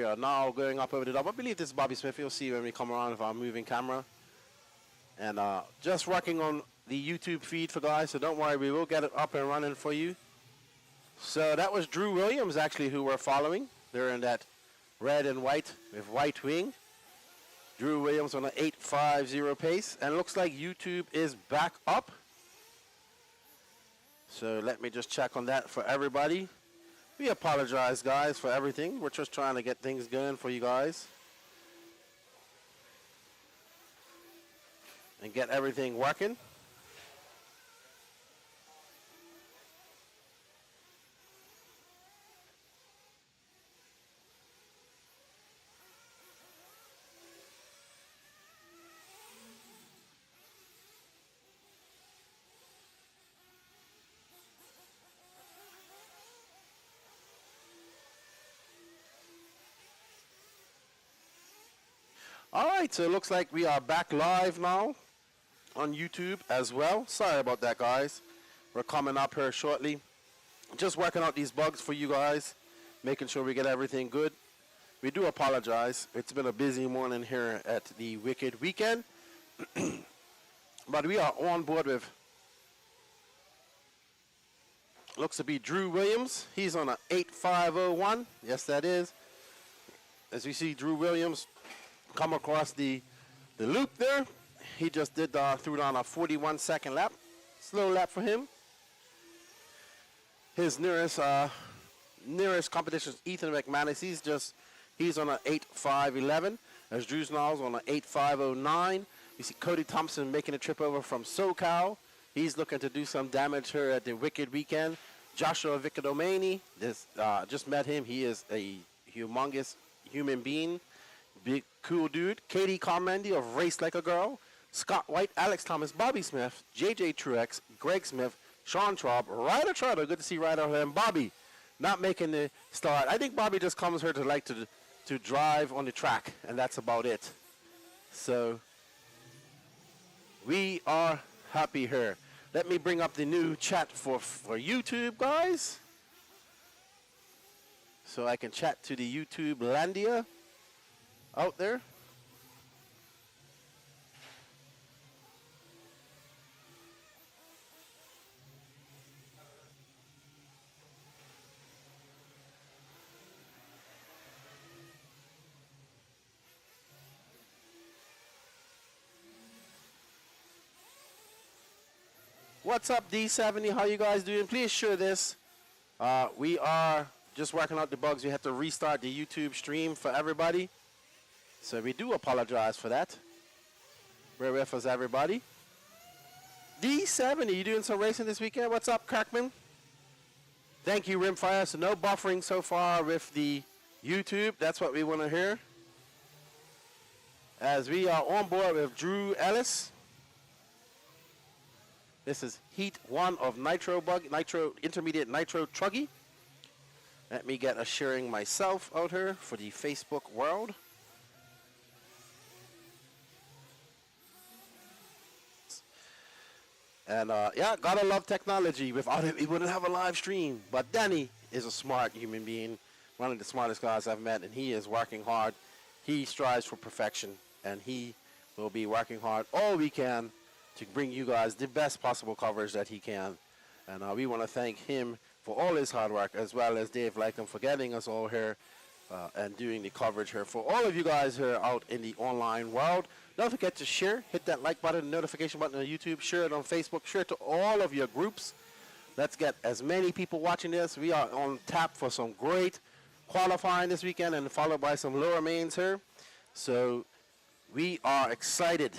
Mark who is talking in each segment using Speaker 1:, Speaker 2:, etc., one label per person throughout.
Speaker 1: are now going up over the top. I believe this is Bobby Smith. You'll see when we come around with our moving camera. And just working on the YouTube feed for guys, so don't worry, we will get it up and running for you. So that was Drew Williams, actually, who we're following. They're in that red and white with white wing. Drew Williams on an 8.50 pace. And it looks like YouTube is back up. So let me just check on that for everybody. We apologize, guys, for everything. We're just trying to get things going for you guys. And get everything working. All right, so it looks like we are back live now on YouTube as well. Sorry about that, guys. We're coming up here shortly. Just working out these bugs for you guys, making sure we get everything good. We do apologize. It's been a busy morning here at the Wicked Weekend. But we are on board with, looks to be Drew Williams. He's on an 8.501. Yes, that is. As we see Drew Williams come across the loop there. He just did threw down a 41-second lap. Slow lap for him. His nearest competition is Ethan McManus. He's on an 8.511. As Drew's now on an 8.509. You see Cody Thompson making a trip over from SoCal. He's looking to do some damage here at the Wicked Weekend. Joshua Vicadomani, just met him. He is a humongous human being. Big, cool dude. Katie Carmendi of Race Like a Girl. Scott White, Alex Thomas, Bobby Smith, JJ Truex, Greg Smith, Sean Traub, Ryder Trotter. Good to see Ryder and Bobby not making the start. I think Bobby just comes here to drive on the track, and that's about it. So we are happy here. Let me bring up the new chat for YouTube, guys, so I can chat to the YouTube Landia out there. What's up, D70? How you guys doing? Please share this. We are just working out the bugs. We have to restart the YouTube stream for everybody. So we do apologize for that. Bear with us, everybody. D70, you doing some racing this weekend? What's up, Kirkman? Thank you, Rimfire. So no buffering so far with the YouTube. That's what we want to hear. As we are on board with Drew Ellis. This is Heat 1 of Intermediate Nitro Truggy. Let me get a sharing myself out here for the Facebook world. And yeah, gotta love technology. Without it, we wouldn't have a live stream. But Danny is a smart human being, one of the smartest guys I've met, and he is working hard. He strives for perfection, and he will be working hard all weekend to bring you guys the best possible coverage that he can. And we want to thank him for all his hard work, as well as Dave Lycom for getting us all here and doing the coverage here. For all of you guys here out in the online world, don't forget to share, hit that like button, notification button on YouTube, share it on Facebook, share it to all of your groups. Let's get as many people watching this. We are on tap for some great qualifying this weekend, and followed by some lower mains here. So we are excited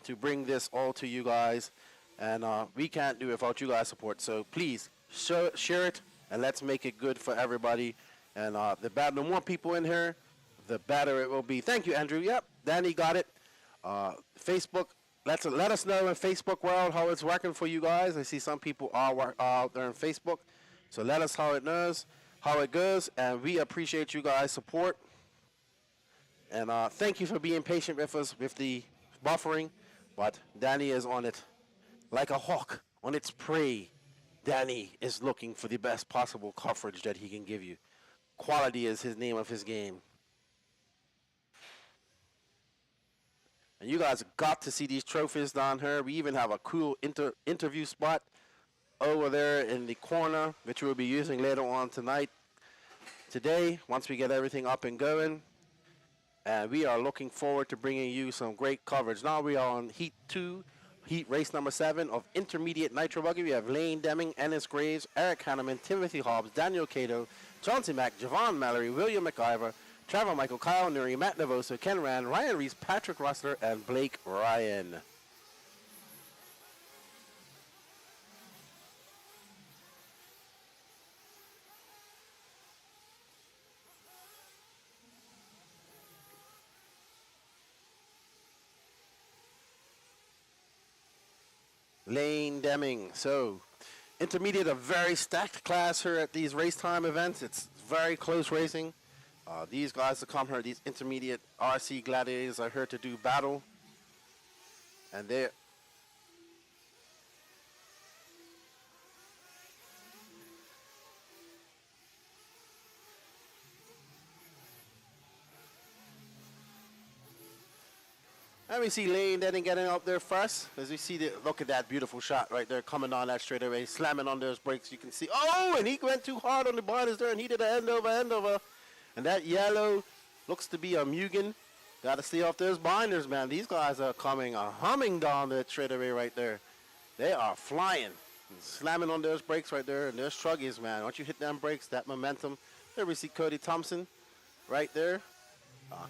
Speaker 1: to bring this all to you guys, and we can't do it without you guys' support. So please share it, and let's make it good for everybody. And the more people in here, the better it will be. Thank you, Andrew. Yep, Danny got it. Facebook, let us know in Facebook world how it's working for you guys. I see some people are out there on Facebook, so let us how it goes, and we appreciate you guys' support. And thank you for being patient with us with the buffering. But Danny is on it like a hawk on its prey. Danny is looking for the best possible coverage that he can give you. Quality is his name of his game. And you guys got to see these trophies down here. We even have a cool interview spot over there in the corner, which we'll be using later on tonight. Today, once we get everything up and going, and we are looking forward to bringing you some great coverage. Now we are on Heat 2, Heat race number 7 of Intermediate Nitro Buggy. We have Lane Deming, Ennis Graves, Eric Hanneman, Timothy Hobbs, Daniel Cato, Chauncey Mack, Javon Mallory, William McIver, Trevor Michael, Kyle Nuri, Matt Navosa, Ken Rand, Ryan Reese, Patrick Russler, and Blake Ryan. Lane Deming. So, intermediate, a very stacked class here at these race time events. It's very close racing. These guys that come here, these intermediate RC gladiators, are here to do battle. And they're and we see Lane Denning getting up there first. As we see, look at that beautiful shot right there coming on that straightaway, slamming on those brakes. You can see, oh, and he went too hard on the bars there, and he did an end over. And that yellow looks to be a Mugen. Got to stay off those binders, man. These guys are coming, humming down that straightaway right there. They are flying, slamming on those brakes right there, and there's truggies, man. Once you hit them brakes, that momentum. There we see Cody Thompson right there.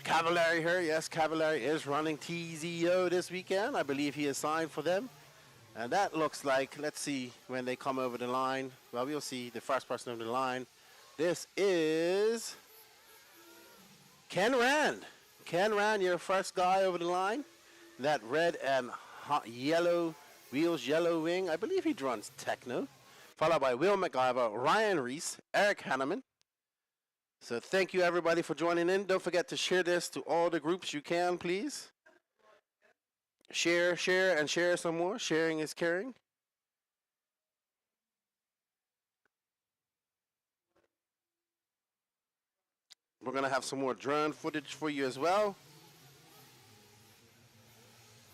Speaker 1: Cavallari here, yes, Cavallari is running TZO this weekend. I believe he is signed for them. And that looks like, let's see when they come over the line. Well, we'll see the first person over the line. This is Ken Rand. Ken Rand, your first guy over the line. That red and yellow wheels, yellow wing. I believe he runs Techno. Followed by Will McIver, Ryan Reese, Eric Hanneman. So thank you everybody for joining in. Don't forget to share this to all the groups you can, please. Share, and share some more. Sharing is caring. We're going to have some more drone footage for you as well.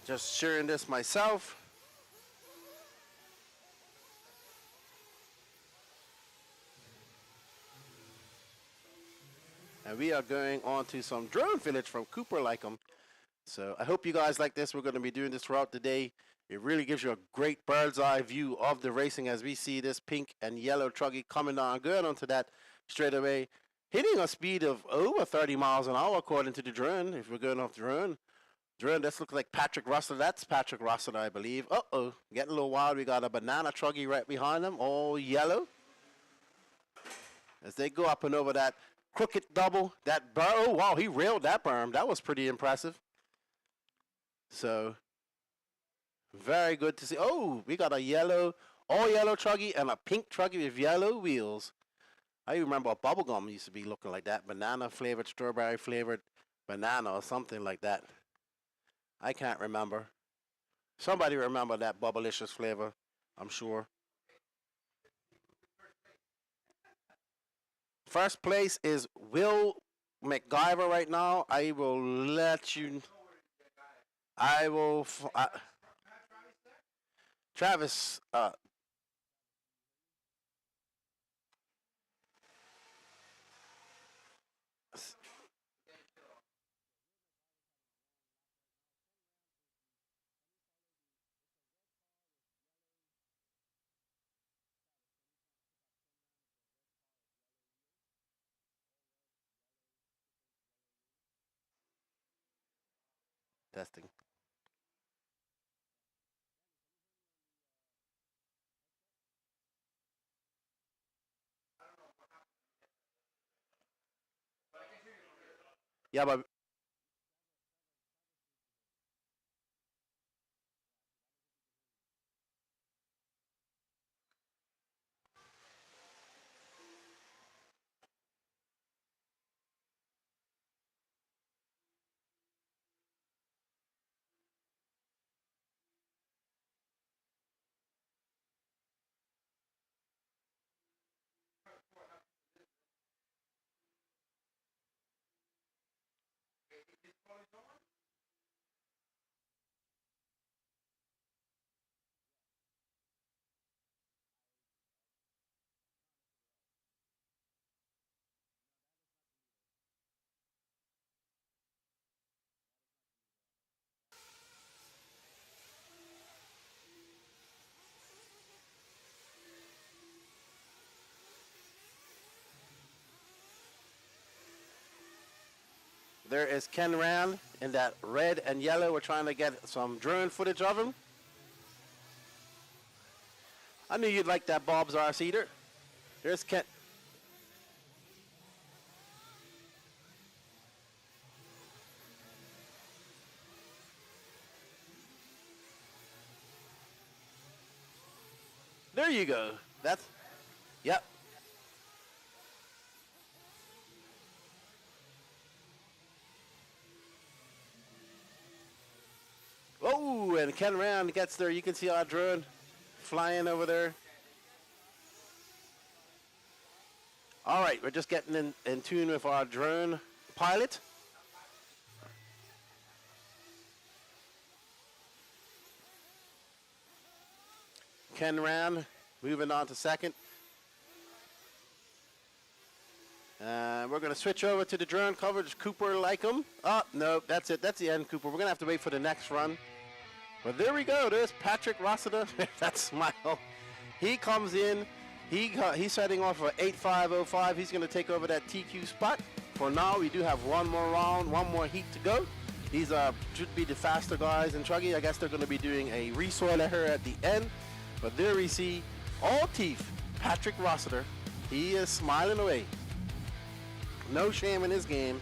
Speaker 1: Just sharing this myself. And we are going on to some drone footage from Cooper Lycum. So I hope you guys like this. We're going to be doing this throughout the day. It really gives you a great bird's eye view of the racing as we see this pink and yellow truggy coming down, going onto that straightaway, hitting a speed of over 30 miles an hour according to the drone. If we're going off the drone, this looks like Patrick Russell. That's Patrick Russell, I believe. Uh-oh, getting a little wild. We got a banana truggy right behind them, all yellow. As they go up and over that crooked double, that berm. Oh, wow, he railed that berm. That was pretty impressive. So, very good to see. Oh, we got a yellow, all yellow truggy and a pink truggy with yellow wheels. I remember a bubblegum used to be looking like that. Banana flavored, strawberry flavored banana or something like that. I can't remember. Somebody remember that bubblicious flavor, I'm sure. First place is Will McGyver right now. I will let you. I will. Travis. Testing. Yeah, but there is Ken Rand in that red and yellow. We're trying to get some drone footage of him. I knew you'd like that, Bob's RC. There's Ken. There you go. That's, yep. Oh, and Ken Rand gets there. You can see our drone flying over there. All right, we're just getting in tune with our drone pilot. Ken Rand moving on to second. We're going to switch over to the drone coverage. Cooper like him. Oh, no, that's it. That's the end, Cooper. We're going to have to wait for the next run. But there we go. There's Patrick Rossiter. That smile. He comes in. He's setting off for 8505. He's going to take over that TQ spot. For now, we do have one more round, one more heat to go. These should be the faster guys in Truggy. I guess they're going to be doing a resoiler here at the end. But there we see all teeth, Patrick Rossiter. He is smiling away. No shame in his game.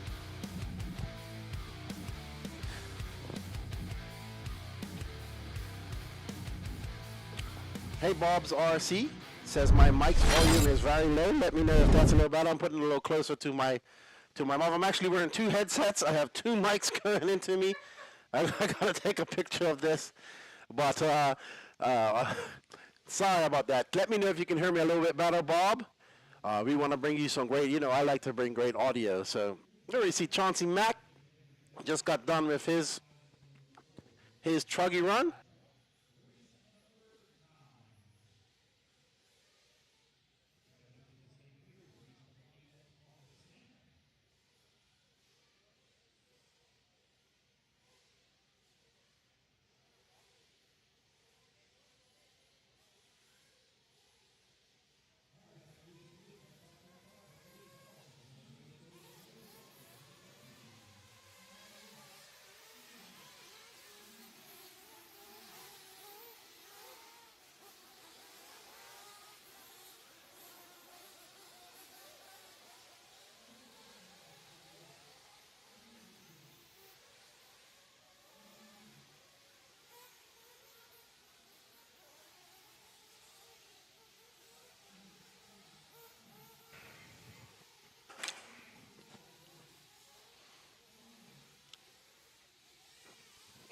Speaker 1: Hey, Bob's RC says my mic's volume is very low. Let me know if that's a little better. I'm putting it a little closer to my mouth. I'm actually wearing two headsets. I have two mics going into me. I gotta take a picture of this, but sorry about that. Let me know if you can hear me a little bit better, Bob. We want to bring you some great, I like to bring great audio. So there you see Chauncey Mack just got done with his Truggy run.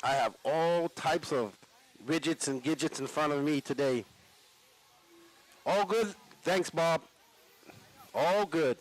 Speaker 1: I have all types of widgets and gadgets in front of me today. All good? Thanks, Bob. All good.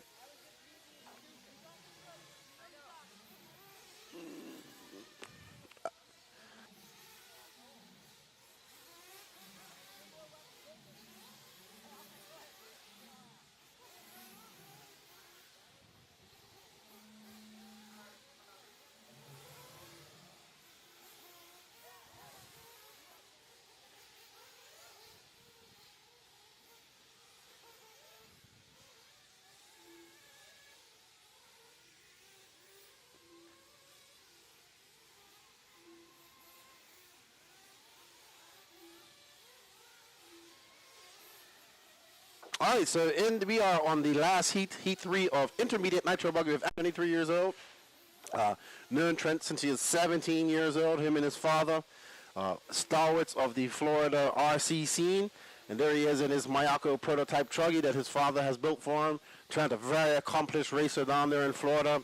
Speaker 1: All right, so we are on the last heat 3 of intermediate nitro buggy with 23 years old. Known Trent since he is 17 years old, him and his father, stalwarts of the Florida RC scene. And there he is in his Mayako prototype truggy that his father has built for him. Trent, a very accomplished racer down there in Florida.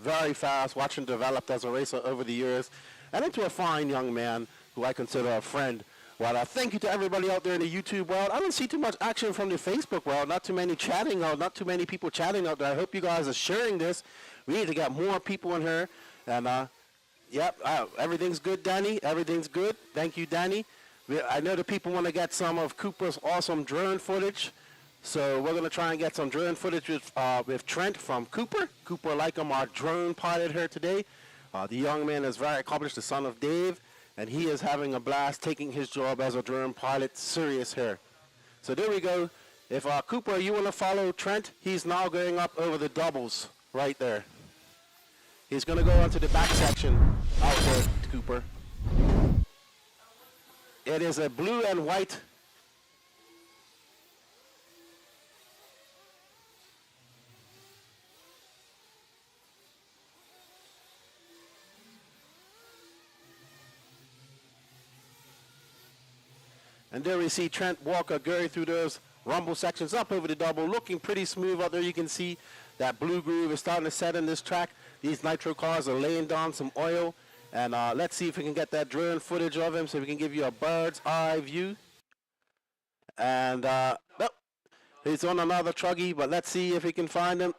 Speaker 1: Very fast, watching developed as a racer over the years. And into a fine young man who I consider a friend. Well, thank you to everybody out there in the YouTube world. I don't see too much action from the Facebook world. Not too many chatting out. Not too many people chatting out there. I hope you guys are sharing this. We need to get more people in here. And, yep, everything's good, Danny. Everything's good. Thank you, Danny. I know the people want to get some of Cooper's awesome drone footage. So we're going to try and get some drone footage with Trent from Cooper. Cooper Lycom, our drone pilot here today. The young man is very accomplished, the son of Dave. And he is having a blast taking his job as a drone pilot serious here. So there we go. If Cooper, you want to follow Trent, he's now going up over the doubles right there. He's going to go onto the back section out there, Cooper. It is a blue and white. And there we see Trent Walker going through those rumble sections up over the double, looking pretty smooth out there. You can see that blue groove is starting to set in this track. These nitro cars are laying down some oil. And let's see if we can get that drone footage of him so we can give you a bird's eye view. And nope, he's on another truggy, but let's see if we can find him.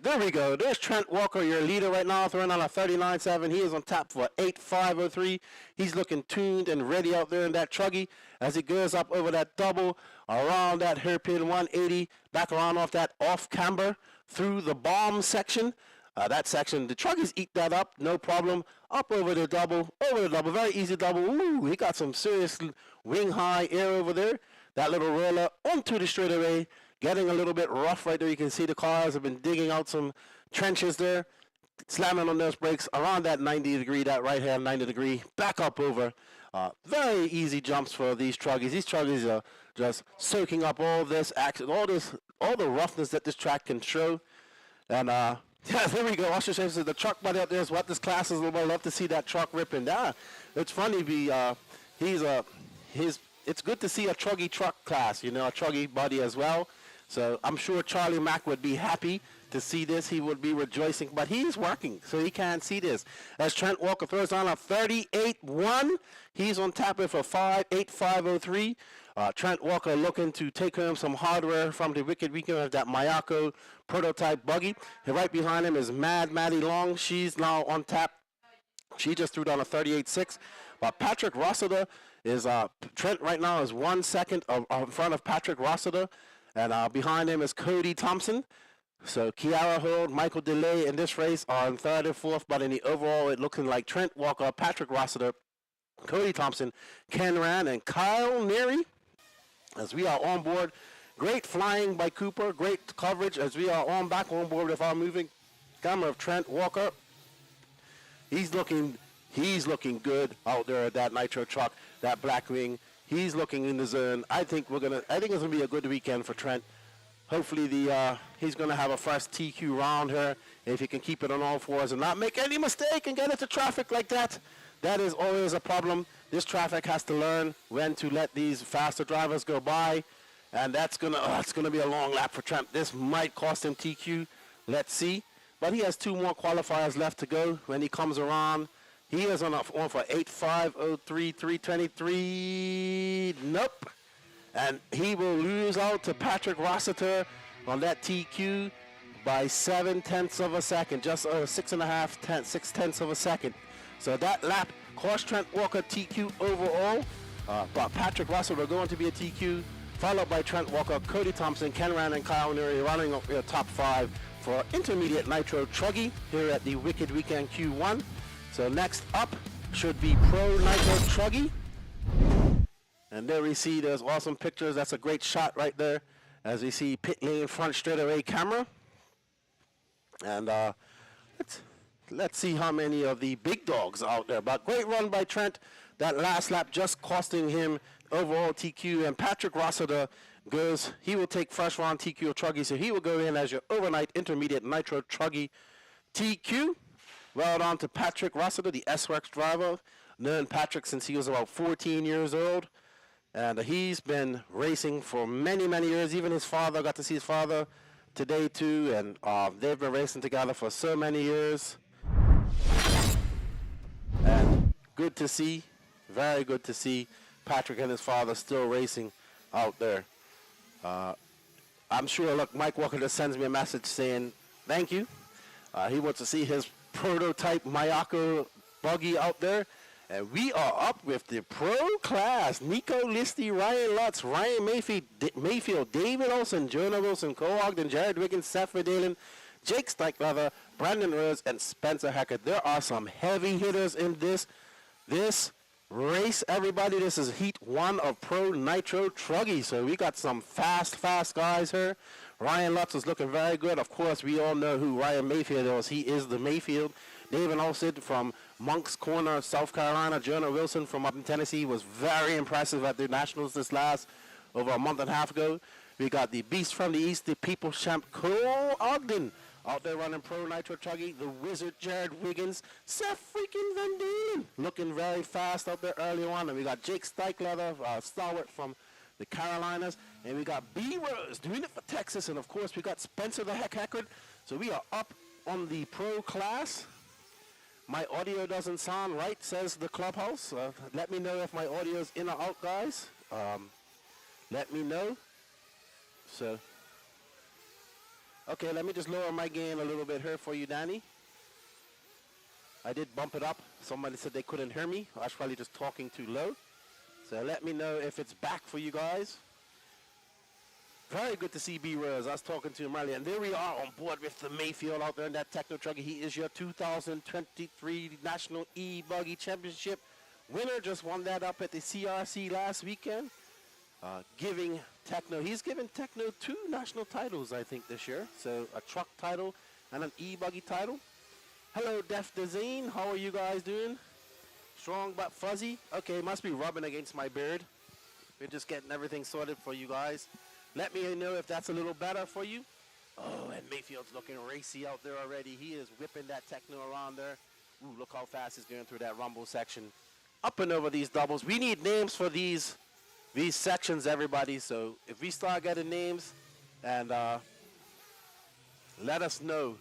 Speaker 1: There we go. There's Trent Walker, your leader right now, throwing on a 39.7. He is on tap for 8.503. He's looking tuned and ready out there in that truggy as he goes up over that double, around that hairpin 180, back around off that off camber through the bomb section. That section, the truggies eat that up, no problem. Up over the double, very easy double. Ooh, he got some serious wing high air over there. That little roller onto the straightaway. Getting a little bit rough right there. You can see the cars have been digging out some trenches there. Slamming on those brakes around that 90 degree, that right hand 90 degree. Back up over. Very easy jumps for these truggies. These truggies are just soaking up all this action, all the roughness that this track can show. And yeah, there we go. Usher says the truck buddy up there is what this class is about. Love to see that truck ripping down. It's funny. It's good to see a truggy truck class, you know, a truggy buddy as well. So I'm sure Charlie Mack would be happy to see this. He would be rejoicing, but he's working, so he can't see this. As Trent Walker throws on a 38.1, he's on tap for 5.8503. Trent Walker looking to take home some hardware from the Wicked Weekend of that Mayako prototype buggy. And right behind him is Mad Maddie Long. She's now on tap. She just threw down a 38.6. But Patrick Rossiter is, Trent right now is 1 second in front of Patrick Rossiter. And behind him is Cody Thompson. So Kiara Hold, Michael DeLay in this race are in third and fourth, but in the overall it looking like Trent Walker, Patrick Rossiter, Cody Thompson, Ken Rand, and Kyle Neary as we are on board. Great flying by Cooper, great coverage as we are back on board with our moving camera of Trent Walker. He's looking good out there at that nitro truck, that black wing. He's looking in the zone. I think it's gonna be a good weekend for Trent. Hopefully he's gonna have a first TQ round here. If he can keep it on all fours and not make any mistake and get into traffic like that, that is always a problem. This traffic has to learn when to let these faster drivers go by, and it's gonna be a long lap for Trent. This might cost him TQ. Let's see. But he has 2 more qualifiers left to go when he comes around. He is on for 8.503, 323. Nope. And he will lose out to Patrick Rossiter on that TQ by 7/10 of a second, just 6 tenths of a second. So that lap cost Trent Walker TQ overall. But Patrick Rossiter going to be a TQ, followed by Trent Walker, Cody Thompson, Ken Rand, and Kyle Neary running up your top 5 for intermediate nitro truggy here at the Wicked Weekend Q1. So next up should be Pro Nitro Truggy. And there we see those awesome pictures. That's a great shot right there as we see pit lane front straightaway camera. And let's see how many of the big dogs are out there. But great run by Trent. That last lap just costing him overall TQ. And Patrick Rossiter he will take first round TQ Truggy. So he will go in as your overnight intermediate nitro Truggy TQ. Well done to Patrick Rossiter, the S-Works driver. Known Patrick since he was about 14 years old. And he's been racing for many, many years. Even his father, got to see his father today too. And they've been racing together for so many years. And good to see, very good to see Patrick and his father still racing out there. I'm sure, look, Mike Walker just sends me a message saying thank you. He wants to see his prototype Mayako buggy out there. And we are up with the pro class. Nico Listy, Ryan Lutz, Ryan Mayfield, David Olson, Jonah Wilson, Cole Ogden, Jared Wiggins, Seth Verdalen, Jake Steichleather, Brandon Rose, and Spencer Hackett. There are some heavy hitters in this race, everybody. This is Heat 1 of Pro Nitro Truggy. So we got some fast guys here. Ryan Lutz is looking very good. Of course, we all know who Ryan Mayfield is. He is the Mayfield. David Olsen from Moncks Corner, South Carolina. Jonah Wilson from up in Tennessee was very impressive at the Nationals this last over a month and a half ago. We got the Beast from the East, the People's Champ, Qual out there running Pro Nitro Truggy. The Wizard, Jared Wiggins. Seth freaking Van Dalen looking very fast out there early on. And we got Jake Steichleather, stalwart from the Carolinas. And we got B. Rose doing it for Texas. And, of course, we got Spencer the Heck Hackard. So we are up on the pro class. My audio doesn't sound right, says the clubhouse. Let me know if my audio is in or out, guys. Let me know. So, okay, let me just lower my gain a little bit here for you, Danny. I did bump it up. Somebody said they couldn't hear me. I was probably just talking too low. So let me know if it's back for you guys. Very good to see B. Rose. I was talking to him earlier. And there we are on board with the Mayfield out there in that Techno Truggy. He is your 2023 National e-buggy Championship winner. Just won that up at the CRC last weekend. He's given Techno 2 national titles, I think, this year. So a truck title and an e-buggy title. Hello, Def Dezine. How are you guys doing? Strong but fuzzy. Okay, must be rubbing against my beard. We're just getting everything sorted for you guys. Let me know if that's a little better for you. Oh, and Mayfield's looking racy out there already. He is whipping that Techno around there. Ooh, look how fast he's going through that rumble section. Up and over these doubles. We need names for these sections, everybody. So if we start getting names, and let us know.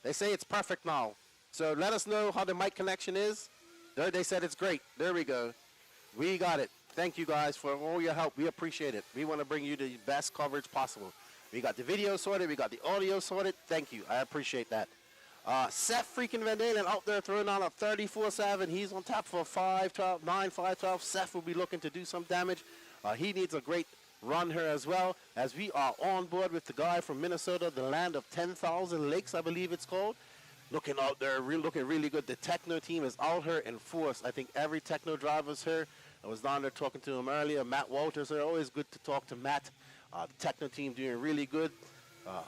Speaker 1: They say it's perfect now. So let us know how the mic connection is. There, they said it's great. There we go. We got it. Thank you guys for all your help. We appreciate it. We want to bring you the best coverage possible. We got the video sorted. We got the audio sorted. Thank you. I appreciate that. Seth freaking Van Dalen out there throwing on a 34-7. He's on tap for 5-12, 9-5-12. Seth will be looking to do some damage. He needs a great run here as well, as we are on board with the guy from Minnesota, the land of 10,000 lakes, I believe it's called. Looking out there, looking really good. The Techno team is out here in force. I think every Techno driver's here. I was down there talking to him earlier. Matt Walters here. Always good to talk to Matt. The Techno team doing really good.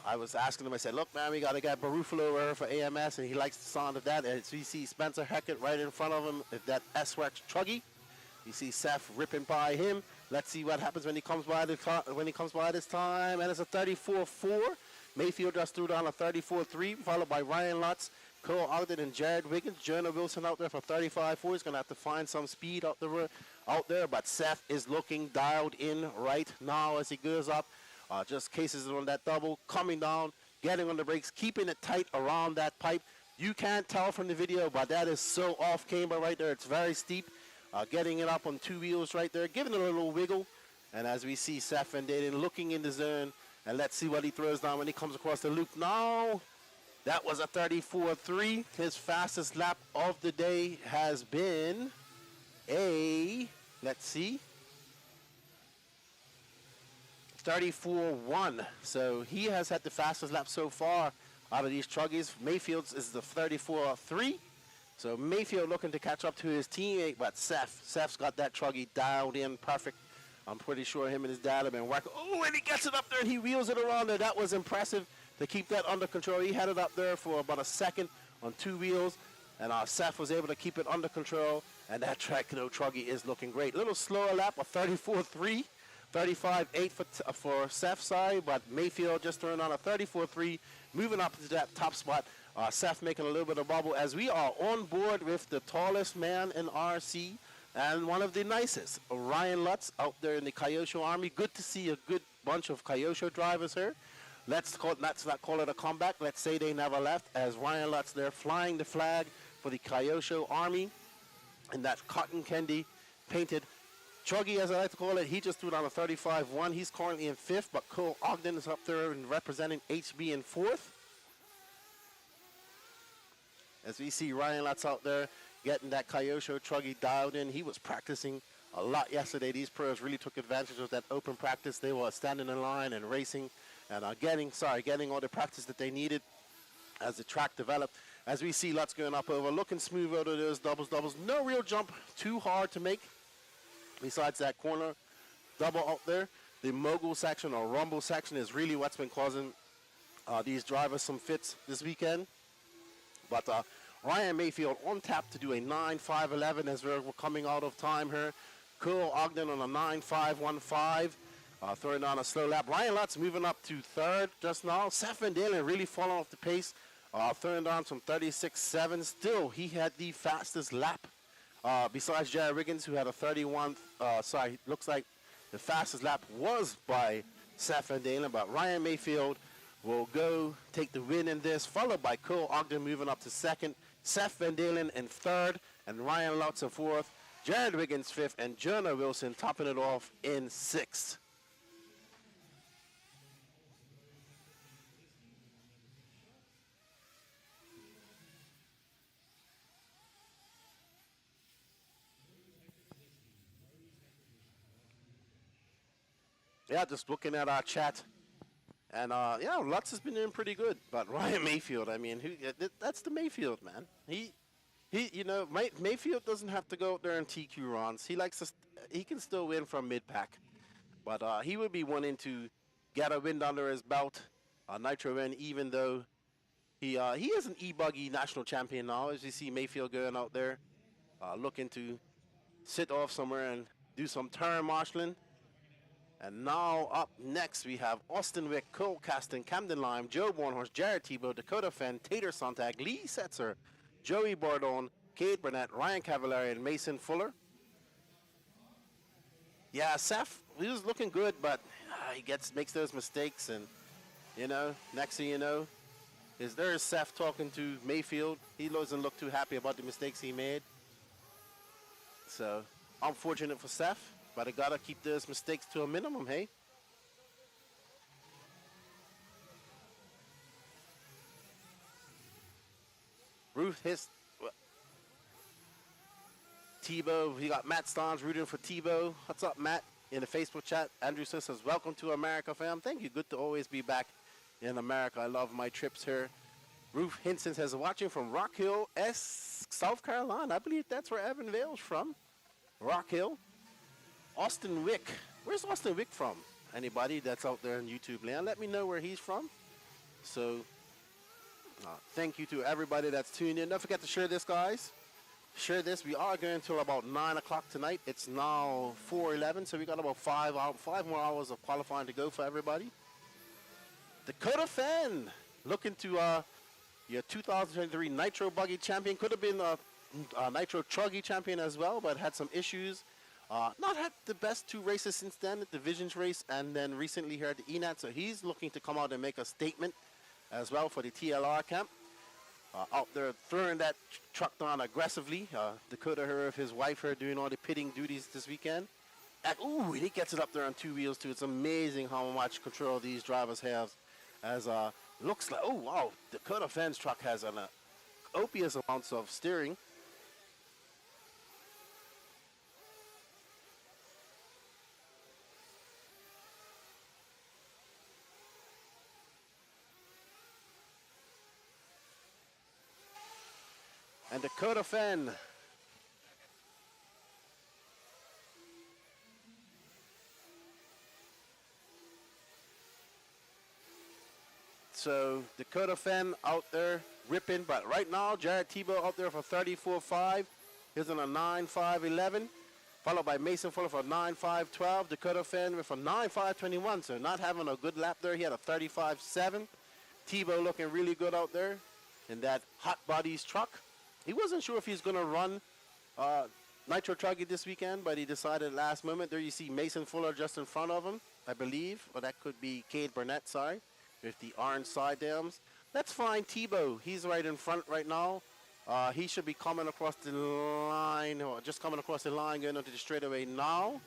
Speaker 1: I was asking him, I said, look, man, we got to get Barufalo over here for AMS, and he likes the sound of that. And we see Spencer Hackett right in front of him, that S-Rex Truggy. You see Seth ripping by him. Let's see what happens when he comes by this time. And it's a 34-4. Mayfield just threw down a 34-3, followed by Ryan Lutz, Cole Ogden, and Jared Wiggins. Jonah Wilson out there for 35-4. He's going to have to find some speed out there. But Seth is looking dialed in right now as he goes up. Just cases on that double, coming down, getting on the brakes, keeping it tight around that pipe. You can't tell from the video, but that is so off camber right there. It's very steep. Getting it up on two wheels right there, giving it a little wiggle. And as we see Seth Van Dalen looking in the zone, and let's see what he throws down when he comes across the loop. Now, that was a 34-3. His fastest lap of the day has been let's see, 34-1. So he has had the fastest lap so far out of these truggies. Mayfield's is the 34-3. So Mayfield looking to catch up to his teammate, but Seth's got that truggy dialed in perfect. I'm pretty sure him and his dad have been working. Oh, and he gets it up there and he wheels it around there. That was impressive to keep that under control. He had it up there for about a second on two wheels, and Seth was able to keep it under control. And that Techno truggy is looking great. A little slower lap, a 34-3, 35-8 for Seth's side, but Mayfield just turned on a 34-3, moving up to that top spot. Seth making a little bit of bubble as we are on board with the tallest man in RC and one of the nicest, Ryan Lutz, out there in the Kyosho Army. Good to see a good bunch of Kyosho drivers here. Let's not call it a comeback. Let's say they never left, as Ryan Lutz there flying the flag for the Kyosho Army in that cotton candy painted truggy, as I like to call it. He just threw down a 35-1. He's currently in fifth, but Cole Ogden is up there and representing HB in fourth. As we see Ryan Lutz out there getting that Kyosho truggy dialed in. He was practicing a lot yesterday. These pros really took advantage of that open practice. They were standing in line and racing and getting all the practice that they needed as the track developed. As we see Lutz going up over, looking smooth out of those doubles. No real jump, too hard to make. Besides that corner double out there, the mogul section or rumble section is really what's been causing these drivers some fits this weekend. But Ryan Mayfield on tap to do a 9.511 as we're coming out of time here. Qual Ogden on a 9.515. Throwing on a slow lap. Ryan Lutz moving up to third just now. Seth Van Dalen really falling off the pace. Throwing down some 36.7. Still, he had the fastest lap. Besides Jared Riggins, who had a 31. Looks like the fastest lap was by Seth Van Dalen. But Ryan Mayfield will go take the win in this, followed by Qual Ogden moving up to second. Seth Van Dalen in third, and Ryan Lutz in fourth. Jared Riggins fifth, and Jonah Wilson topping it off in sixth. Yeah, just looking at our chat. And, Lutz has been doing pretty good. But Ryan Mayfield, I mean, that's the Mayfield, man. Mayfield doesn't have to go out there and TQ runs. He can still win from mid-pack. But he would be wanting to get a win under his belt, a nitro win, even though he is an e-buggy national champion now. As you see Mayfield going out there, looking to sit off somewhere and do some turn marshalling. And now up next we have Austin Wick, Cole Caston, Camden Lime, Joe Bornhorst, Jared Tebow, Dakota Fenn, Tater Sontag, Lee Setzer, Joey Bordone, Cade Burnett, Ryan Cavallari, and Mason Fuller. Yeah, Seth, he was looking good, but he makes those mistakes, and next thing you know, there's Seth talking to Mayfield. He doesn't look too happy about the mistakes he made. So unfortunate for Seth. But I gotta keep those mistakes to a minimum, hey? Ruth hissed. Tebow, we got Matt Stons rooting for Tebow. What's up, Matt? In the Facebook chat, Andrew says, welcome to America, fam. Thank you. Good to always be back in America. I love my trips here. Ruth Hinson says, watching from Rock Hill, South Carolina. I believe that's where Evan Vale's from. Rock Hill. Austin Wick. Where's Austin Wick from? Anybody that's out there on YouTube land, let me know where he's from. So, thank you to everybody that's tuned in. Don't forget to share this, guys. Share this. We are going until about 9 o'clock tonight. It's now 4:11, so we got about 5 more hours of qualifying to go for everybody. Dakota Fenn looking to your 2023 Nitro Buggy champion. Could have been a Nitro Truggy champion as well, but had some issues. Not had the best two races since then, the Divisions race and then recently here at the ENAT. So he's looking to come out and make a statement as well for the TLR camp. Out there throwing that truck down aggressively. Dakota her, his wife her, doing all the pitting duties this weekend. And, he gets it up there on two wheels too. It's amazing how much control these drivers have. As looks like, Dakota Fenn's truck has an copious amounts of steering. And Dakota Fenn. So Dakota Fenn out there ripping, but right now Jared Tebow out there for 34.5. He's on a 9.511, followed by Mason Fuller for 9.512. Dakota Fenn with a 9.521, so not having a good lap there. He had a 35.7. Tebow looking really good out there in that Hot Bodies truck. He wasn't sure if he's going to run Nitro Truggy this weekend, but he decided last moment. There you see Mason Fuller just in front of him, I believe. Or that could be Cade Burnett, sorry, with the orange side dams. That's fine. Tebow, he's right in front right now. He should be coming across the line, or just coming across the line, going onto the straightaway now.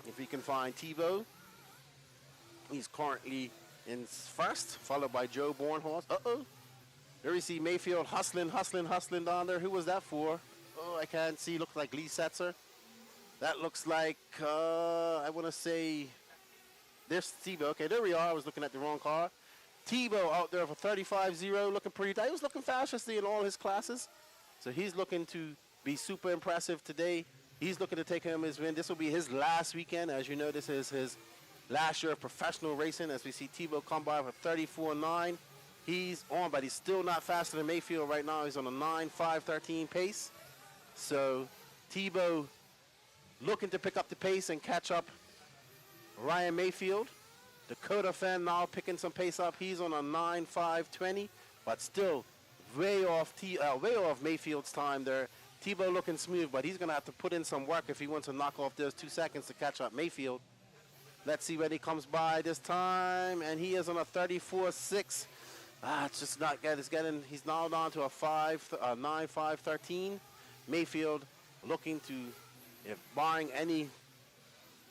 Speaker 1: If we can find Tebow. He's currently in first, followed by Joe Bornhorst. Uh-oh. There we see Mayfield hustling down there. Who was that for? Oh, I can't see. Looks like Lee Setzer. That looks like, I want to say, this Tebow. Okay, there we are. I was looking at the wrong car. Tebow out there for 35-0, looking pretty tight. He was looking fast yesterday in all his classes. So he's looking to be super impressive today. He's looking to take home his win. This will be his last weekend. As you know, this is his last year of professional racing. As we see Tebow come by for 34.9. He's on, but he's still not faster than Mayfield right now. He's on a 9.513 pace. So Tebow looking to pick up the pace and catch up Ryan Mayfield. Dakota Fenn now picking some pace up. He's on a 9.520, but still way off Mayfield's time there. Tebow looking smooth, but he's going to have to put in some work if he wants to knock off those 2 seconds to catch up Mayfield. Let's see when he comes by this time, and he is on a 34.6. It's just not good. He's now down to a 9.513. Mayfield looking to, if barring any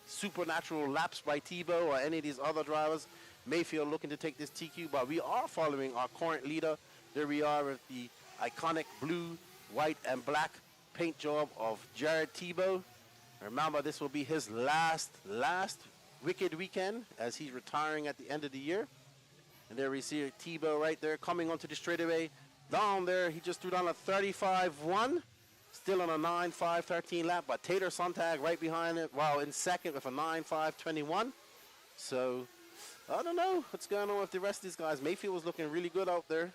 Speaker 1: supernatural laps by Tebow or any of these other drivers, Mayfield looking to take this TQ, but we are following our current leader. There we are with the iconic blue, white, and black paint job of Jared Tebow. Remember, this will be his last wicked weekend as he's retiring at the end of the year. And there we see Tebow right there coming onto the straightaway. Down there, he just threw down a 35.1. Still on a 9.513 lap, but Tater Sontag right behind it, while in second with a 9.521. So, I don't know what's going on with the rest of these guys. Mayfield was looking really good out there.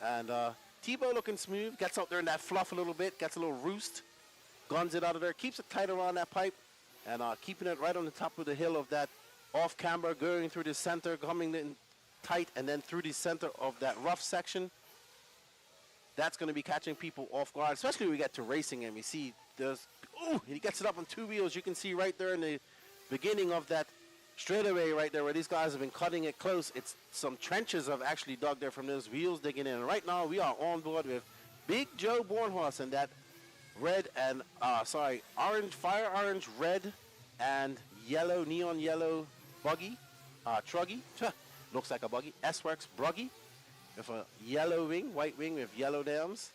Speaker 1: And Tebow looking smooth, gets out there in that fluff a little bit, gets a little roost, guns it out of there, keeps it tight around that pipe, and keeping it right on the top of the hill of that off camber, going through the center, coming in tight, and then through the center of that rough section. That's going to be catching people off guard, especially when we get to racing and we see he gets it up on 2 wheels. You can see right there in the beginning of that straightaway right there where these guys have been cutting it close. It's some trenches have actually dug there from those wheels digging in. And right now we are on board with Big Joe Bornhorst and that red and, fire orange, red, and yellow, neon yellow buggy, truggy. Looks like a buggy. S-Works bruggy with a yellow wing, white wing with yellow dams.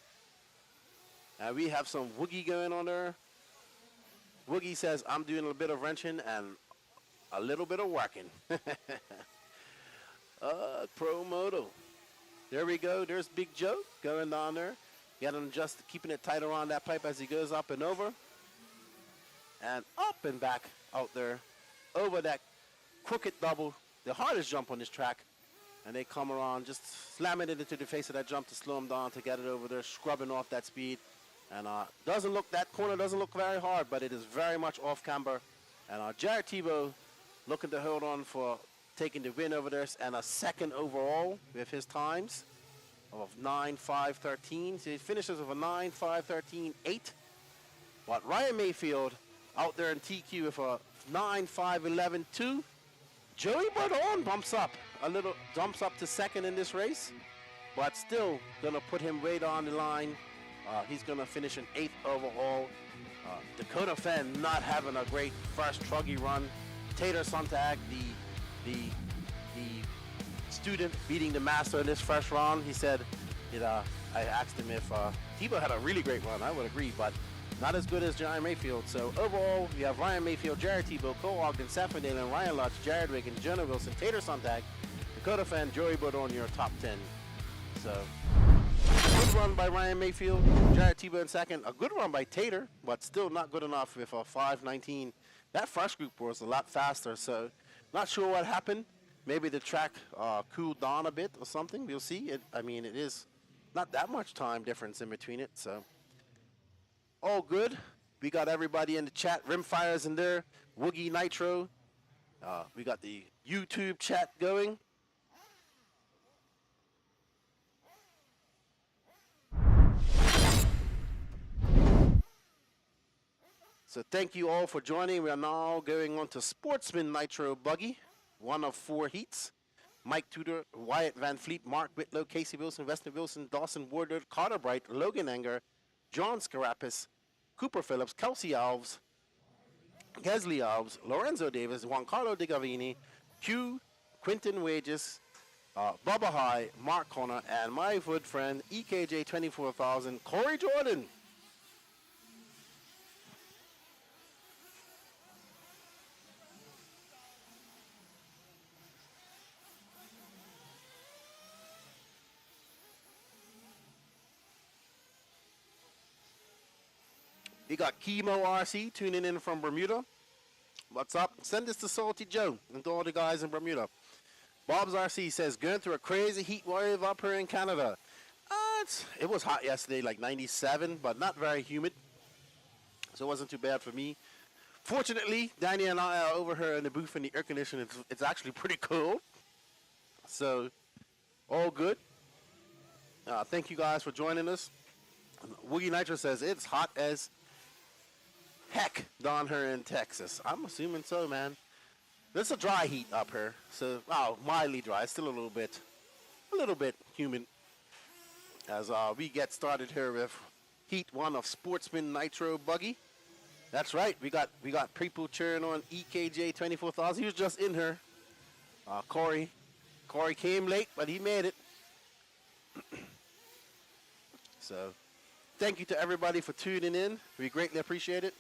Speaker 1: And we have some woogie going on there. Woogie says, I'm doing a bit of wrenching and a little bit of working. Pro Moto. There we go. There's Big Joe going down there. Got him just keeping it tight around that pipe as he goes up and over. And up and back out there. Over that crooked double. The hardest jump on this track. And they come around, just slamming it into the face of that jump to slow him down to get it over there, scrubbing off that speed. And that corner doesn't look very hard, but it is very much off camber. And Jared Tebow looking to hold on for taking the win over there and a second overall with his times of 9.513. So he finishes with a 9.513.8. But Ryan Mayfield out there in TQ with a 9.511.2. Joey Bardon jumps up to second in this race, but still gonna put him way down the line. He's gonna finish in 8th overall. Dakota Fenn not having a great first truggy run. Tater Sontag, the student beating the master in this first round. He said, I asked him if Tebow had a really great run. I would agree, but not as good as Jared Mayfield. So overall, we have Ryan Mayfield, Jared Tebow, Cole Ogden, Safin Dalen, Ryan Lutz, Jared Wiggin, Jonah Wilson, Tater Sontag, Dakota Fenn, Joey Bardon, your top 10. So, good run by Ryan Mayfield, Jared Tebow in second. A good run by Tater, but still not good enough with a 5.19. That first group was a lot faster, so not sure what happened. Maybe the track cooled down a bit or something. We'll see. It is not that much time difference in between it, so. All good. We got everybody in the chat. Rimfire's in there. Woogie Nitro. We got the YouTube chat going. So thank you all for joining. We are now going on to Sportsman Nitro Buggy. 1 of 4 heats. Mike Tudor, Wyatt Van Fleet, Mark Whitlow, Casey Wilson, Weston Wilson, Dawson Woodard, Carter Bright, Logan Enger, John Scarapis, Cooper Phillips, Kelsey Alves, Kesley Alves, Lorenzo Davis, Juan Carlo Di Gavini, Q, Quinton Wages, Bubba High, Mark Connor, and my good friend EKJ 24000, Corey Jordan. We got Chemo RC tuning in from Bermuda. What's up? Send this to Salty Joe and to all the guys in Bermuda. Bob's RC says, going through a crazy heat wave up here in Canada. It was hot yesterday, like 97, but not very humid. So it wasn't too bad for me. Fortunately, Danny and I are over here in the booth in the air conditioning. It's actually pretty cool. So, all good. Thank you guys for joining us. Woogie Nitro says, it's hot as heck down here in Texas. I'm assuming so, man. There's a dry heat up here, so mildly dry. It's still a little bit humid. As we get started here with Heat 1 of Sportsman Nitro Buggy. That's right. We got people cheering on EKJ 24000. He was just in here. Corey came late, but he made it. So, thank you to everybody for tuning in. We greatly appreciate it.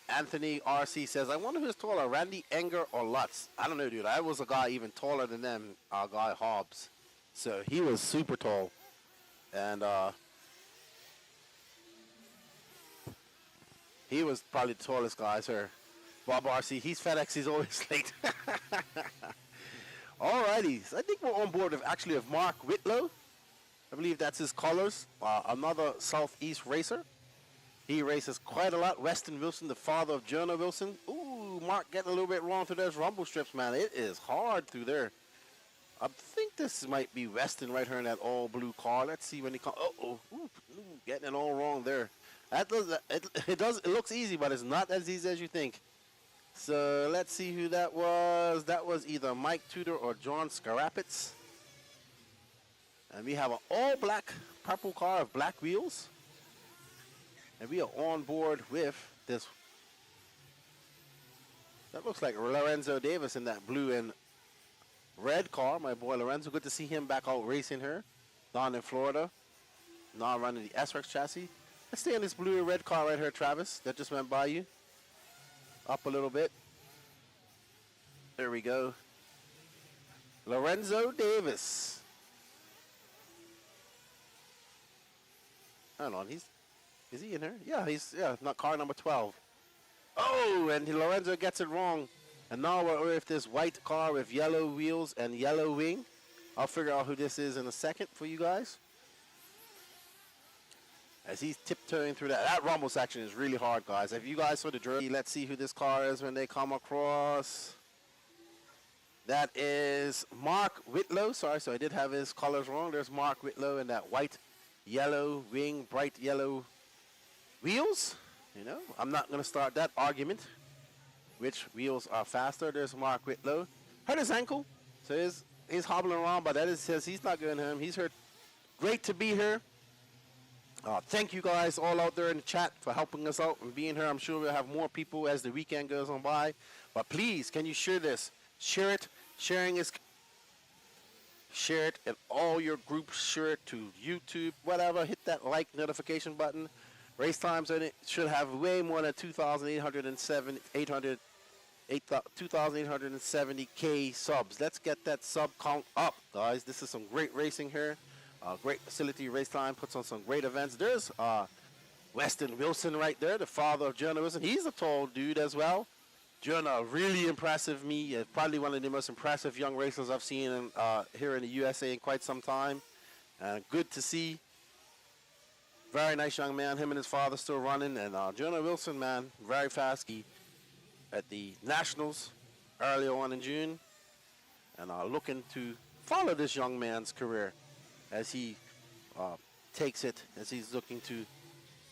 Speaker 1: Anthony RC says, I wonder who's taller, Randy Enger or Lutz. I don't know, dude. I was a guy even taller than them, our guy Hobbs. So he was super tall. And he was probably the tallest guy, sir. Bob RC, he's FedEx, he's always late. Alrighty, so I think we're on board with Mark Whitlow. I believe that's his colors. Another Southeast racer. He races quite a lot. Weston Wilson, the father of Jonah Wilson. Ooh, Mark getting a little bit wrong through those rumble strips, man. It is hard through there. I think this might be Weston right here in that all blue car. Let's see when he comes. Getting it all wrong there. It looks easy, but it's not as easy as you think. So let's see who that was. That was either Mike Tudor or John Scarapitz. And we have an all black purple car with black wheels. And we are on board with this. That looks like Lorenzo Davis in that blue and red car. My boy Lorenzo. Good to see him back out racing here down in Florida. Now running the S-Rex chassis. Let's stay in this blue and red car right here, Travis. That just went by you. Up a little bit. There we go. Lorenzo Davis. Hold on. Is he in here? Yeah, not car number 12. Oh, and Lorenzo gets it wrong. And now we're with this white car with yellow wheels and yellow wing. I'll figure out who this is in a second for you guys. As he's tiptoeing through that. That rumble section is really hard, guys. If you guys saw the drill, let's see who this car is when they come across. That is Mark Whitlow. Sorry, so I did have his colors wrong. There's Mark Whitlow in that white, yellow wing, bright yellow wheels. You know, I'm not going to start that argument. Which wheels are faster? There's Mark Whitlow. Hurt his ankle. So he's hobbling around, but that says he's not going home. He's hurt. Great to be here. Thank you guys all out there in the chat for helping us out and being here. I'm sure we'll have more people as the weekend goes on by. But please, can you share this? Share it. Sharing is... Share it in all your groups. Share it to YouTube, whatever. Hit that like notification button. RaceTime should have way more than 2,870K subs. Let's get that sub count up, guys. This is some great racing here. Great facility. RaceTime puts on some great events. There's Weston Wilson right there, the father of Jonah Wilson. He's a tall dude as well. Jonah, really impressive me. Probably one of the most impressive young racers I've seen here in the USA in quite some time. Good to see. Very nice young man. Him and his father still running. And Jonah Wilson, man, very fast. He at the Nationals earlier on in June. And looking to follow this young man's career as he takes it, as he's looking to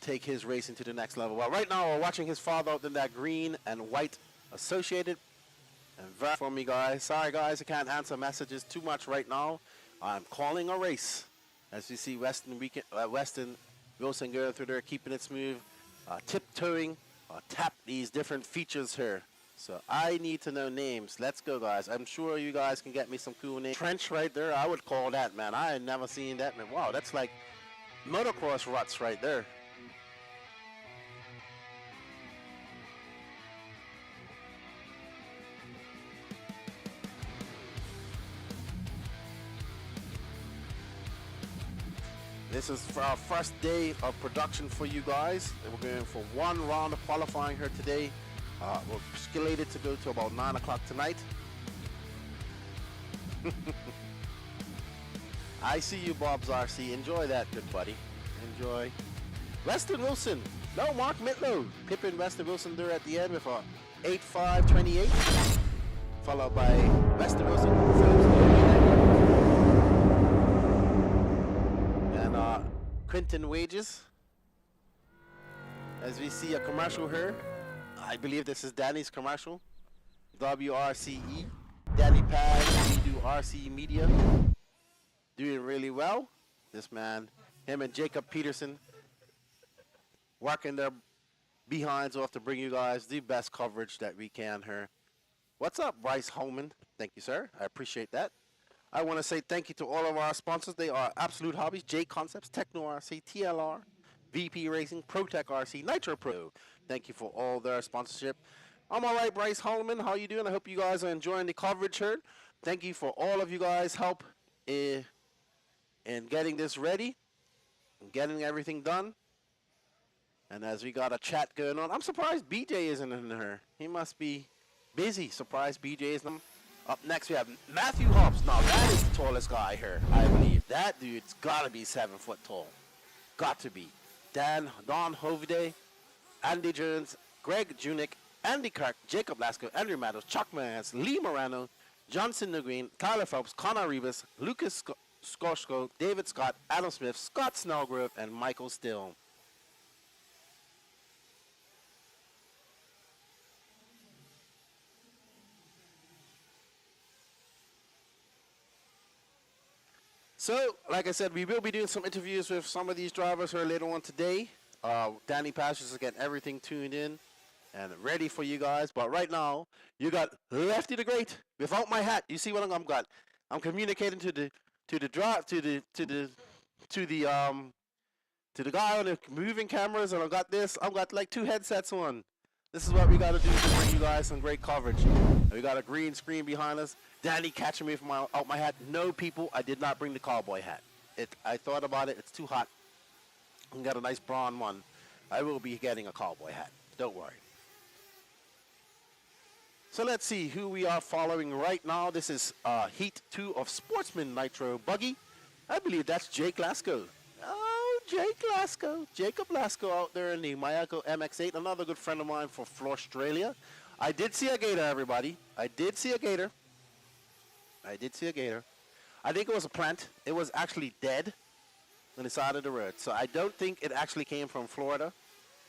Speaker 1: take his racing to the next level. Well, right now we're watching his father out in that green and white associated. And very for me, guys. Sorry, guys, I can't answer messages too much right now. I'm calling a race. As you see, Weston Wilson going through there, keeping it smooth, tiptoeing, tap these different features here. So I need to know names. Let's go, guys. I'm sure you guys can get me some cool names. Trench right there, I would call that, man. I had never seen that, man. Wow, that's like motocross ruts right there. This is for our first day of production for you guys. We're going for one round of qualifying here today. We're slated to go to about 9 o'clock tonight. I see you, Bob's RC. Enjoy that, good buddy. Enjoy. Weston Wilson. No, Mark Mitlow. Pippin Weston Wilson there at the end with a 8.5.28. Followed by Weston Wilson. Quinton Wages. As we see a commercial here, I believe this is Danny's commercial. WRCE. Danny Paz, we do RC Media. Doing really well. This man, him and Jacob Peterson, working their behinds off to bring you guys the best coverage that we can here. What's up, Bryce Holman? Thank you, sir. I appreciate that. I want to say thank you to all of our sponsors. They are Absolute Hobbies, J Concepts, Techno RC, TLR, VP Racing, ProTech RC, Nitro Pro. Thank you for all their sponsorship. I'm all right, Bryce Holman. How you doing? I hope you guys are enjoying the coverage here. Thank you for all of you guys' help in getting this ready and getting everything done. And as we got a chat going on, I'm surprised BJ isn't in here. He must be busy. Surprised BJ isn't. Up next, we have Matthew Hobbs. Now, that is the tallest guy here, I believe. That dude's got to be 7 foot tall. Got to be. Don Hovide, Andy Jones, Greg Junick, Andy Kirk, Jacob Lasco, Andrew Matos, Chuck Mans, Lee Morano, Johnson Nguyen, Tyler Phelps, Connor Rivas, Lucas Skoshko, David Scott, Adam Smith, Scott Snellgrove, and Michael Still. So, like I said, we will be doing some interviews with some of these drivers here later on today. Danny Pastures is getting everything tuned in and ready for you guys. But right now, you got Lefty the Great without my hat. You see what I'm got? I'm communicating to the guy on the moving cameras, and I got this. I've got like 2 headsets on. This is what we got to do to bring you guys some great coverage. We got a green screen behind us. Danny catching me from out my hat. No, people, I did not bring the cowboy hat. I thought about it. It's too hot. I got a nice brawn one. I will be getting a cowboy hat. Don't worry. So let's see who we are following right now. This is Heat 2 of Sportsman Nitro Buggy. I believe that's Jake Lasco. Oh, Jake Lasco. Jacob Lasco out there in the Mayako MX-8. Another good friend of mine for Australia. I did see a gator, everybody. I did see a gator. I think it was a plant. It was actually dead on the side of the road. So I don't think it actually came from Florida.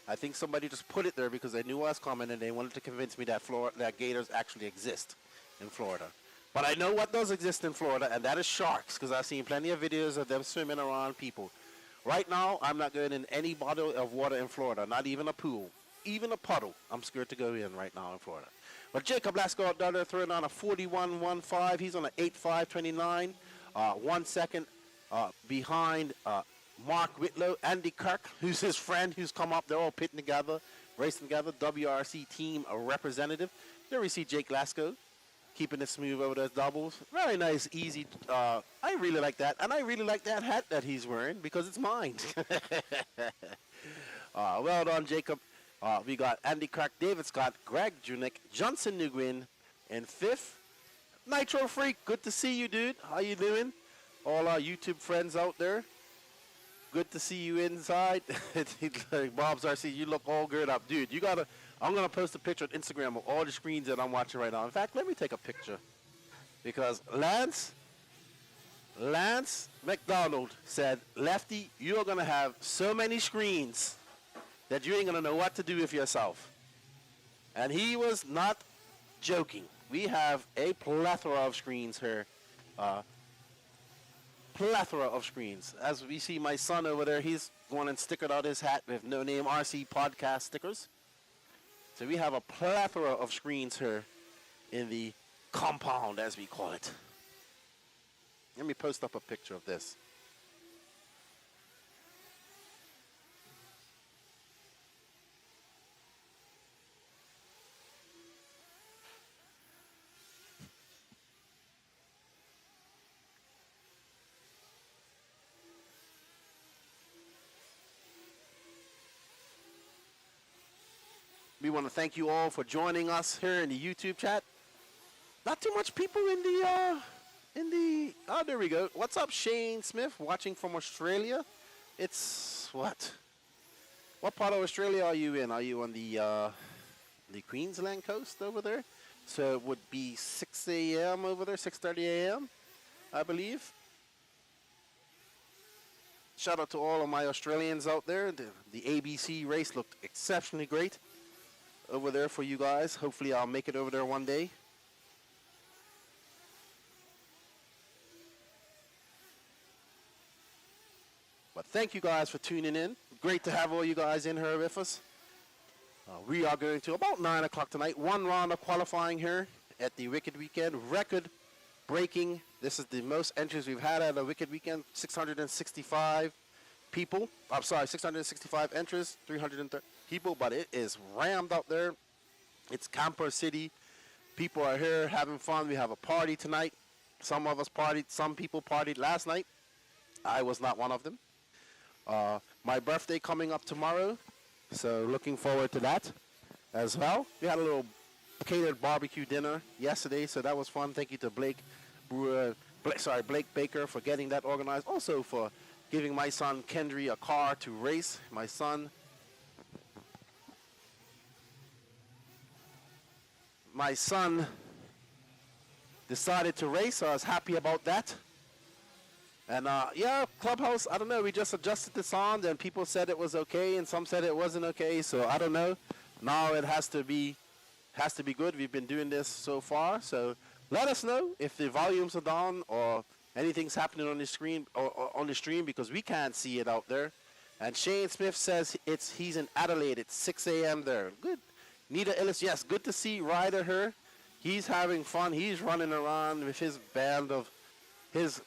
Speaker 1: I think somebody just put it there because they knew I was coming and they wanted to convince me that that gators actually exist in Florida. But I know what does exist in Florida, and that is sharks, because I've seen plenty of videos of them swimming around people. Right now, I'm not going in any body of water in Florida, not even a pool. Even a puddle, I'm scared to go in right now in Florida. But Jacob Lasco out there throwing on a 41.15. He's on an 8.5.29. 1 second behind Mark Whitlow, Andy Kirk, who's his friend, who's come up. They're all pitting together, racing together. WRC team representative. There we see Jake Lasco keeping it smooth over those doubles. Very nice, easy. I really like that. And I really like that hat that he's wearing because it's mine. Well done, Jacob. We got Andy Kirk, David Scott, Greg Junick, Johnson Nguyen in 5th. Nitro Freak, good to see you, dude. How you doing? All our YouTube friends out there. Good to see you inside. Bob's RC, you look all good up. Dude, you gotta, I'm gonna post a picture on Instagram of all the screens that I'm watching right now. In fact, let me take a picture. Because Lance McDonald said, Lefty, you're gonna have so many screens that you ain't gonna know what to do with yourself. And he was not joking. We have a plethora of screens here. Plethora of screens. As we see my son over there, he's going and stickered out his hat with No Name RC podcast stickers. So we have a plethora of screens here in the compound, as we call it. Let me post up a picture of this. We want to thank you all for joining us here in the YouTube chat. Not too much people in the, oh, there we go. What's up, Shane Smith, watching from Australia? It's, what part of Australia are you in? Are you on the Queensland coast over there? So it would be 6 a.m. over there, 6:30 a.m., I believe. Shout out to all of my Australians out there. The ABC race looked exceptionally great over there for you guys. Hopefully I'll make it over there one day. But thank you guys for tuning in. Great to have all you guys in here with us. We are going to about 9 o'clock tonight. One round of qualifying here at the Wicked Weekend. Record breaking. This is the most entries we've had at a Wicked Weekend. 665 people. I'm sorry, 665 entries, 330 people, but it is rammed out there. It's Camper City. People are here having fun. We have a party tonight. Some of us partied. Some people partied last night. I was not one of them. My birthday coming up tomorrow, so looking forward to that as well. We had a little catered barbecue dinner yesterday, so that was fun. Thank you to Blake Baker for getting that organized. Also for giving my son Kendry a car to race. My son decided to race, so I was happy about that. And yeah, Clubhouse, I don't know, we just adjusted the sound and people said it was okay and some said it wasn't okay, so I don't know. Now it has to be good. We've been doing this so far, so let us know if the volumes are down or anything's happening on the screen or on the stream, because we can't see it out there. And Shane Smith says he's in Adelaide. It's 6 a.m. there. Good. Nita Ellis, yes, good to see Ryder here. He's having fun. He's running around with his band of his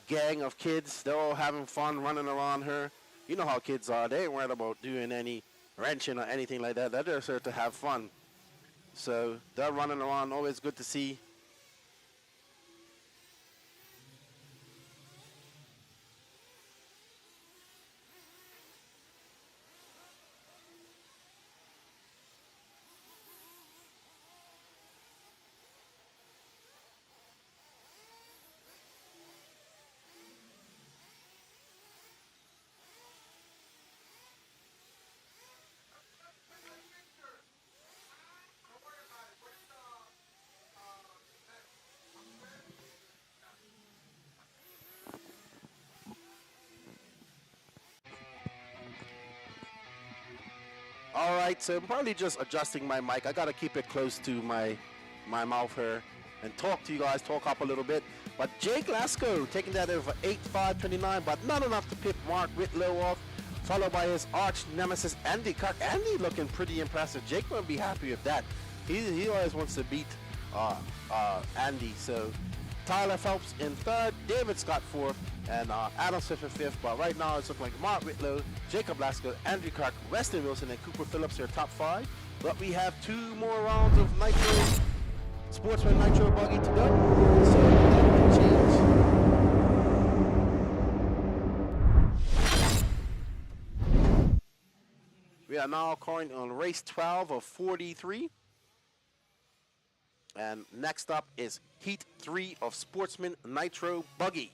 Speaker 1: gang of kids. They're all having fun running around her. You know how kids are. They ain't worried about doing any wrenching or anything like that. They're just here to have fun. So they're running around. Always good to see. All right, so I'm probably just adjusting my mic. I got to keep it close to my mouth here and talk to you guys, talk up a little bit. But Jake Lasco taking that over 8.529, but not enough to pip Mark Whitlow off, followed by his arch nemesis Andy Kirk. Andy looking pretty impressive. Jake won't be happy with that. He always wants to beat Andy. So Tyler Phelps in third, David Scott fourth, and Adam Smith in fifth. But right now it's looking like Mark Whitlow, Jacob Lasco, Andrew Kirk, Weston Wilson, and Cooper Phillips are top five. But we have 2 more rounds of Nitro, Sportsman Nitro buggy to go. So that can change. We are now currently on race 12 of 43. And next up is Heat 3 of Sportsman Nitro Buggy.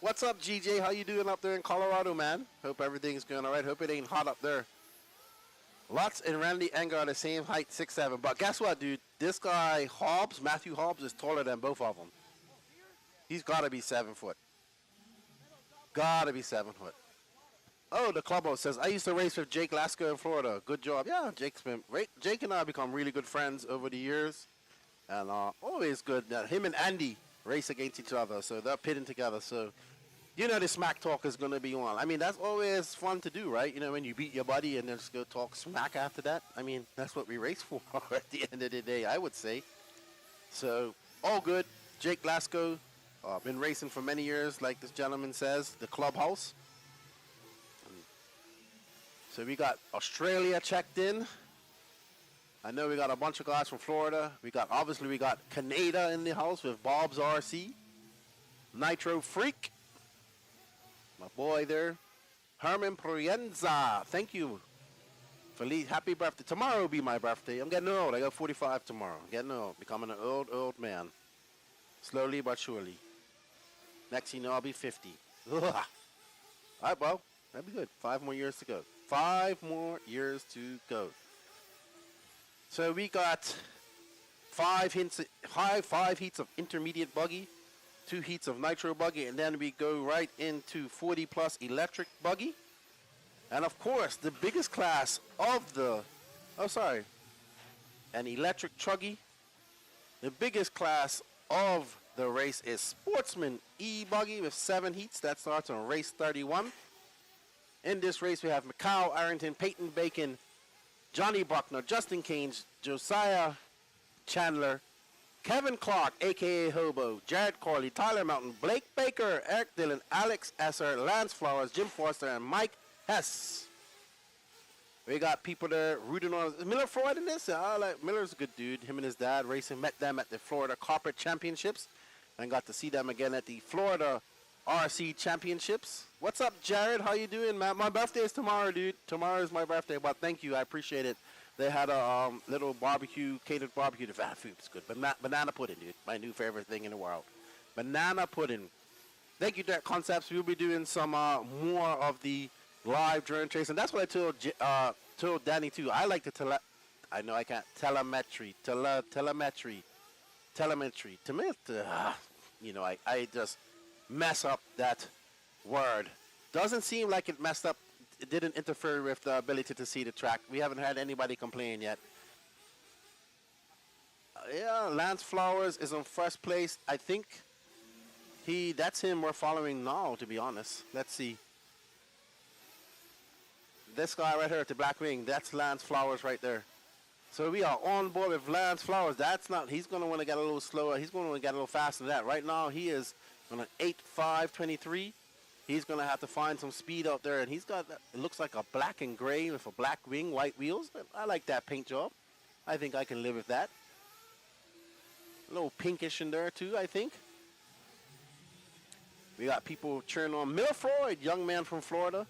Speaker 1: What's up, GJ? How you doing up there in Colorado, man? Hope everything's going all right. Hope it ain't hot up there. Lutz and Randy Enger are the same height, 6'7". But guess what, dude? This guy, Hobbs, Matthew Hobbs, is taller than both of them. He's got to be 7 foot. Got to be 7 foot. Oh, the clubhouse says, I used to race with Jake Lasko in Florida. Good job. Yeah, Jake and I have become really good friends over the years. And always good that him and Andy race against each other. So they're pitting together. So you know the smack talk is going to be on. I mean, that's always fun to do, right? You know, when you beat your buddy and then just go talk smack after that. I mean, that's what we race for at the end of the day, I would say. So, all good. Jake Lasko, been racing for many years, like this gentleman says, the clubhouse. So we got Australia checked in. I know we got a bunch of guys from Florida. Obviously we got Canada in the house with Bob's RC. Nitro Freak. My boy there. Herman Proenza. Thank you. Feliz, happy birthday. Tomorrow will be my birthday. I'm getting old. I got 45 tomorrow. I'm getting old. Becoming an old man. Slowly but surely. Next you know I'll be 50. Ugh. All right, well, that'd be good. 5 more years to go. 5 more years to go. So we got 5 heats of intermediate buggy, 2 heats of nitro buggy, and then we go right into 40 plus electric buggy. And of course, the biggest class of an electric truggy. The biggest class of the race is Sportsman e-buggy with 7 heats. That starts on race 31. In this race, we have Macau, Arrington, Peyton Bacon, Johnny Buckner, Justin Keynes, Josiah Chandler, Kevin Clark, a.k.a. Hobo, Jared Corley, Tyler Mountain, Blake Baker, Eric Dillon, Alex Esser, Lance Flowers, Jim Forster, and Mike Hess. We got people there rooting on. Is Miller Freud in this? Miller's a good dude. Him and his dad racing. Met them at the Florida Carpet Championships and got to see them again at the Florida RC Championships. What's up, Jared? How you doing, man? My birthday is tomorrow, dude. Tomorrow is my birthday, but thank you. I appreciate it. They had a little barbecue, catered barbecue. The food was good. Banana pudding, dude. My new favorite thing in the world. Banana pudding. Thank you, Derek Concepts. We'll be doing some more of the live drone tracing. That's what I told Danny, too. I like the I know I can't. Telemetry. You know, I just mess up that word. Doesn't seem like it messed up. It didn't interfere with the ability to see the track. We haven't had anybody complain yet. Yeah, Lance Flowers is in first place. I think that's him we're following now, to be honest. Let's see. This guy right here at the black wing, that's Lance Flowers right there. So we are on board with Lance Flowers. He's going to want to get a little slower. He's going to want to get a little faster than that. Right now, he is on an 8.523. He's going to have to find some speed out there. And he's got, it looks like a black and gray with a black wing, white wheels. I like that paint job. I think I can live with that. A little pinkish in there too, I think. We got people cheering on Miller Freud, young man from Florida,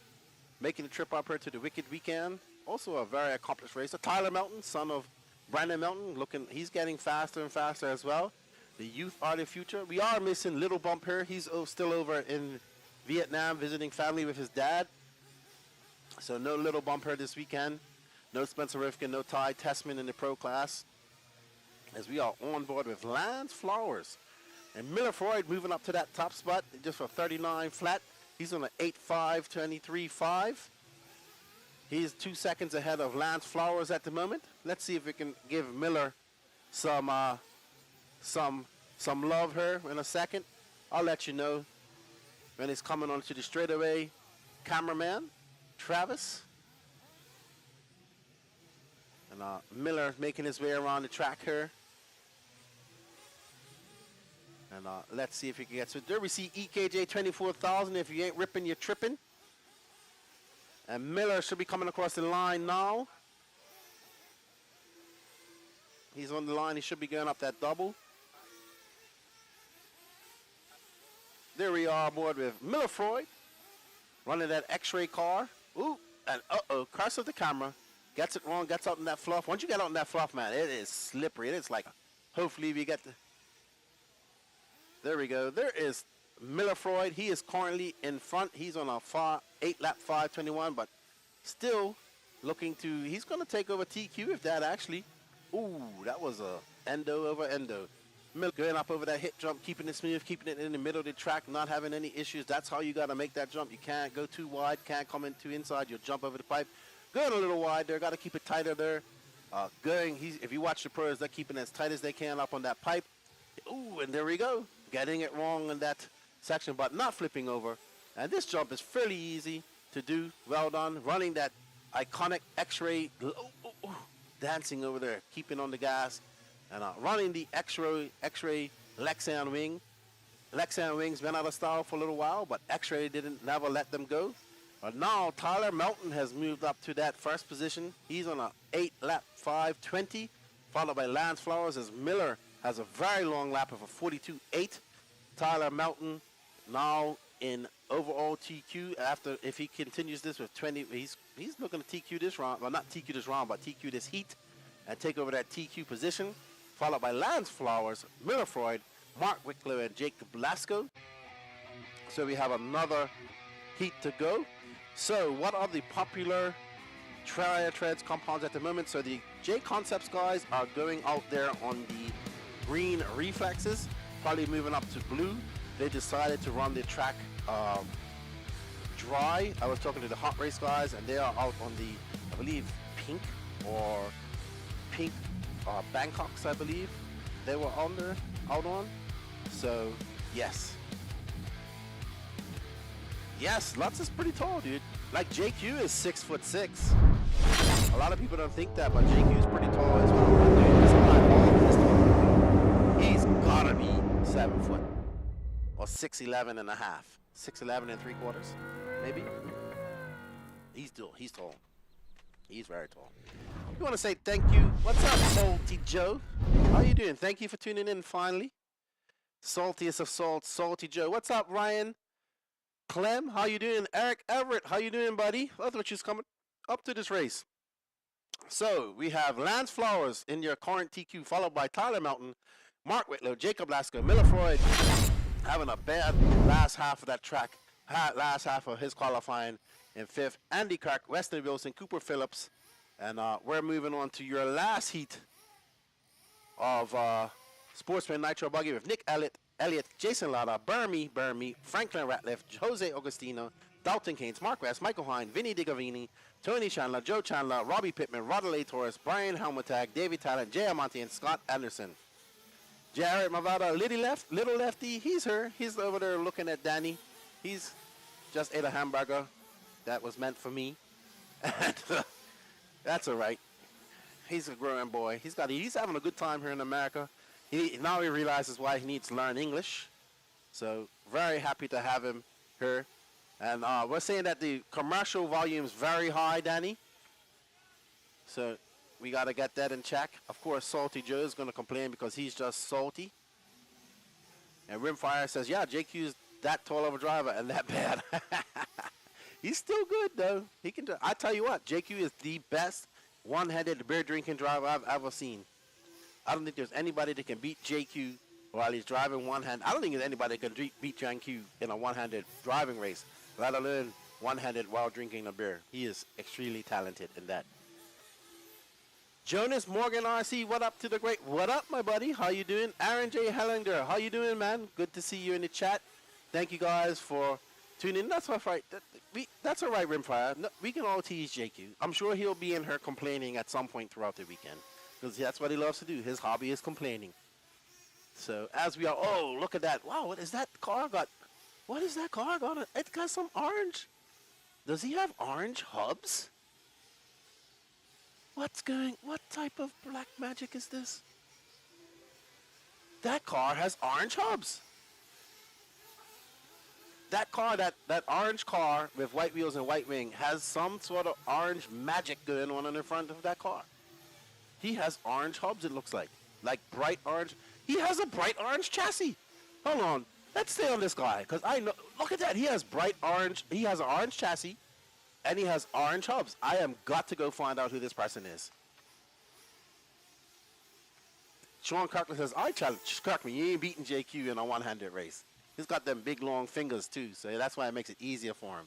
Speaker 1: making the trip up here to the Wicked Weekend. Also a very accomplished racer. Tyler Melton, son of Brandon Melton, he's getting faster and faster as well. The youth are the future. We are missing Little Bump here. He's still over in Vietnam visiting family with his dad. So no Little Bump here this weekend. No Spencer Rifkin, no Ty Tessman in the pro class. As we are on board with Lance Flowers. And Miller Freud moving up to that top spot just for 39 flat. He's on an 8.523.5. He's 2 seconds ahead of Lance Flowers at the moment. Let's see if we can give Miller some love here in a second. I'll let you know when he's coming onto the straightaway. Cameraman, Travis. And Miller making his way around the track here. And let's see if he can get to there. We see EKJ 24,000. If you ain't ripping, you're tripping. And Miller should be coming across the line now. He's on the line. He should be going up that double. There we are aboard with Miller Freud. Running that X-ray car. Ooh, and curse of the camera. Gets it wrong, gets out in that fluff. Once you get out in that fluff, man, it is slippery. It is like, hopefully we get the... There we go. There is Miller Freud, he is currently in front. He's on a 8-lap 5:21, but still looking to, he's going to take over TQ if that actually. Ooh, that was a endo over endo. Miller going up over that hit jump, keeping it smooth, keeping it in the middle of the track, not having any issues. That's how you got to make that jump. You can't go too wide, can't come in too inside. You'll jump over the pipe. Going a little wide there, got to keep it tighter there. If you watch the pros, they're keeping as tight as they can up on that pipe. Ooh, and there we go. Getting it wrong in that section, but not flipping over. And this jump is fairly easy to do. Well done. Running that iconic X-ray, dancing over there, keeping on the gas. And running the X-ray Lexan wing. Lexan wings been out of style for a little while, but X-ray never let them go. But now Tyler Melton has moved up to that first position. He's on a 8-lap 5:20, followed by Lance Flowers as Miller has a very long lap of a 42.8. Tyler Melton now in overall TQ after, if he continues this with 20, he's looking to TQ this round, well not TQ this round, but TQ this heat and take over that TQ position, followed by Lance Flowers, Miller Freud, Mark Wicklow, and Jacob Blasco. So we have another heat to go. So what are the popular treads compounds at the moment? So the J Concepts guys are going out there on the green reflexes, probably moving up to blue. They decided to run the track dry. I was talking to the Hot Race guys, and they are out on the, I believe, pink Bangkoks, I believe they were out on. So yes, Lutz is pretty tall, dude. Like JQ is 6'6". A lot of people don't think that, but JQ is pretty tall as well. Dude, he's gotta be 7 foot or 6'11 and a half, 6'11 and 3/4, maybe. He's tall. He's very tall. We want to say thank you. What's up, Salty Joe? How you doing? Thank you for tuning in finally. Saltiest of salt, Salty Joe. What's up, Ryan? Clem, how you doing? Eric Everett, how you doing, buddy? I thought you was coming up to this race. So we have Lance Flowers in your current TQ, followed by Tyler Melton, Mark Whitlow, Jacob Lasco, Miller Freud, having a bad last half of that track, last half of his qualifying in 5th. Andy Clark, Weston Wilson, Cooper Phillips, and we're moving on to your last heat of Sportsman Nitro Buggy with Nick Elliott, Jason Lada, Burmy, Franklin Ratliff, Jose Augustino, Dalton Keynes, Mark West, Michael Hine, Vinny DiGavini, Tony Chandler, Joe Chandler, Robbie Pittman, Rodley Torres, Brian Helmutag, David Talent, Jay Amonte, and Scott Anderson. Jared Mavada, little lefty, he's her. He's over there looking at Danny. He's just ate a hamburger that was meant for me. And that's all right. He's a growing boy. He's having a good time here in America. Now he realizes why he needs to learn English. So very happy to have him here. And we're saying that the commercial volume is very high, Danny. So we got to get that in check. Of course, Salty Joe is going to complain because he's just salty. And Rimfire says, yeah, JQ is that tall of a driver and that bad. He's still good, though. He can. I tell you what, JQ is the best one-handed beer drinking driver I've ever seen. I don't think there's anybody that can beat JQ while he's driving one-hand. I don't think there's anybody that can beat JQ in a one-handed driving race, let alone one-handed while drinking a beer. He is extremely talented in that. Jonas Morgan RC, what up to the great? What up, my buddy? How you doing? Aaron J. Hellinger, how you doing, man? Good to see you in the chat. Thank you guys for tuning in. That's all right. That's all right, Rimfire. No, we can all tease JQ. I'm sure he'll be in here complaining at some point throughout the weekend. Because that's what he loves to do. His hobby is complaining. So as we are, oh, look at that. Wow, what is that car got? What is that car got? It's got some orange. Does he have orange hubs? What type of black magic is this? That car has orange hubs. That car, that orange car with white wheels and white wing has some sort of orange magic going on in the front of that car. He has orange hubs, it looks like bright orange. He has a bright orange chassis. Hold on. Let's stay on this guy, because I know. Look at that. He has bright orange. He has an orange chassis, and he has orange hubs. I am got to go find out who this person is. Sean Kirkland says, I challenge Kirkman. You ain't beating JQ in a one-handed race. He's got them big long fingers too, so that's why it makes it easier for him.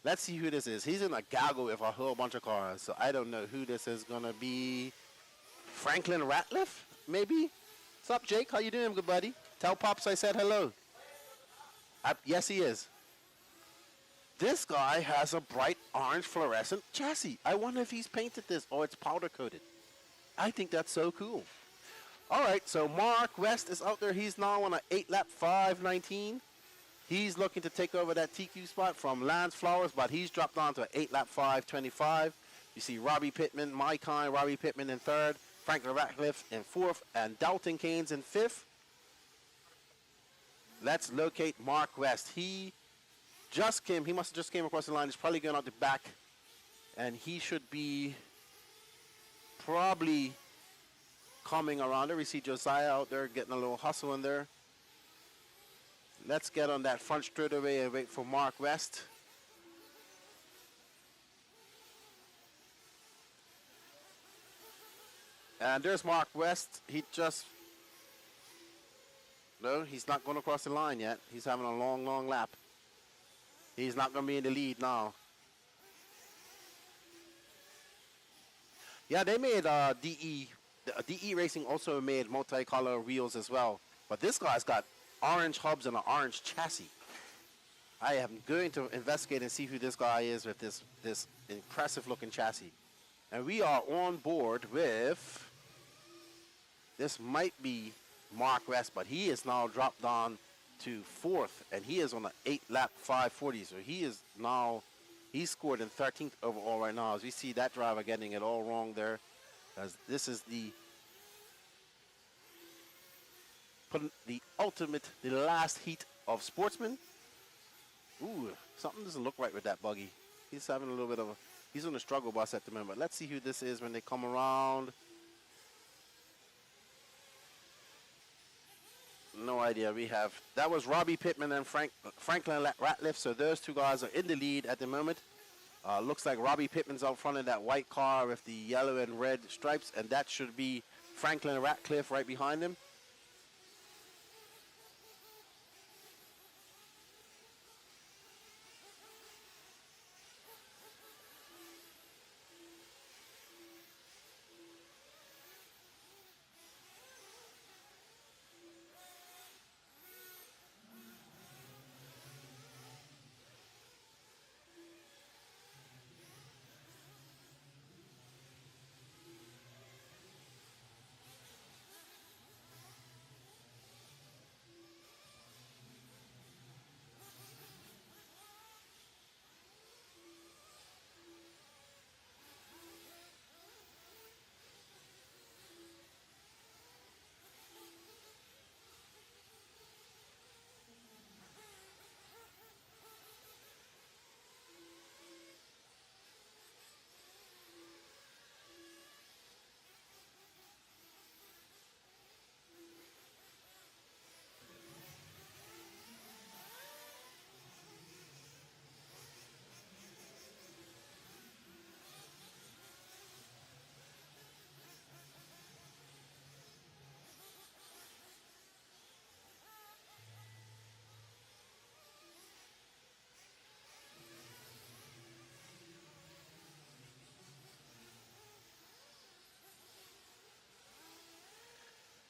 Speaker 1: Let's see who this is. He's in a gaggle with a whole bunch of cars, so I don't know who this is gonna be. Franklin Ratliff, maybe? What's up, Jake? How you doing, good buddy? Tell Pops I said hello. Yes, he is. This guy has a bright orange fluorescent chassis. I wonder if he's painted this or it's powder coated. I think that's so cool. All right, so Mark West is out there. He's now on an 8-lap 5:19. He's looking to take over that TQ spot from Lance Flowers, but he's dropped down to an 8-lap 5:25. You see Robbie Pittman, my kind, Robbie Pittman in third, Franklin Ratcliffe in fourth, and Dalton Keynes in fifth. Let's locate Mark West. He must have just came across the line. He's probably going out the back, and he should be probably coming around there. We see Josiah out there getting a little hustle in there. Let's get on that front straightaway and wait for Mark West. And there's Mark West. No, he's not going across the line yet. He's having a long, long lap. He's not going to be in the lead now. Yeah, they made DE Racing also made multicolor wheels as well. But this guy's got orange hubs and an orange chassis. I am going to investigate and see who this guy is with this impressive looking chassis. And we are on board with, this might be Mark West, but he is now dropped down to fourth, and he is on an 8-lap 5:40. So he's scored in 13th overall right now. As we see that driver getting it all wrong there, as this is the last heat of Sportsman. Ooh, something doesn't look right with that buggy. He's having a little bit of he's on the struggle bus at the moment. Let's see who this is when they come around. No idea. That was Robbie Pittman and Franklin Ratliff. So those two guys are in the lead at the moment. Looks like Robbie Pittman's out front of that white car with the yellow and red stripes, and that should be Franklin Ratcliffe right behind him.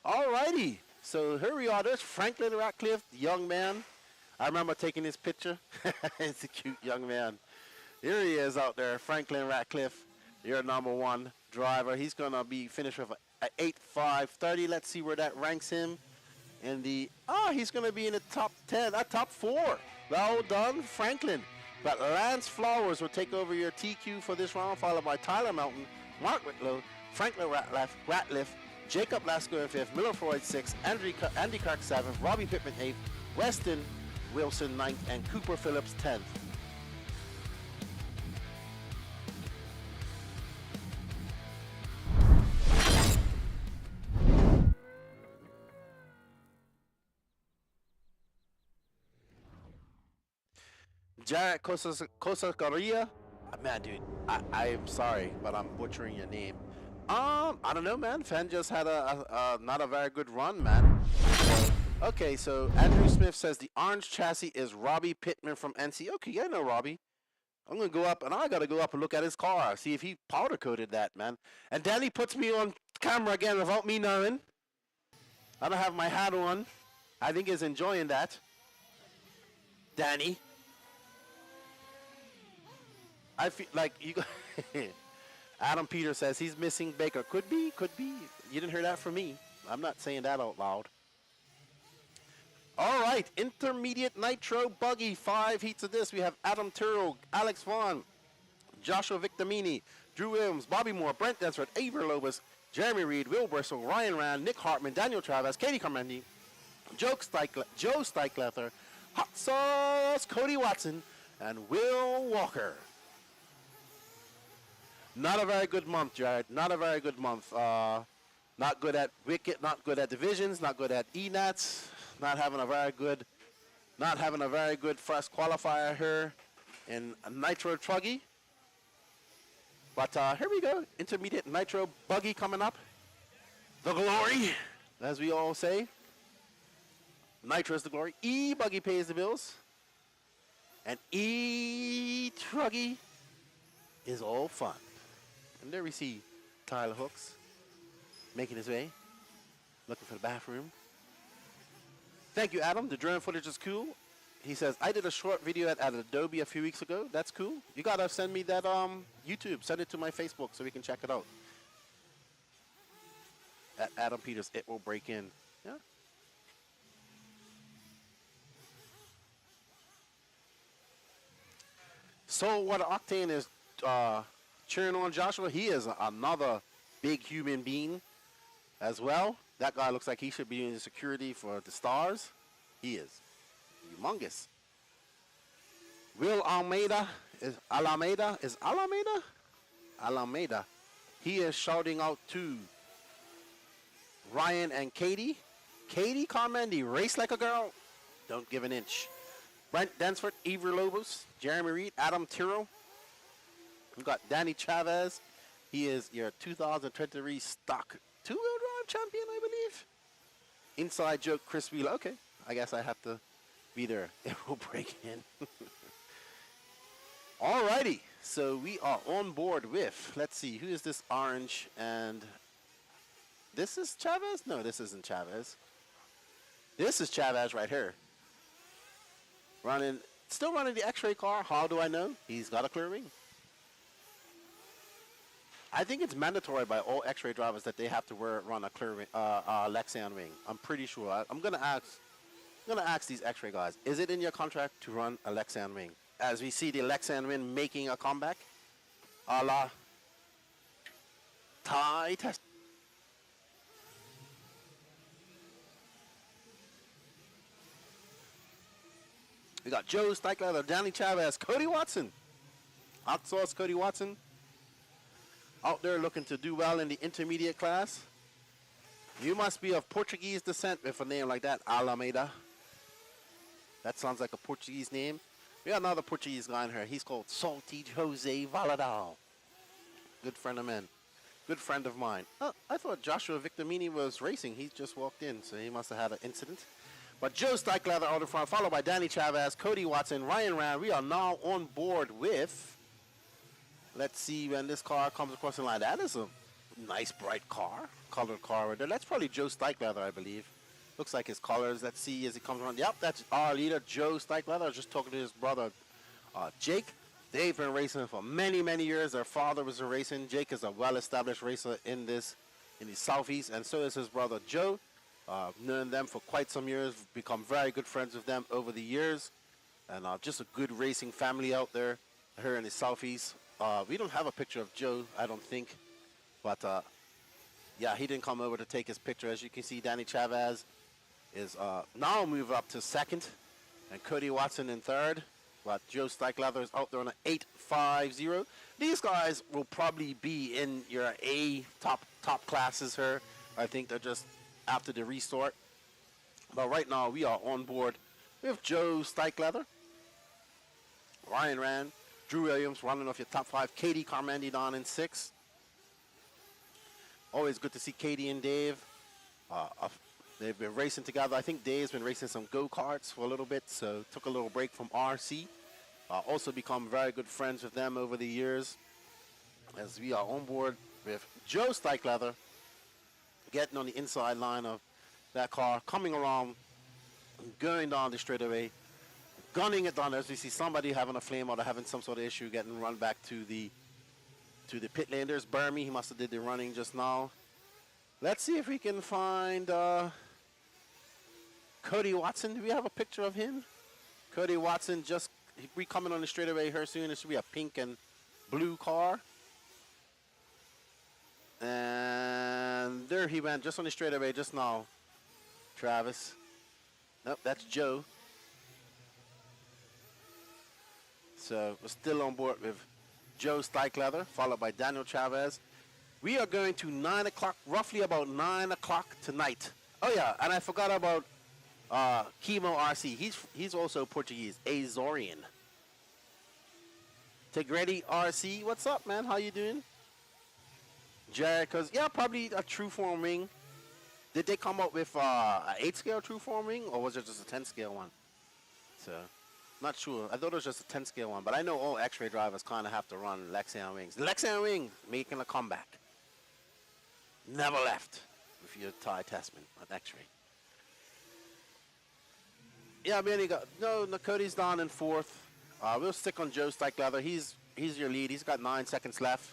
Speaker 1: Alrighty, so here we are. There's Franklin Ratcliffe, the young man. I remember taking his picture. It's a cute young man. Here he is out there, Franklin Ratcliffe, your number one driver. He's going to be finished with an 8.530. Let's see where that ranks him. In he's going to be in the top 10, top 4. Well done, Franklin. But Lance Flowers will take over your TQ for this round, followed by Tyler Melton, Mark Whitlow, Franklin Ratliff, Jacob Lasco in 5th, Miller Freud 6th, Andy Clark 7th, Robbie Pittman 8th, Weston Wilson 9th, and Cooper Phillips 10th. Jared Cosacaria. Man, dude, I'm sorry, but I'm butchering your name. I don't know, man. Fan just had a not a very good run, man. So Okay, so Andrew Smith says the orange chassis is Robbie Pittman from NC. Okay, I know Robbie. I'm gonna go up, and I gotta go up and look at his car, see if he powder coated that, man. And Danny puts me on camera again without me knowing. I don't have my hat on. I think he's enjoying that. Danny. I feel like you. Adam Peter says he's missing Baker. Could be, could be. You didn't hear that from me. I'm not saying that out loud. All right, intermediate nitro buggy. 5 heats of this. We have Adam Turo, Alex Vaughn, Joshua Victormini, Drew Williams, Bobby Moore, Brent Densford, Aver Lobus, Jeremy Reed, Will Bristol, Ryan Rand, Nick Hartman, Daniel Travis, Katie Carmendi, Joe Steichlether, Hot Sauce, Cody Watson, and Will Walker. Not a very good month, Jared. Not a very good month. Not good at Wicket, not good at divisions, not good at ENATs, not having a very good first qualifier here in Nitro Truggy. But here we go. Intermediate Nitro Buggy coming up. The glory, as we all say. Nitro is the glory. E-buggy pays the bills. And E-truggy is all fun. And there we see Tyler Hooks making his way, looking for the bathroom. Thank you, Adam. The drone footage is cool. He says, I did a short video at Adobe a few weeks ago. That's cool. You got to send me that YouTube. Send it to my Facebook so we can check it out. At Adam Peters, it will break in. Yeah. So what Octane is cheering on Joshua. He is another big human being as well. That guy looks like he should be in security for the stars. He is humongous. Will Almeida is Alameda. Is Alameda? Alameda. He is shouting out to Ryan and Katie. Katie Carmendi, race like a girl. Don't give an inch. Brent Densford, Avery Lobos, Jeremy Reed, Adam Tiro. We've got Danny Chavez. He is your 2023 stock two-wheel drive champion, I believe. Inside joke, Chris Wheeler. Okay, I guess I have to be there. It will break in. Alrighty, so we are on board with, let's see, who is this orange? And this is Chavez? No, this isn't Chavez. This is Chavez right here. Still running the X-ray car. How do I know? He's got a clear wing. I think it's mandatory by all X-ray drivers that they have to run a clear wing, Lexan wing. I'm pretty sure. I'm gonna ask these X-ray guys. Is it in your contract to run a Lexan wing? As we see the Lexan wing making a comeback, a la Thai test. We got Joe Steichler, Danny Chavez, Cody Watson. Hot sauce Cody Watson. Out there looking to do well in the intermediate class. You must be of Portuguese descent with a name like that, Alameda. That sounds like a Portuguese name. We got another Portuguese guy in here. He's called Salty Jose Valadao. Good friend of mine. Good friend of mine. Oh, I thought Joshua Victormini was racing. He just walked in, so he must have had an incident. But Joe Steichler out in front, followed by Danny Chavez, Cody Watson, Ryan Rand. We are now on board with... Let's see when this car comes across the line. That is a nice, bright car. Colored car right there. That's probably Joe Steichler, I believe. Looks like his colors. Let's see as he comes around. Yep, that's our leader, Joe Steichler. I was just talking to his brother, Jake. They've been racing for many, many years. Their father was racing. Jake is a well-established racer in the Southeast, and so is his brother, Joe. Known them for quite some years. Become very good friends with them over the years. And just a good racing family out there here in the Southeast. We don't have a picture of Joe, I don't think. But, yeah, he didn't come over to take his picture. As you can see, Danny Chavez is now moved up to second. And Cody Watson in third. But Joe Steichler is out there on an 8.50. These guys will probably be in your A top classes here. I think they're just after the restart. But right now, we are on board with Joe Steichler, Ryan Rand, Drew Williams running off your top 5. Katie Carmendi down in 6. Always good to see Katie and Dave. They've been racing together. I think Dave's been racing some go-karts for a little bit, so took a little break from RC. Also become very good friends with them over the years, as we are on board with Joe Stikelether, getting on the inside line of that car, coming around, going down the straightaway, gunning it down as we see somebody having a flame out or having some sort of issue, getting run back to the pit lane. There's Burmy. He must have did the running just now. Let's see if we can find Cody Watson. Do we have a picture of him? Cody Watson just we coming on the straightaway here soon. It should be a pink and blue car. And there he went, just on the straightaway just now. Travis. Nope, that's Joe. So we're still on board with Joe Stikelether, followed by Daniel Chavez. We are going to 9 o'clock, roughly about 9 o'clock tonight. Oh yeah, and I forgot about Chemo RC. He's also Portuguese, Azorian. Tegretti RC, what's up, man? How you doing? Jared, yeah, probably a true form ring. Did they come up with an 8 scale true form ring, or was it just a 10 scale one? So, not sure. I thought it was just a 10 scale one, but I know all X-ray drivers kind of have to run Lexion wings. Lexion wing making a comeback. Never left with your Ty Testament at X-ray. Yeah, man, no, Cody's down in 4th. We'll stick on Joe Stikelether. He's your lead. He's got 9 seconds left.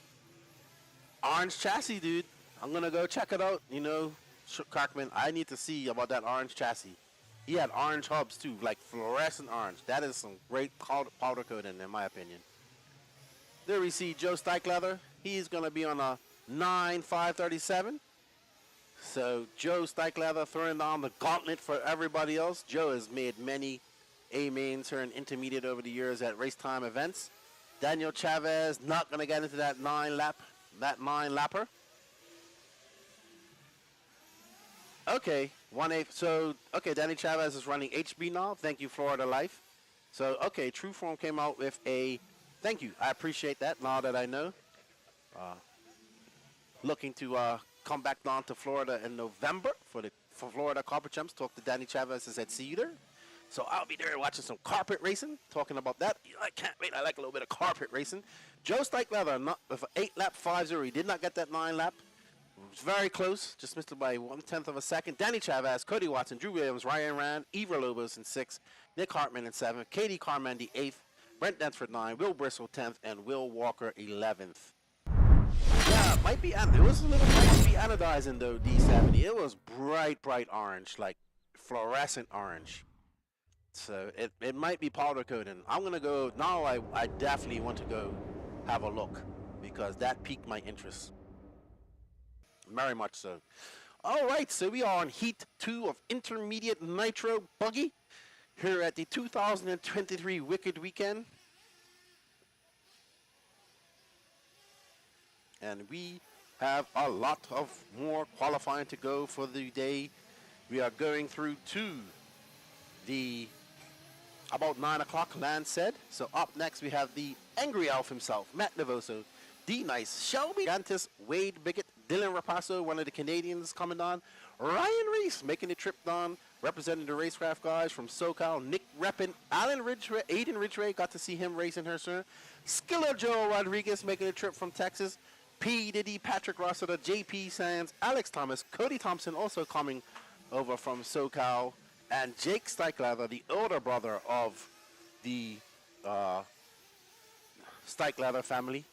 Speaker 1: Orange chassis, dude. I'm going to go check it out. You know, Carkman, I need to see about that orange chassis. He had orange hubs, too, like fluorescent orange. That is some great powder coating, in my opinion. There we see Joe Stikelether. He's going to be on a 9.537. So Joe Stikelether throwing down the gauntlet for everybody else. Joe has made many A-mains here in intermediate over the years at RaceTime events. Daniel Chavez not going to get into that 9-lapper. Okay, 1/8. So, okay, Danny Chavez is running HB now. Thank you, Florida Life. So, okay, True Form came out with a thank you. I appreciate that now that I know. Looking to come back down to Florida in November for Florida Carpet Champs. Talk to Danny Chavez is at Cedar. So I'll be there watching some carpet racing, talking about that. I can't wait. I like a little bit of carpet racing. Joe Stikelether, not with an 8-lap 5.0. He did not get that 9-lap. It was very close. Just missed it by 1/10 of a second. Danny Chavez, Cody Watson, Drew Williams, Ryan Rand, Eva Lobos in 6th, Nick Hartman in 7th, Katie Carmandi 8th, Brent Densford 9th, Will Bristol 10th, and Will Walker 11th. Yeah, it might be. It was a little might be anodizing though. D70. It was bright orange, like fluorescent orange. So it might be powder coating. I'm gonna go now. I definitely want to go have a look because that piqued my interest. Very much so. All right, so we are on Heat 2 of Intermediate Nitro Buggy here at the 2023 Wicked Weekend. And we have a lot of more qualifying to go for the day. We are going through to the about 9 o'clock, Lance said. So up next we have the Angry Elf himself, Matt Devoso, D Nice, Shelby Gantis, Wade Biggett, Dylan Rapasso, one of the Canadians coming on, Ryan Reese making the trip down, representing the racecraft guys from SoCal, Nick Reppin, Aiden Ridgway, got to see him racing her soon, Skiller Joe Rodriguez making the trip from Texas, P. Diddy, Patrick Rossiter, JP Sands, Alex Thomas, Cody Thompson also coming over from SoCal, and Jake Stikelether, the older brother of the Stikelether family.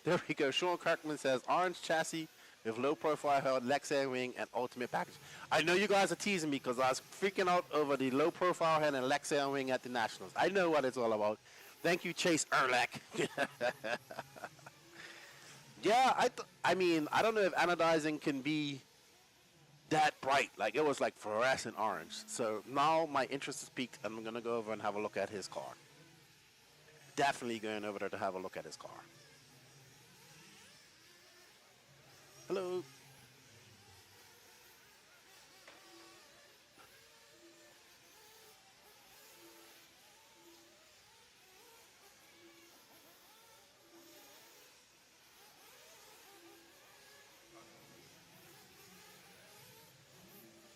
Speaker 1: There we go. Sean Kirkman says, orange chassis with low profile held, Lexion wing, and ultimate package. I know you guys are teasing me because I was freaking out over the low profile head and Lexion wing at the Nationals. I know what it's all about. Thank you, Chase Erlach. Yeah, I mean, I don't know if anodizing can be that bright. Like, it was like fluorescent orange. So now my interest is peaked, and I'm going to go over and have a look at his car. Definitely going over there to have a look at his car. Hello.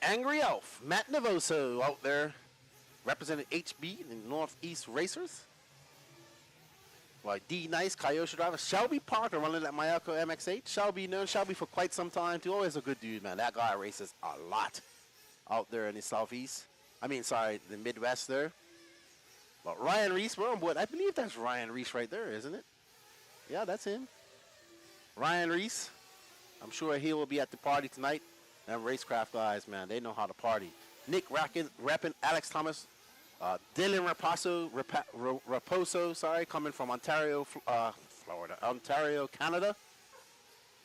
Speaker 1: Angry Elf, Matt Navoso out there representing HB in Northeast Racers. Well, D Nice, Kyosha driver. Shelby Parker running that Mayako MX-8. Shelby known Shelby for quite some time too. Always a good dude, man. That guy races a lot out there in the Southeast. I mean, sorry, the Midwest there. Well, Ryan Reese, we're on board. I believe that's Ryan Reese right there, isn't it? Yeah, that's him. Ryan Reese. I'm sure he will be at the party tonight. Them racecraft guys, man, they know how to party. Nick repping Alex Thomas. Dylan Raposo, coming from Ontario, Florida, Ontario, Canada.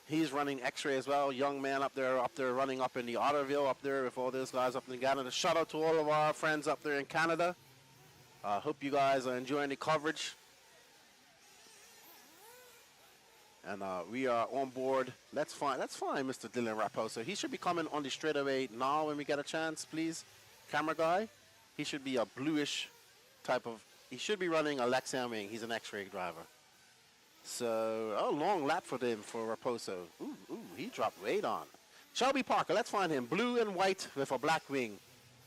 Speaker 1: He's running X-Ray as well. Young man up there running up in the Otterville up there with all those guys up in Canada. Shout out to all of our friends up there in Canada. Hope you guys are enjoying the coverage. And we are on board. That's fine, Mr. Dylan Raposo. He should be coming on the straightaway now when we get a chance, please. Camera guy. He should be a bluish type of, he should be running a Lexan wing. He's an X-ray driver. So, oh, long lap for them for Raposo. Ooh, he dropped weight on. Shelby Parker, let's find him. Blue and white with a black wing.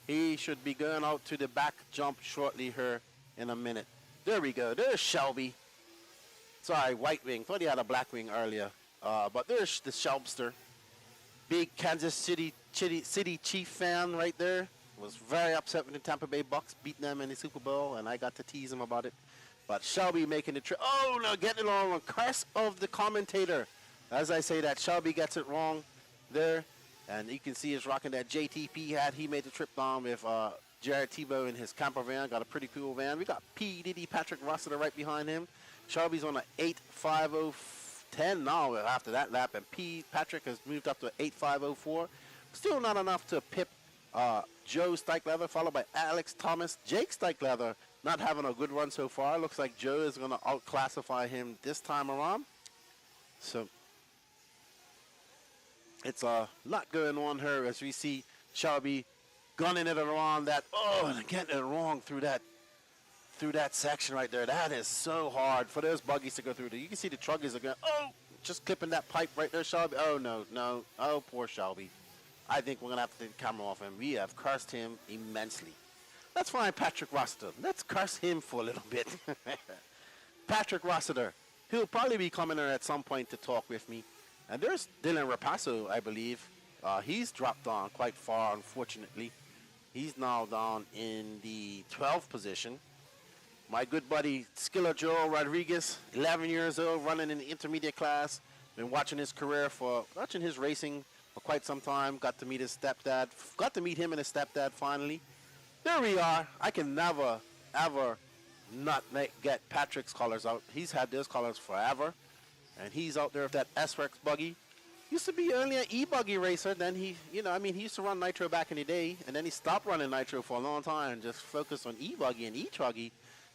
Speaker 1: He should be going out to the back jump shortly here in a minute. There we go. There's Shelby. Sorry, white wing. Thought he had a black wing earlier. But there's the Shelbster. Big Kansas City Chief fan right there. Was very upset with the Tampa Bay Bucks beating them in the Super Bowl, and I got to tease him about it. But Shelby making the trip. Oh, no, getting it wrong. Curse of the commentator. As I say that, Shelby gets it wrong there. And you can see he's rocking that JTP hat. He made the trip down with Jared Tebow in his camper van. Got a pretty cool van. We got P. Diddy Patrick Rossiter right behind him. Shelby's on an 8.50.10 now after that lap. And P. Patrick has moved up to 8.504. Still not enough to pip Joe Stykeleather, followed by Alex Thomas. Jake Stykeleather not having a good run so far. Looks like Joe is going to outclassify him this time around. So it's a lot going on here as we see Shelby gunning it around that. Oh, and getting it wrong through that section right there. That is so hard for those buggies to go through. You can see the truggies are going, oh, just clipping that pipe right there, Shelby. Oh, no. Oh, poor Shelby. I think we're going to have to take the camera off him. We have cursed him immensely. Let's find Patrick Rossiter. Let's curse him for a little bit. Patrick Rossiter. He'll probably be coming there at some point to talk with me. And there's Dylan Rapasso, I believe. He's dropped down quite far, unfortunately. He's now down in the 12th position. My good buddy, Skiller Joe Rodriguez, 11 years old, running in the intermediate class. Been watching his racing for quite some time. Got to meet his stepdad. Got to meet him and his stepdad finally. There we are. I can never, ever not get Patrick's colors out. He's had those colors forever. And he's out there with that S-Rex buggy. Used to be only an e-buggy racer. Then he used to run nitro back in the day. And then he stopped running nitro for a long time and just focused on e-buggy and e-truggy.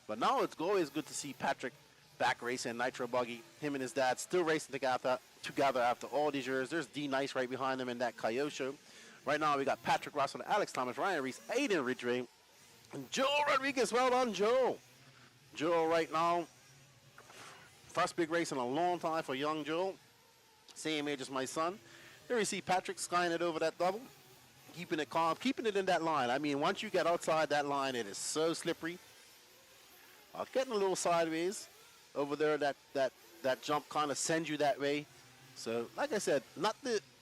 Speaker 1: But now it's always good to see Patrick back racing nitro buggy. Him and his dad still racing together after all these years. There's D Nice right behind him in that Kyosho. Right now we got Patrick Russell, Alex Thomas, Ryan Reese, Aiden Ridgway, and Joe Rodriguez. Well done, Joe. Joe right now, first big race in a long time for young Joe. Same age as my son. There you see Patrick skying it over that double. Keeping it calm, keeping it in that line. I mean, once you get outside that line, it is so slippery. Getting a little sideways over there, that jump kind of sends you that way. So, like I said,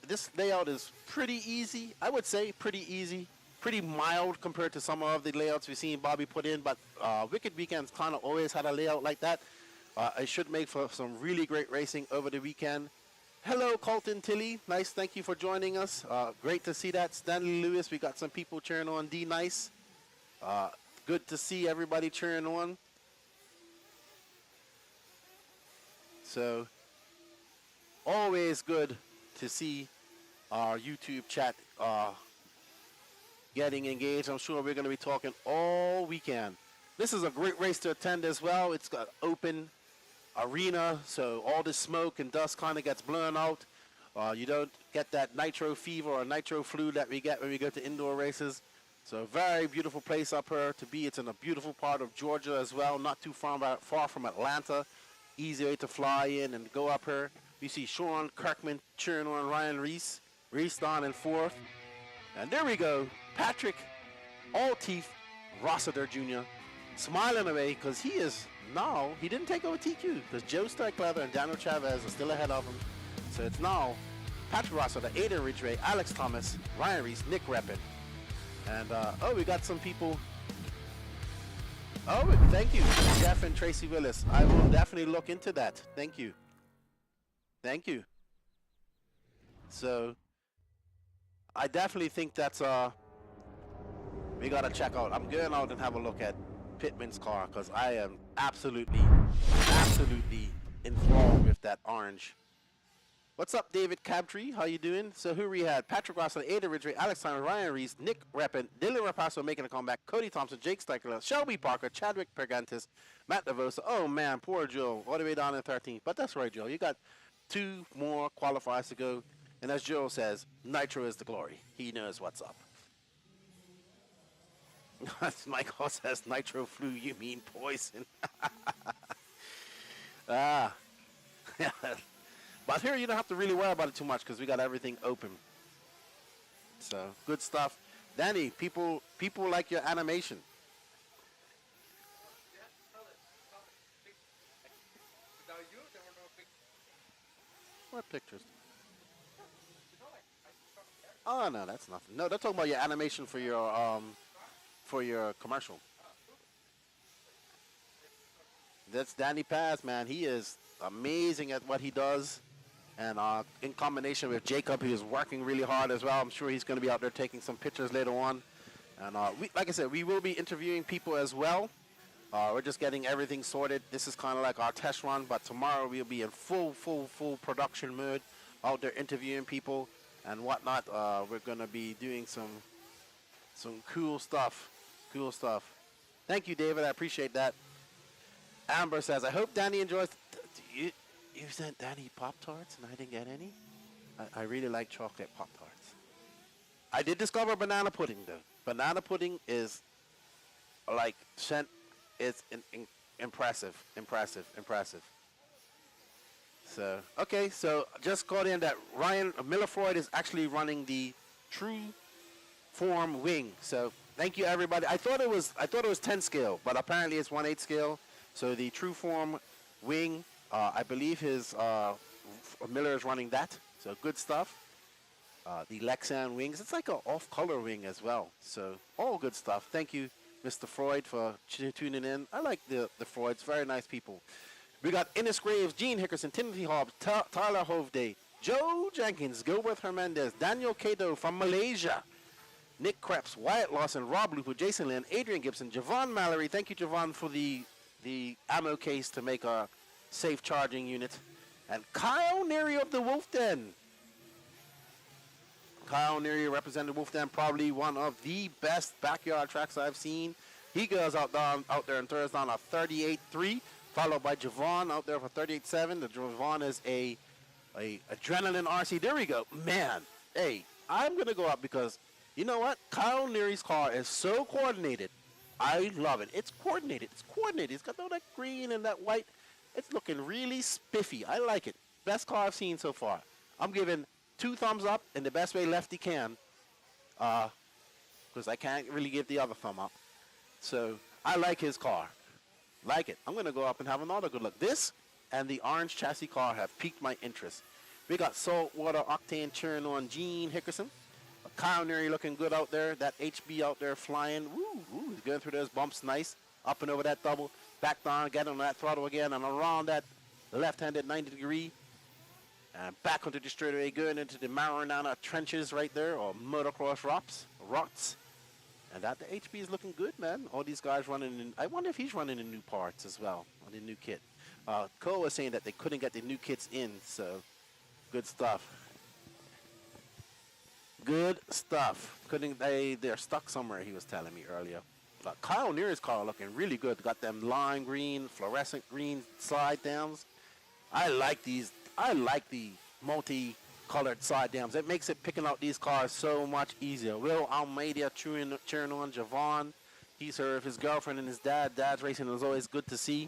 Speaker 1: this layout is pretty easy. I would say pretty easy, pretty mild compared to some of the layouts we've seen Bobby put in. But Wicked Weekends kind of always had a layout like that. It should make for some really great racing over the weekend. Hello, Colton Tilley. Nice, thank you for joining us. Great to see that. Stanley Lewis, we got some people cheering on. D Nice. Good to see everybody cheering on. So, always good to see our YouTube chat getting engaged. I'm sure we're going to be talking all weekend. This is a great race to attend as well. It's got open arena, so all the smoke and dust kind of gets blown out. You don't get that nitro fever or nitro flu that we get when we go to indoor races. So very beautiful place up here to be. It's in a beautiful part of Georgia as well, not too far from Atlanta. Easy way to fly in and go up here. You see Sean Kirkman cheering on Ryan Reese. Reese down in fourth. And there we go. Patrick All Teeth Rossiter Jr. smiling away because he didn't take over TQ because Joe Starkleather and Daniel Chavez are still ahead of him. So it's now Patrick Rossiter, Aiden Ridgway, Alex Thomas, Ryan Reese, Nick Reppin. And, we got some people. Oh, thank you, Jeff and Tracy Willis. I will definitely look into that. Thank you. Thank you. So, I definitely think that's, we gotta check out. I'm going out and have a look at Pittman's car because I am absolutely enthralled with that orange. What's up, David Cabtree? How you doing? So who we had? Patrick Rossler, Ada Ridgway, Alex Simon, Ryan Reese, Nick Reppin, Dylan Rapasso making a comeback, Cody Thompson, Jake Steichler, Shelby Parker, Chadwick Pergantis, Matt DeVosa. Oh man, poor Joe, all the way down in 13th. But that's right, Joe. You got 2 more qualifiers to go. And as Joe says, Nitro is the glory. He knows what's up. Michael says Nitro flu, you mean poison. Ah. But here you don't have to really worry about it too much because we got everything open. So good stuff. Danny, people like your animation. What pictures? Oh no, that's nothing. No, they're talking about your animation for your commercial. That's Danny Paz, man. He is amazing at what he does. And in combination with Jacob, he is working really hard as well. I'm sure he's going to be out there taking some pictures later on. And like I said, we will be interviewing people as well. We're just getting everything sorted. This is kind of like our test run, but tomorrow we'll be in full production mode, out there interviewing people and whatnot. We're going to be doing some cool stuff. Cool stuff. Thank you, David. I appreciate that. Amber says, I hope Danny enjoys. You sent Danny Pop-Tarts and I didn't get any? I really like chocolate Pop-Tarts. I did discover banana pudding, though. Banana pudding is, like, it's impressive. So, okay, so just caught in that Ryan Miller-Freud is actually running the True Form wing. So, thank you, everybody. I thought it was 10 scale, but apparently it's 1/8 scale. So, the True Form wing, I believe his Miller is running that, so good stuff. The Lexan wings, it's like an off-color wing as well. So all good stuff. Thank you, Mr. Freud, for tuning in. I like the Freuds, very nice people. We got Innes Graves, Gene Hickerson, Timothy Hobbs, Tyler Hovde, Joe Jenkins, Gilbert Hernandez, Daniel Cato from Malaysia, Nick Krebs, Wyatt Lawson, Rob Lupo, Jason Lynn, Adrian Gibson, Javon Mallory. Thank you, Javon, for the ammo case to make a safe charging unit. And Kyle Neary of the Wolf Den. Kyle Neary represented Wolf Den, probably one of the best backyard tracks I've seen. He goes out there and throws down a 38.3, followed by Javon out there for 38.7. The Javon is a Adrenaline RC. There we go. Man, hey, I'm going to go up because, you know what? Kyle Neary's car is so coordinated. I love it. It's coordinated. It's got all that green and that white. It's looking really spiffy. I like it. Best car I've seen so far. I'm giving 2 thumbs up in the best way lefty can. Because I can't really give the other thumb up. So I like his car. Like it. I'm going to go up and have another good look. This and the orange chassis car have piqued my interest. We got saltwater octane churn on Gene Hickerson. Kyle Neary looking good out there. That HB out there flying. Woo, he's going through those bumps nice. Up and over that double. Back down, get on that throttle again, and around that left-handed 90-degree. And back onto the straightaway, going into the Maranana trenches right there, or motocross rots. And that the HB is looking good, man. All these guys running in. I wonder if he's running in new parts as well, on the new kit. Cole was saying that they couldn't get the new kits in, so good stuff. Good stuff. They're stuck somewhere, he was telling me earlier. Kyle Neary's car looking really good. Got them lime green, fluorescent green slide downs. I like these. I like the multi-colored side downs. It makes it picking out these cars so much easier. Will Almeida cheering on Javon. He's here with his girlfriend and his dad. Dad's racing is always good to see.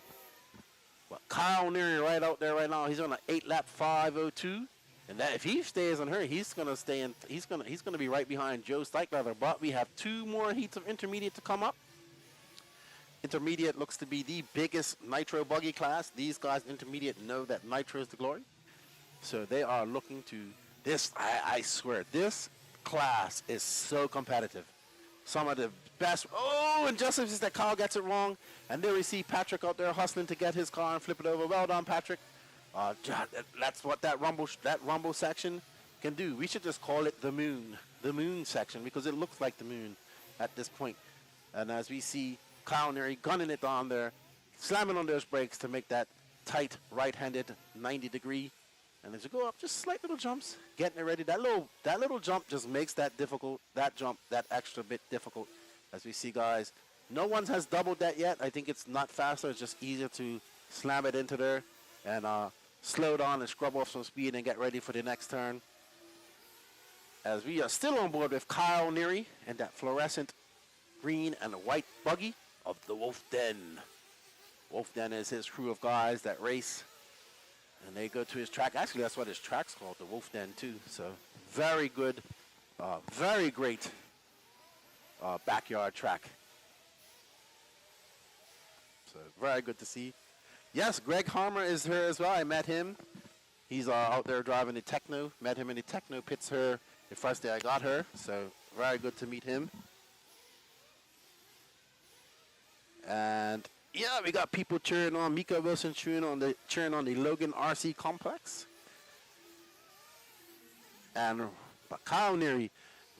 Speaker 1: But Kyle Neary right out there right now. He's on an 8-lap 502. And that if he stays on her, he's gonna stay in. He's gonna be right behind Joe Stikelether. But we have 2 more heats of intermediate to come up. Intermediate looks to be the biggest nitro buggy class. These guys intermediate know that nitro is the glory, so they are looking to this. I swear, this class is so competitive. Some of the best. Oh, and just as that Kyle gets it wrong, and there we see Patrick out there hustling to get his car and flip it over. Well done, Patrick. That's what that rumble section can do. We should just call it the moon section, because it looks like the moon at this point. And as we see Kyle Neary gunning it on there, slamming on those brakes to make that tight right-handed 90-degree. And as you go up, just slight little jumps, getting it ready. That little jump just makes that difficult. That jump, that extra bit difficult. As we see, guys, no one has doubled that yet. I think it's not faster. It's just easier to slam it into there and slow down and scrub off some speed and get ready for the next turn. As we are still on board with Kyle Neary and that fluorescent green and white buggy of the Wolf Den. Wolf Den is his crew of guys that race, and they go to his track. Actually, that's what his track's called, the Wolf Den too. So very good, very great backyard track. So very good to see. Yes, Greg Harmer is here as well. I met him. He's out there driving the Techno. Met him in the Techno pits her the first day I got her. So very good to meet him. And yeah, we got people cheering on. Mika Wilson cheering on the Logan RC Complex. And Kyle Neary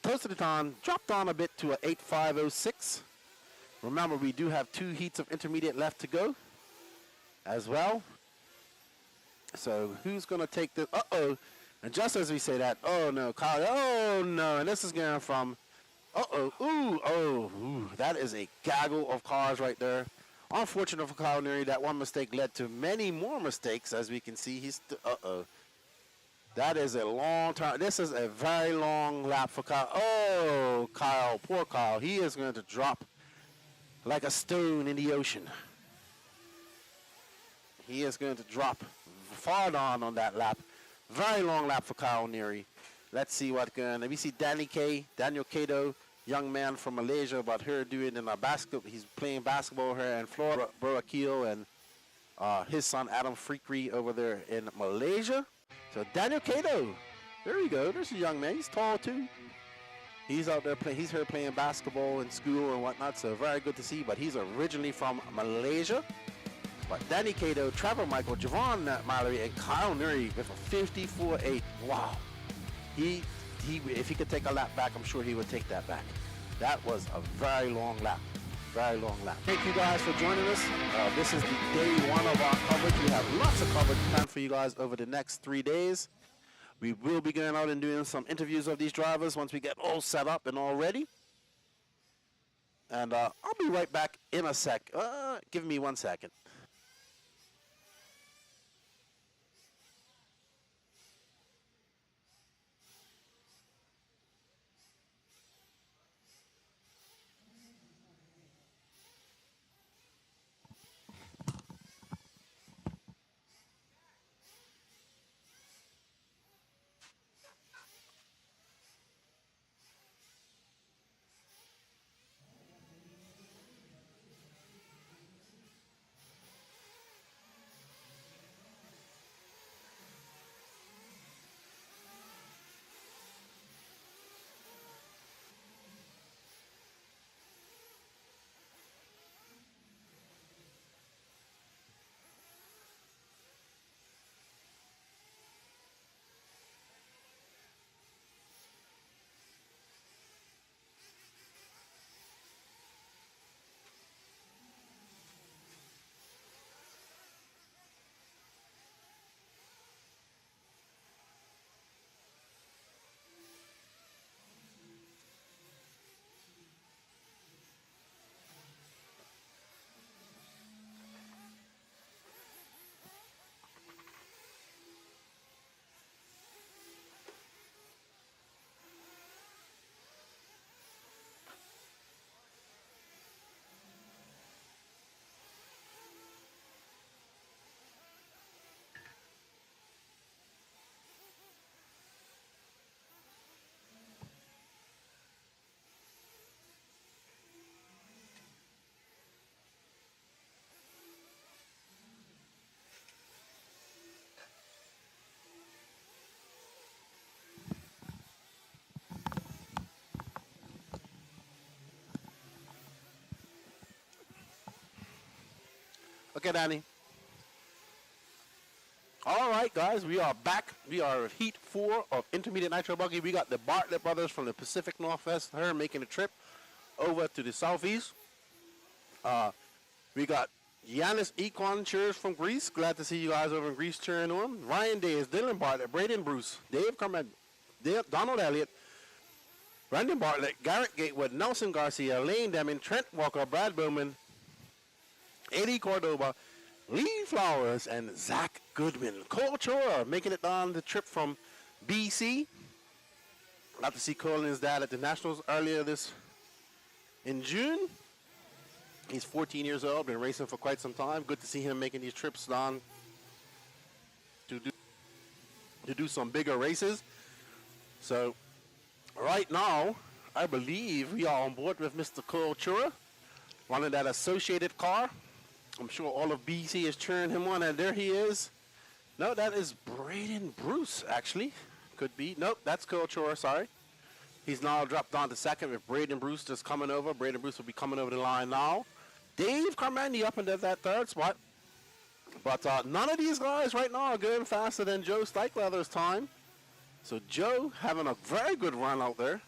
Speaker 1: toasted it on, dropped on a bit to an 8.506. Remember, we do have 2 heats of intermediate left to go as well. So who's going to take this? Uh-oh. And just as we say that, oh no, Kyle, oh no. And this is going from, uh-oh, ooh, that is a gaggle of cars right there. Unfortunate for Kyle Neary, that one mistake led to many more mistakes. As we can see, he's, uh-oh. That is a long time. This is a very long lap for Kyle. Oh, Kyle, poor Kyle. He is going to drop like a stone in the ocean. He is going to drop far down on that lap. Very long lap for Kyle Neary. Let's see what's going on. We see Daniel Cato, young man from Malaysia, but her doing in a basketball. He's playing basketball here in Florida. Bro Akil and his son Adam Freakery over there in Malaysia. So Daniel Cato, there we go. There's a young man. He's tall too. He's out there playing. He's here playing basketball in school and whatnot. So very good to see. But he's originally from Malaysia. But Danny Cato, Trevor Michael, Javon Mallory, and Kyle Neary with a 54.8. Wow. If he could take a lap back, I'm sure he would take that back. That was a very long lap. Very long lap. Thank you guys for joining us. This is the day 1 of our coverage. We have lots of coverage planned for you guys over the next 3 days. We will be going out and doing some interviews of these drivers once we get all set up and all ready. And I'll be right back in a sec. Give me 1 second. Okay, Danny. All right, guys, we are back. We are at Heat 4 of Intermediate Nitro Buggy. We got the Bartlett brothers from the Pacific Northwest here making a trip over to the Southeast. We got Giannis Econ cheers from Greece. Glad to see you guys over in Greece cheering on. Ryan Days, Dylan Bartlett, Braden Bruce, Dave Kermit, Donald Elliott, Brandon Bartlett, Garrett Gatewood, Nelson Garcia, Lane Deming, Trent Walker, Brad Bowman, Eddie Cordova, Lee Flowers, and Zach Goodman. Cole Chora making it down the trip from BC. Got to see Cole and his dad at the Nationals earlier in June. He's 14 years old, been racing for quite some time. Good to see him making these trips down to do some bigger races. So right now, I believe we are on board with Mr. Cole Chura, running that associated car. I'm sure all of BC is cheering him on, and there he is. No, that is Braden Bruce, actually. Could be. Nope, that's Cole Chura, sorry. He's now dropped down to second with Braden Bruce just coming over. Braden Bruce will be coming over the line now. Dave Carmandi up into that third spot. But none of these guys right now are going faster than Joe Steichleather's time. So Joe having a very good run out there.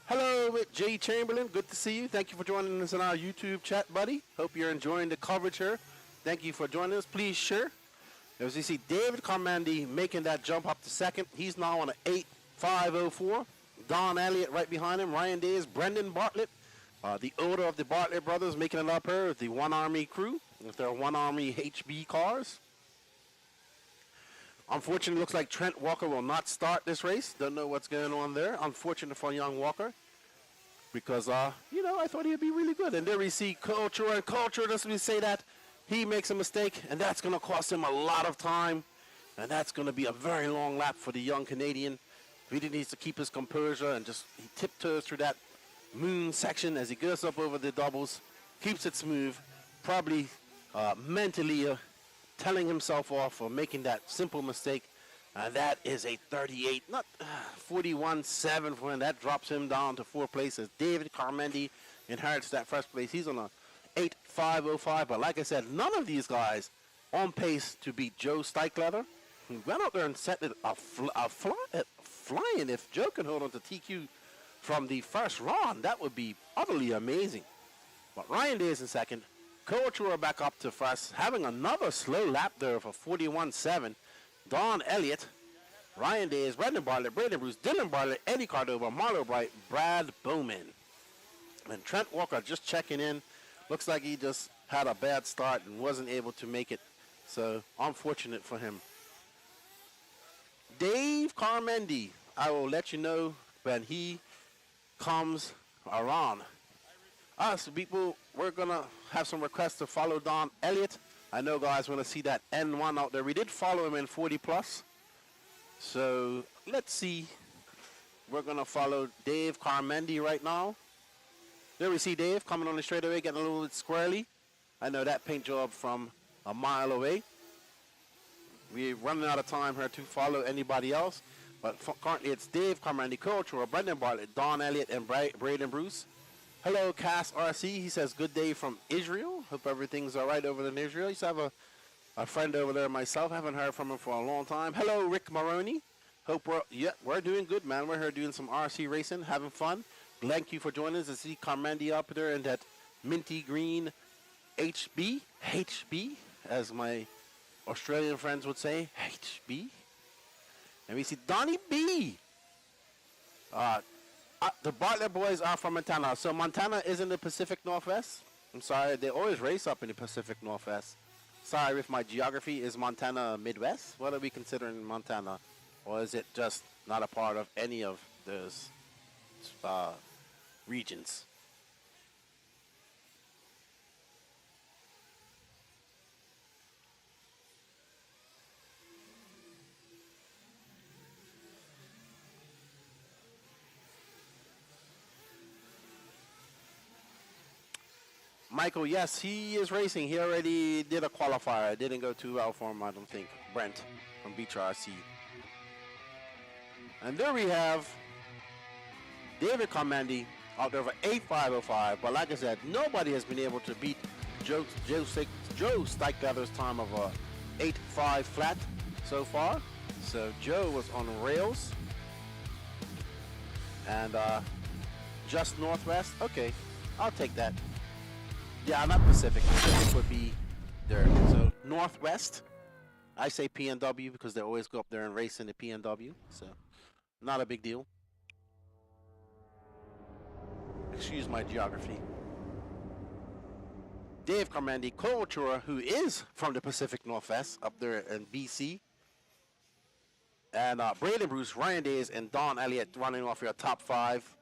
Speaker 1: Hello, with Jay Chamberlain. Good to see you. Thank you for joining us in our YouTube chat, buddy. Hope you're enjoying the coverage here. Thank you for joining us. Please share. As you see, David Carmandi making that jump up to second. He's now on an 8.504. Don Elliott right behind him. Ryan Days, Brendan Bartlett, the older of the Bartlett brothers, making it up here with the One Army crew with their One Army HB cars. Unfortunately, looks like Trent Walker will not start this race. Don't know what's going on there. Unfortunate for young Walker because, I thought he'd be really good. And there we see Culture, and Culture doesn't say that he makes a mistake, and that's going to cost him a lot of time, and that's going to be a very long lap for the young Canadian. Really needs to keep his composure and just he tiptoes through that moon section as he goes up over the doubles, keeps it smooth, probably mentally telling himself off for making that simple mistake. That is a 38, not 41.7 for him. That drops him down to 4 places. David Carmandi inherits that first place. He's on a 8.505. But like I said, none of these guys on pace to beat Joe Steichleather, who went out there and set it flying. If Joe can hold on to TQ from the first round, that would be utterly amazing. But Ryan Days in second. Coachura back up to first, having another slow lap there for 41.7. Don Elliott, Ryan Days, Brendan Bartlett, Braden Bruce, Dylan Bartlett, Eddie Cordova, Marlo Bright, Brad Bowman. And Trent Walker just checking in. Looks like he just had a bad start and wasn't able to make it. So, unfortunate for him. Dave Carmandi, I will let you know when he comes around. Us people, we're going to have some requests to follow Don Elliott. I know guys want to see that N1 out there. We did follow him in 40 plus. So let's see. We're going to follow Dave Carmandi right now. There we see Dave coming on the straightaway, getting a little bit squirrely. I know that paint job from a mile away. We're running out of time here to follow anybody else. But currently it's Dave Carmandi, Coach, or Brendan Bartlett, Don Elliott, and Braden Bruce. Hello, Cass RC. He says, good day from Israel. Hope everything's all right over there in Israel. I used to have a friend over there myself. Haven't heard from him for a long time. Hello, Rick Maroney. Hope we're doing good, man. We're here doing some RC racing, having fun. Thank you for joining us. I see Carmandi up there in that minty green HB, as my Australian friends would say, HB. And we see Donnie B. The Bartlett boys are from Montana. So Montana is in the Pacific Northwest. I'm sorry, they always race up in the Pacific Northwest. Sorry if my geography is Montana Midwest. What are we considering Montana? Or is it just not a part of any of those regions? Michael, yes, he is racing. He already did a qualifier. Didn't go too well for him, I don't think. Brent from Beach RC. And there we have David Carmandi out there for 8.505. But like I said, nobody has been able to beat Joe Stikelether's time of 8.5 flat so far. So Joe was on rails and just northwest. Okay, I'll take that. Yeah, not Pacific. Pacific would be there. So northwest. I say PNW because they always go up there and race in the PNW. So not a big deal. Excuse my geography. Dave Carmandi, Cultura, who is from the Pacific Northwest, up there in BC. And Braden Bruce, Ryan Days, and Don Elliott running off your top 5.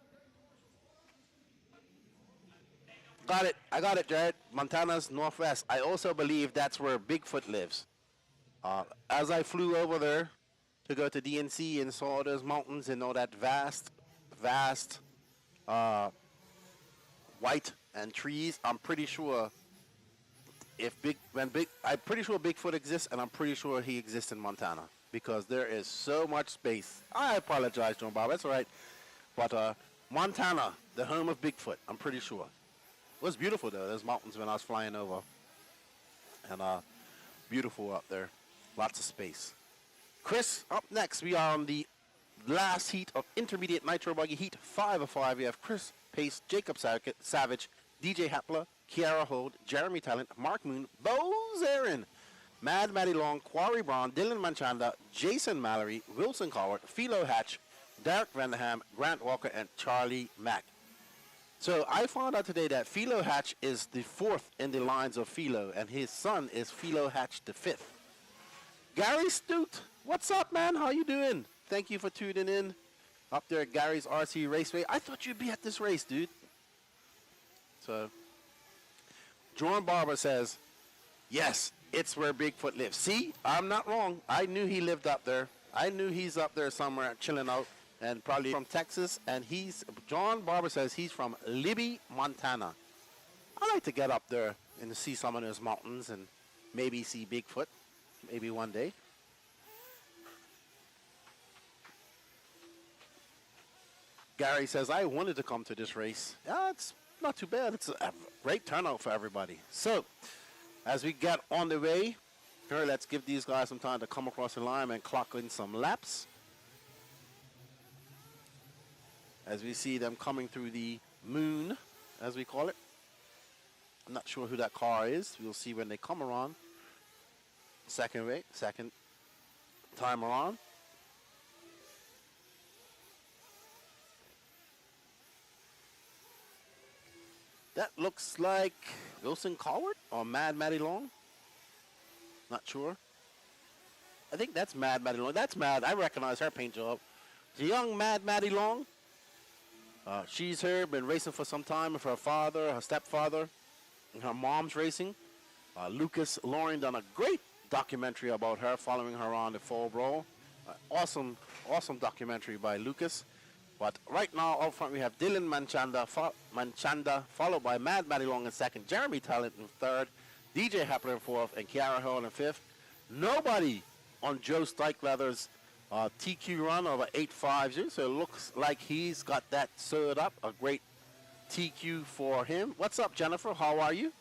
Speaker 1: Got it. I got it, Jared. Montana's Northwest. I also believe that's where Bigfoot lives. As I flew over there to go to DNC and saw those mountains and all that vast white and trees, I'm pretty sure I'm pretty sure Bigfoot exists, and I'm pretty sure he exists in Montana because there is so much space. I apologize, John Bob. That's all right. But Montana, the home of Bigfoot, I'm pretty sure. It was beautiful though. Those mountains when I was flying over, and beautiful up there. Lots of space. Chris, up next, we are on the last heat of intermediate nitro buggy heat 5 of 5. We have Chris Pace, Jacob Savage, DJ Hapler, Kiara Hold, Jeremy Talent, Mark Moon, Bo Zarin, Mad Matty Long, Quarry Brown, Dylan Manchanda, Jason Mallory, Wilson Cowart, Philo Hatch, Derek Vanderham, Grant Walker, and Charlie Mack. So I found out today that Philo Hatch is the 4th in the lines of Philo, and his son is Philo Hatch the 5th. Gary Stute, what's up, man? How you doing? Thank you for tuning in up there at Gary's RC Raceway. I thought you'd be at this race, dude. So, John Barber says, yes, it's where Bigfoot lives. See, I'm not wrong. I knew he lived up there. I knew he's up there somewhere chilling out and probably from Texas. And John Barber says he's from Libby, Montana. I like to get up there and see some of those mountains and maybe see Bigfoot. Maybe one day. Gary says, I wanted to come to this race. Yeah, it's not too bad. It's a great turnout for everybody. So, as we get on the way, here, let's give these guys some time to come across the line and clock in some laps. As we see them coming through the moon, as we call it. I'm not sure who that car is. We'll see when they come around. Second time around. That looks like Wilson Cowart or Mad Matty Long. Not sure. I think that's Mad Matty Long. That's Mad. I recognize her paint job. The young Mad Matty Long. She's here, been racing for some time with her father, her stepfather, and her mom's racing. Lucas Loring done a great documentary about her, following her on the Fall Brawl. Awesome documentary by Lucas. But right now, up front, we have Dylan Manchanda, followed by Mad Matty Long in second, Jeremy Talent in third, DJ Hapler in fourth, and Kiara Hall in fifth. Nobody on Joe Stikelether's TQ run of 8.50, so it looks like he's got that sewed up. A great TQ for him. What's up, Jennifer? How are you?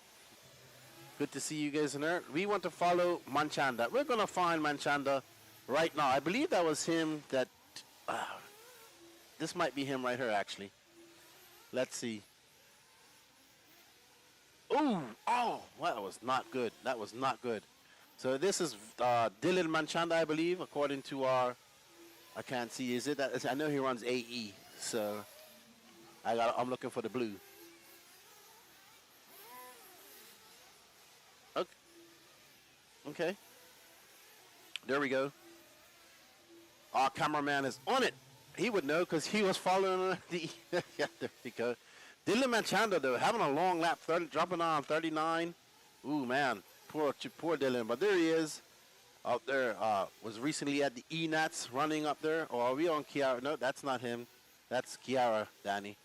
Speaker 1: Good to see you guys in there. We want to follow Manchanda. We're going to find Manchanda right now. I believe that was him that... this might be him right here, actually. Let's see. Ooh! Oh! Well, that was not good. That was not good. So this is Dylan Manchanda, I believe, according to our... I can't see. Is it that? I know he runs AE. So I'm looking for the blue. Okay. There we go. Our cameraman is on it. He would know because he was following the... yeah, there we go. Dylan Manchanda, though, having a long lap, dropping on 39. Ooh, man. Poor Dylan. But there he is. Out there. Was recently at the E-Nats running up there. Or are we on Kiara? No, that's not him. That's Kiara, Danny.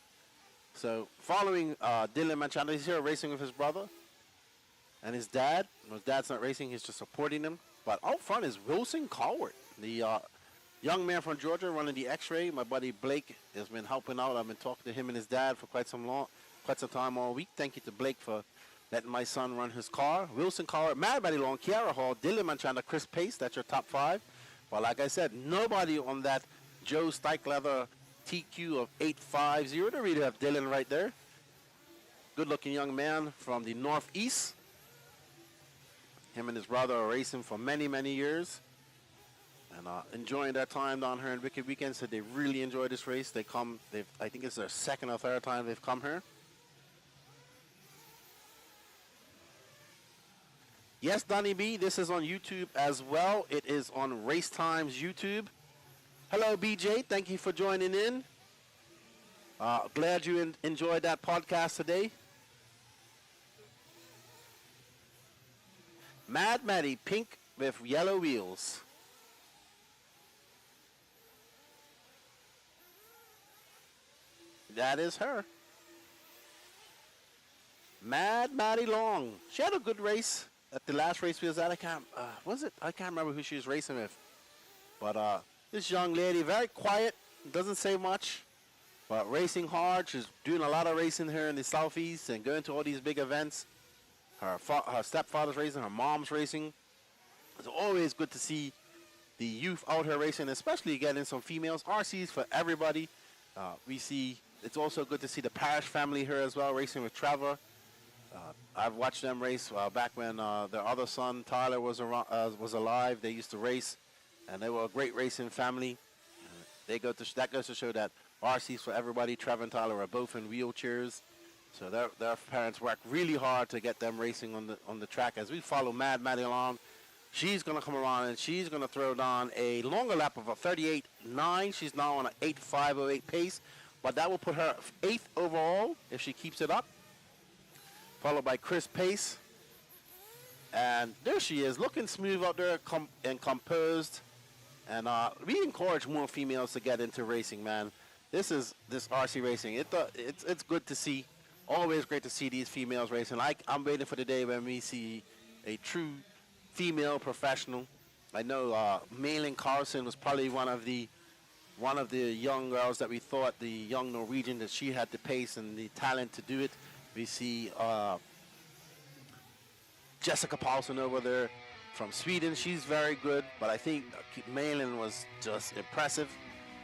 Speaker 1: So, following Dylan Manchanda, he's here racing with his brother and his dad. His dad's not racing, he's just supporting him. But out front is Wilson Cowart, the young man from Georgia running the X-Ray. My buddy Blake has been helping out. I've been talking to him and his dad for quite some time all week. Thank you to Blake for letting my son run his car. Wilson Coward, Mad Matty Long, Kiara Hall, Dylan Manchanda, Chris Pace. That's your top 5. But like I said, nobody on that Joe Stykeleather TQ of 850. To really have Dylan right there. Good-looking young man from the Northeast. Him and his brother are racing for many, many years. And enjoying their time down here in Wicked Weekend. So they really enjoy this race. I think it's their second or third time they've come here. Yes, Donnie B, this is on YouTube as well. It is on RaceTime's YouTube. Hello, BJ. Thank you for joining in. Glad you enjoyed that podcast today. Mad Matty, pink with yellow wheels. That is her. Mad Matty Long. She had a good race at the last race we was at. I can't remember who she was racing with. But this young lady, very quiet, doesn't say much, but racing hard. She's doing a lot of racing here in the Southeast and going to all these big events. Her stepfather's racing, her mom's racing. It's always good to see the youth out here racing, especially getting some females. RCs for everybody. We see it's also good to see the Parrish family here as well, racing with Trevor. I've watched them race back when their other son Tyler was alive. They used to race, and they were a great racing family. That goes to show that RCs for everybody. Trevor and Tyler are both in wheelchairs, so their parents work really hard to get them racing on the track. As we follow Mad Matty along, she's gonna come around and she's gonna throw down a longer lap of a 38.9. She's now on an 8.508 pace, but that will put her 8th overall if she keeps it up. Followed by Chris Pace. And there she is, looking smooth out there and composed. And we encourage more females to get into racing, man. This RC racing. It's good to see. Always great to see these females racing. I'm waiting for the day when we see a true female professional. I know Malin Carlson was probably one of the young girls that we thought, the young Norwegian, that she had the pace and the talent to do it. We see Jessica Paulson over there from Sweden. She's very good, but I think Malin was just impressive.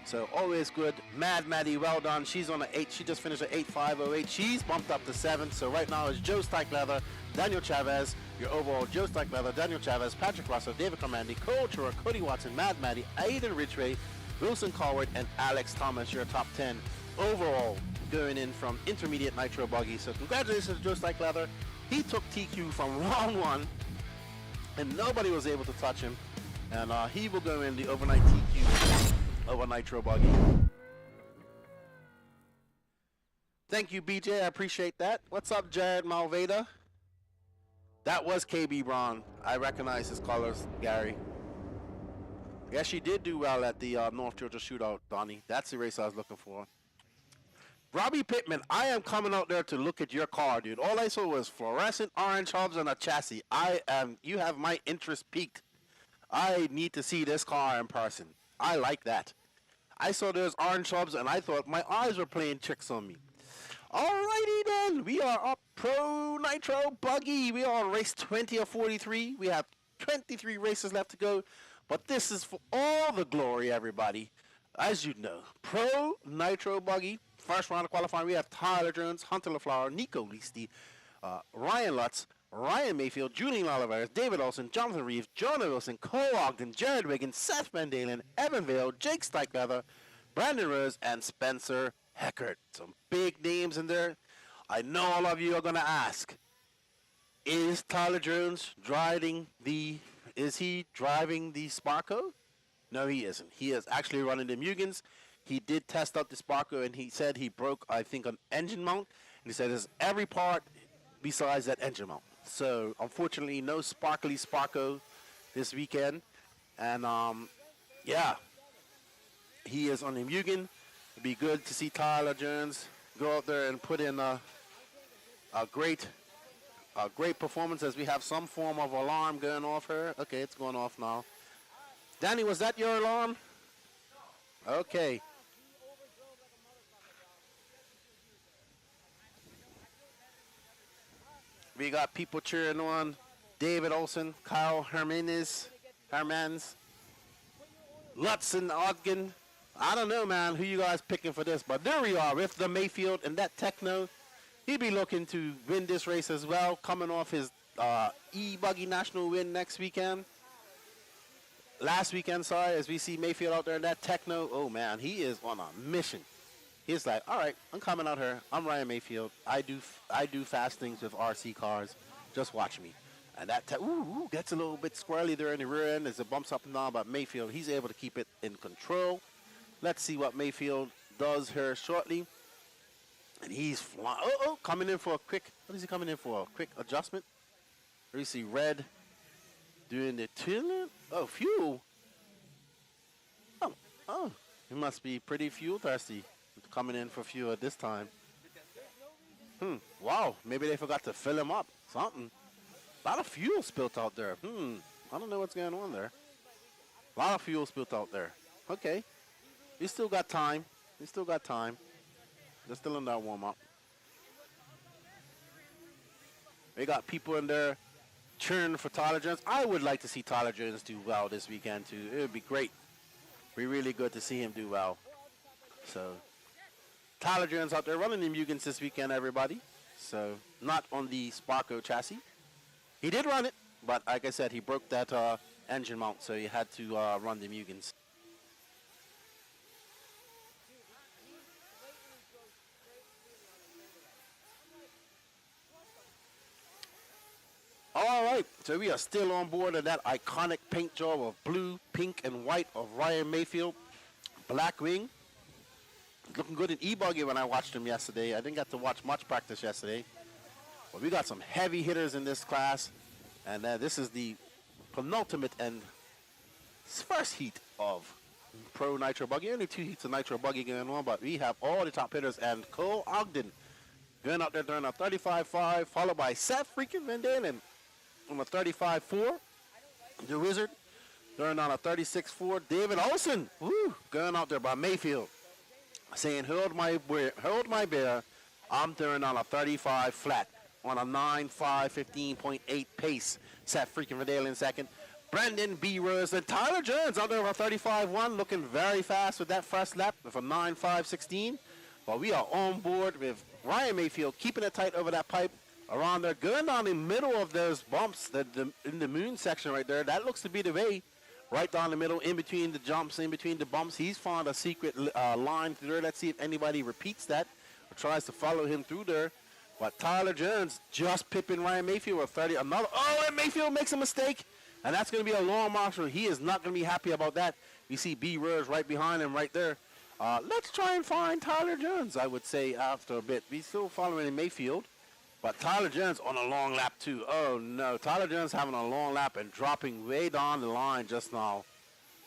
Speaker 1: So always good. Mad Matty, well done. She's on an 8. She just finished at 8.508. She's bumped up to 7. So right now it's Joe Stykeleather, Daniel Chavez, your overall Joe Stykeleather, Daniel Chavez, Patrick Russell, David Comandi, Cole Chura, Cody Watson, Mad Matty, Aidan Ridgway, Wilson Coward, and Alex Thomas, your top 10 overall, going in from intermediate nitro buggy. So congratulations to Joe Stykeleather. He took TQ from round 1 and nobody was able to touch him, and he will go in the overnight TQ over nitro buggy. Thank you, BJ. I appreciate that. What's up, Jared Malveda? That was KB Braun. I recognize his colors, Gary. Yeah, she did do well at the North Georgia Shootout, Donnie. That's the race I was looking for. Robbie Pittman, I am coming out there to look at your car, dude. All I saw was fluorescent orange hubs and a chassis. You have my interest piqued. I need to see this car in person. I like that. I saw those orange hubs and I thought my eyes were playing tricks on me. Alrighty then, we are up Pro Nitro Buggy. We are on race 20 of 43. We have 23 races left to go, but this is for all the glory, everybody. As you know, Pro Nitro Buggy, first round of qualifying, we have Tyler Jones, Hunter LaFleur, Nico Listi, Ryan Lutz, Ryan Mayfield, Julian Oliveira, David Olson, Jonathan Reeves, Jonah Wilson, Cole Ogden, Jared Wiggins, Seth Van Dalen, Evan Vale, Jake Stykeleather, Brandon Rose, and Spencer Heckert. Some big names in there. I know all of you are going to ask, is Tyler Jones driving the Sparko? No, he isn't. He is actually running the Mugens. He did test out the Sparko, and he said he broke, I think, an engine mount. And he said there's every part besides that engine mount. So, unfortunately, no sparkly Sparko this weekend. And, yeah, he is on the Mugen. It'd be good to see Tyler Jones go out there and put in a great performance, as we have some form of alarm going off here. Okay, it's going off now. Danny, was that your alarm? Okay. We got people cheering on David Olson, Kyle Hermans, Lutz and Ogden. I don't know, man, who you guys picking for this, but there we are with the Mayfield and that Techno. He'll be looking to win this race as well, coming off his e-buggy national win last weekend, sorry, as we see Mayfield out there in that Techno. Oh, man, he is on a mission. He's like, all right, I'm coming out here. I'm Ryan Mayfield. I do fast things with RC cars. Just watch me. And that gets a little bit squirrely there in the rear end as it bumps up and down, but Mayfield, he's able to keep it in control. Let's see what Mayfield does here shortly. And he's flying. Coming in for a quick, what is he coming in for? A quick adjustment. There you see Red doing the tilling. Oh, fuel. Oh, he must be pretty fuel thirsty coming in for fuel at this time. Wow, maybe they forgot to fill him up. Something. A lot of fuel spilt out there. I don't know what's going on there. A lot of fuel spilt out there. Okay. We still got time. They're still in that warm-up. We got people in there cheering for Tyler Jones. I would like to see Tyler Jones do well this weekend, too. It would be great. Be really good to see him do well. So, Tyler Jones out there running the Mugens this weekend, everybody. So, not on the Sparko chassis. He did run it, but like I said, he broke that engine mount, so he had to run the Mugens. All right, so we are still on board of that iconic paint job of blue, pink, and white of Ryan Mayfield. Black wing. Looking good in e-buggy when I watched him yesterday. I didn't get to watch much practice yesterday. But we got some heavy hitters in this class. And this is the penultimate and first heat of Pro Nitro Buggy. Only 2 heats of Nitro Buggy going on, but we have all the top hitters. And Cole Ogden going out there during a 35.5, followed by Seth freaking Van Dalen on a 35.4. The Wizard during on a 36.4. David Olson, going out there by Mayfield, saying, hold my bear. I'm doing on a 35 flat on a 9.5, 15.8 pace. Seth freaking Van Dalen second. Brandon B. Rose and Tyler Jones out there with a 35.1, looking very fast with that first lap with a 9.5, But we are on board with Ryan Mayfield, keeping it tight over that pipe around there, going down the middle of those bumps in the moon section right there. That looks to be the way, right down the middle, in between the jumps, in between the bumps. He's found a secret line through there. Let's see if anybody repeats that or tries to follow him through there. But Tyler Jones just pipping Ryan Mayfield with 30. And Mayfield makes a mistake. And that's going to be a long marshal. He is not going to be happy about that. You see B. Rose right behind him right there. Let's try and find Tyler Jones, I would say, after a bit. We're still following Mayfield. But Tyler Jones on a long lap, too. Oh, no. Tyler Jones having a long lap and dropping way down the line just now.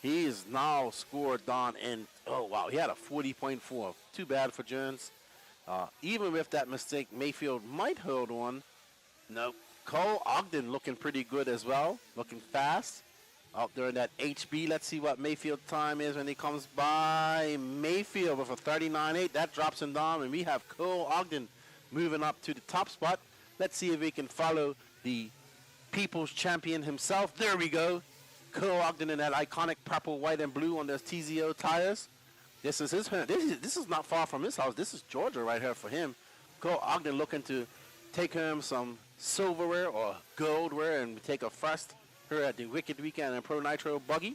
Speaker 1: He is now scored down in, oh, wow. He had a 40.4. Too bad for Jones. Even with that mistake, Mayfield might hold on. Nope. Cole Ogden looking pretty good as well. Looking fast. Out there in that HB. Let's see what Mayfield's time is when he comes by. Mayfield with a 39.8. That drops him down. And we have Cole Ogden moving up to the top spot. Let's see if we can follow the people's champion himself. There we go. Cole Ogden in that iconic purple, white, and blue on those TZO tires. This is his home. This is not far from his house. This is Georgia right here for him. Cole Ogden looking to take home some silverware or goldware and take a first here at the Wicked Weekend and Pro Nitro Buggy.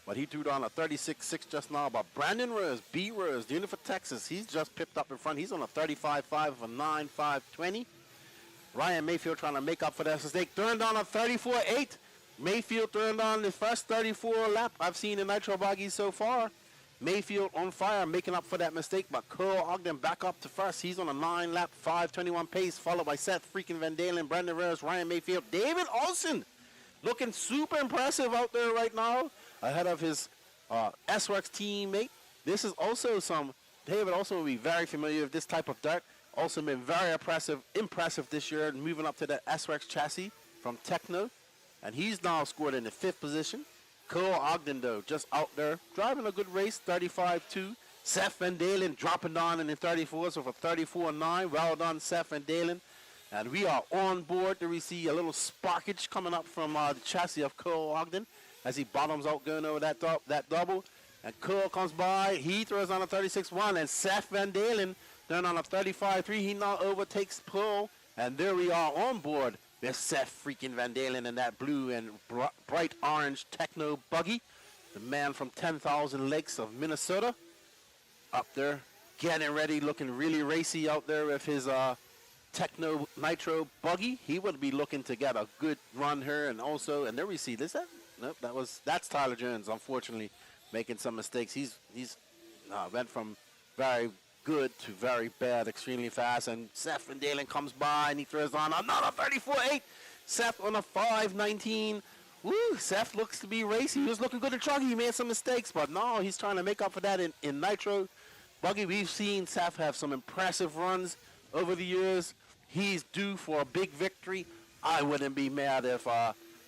Speaker 1: But he threw down a 36.6 just now. But Brandon Rose, B. Rose, doing it for Texas. He's just pipped up in front. He's on a 35.5 of a 9.520. Ryan Mayfield trying to make up for that mistake. Turned on a 34.8. Mayfield turned on the first 34 lap I've seen in Nitro Buggy so far. Mayfield on fire, making up for that mistake, but Cole Ogden back up to first. He's on a 9-lap, 5:21 pace, followed by Seth freaking Van Dalen, Brandon Rose, Ryan Mayfield, David Olson, looking super impressive out there right now, ahead of his S-Works teammate. This is also David Olson will be very familiar with this type of dirt. Also been very impressive this year, moving up to the S-Works chassis from Techno, and he's now scored in the 5th position. Cole Ogden, though, just out there, driving a good race, 35.2. Seth Van Dalen dropping down in the 34s with a 34.9. Well done, Seth Van Dalen. And we are on board. There we see a little sparkage coming up from the chassis of Qual Ogden as he bottoms out going over that double. And Qual comes by. He throws on a 36-1. And Seth Van Dalen then on a 35-3. He now overtakes Qual. And there we are on board with Seth freaking Van Dalen in that blue and bright orange techno buggy. The man from 10,000 Lakes of Minnesota up there getting ready, looking really racy out there with his techno nitro buggy. He would be looking to get a good run here. And also, and there we see this. Nope, that's Tyler Jones, unfortunately, making some mistakes. He's went from very good to very bad, extremely fast. And Seth Van Dalen comes by and he throws on another 34-8. Seth on a 5-19. Woo, Seth looks to be racy. He was looking good at truggy. He made some mistakes, but no, he's trying to make up for that in nitro buggy. We've seen Seth have some impressive runs over the years. He's due for a big victory. I wouldn't be mad if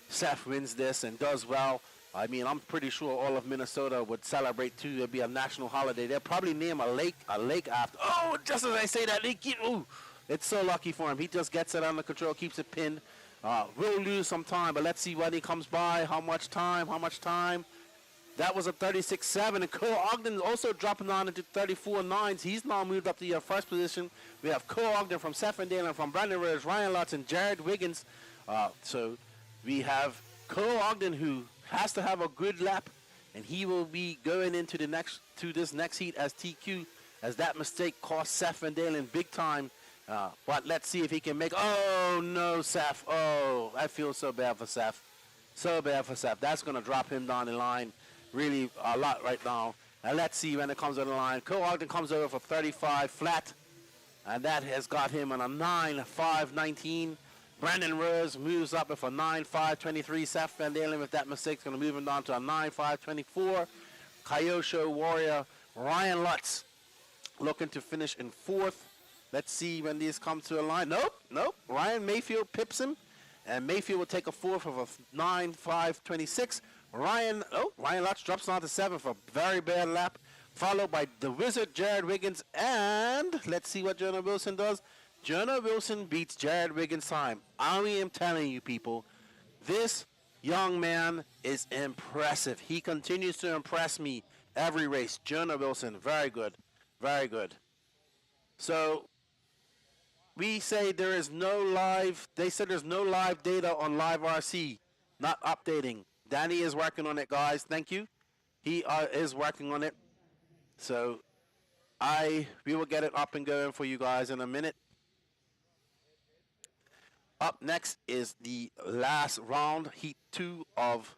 Speaker 1: Seth wins this and does well. I mean, I'm pretty sure all of Minnesota would celebrate too. It'd be a national holiday. They'll probably name a lake after. Oh, just as I say that, it's so lucky for him. He just gets it under control, keeps it pinned. We'll lose some time, but let's see when he comes by. How much time? That was a 36-7, and Qual Ogden also dropping on into 34-9s. He's now moved up to your first position. We have Qual Ogden from Seth Van Dalen, from Brandon Rose, Ryan Lutz, and Jared Wiggins. So we have Qual Ogden, who has to have a good lap, and he will be going into this next heat as TQ, as that mistake cost Seth Van Dalen big time. But let's see if he can make. Oh no, Seth! Oh, I feel so bad for Seth. So bad for Seth. That's going to drop him down the line really a lot right now. And let's see when it comes to the line. Qual Ogden comes over for 35 flat, and that has got him on a 9-5-19. Brandon Rose moves up with a 9-5-23. Seth Van Dalen with that mistake is going to move him down to a 9-5-24. Kyosho Warrior Ryan Lutz looking to finish in fourth. Let's see when these come to a line. Nope. Ryan Mayfield pips him, and Mayfield will take a fourth of a 9-5-26. Ryan Lutz drops down to seventh for a very bad lap, followed by the Wizard Jared Wiggins, and let's see what Jonah Wilson does. Jonah Wilson beats Jared Wiggins' time. I am telling you, people, this young man is impressive. He continues to impress me every race. Jonah Wilson, very good. Very good. So we say there is no live, they said there's no live data on Live RC, not updating. Danny is working on it, guys. Thank you. He is working on it. So we will get it up and going for you guys in a minute. Up next is the last round, Heat 2 of...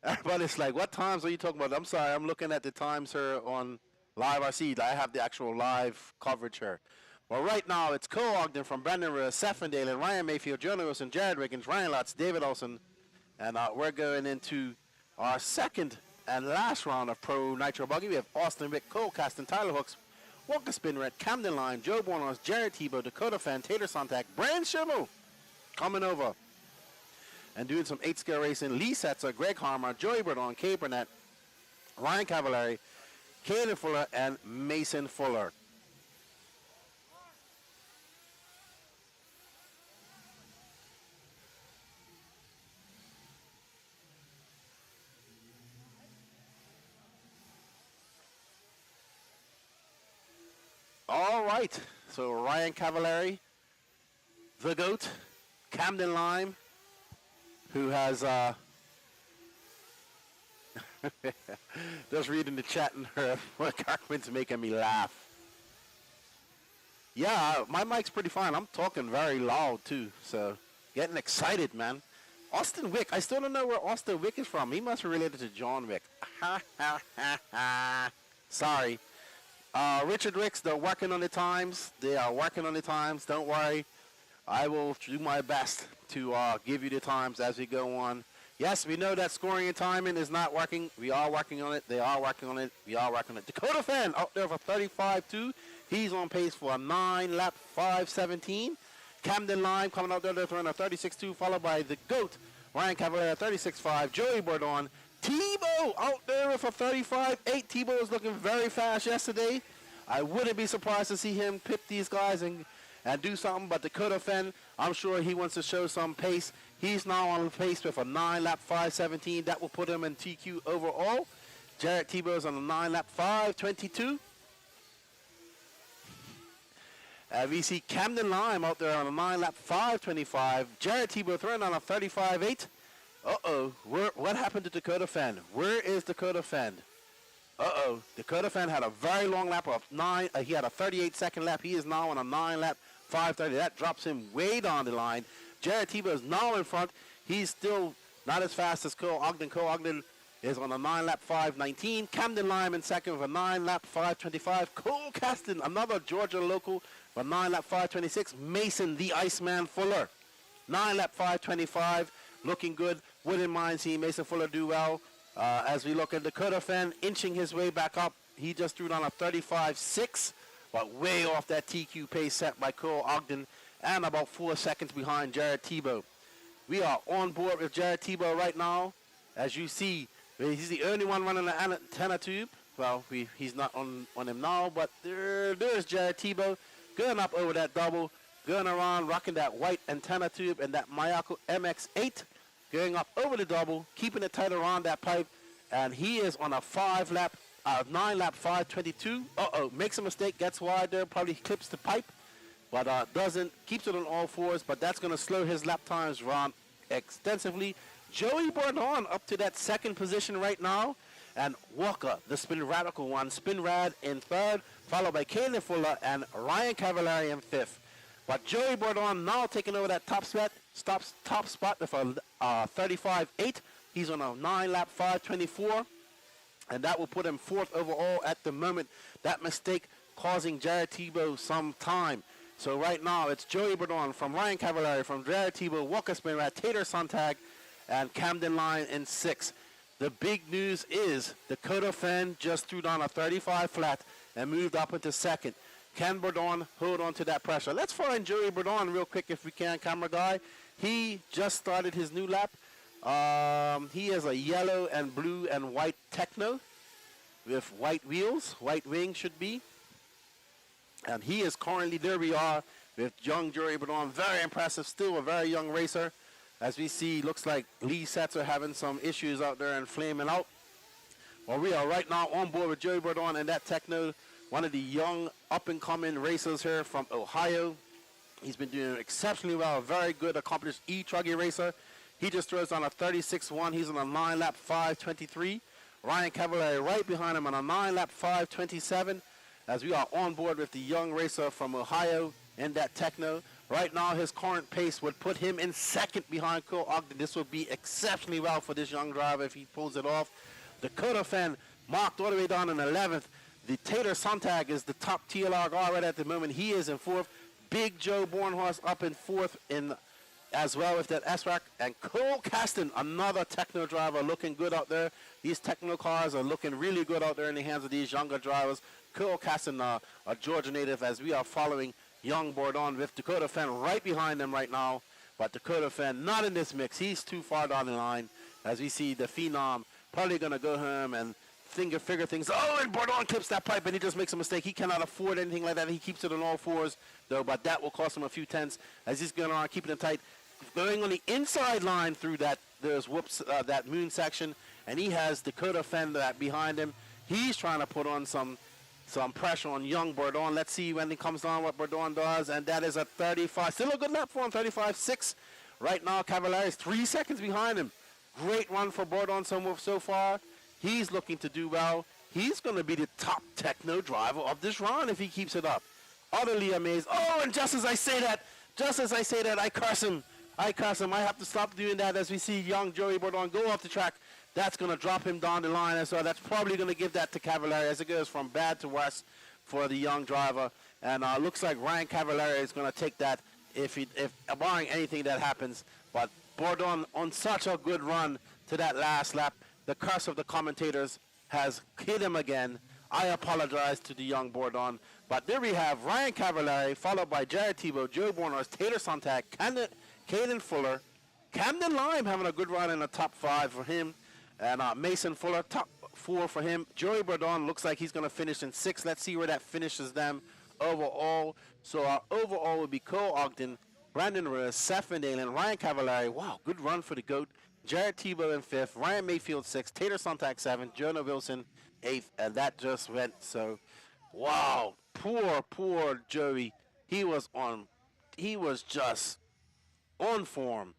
Speaker 1: Everybody's like, what times are you talking about? I'm sorry, I'm looking at the times here on Live RC. I have the actual live coverage here. Well, right now, it's Qual Ogden from Brandon Rose, Seth Van Dalen, Ryan Mayfield, Jonah Wilson, Jared Wiggins, Ryan Lutz, David Olson, and we're going into our second and last round of Pro Nitro Buggy. We have Austin Wick, Cole Caston, Tyler Hooks, Walker Spinrett, Camden Line, Joe Bornos, Jared Tebow, Dakota Fan, Taylor Sontag, Brand Schimmel coming over and doing some 8-scale racing. Lee Setzer, Greg Harmer, Joey Burdon, Kay Burnett, Ryan Cavallari, Caden Fuller, and Mason Fuller. All right, so Ryan Cavallari, the GOAT, Camden Lime, who has, just reading the chat and her, Cartman's making me laugh. Yeah, my mic's pretty fine. I'm talking very loud too, so getting excited, man. Austin Wick, I still don't know where Austin Wick is from. He must be related to John Wick. Sorry. Richard Wicks, they're working on the times. They are working on the times. Don't worry. I will do my best to give you the times as we go on. Yes, we know that scoring and timing is not working. We are working on it. They are working on it. We are working on it. Dakota Fan out there for 35-2. He's on pace for a 9-lap 5-17. Camden Lime coming out there throwing a 36-2, followed by the GOAT, Ryan Cavallari, 36-5. Joey Bordon. Tebow out there with a 35-8. Tebow was looking very fast yesterday. I wouldn't be surprised to see him pip these guys and do something. But Dakota Fenn, I'm sure he wants to show some pace. He's now on pace with a 9-lap 5:17. That will put him in TQ overall. Jarrett Tebow's on a 9-lap 5:22. We see Camden Lime out there on a 9-lap 5:25. Jarrett Tebow throwing on a 35.8. Uh-oh. What happened to Dakota Fenn? Where is Dakota Fenn? Uh-oh. Dakota Fenn had a very long lap of 9. He had a 38-second lap. He is now on a 9-lap 5:30. That drops him way down the line. Jarrett Tebow is now in front. He's still not as fast as Cole Ogden. Cole Ogden is on a 9-lap 5:19. Camden Lime in second with a 9-lap 5:25. Cole Caston, another Georgia local, with a 9-lap 5:26. Mason, the Iceman Fuller, 9-lap 5:25. Looking good. Wouldn't mind seeing Mason Fuller do well. As we look at Dakota Fenn inching his way back up. He just threw down a 35.6, but way off that TQ pace set by Cole Ogden, and about 4 seconds behind Jarrett Tebow. We are on board with Jarrett Tebow right now. As you see, he's the only one running the antenna tube. Well, he's not on him now, but there's Jarrett Tebow going up over that double, going around, rocking that white antenna tube and that Mayako MX-8, going up over the double, keeping it tight around that pipe, and he is on a 9-lap 5:22. Uh-oh, makes a mistake, gets wide there, probably clips the pipe, but keeps it on all fours, but that's going to slow his lap times around extensively. Joey Bourdon up to that second position right now, and Walker, the Spin Radical one, Spin Rad in third, followed by Kaden Fuller and Ryan Cavallari in fifth. But Joey Bourdon now taking over that top spot with a 35.8. He's on a 9-lap 5:24, and that will put him fourth overall at the moment. That mistake causing Jarrett Tebow some time. So right now it's Joey Bourdon from Ryan Cavallari, from Jarrett Tebow, Walker Spin Rad, Tater Sontag, and Camden Lyon in sixth. The big news is Dakota Fenn just threw down a 35 flat and moved up into second. Can Bourdon hold on to that pressure? Let's find Joey Bourdon real quick if we can, camera guy. He just started his new lap. He is a yellow and blue and white Techno with white wheels, white wings should be. And he is currently, there we are, with young Joey Bourdon. Very impressive, still a very young racer. As we see, looks like Lee Setzer having some issues out there and flaming out. Well, we are right now on board with Joey Bourdon and that Techno, one of the young up-and-coming racers here from Ohio. He's been doing exceptionally well, a very good, accomplished e-truggy racer. He just throws on a 36.1. He's on a 9-lap 5:23. Ryan Cavallari right behind him on a 9-lap 5:27. As we are on board with the young racer from Ohio in that Techno. Right now, his current pace would put him in second behind Cole Ogden. This would be exceptionally well for this young driver if he pulls it off. Dakota Fenn marked all the way down in 11th. The Tater Sontag is the top TLR guy right at the moment. He is in fourth. Big Joe Bornhorst up in fourth as well with that S-Rack. And Cole Caston, another Techno driver, looking good out there. These Techno cars are looking really good out there in the hands of these younger drivers. Cole Caston, a Georgia native, as we are following young Bourdon with Dakota Fenn right behind them right now. But Dakota Fenn not in this mix. He's too far down the line. As we see the Phenom probably going to go home and figure things. Oh, and Bourdon clips that pipe, and he just makes a mistake. He cannot afford anything like that. He keeps it on all fours, though, but that will cost him a few tenths as he's going around, keeping it tight. Going on the inside line through that moon section, and he has Dakota Fenn behind him. He's trying to put on some pressure on young Bourdon. Let's see when he comes down what Bourdon does, and that is a 35. Still a good lap for him, 35.6. Right now, Cavallari is 3 seconds behind him. Great run for Bourdon so far. He's looking to do well. He's going to be the top Techno driver of this round if he keeps it up. Utterly amazed. Oh, and just as I say that, I curse him. I have to stop doing that as we see young Joey Bourdon go off the track. That's going to drop him down the line, and so that's probably going to give that to Cavallari as it goes from bad to worse for the young driver. And looks like Ryan Cavallari is going to take that if barring anything that happens. But Bourdon on such a good run to that last lap. The curse of the commentators has hit him again. I apologize to the young Bourdon. But there we have Ryan Cavallari, followed by Jarrett Tebow, Joe Bornhorst, Tater Sontag, Caden Fuller, Camden Lime having a good run in the top 5 for him, and Mason Fuller, top 4 for him. Joey Bourdon looks like he's going to finish in 6. Let's see where that finishes them overall. So our overall would be Cole Ogden, Brandon Ruiz, Seth Van Dalen, Ryan Cavallari. Wow, good run for the GOAT. Jared Tebow in 5th, Ryan Mayfield 6th, Tater Sontag 7th, Jonah Wilson 8th, and that just went. So, wow, poor Joey. He was just on form,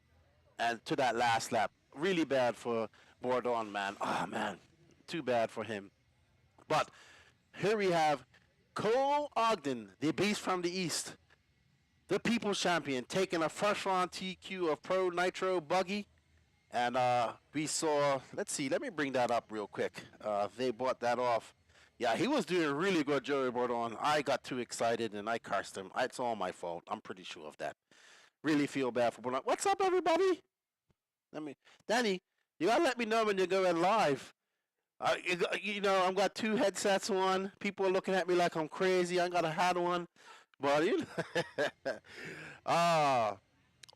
Speaker 1: and to that last lap, really bad for Bourdon, man. Oh man, too bad for him. But here we have Cole Ogden, the beast from the East, the People's Champion, taking a first round TQ of Pro Nitro Buggy. And we saw, let's see, let me bring that up real quick. They bought that off. Yeah, he was doing really good, Joey Bourdon. I got too excited and I cursed him. It's all my fault. I'm pretty sure of that. Really feel bad for Bourdon. What's up, everybody? Danny, you gotta let me know when you're going live. I've got 2 headsets on. People are looking at me like I'm crazy. I got a hat on. But,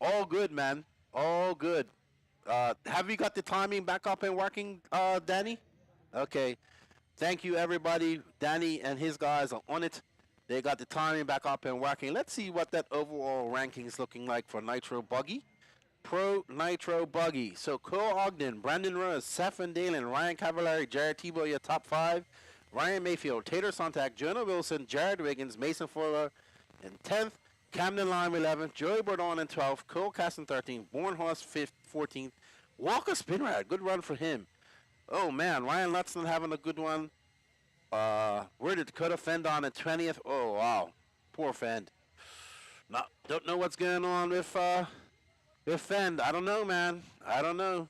Speaker 1: all good, man. All good. Have you got the timing back up and working, Danny? Okay. Thank you, everybody. Danny and his guys are on it. They got the timing back up and working. Let's see what that overall ranking is looking like for Nitro Buggy. Pro Nitro Buggy. So Cole Ogden, Brandon Ruiz, Seth Van Dalen, Ryan Cavallari, Jared Tebow, your top 5. Ryan Mayfield, Tater Sontag, Jonah Wilson, Jared Wiggins, Mason Fuller in 10th. Camden Lime 11th, Joey Bourdon in 12th, Cole Caston 13th, Bornhorst 5th, 14th, Walker Spinrad, good run for him. Oh man, Ryan Lutzman having a good one. Where did Dakota Fend on at 20th? Oh wow, poor Fend. Don't know what's going on with Fend. I don't know, man. I don't know.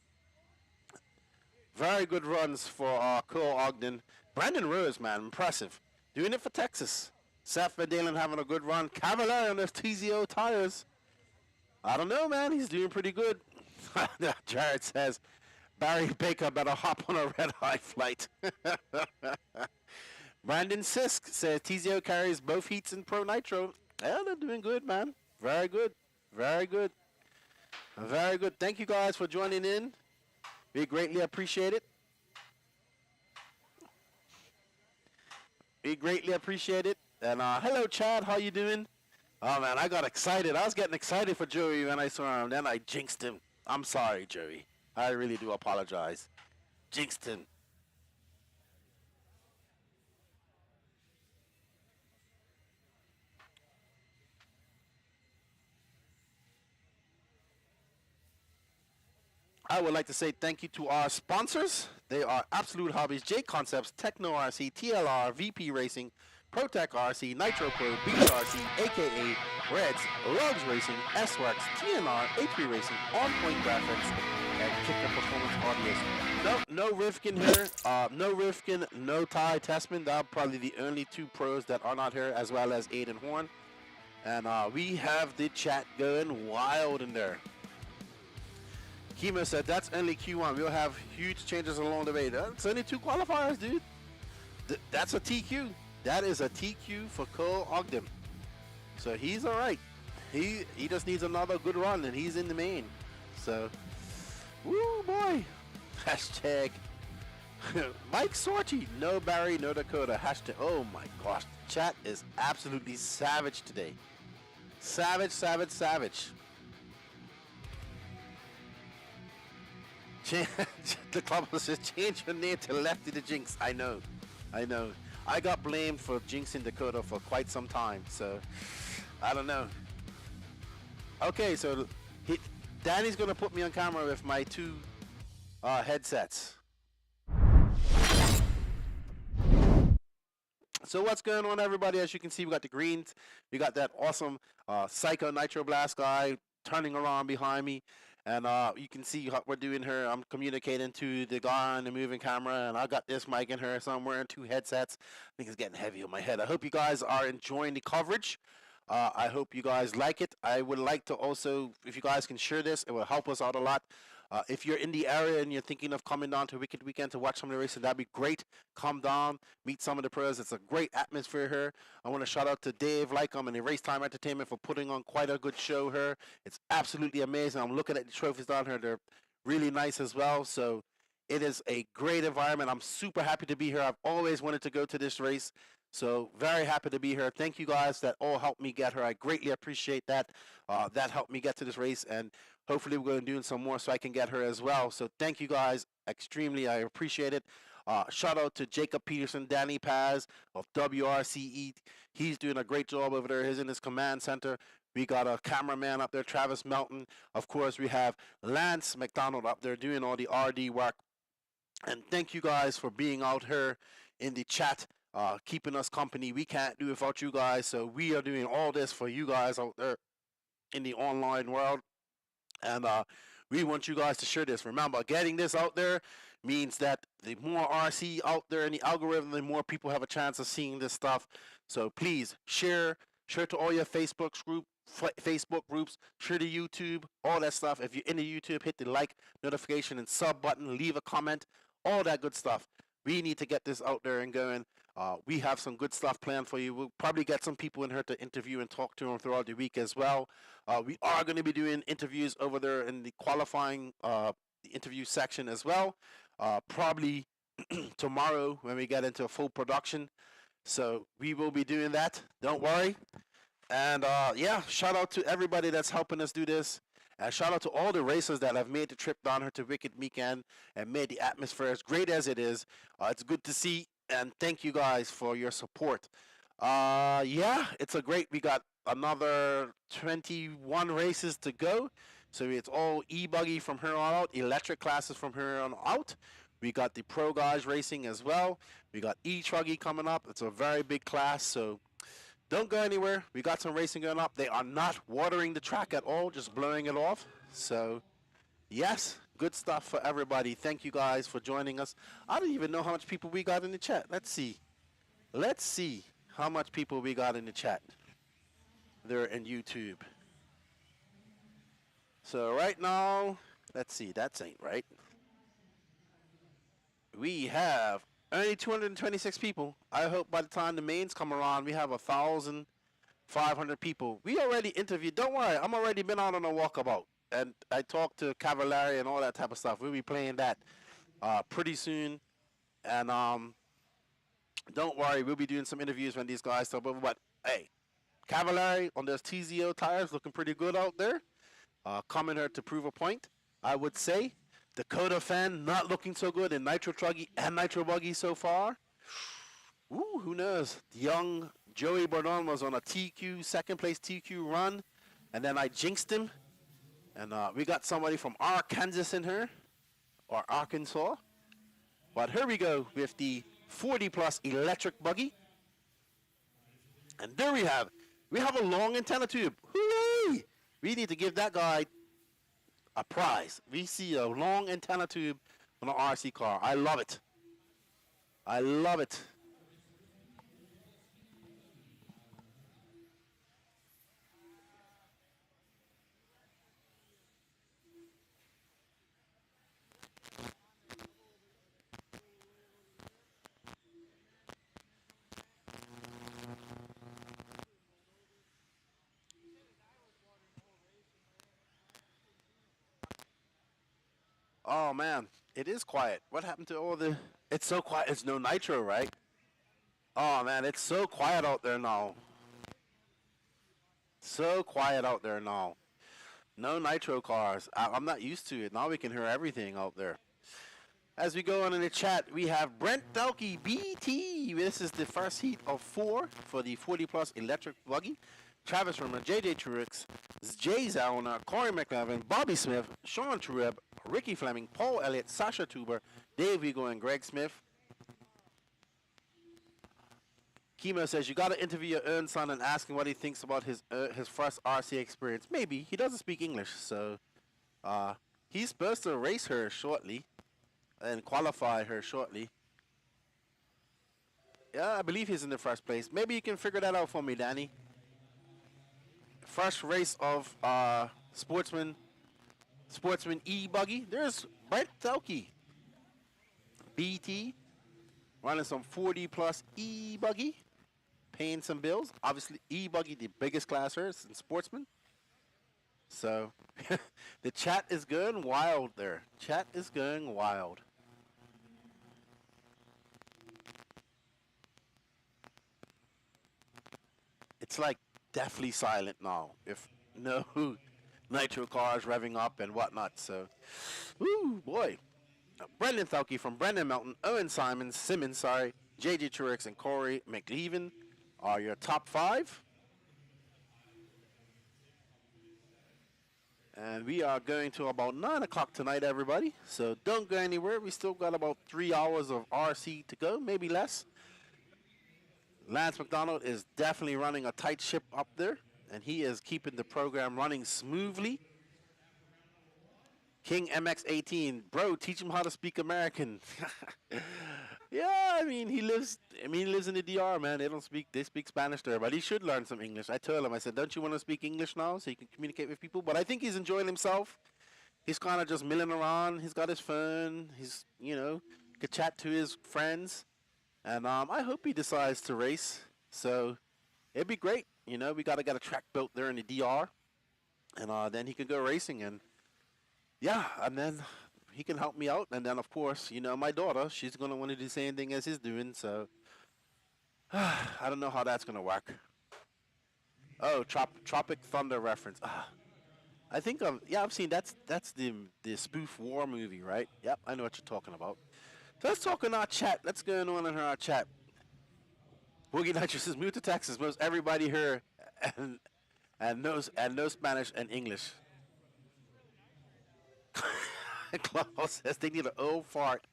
Speaker 1: Very good runs for Cole Ogden. Brandon Ruiz, man, impressive. Doing it for Texas. Seth Van Dalen having a good run. Cavallari on those TZO tires. I don't know, man. He's doing pretty good. Jared says, Barry Baker better hop on a red-eye flight. Brandon Sisk says, TZO carries both heats in Pro Nitro. Yeah, they're doing good, man. Very good. Very good. Very good. Thank you guys for joining in. We greatly appreciate it. We greatly appreciate it. And hello, Chad. How you doing? Oh, man, I got excited. I was getting excited for Joey when I saw him. Then I jinxed him. I'm sorry, Joey. I really do apologize. Jinxed him. I would like to say thank you to our sponsors. They are Absolute Hobbies, J Concepts, Techno RC, TLR, VP Racing, ProTech RC, Nitro Pro, Beach RC, aka Reds, Lugs Racing, S-Works, TNR, A3 Racing, On Point Graphics, and Kicker Performance Audios. No Rifkin here. No Rifkin, no Ty Tessman. They're probably the only 2 pros that are not here, as well as Aiden Horn. And we have the chat going wild in there. Kima said, that's only Q1. We'll have huge changes along the way. That's only 2 qualifiers, dude. That's a TQ. That is a TQ for Cole Ogden. So he's all right. He just needs another good run, and he's in the main. So, woo, boy. Hashtag Mike Sorty. No Barry, no Dakota. Hashtag, oh my gosh. Chat is absolutely savage today. Savage, savage, savage. The club says change your name to Lefty the Jinx. I know. I got blamed for jinxing Dakota for quite some time, so I don't know. Okay, so Danny's gonna put me on camera with my 2 headsets. So what's going on, everybody? As you can see, we got the greens. We got that awesome Psycho Nitro Blast guy turning around behind me. And you can see what we're doing here. I'm communicating to the guy on the moving camera, and I got this mic in here, so I'm wearing 2 headsets. I think it's getting heavy on my head. I hope you guys are enjoying the coverage. I hope you guys like it. I would like to also, if you guys can share this, it will help us out a lot. If you're in the area and you're thinking of coming down to Wicked Weekend to watch some of the racing, that'd be great. Come down, meet some of the pros. It's a great atmosphere here. I want to shout out to Dave Lycom and the RaceTime Entertainment for putting on quite a good show here. It's absolutely amazing. I'm looking at the trophies down here. They're really nice as well. So It is a great environment. I'm super happy to be here. I've always wanted to go to this race. So very happy to be here. Thank you guys that all helped me get her. I greatly appreciate that. That helped me get to this race, and hopefully we're going to do some more so I can get her as well. So thank you guys extremely. I appreciate it. Shout out to Jacob Peterson, Danny Paz of WRCE. He's doing a great job over there. He's in his command center. We got a cameraman up there, Travis Melton. Of course, we have Lance McDonald up there doing all the RD work. And thank you guys for being out here in the chat, keeping us company. We can't do it without you guys, so we are doing all this for you guys out there in the online world. And we want you guys to share this. Remember, getting this out there means that the more RC out there in the algorithm, the more people have a chance of seeing this stuff. So please share to all your Facebook groups, share to YouTube, all that stuff. If you're in the YouTube, hit the like, notification, and sub button. Leave a comment, all that good stuff. We need to get this out there and going. We have some good stuff planned for you. We'll probably get some people in here to interview and talk to them throughout the week as well. We are going to be doing interviews over there in the qualifying the interview section as well. Probably tomorrow when we get into full production. So we will be doing that. Don't worry. And yeah, shout out to everybody that's helping us do this. And shout out to all the racers that have made the trip down here to Wicked Weekend and made the atmosphere as great as it is. It's good to see, and thank you guys for your support. Yeah, it's a great. We got another 21 races to go. So it's all e-buggy from here on out, electric classes from here on out. We got the pro guys racing as well. We got e-truggy coming up. It's a very big class, so don't go anywhere. We got some racing going up. They are not watering the track at all, just blowing it off. So, yes, good stuff for everybody. Thank you guys for joining us. I don't even know how much people we got in the chat. Let's see. Let's see how much people we got in the chat there in YouTube. So right now, let's see. That ain't right. We have only 226 people. I hope by the time the mains come around, we have 1,500 people. We already interviewed. Don't worry, I'm already been out on a walkabout, and I talked to Cavallari and all that type of stuff. We'll be playing that pretty soon, and don't worry, we'll be doing some interviews when these guys stop over. But hey, Cavallari on those TZO tires looking pretty good out there. Coming here to prove a point, I would say. Dakota Fan not looking so good in Nitro Truggy and Nitro Buggy so far. Ooh, who knows? The young Joey Bordon was on a TQ, second place TQ run, and then I jinxed him. And we got somebody from Arkansas in here, or Arkansas. But here we go with the 40 plus electric buggy. And there we have a long antenna tube. Hooray! We need to give that guy a prize. We see a long antenna tube on an RC car. I love it. I love it. Oh man, it is quiet. What happened to all the... It's so quiet. It's no nitro, right? Oh man, it's so quiet out there now. So quiet out there now. No nitro cars. I'm not used to it. Now we can hear everything out there. As we go on in the chat, we have Brent Delkey, BT. This is the first heat of 4 for the 40 plus electric buggy. Travis Rimmer, JJ Truex, Jay Zauner, Corey McLevin, Bobby Smith, Sean Trueb, Ricky Fleming, Paul Elliott, Sasha Tuber, Dave Vigo, and Greg Smith. Kimo says, you got to interview your own son and ask him what he thinks about his first RC experience. Maybe. He doesn't speak English, so he's supposed to race her shortly and qualify her shortly. Yeah, I believe he's in the first place. Maybe you can figure that out for me, Danny. First race of Sportsman e-buggy. There's Brent Delkey, BT, running some 40 plus e-buggy, paying some bills. Obviously, e-buggy, the biggest class here in Sportsman. So the chat is going wild there. Chat is going wild. it's like deathly silent now, if no nitro cars revving up and whatnot. So, woo boy. Brendan Thalke from Brendan Melton, Owen Simmons, sorry, JJ Truex, and Corey McLeaven are your top 5. And we are going to about 9 o'clock tonight, everybody. So don't go anywhere. We still got about 3 hours of RC to go, maybe less. Lance McDonald is definitely running a tight ship up there, and he is keeping the program running smoothly. King MX18, bro, teach him how to speak American. Yeah, I mean he lives in the DR, man. They speak Spanish there, but he should learn some English. I told him, I said, don't you want to speak English now so you can communicate with people? But I think he's enjoying himself. He's kind of just milling around. He's got his phone. He's, could chat to his friends. And I hope he decides to race. So it'd be great. We got to get a track built there in the DR. And then he can go racing. And yeah, and then he can help me out. And then, of course, my daughter, she's going to want to do the same thing as he's doing. So I don't know how that's going to work. Oh, Tropic Thunder reference. I think I've seen that's the spoof war movie, right? Yep, I know what you're talking about. So let's talk in our chat. Let's go on in our chat. Boogie Nitrous says, move to Texas. Most everybody here and knows Spanish and English. Klaus says they need an old fart,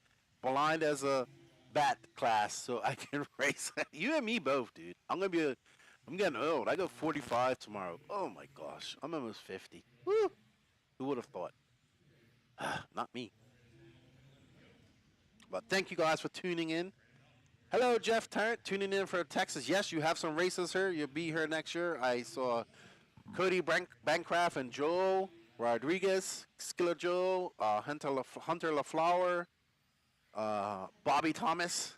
Speaker 1: blind as a bat class, so I can race. You and me both, dude. I'm getting old. I go 45 tomorrow. Oh my gosh, I'm almost 50. Woo! Who would have thought? Not me. But thank you guys for tuning in. Hello, Jeff Tarrant, tuning in for Texas. Yes, you have some racers here. You'll be here next year. I saw Cody Bancroft and Joel Rodriguez, Skiller Joel, Hunter LaFleur, Bobby Thomas.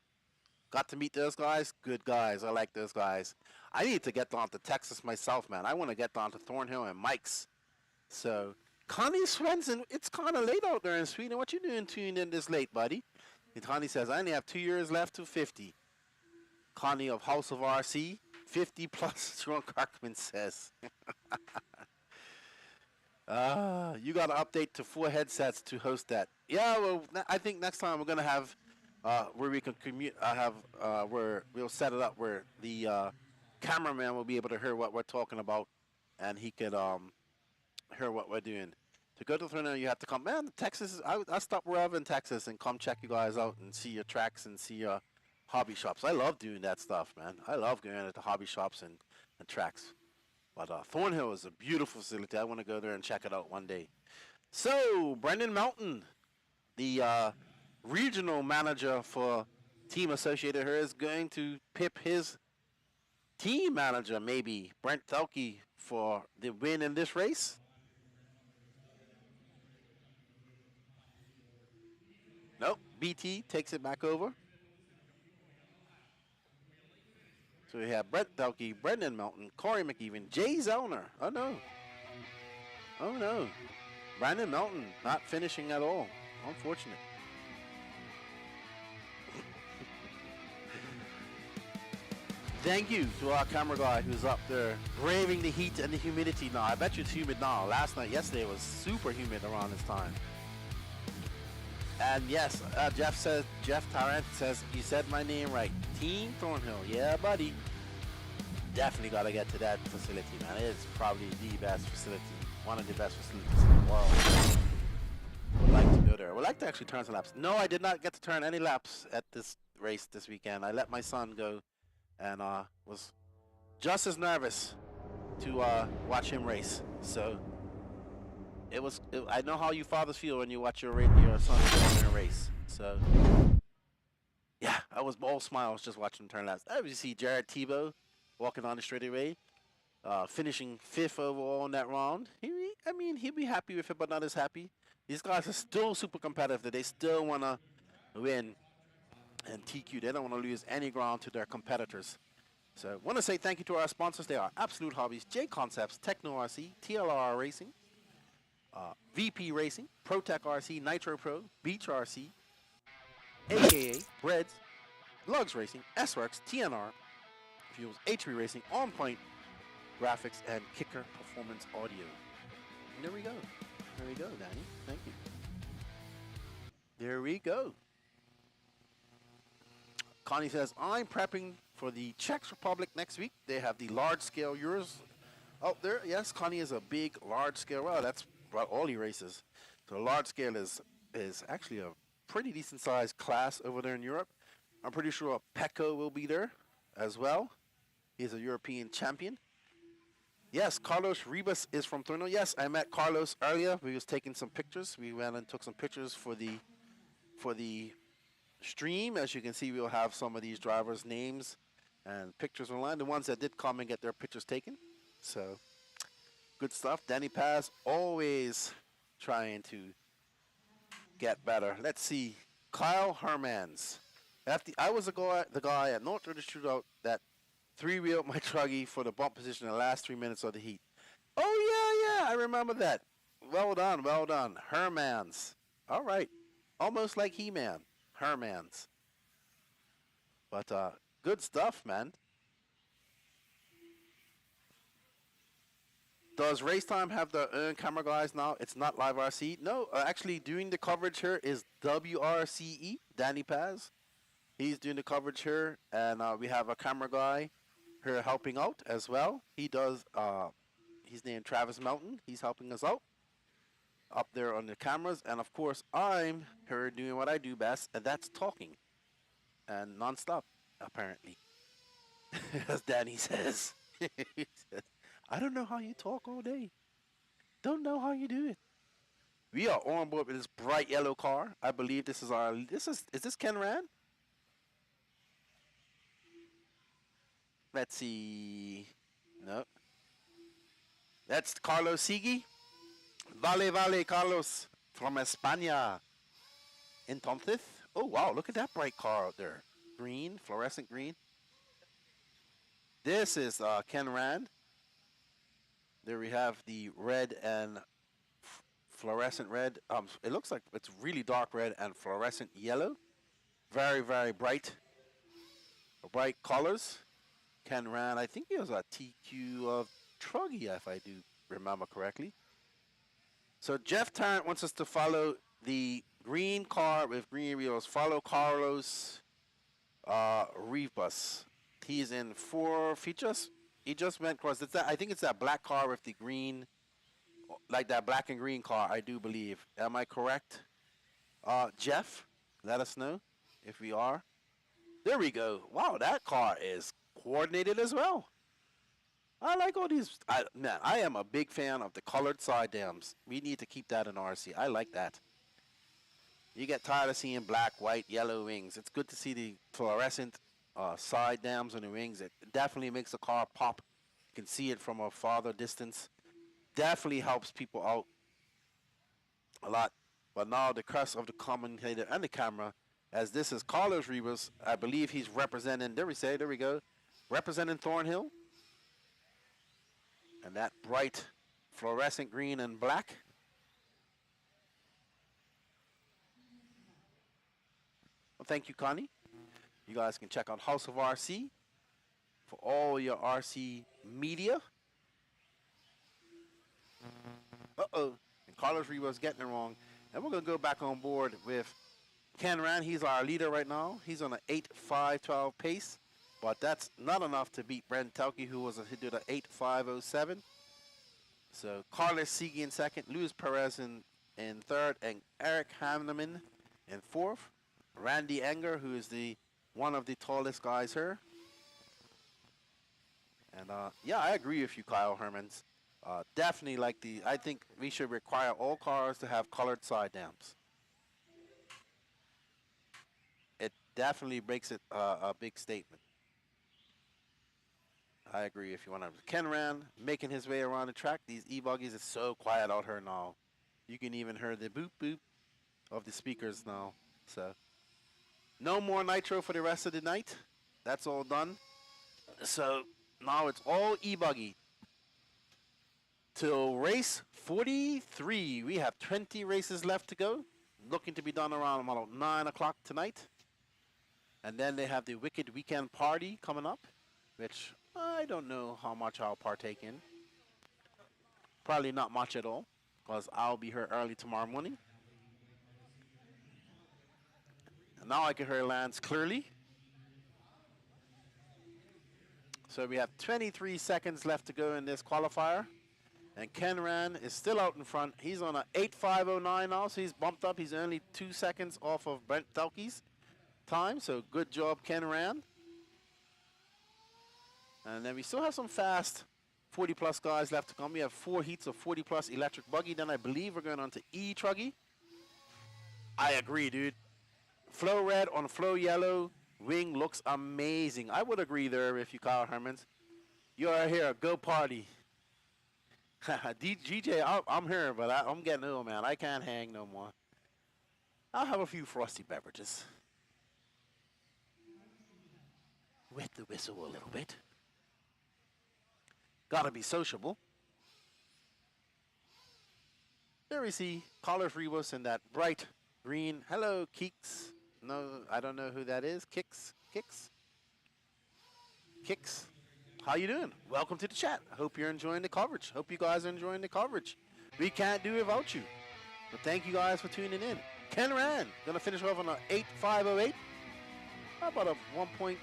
Speaker 1: Got to meet those guys. Good guys. I like those guys. I need to get down to Texas myself, man. I want to get down to Thornhill and Mike's. So, Connie Swenson, it's kind of late out there in Sweden. What you doing tuning in this late, buddy? And Connie says, I only have 2 years left to 50. Connie of House of RC, 50 plus, Sean Carkman says. You got to update to 4 headsets to host that. Yeah, well, I think next time we're going to have where we can where we'll set it up where the cameraman will be able to hear what we're talking about, and he could hear what we're doing. To go to Thornhill, you have to come. Man, Texas, I stop wherever in Texas and come check you guys out and see your tracks and see your hobby shops. I love doing that stuff, man. I love going to hobby shops and tracks. But Thornhill is a beautiful facility. I want to go there and check it out one day. So, Brendan Melton, the regional manager for Team Associated here, is going to pip his team manager, maybe, Brent Thalke, for the win in this race. Nope, BT takes it back over. So we have Brent Thalke, Brendan Melton, Corey McEwen, Jay Zellner. Oh no. Oh no. Brandon Melton not finishing at all. Unfortunate. Thank you to our camera guy who's up there braving the heat and the humidity now. I bet you it's humid now. Yesterday was super humid around this time. And yes, Jeff Tarrant says, you said my name right. Team Thornhill. Yeah, buddy. Definitely got to get to that facility, man. It's probably the best facility. One of the best facilities in the world. Would like to go there. Would like to actually turn some laps. No, I did not get to turn any laps at this race this weekend. I let my son go and was just as nervous to watch him race. So I know how you fathers feel when you watch your son go in a race. So yeah, I was all smiles just watching him turn laps. You see Jared Tebow walking on the straightaway, finishing 5th overall in that round. He'll be happy with it, but not as happy. These guys are still super competitive. They still want to win and TQ. They don't want to lose any ground to their competitors. So I want to say thank you to our sponsors. They are Absolute Hobbies, J Concepts, Techno RC, TLR Racing, VP Racing, ProTech RC, Nitro Pro, Beach RC, AKA, Breads, Lugs Racing, S-Works, TNR, Fuels, H3 Racing, On Point, graphics, and kicker performance audio. And there we go. There we go, Danny. Thank you. There we go. Connie says, I'm prepping for the Czech Republic next week. They have the large-scale Euros out there. Yes, Connie is a big, large-scale. Well, that's about all he races. So large-scale is actually a pretty decent-sized class over there in Europe. I'm pretty sure Pecco will be there as well. He's a European champion. Yes, Carlos Ribas is from Torino. Yes, I met Carlos earlier. We was taking some pictures. We went and took some pictures for the stream. As you can see, we'll have some of these drivers' names and pictures online. The ones that did come and get their pictures taken. So, good stuff. Danny Paz always trying to get better. Let's see. Kyle Hermans. I was the guy at North Dakota Shootout that three-wheeled my truggy for the bump position in the last 3 minutes of the heat. Oh, yeah, I remember that. Well done. Hermans. All right. Almost like He-Man. Hermans. But, good stuff, man. Does RaceTime have their own camera guys now? It's not Live RC. No, actually doing the coverage here is WRCE, Danny Paz. He's doing the coverage here, and we have a camera guy here helping out as well. He does, he's named Travis Mountain. He's helping us out up there on the cameras. And of course, I'm here doing what I do best, and that's talking. And nonstop, apparently. As Danny says. He says, I don't know how you talk all day. Don't know how you do it. We are on board with this bright yellow car. I believe this is is this Ken Rand? Let's see. No. That's Carlos Sigui. Vale, Carlos. From España. Entonces. Oh, wow. Look at that bright car out there. Green. Fluorescent green. This is Ken Rand. There we have the red and fluorescent red. It looks like it's really dark red and fluorescent yellow. Very, very bright colors. Ken Rand, I think he was a TQ of Truggy, if I do remember correctly. So Jeff Tarrant wants us to follow the green car with green wheels. Follow Carlos Rivas. He's in 4 features. He just went across. I think it's that black car with the green, like that black and green car, I do believe. Am I correct? Jeff, let us know if we are. There we go. Wow, that car is coordinated as well. I like all these. Man, I am a big fan of the colored side dams. We need to keep that in RC. I like that. You get tired of seeing black, white, yellow wings. It's good to see the fluorescent side dams on the wings. It definitely makes the car pop. You can see it from a farther distance. Definitely helps people out a lot. But now the crest of the commentator and the camera, as this is Carlos Rivas. I believe he's representing, there we go, representing Thornhill. And that bright fluorescent green and black. Well, thank you, Connie. You guys can check out House of RC for all your RC media. Uh-oh. And Carlos Rivas getting it wrong. And we're going to go back on board with Ken Rand. He's our leader right now. He's on an 8.512 pace. But that's not enough to beat Brent Telke, who did an 8.507. So Carlos Sigui in second, Luis Perez in third, and Eric Hamneman in fourth. Randy Enger, who is one of the tallest guys here. And yeah, I agree with you, Kyle Hermans. Definitely I think we should require all cars to have colored side dams. It definitely makes it a big statement. I agree if you want to. Ken Rand making his way around the track. These e-buggies is so quiet out here now. You can even hear the boop boop of the speakers now. So no more nitro for the rest of the night. That's all done. So now it's all e-buggy. Till race 43. We have 20 races left to go. Looking to be done around about 9 o'clock tonight. And then they have the Wicked Weekend Party coming up, which I don't know how much I'll partake in. Probably not much at all, because I'll be here early tomorrow morning. And now I can hear Lance clearly. So we have 23 seconds left to go in this qualifier. And Ken Ran is still out in front. He's on a 8:5:09 now, so he's bumped up. He's only 2 seconds off of Brent Thelke's time. So good job, Ken Ran. And then we still have some fast 40 plus guys left to come. We have 4 heats of 40 plus electric buggy. Then I believe we're going on to truggy. I agree, dude. Flow red on flow yellow wing looks amazing. I would agree there with you, Kyle Hermans. You are here. Go party. GJ, I'm here, but I'm getting ill, man. I can't hang no more. I'll have a few frosty beverages. Wet the whistle a little bit. Gotta be sociable. There we see Carlos Rivas in that bright green. Hello, Keeks. No, I don't know who that is. Kicks. How you doing? Welcome to the chat. I hope you're enjoying the coverage. Hope you guys are enjoying the coverage. We can't do it without you. But thank you guys for tuning in. Ken Rand, gonna finish off on an 8:5:08. How about a 1.3?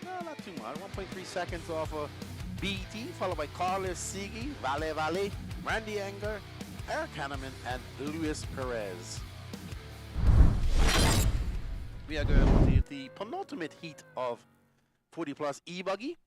Speaker 1: No, not too much. 1.3 seconds off of BT, followed by Carlos Sigi, Vale, Randy Enger, Eric Hanneman, and Luis Perez. We are going to the penultimate heat of 40 plus e-buggy.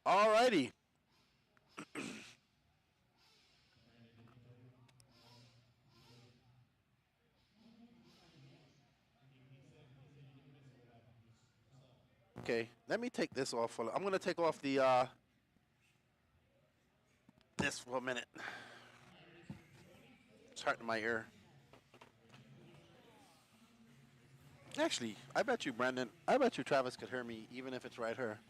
Speaker 1: Alrighty. Okay, let me take this off. I'm gonna take off the this for a minute. It's hurting my ear. Actually, I bet you, Brandon, I bet you Travis could hear me even if it's right here.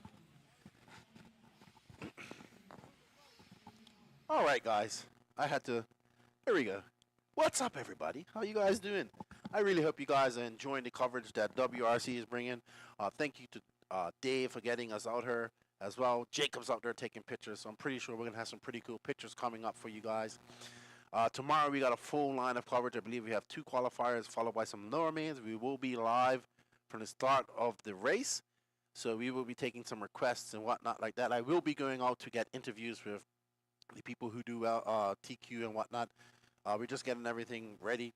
Speaker 1: All right, guys. Here we go. What's up, everybody? How you guys doing? I really hope you guys are enjoying the coverage that WRC is bringing. Thank you to Dave for getting us out here as well. Jacob's out there taking pictures, so I'm pretty sure we're going to have some pretty cool pictures coming up for you guys. Tomorrow we got a full line of coverage. I believe we have 2 qualifiers followed by some lower mains. We will be live from the start of the race, so we will be taking some requests and whatnot like that. I will be going out to get interviews with the people who do TQ and whatnot. We're just getting everything ready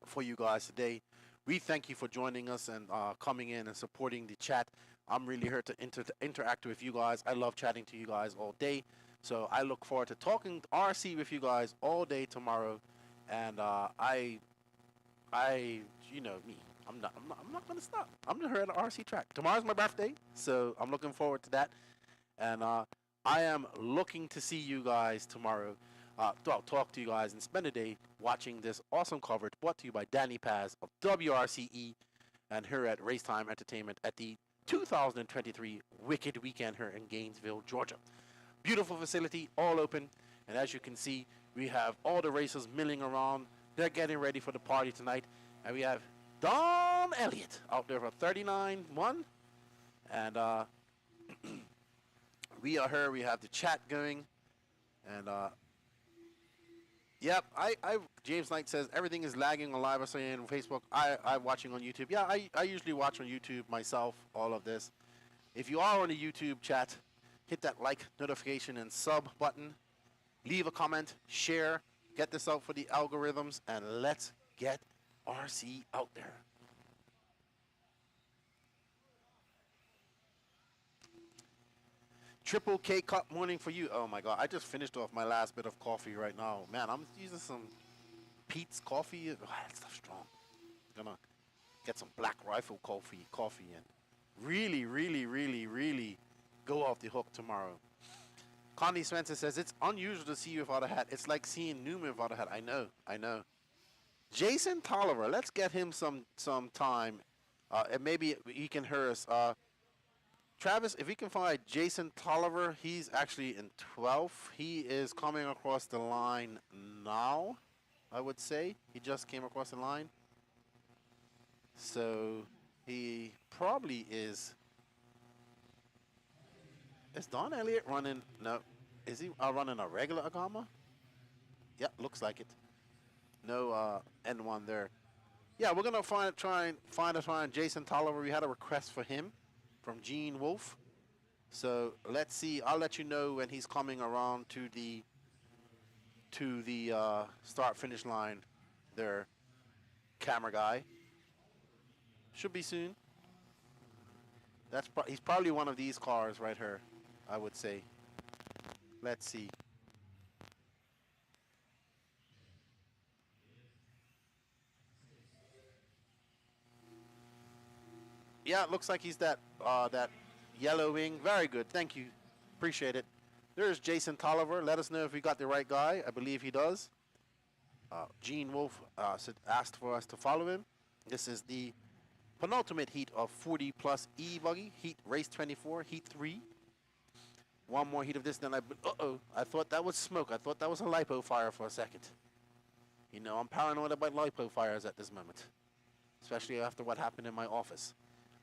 Speaker 1: for you guys today. We thank you for joining us and coming in and supporting the chat. I'm really here to interact with you guys. I love chatting to you guys all day. So I look forward to talking RC with you guys all day tomorrow. And you know me, I'm not gonna stop. I'm here at the RC track. Tomorrow's my birthday, so I'm looking forward to that. And I am looking to see you guys tomorrow. Talk to you guys and spend a day watching this awesome coverage brought to you by Danny Paz of WRCE and here at RaceTime Entertainment at the 2023 Wicked Weekend here in Gainesville, Georgia. Beautiful facility, all open, and as you can see, we have all the racers milling around. They're getting ready for the party tonight, and we have Dom Elliott out there for 39-1, and we are here. We have the chat going, and yep. James Knight says everything is lagging on live. I say on Facebook. I'm watching on YouTube. Yeah, I usually watch on YouTube myself. All of this. If you are on the YouTube chat, hit that like, notification, and sub button. Leave a comment, share, get this out for the algorithms, and let's get RC out there. Triple K cup morning for you. Oh my God, I just finished off my last bit of coffee right now. Man, I'm using some Pete's coffee. Oh, that stuff's strong. Gonna get some Black Rifle coffee and really go off the hook tomorrow. Connie Spencer says it's unusual to see you without a hat. It's like seeing Newman without a hat. I know, I know. Jason Tolliver, let's get him some time, and maybe he can hear us. Travis, if we can find Jason Tolliver, he's actually in 12th. He is coming across the line now, I would say. He just came across the line. So he probably is. Is Don Elliott running? No. Is he running a regular Agama? Yep, looks like it. No N1 there. Yeah, we're gonna try and find Jason Tolliver. We had a request for him from Gene Wolf. So let's see. I'll let you know when he's coming around to the start finish line. There, camera guy. Should be soon. He's probably one of these cars right here, I would say. Let's see. Yeah, it looks like he's that yellow wing. Very good. Thank you. Appreciate it. There's Jason Tolliver. Let us know if we got the right guy. I believe he does. Gene Wolf asked for us to follow him. This is the penultimate heat of 40 plus e-buggy. Heat race 24, heat 3. One more heat of this, then I thought that was smoke. I thought that was a lipo fire for a second. You know, I'm paranoid about lipo fires at this moment, especially after what happened in my office.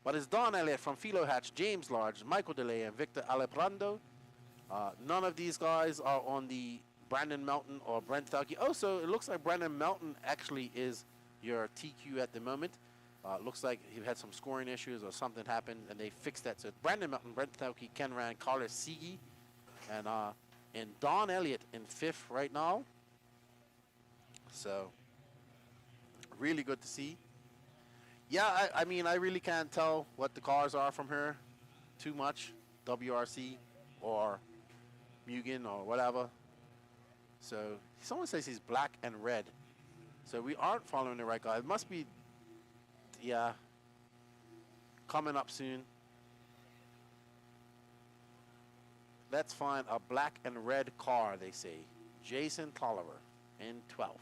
Speaker 1: But it's Don Elliott from Philo Hatch, James Large, Michael DeLay, and Victor Aleprando. None of these guys are on the Brandon Melton or Brent Thalke. Oh, so it looks like Brandon Melton actually is your TQ at the moment. Looks like he had some scoring issues or something happened, and they fixed that. So Brandon Melton, Brent Thalke, Ken Rand, Carlos Siege, and Don Elliott in 5th right now. So really good to see. Yeah, I mean, I really can't tell what the cars are from here too much. WRC or Mugen or whatever. So someone says he's black and red. So we aren't following the right guy. It must be, yeah, coming up soon. Let's find a black and red car, they say. Jason Tolliver in 12th.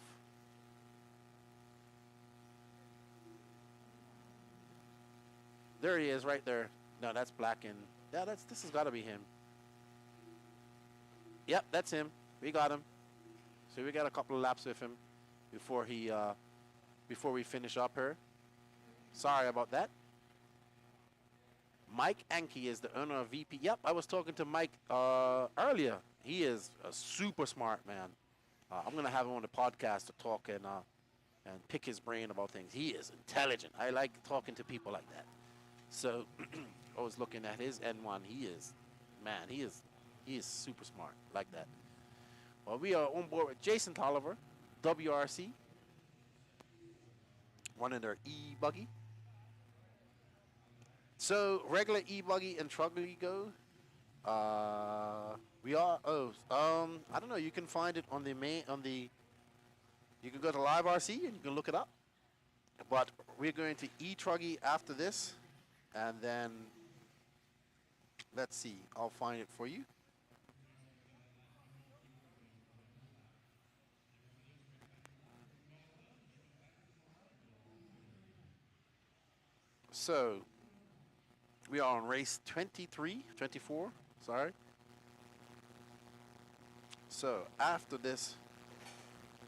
Speaker 1: There he is, right there. No, that's black and yeah, this has got to be him. Yep, that's him. We got him. So we got a couple of laps with him before we finish up here. Sorry about that. Mike Anke is the owner of VP. Yep, I was talking to Mike earlier. He is a super smart man. I'm gonna have him on the podcast to talk and pick his brain about things. He is intelligent. I like talking to people like that. So I was looking at his N1. He is super smart like that. Well, we are on board with Jason Tolliver, WRC, running their e-buggy. So regular e-buggy and truggy go. We are I don't know. You can find it on the. You can go to Live RC and you can look it up. But we're going to e-truggy after this, and then let's see. I'll find it for you. So we are on race 24, sorry. So after this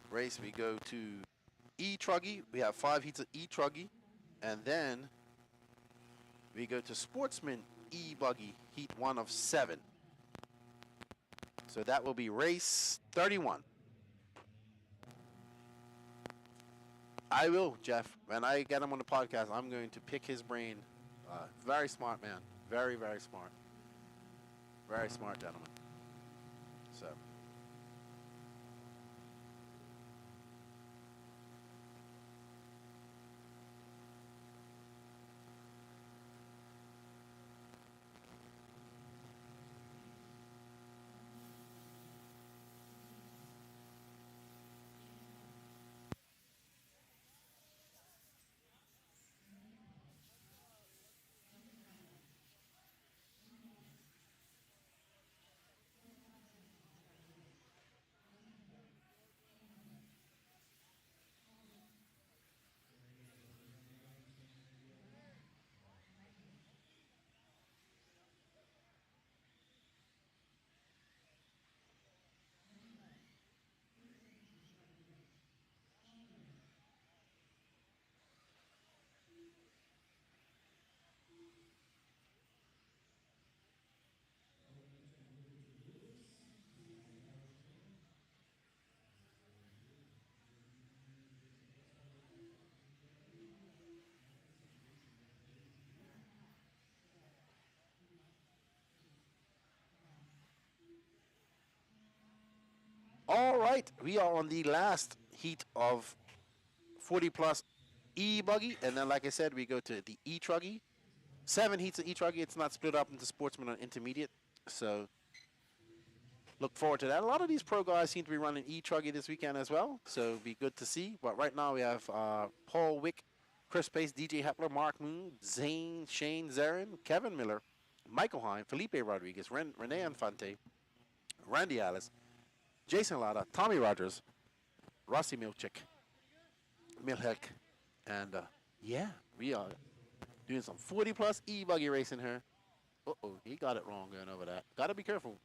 Speaker 1: race, we go to e-truggy. We have 5 heats of e-truggy, and then we go to Sportsman e-buggy, heat 1 of 7. So that will be race 31. I will, Jeff. When I get him on the podcast, I'm going to pick his brain. Very smart man. Very, very smart. Very smart gentleman. So. All right, we are on the last heat of 40 plus e-buggy, and then like I said, we go to the e-truggy. 7 heats of e-truggy. It's not split up into sportsman or intermediate, so look forward to that. A lot of these pro guys seem to be running e-truggy this weekend as well, so it'll be good to see. But right now we have Paul Wick, Chris Pace, DJ Hepler, Mark Moon, Zane, Shane Zarin, Kevin Miller, Michael Hine, Felipe Rodriguez, Rene Infante, Randy Alice, Jason Lada, Tommy Rogers, Rossi Milhek, and yeah, we are doing some 40 plus e-buggy racing here. Uh-oh, he got it wrong going over that. Gotta be careful.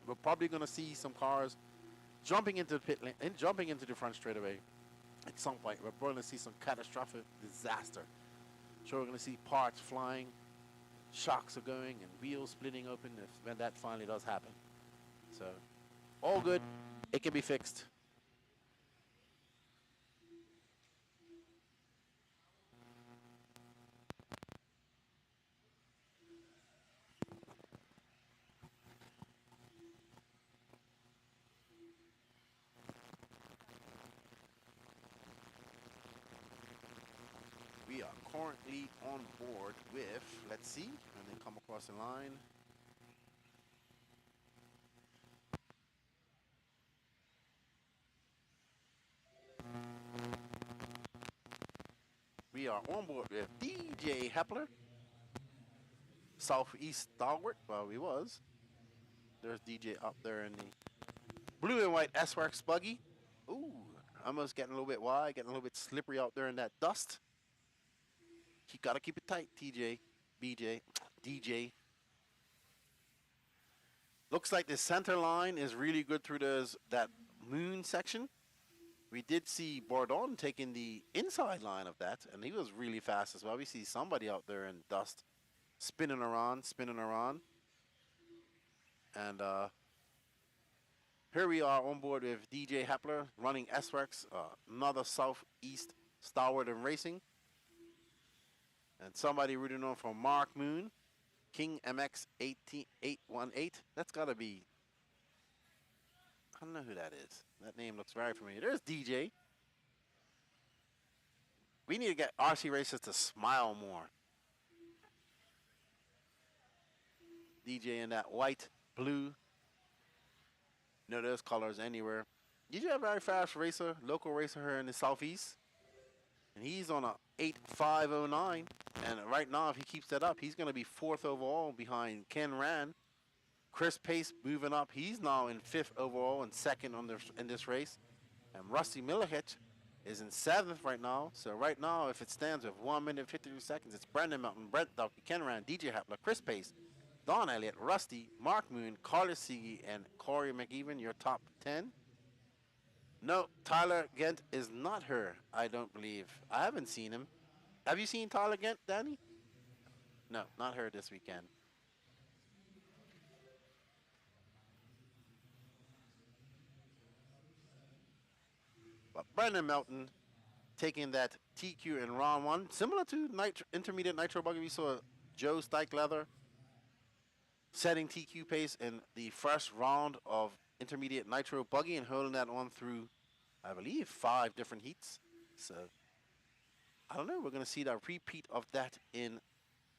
Speaker 1: We're probably gonna see some cars jumping into the pit lane and jumping into the front straightaway at some point. We're probably gonna see some catastrophic disaster. So we're gonna see parts flying, shocks are going, and wheels splitting open when that finally does happen. So, all good. It can be fixed. We are currently on board with, let's see, when they come across the line. We are on board with DJ Hepler, Southeast Stalwart. Well, he was. There's DJ up there in the blue and white S-Works buggy. Ooh, almost getting a little bit wide, getting a little bit slippery out there in that dust. You gotta keep it tight, TJ, BJ, DJ. Looks like the center line is really good through that moon section. We did see Bourdon taking the inside line of that, and he was really fast as well. We see somebody out there in dust, spinning around. And here we are on board with DJ Hepler, running S-Works, another Southeast Stalwart in racing. And somebody rooting on for Mark Moon, King MX 18818. That's gotta be, I don't know who that is. That name looks very familiar. There's DJ. We need to get RC racers to smile more. DJ in that white, blue. You know those colors anywhere. DJ a very fast racer, local racer here in the Southeast. And he's on a 8.509. And right now, if he keeps that up, he's going to be 4th overall behind Ken Rand. Chris Pace moving up. He's now in 5th overall and 2nd in this race. And Rusty Millihitch is in 7th right now. So right now, if it stands with 1 minute 52 seconds, it's Brandon Melton, Brent Duffy, Ken Rand, DJ Hepler, Chris Pace, Don Elliott, Rusty, Mark Moon, Carlos Siege, and Corey McEwen, your top 10. No, Tyler Gent is not here, I don't believe. I haven't seen him. Have you seen Tyler Gent, Danny? No, not her this weekend. But Brandon Melton taking that TQ in round 1, similar to intermediate nitro buggy. We saw Joe Leather setting TQ pace in the first round of intermediate nitro buggy and holding that on through, I believe, 5 different heats. So I don't know. We're going to see that repeat of that in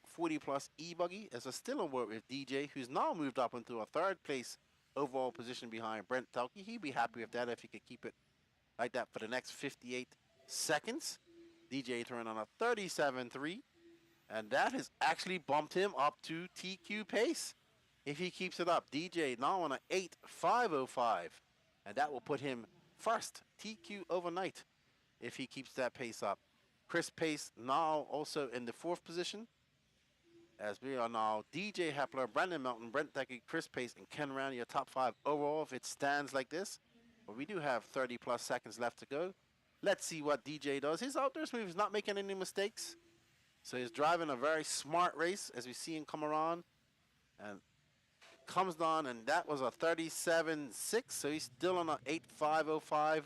Speaker 1: 40 plus e-buggy as we're still on board with DJ, who's now moved up into a 3rd place overall position behind Brent Telke. He'd be happy with that if he could keep it like that for the next 58 seconds. DJ turned on a 37.3, and that has actually bumped him up to TQ pace if he keeps it up. DJ now on an 8.505, and that will put him first TQ overnight if he keeps that pace up. Chris Pace now also in the 4th position, as we are now DJ Hepler, Brandon Melton, Brent Decky, Chris Pace, and Ken Rand, your top 5 overall if it stands like this. But we do have 30 plus seconds left to go. Let's see what DJ does. His outdoor smooth, he's not making any mistakes. So he's driving a very smart race as we see him come around. And comes down, and that was a 37.6. So he's still on an 8.505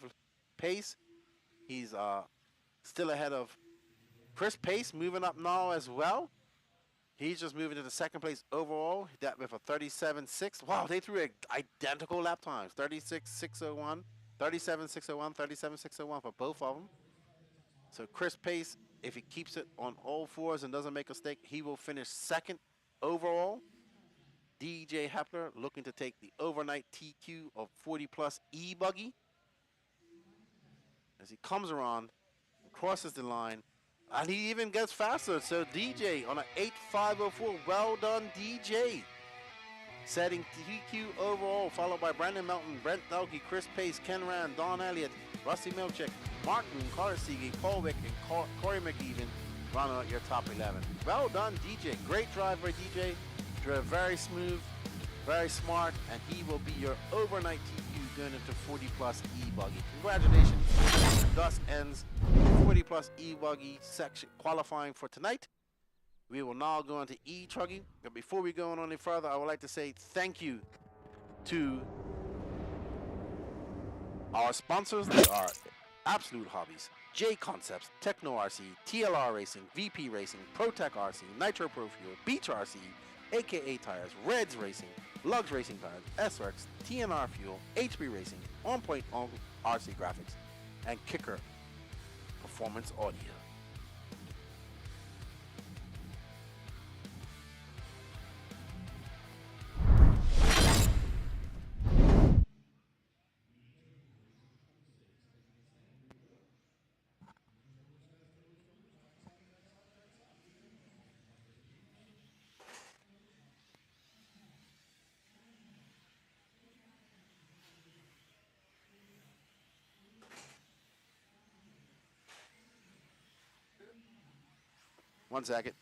Speaker 1: pace. He's still ahead of Chris Pace, moving up now as well. He's just moving to the second place overall. That with a 37.6. Wow, they threw identical lap times. 36.601, 37.601, 37.601 for both of them. So Chris Pace, if he keeps it on all fours and doesn't make a mistake, he will finish second overall. DJ Hepler looking to take the overnight TQ of 40 plus e-buggy as he comes around, crosses the line, and he even gets faster. So DJ on an 8.504. Well done, DJ. Setting TQ overall, followed by Brandon Melton, Brent Delkey, Chris Pace, Ken Rand, Don Elliott, Rusty Milchick, Mark Moon, Carter Siege, Paul Wick, and Corey McEwen rounding out your top 11. Well done, DJ. Great drive by DJ. Drove very smooth, very smart, and he will be your overnight TQ going into 40 plus e-buggy. Congratulations. Thus ends 40 plus e-buggy section qualifying for tonight. We will now go into e-truggy, but before we go on any further, I would like to say thank you to our sponsors. They are Absolute Hobbies, J Concepts, Techno RC, TLR Racing, VP Racing, ProTech RC, Nitro Pro Fuel, Beach RC, AKA Tires, Reds Racing, Lugs Racing Tires, SRX, TNR Fuel, HB Racing, On Point RC Graphics, and Kicker Performance Audio. One second.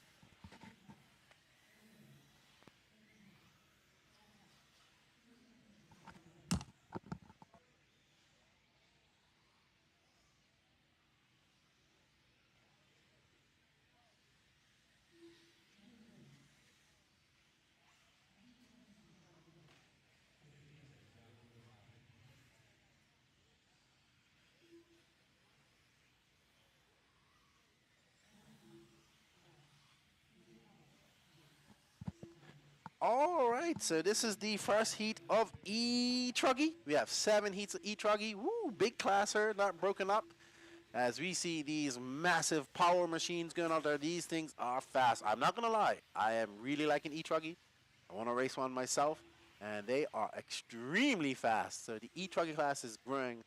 Speaker 1: All right, so this is the first heat of e-truggy. We have 7 heats of e-truggy. Woo, big classer, not broken up. As we see these massive power machines going out there, these things are fast. I'm not gonna lie, I am really liking e-truggy. I want to race one myself, and they are extremely fast. So the e-truggy class is growing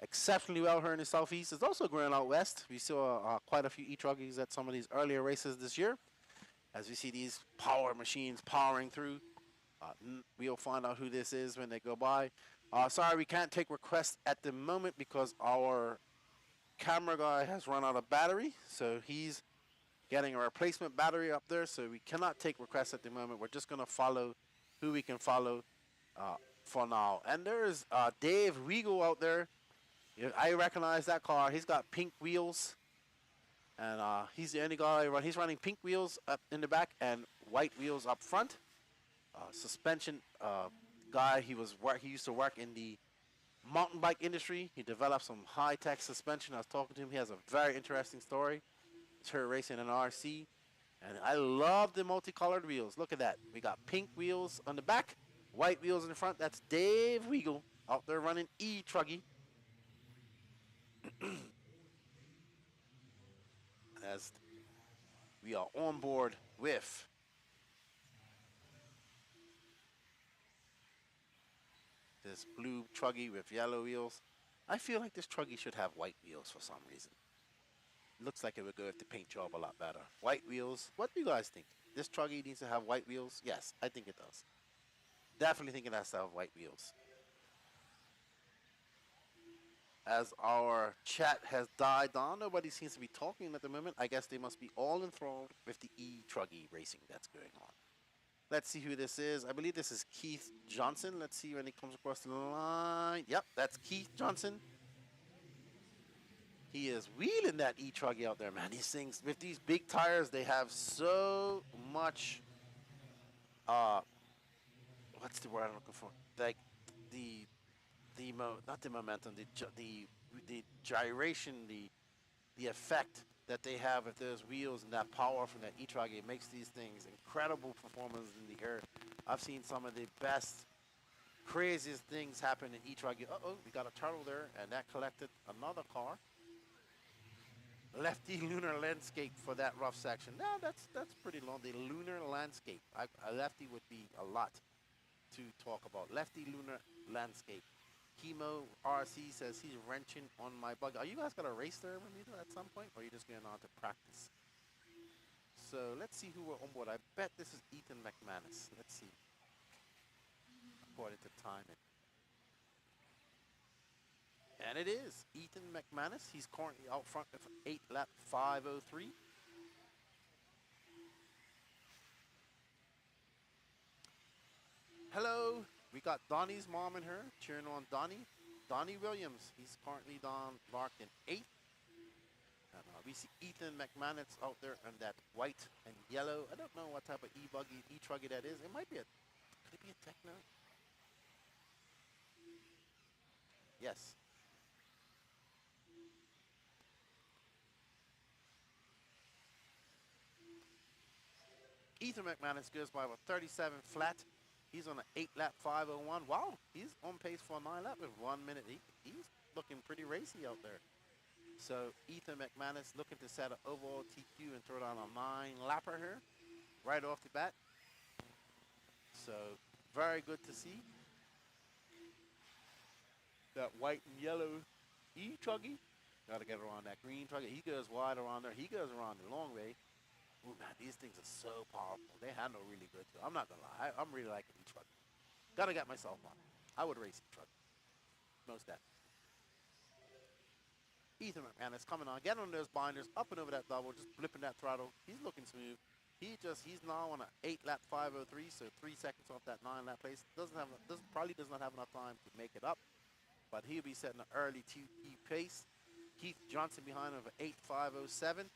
Speaker 1: exceptionally well here in the southeast. It's also growing out west. We saw quite a few e-truggies at some of these earlier races this year. As we see these power machines powering through, we'll find out who this is when they go by. Sorry, we can't take requests at the moment because our camera guy has run out of battery. So he's getting a replacement battery up there. So we cannot take requests at the moment. We're just going to follow who we can follow for now. And there's Dave Regal out there. I recognize that car. He's got pink wheels. And he's the only guy he's running pink wheels up in the back and white wheels up front. Suspension guy. He used to work in the mountain bike industry. He developed some high-tech suspension. I was talking to him. He has a very interesting story. He's here racing an RC. And I love the multicolored wheels. Look at that. We got pink wheels on the back, white wheels in the front. That's Dave Weagle out there running e-truggy. As we are on board with this blue truggy with yellow wheels. I feel like this truggy should have white wheels for some reason. Looks like it would go with the paint job a lot better. White wheels. What do you guys think? This truggy needs to have white wheels? Yes, I think it does. Definitely think it has to have white wheels. As our chat has died down, nobody seems to be talking at the moment. I guess they must be all enthralled with the e-truggy racing that's going on. Let's see who this is. I believe this is Keith Johnson. Let's see when he comes across the line. Yep, that's Keith Johnson. He is wheeling that e-truggy out there, man. These things, with these big tires, they have so much, what's the word I'm looking for? Like, not the momentum, the gyration, the effect that they have with those wheels and that power from that e-truggy. It makes these things incredible performance in the air. I've seen some of the best, craziest things happen in e-truggy. Uh-oh, we got a turtle there, and that collected another car. Lefty lunar landscape for that rough section. No, that's pretty long. The lunar landscape. A lefty would be a lot to talk about. Lefty lunar landscape. Chemo RC says he's wrenching on my bug. Are you guys gonna race there, Ramiro, at some point, or are you just going on to practice? So let's see who we're on board. I bet this is Ethan McManus. Let's see. According to timing. And it is Ethan McManus. He's currently out front with 8 lap 5:03. Hello. We got Donnie's mom and her cheering on Donnie. Donnie Williams. He's currently marked in 8th. And we see Ethan McManus out there in that white and yellow. I don't know what type of e-buggy, e-truggy that is. It might be could it be a Techno? Yes. Ethan McManus goes by with 37 flat. He's on an 8 lap 5:01. Wow, he's on pace for a 9 lap with 1 minute. He's looking pretty racy out there. So Ethan McManus looking to set an overall TQ and throw down a 9 lapper here right off the bat. So very good to see. That white and yellow e-truggy. Got to get around that green truggy. He goes wide around there. He goes around the long way. Ooh, man, these things are so powerful. They handle really good, too. I'm not going to lie. I'm really liking e-truggy. Got to get myself on. I would race e-truggy. Most definitely. Ethan McManus coming on, getting on those binders, up and over that double, just flipping that throttle. He's looking smooth. He's now on an 8 lap 5:03, so 3 seconds off that 9 lap place. Probably does not have enough time to make it up, but he'll be setting an early TP pace. Keith Johnson behind him of an 8:5:07,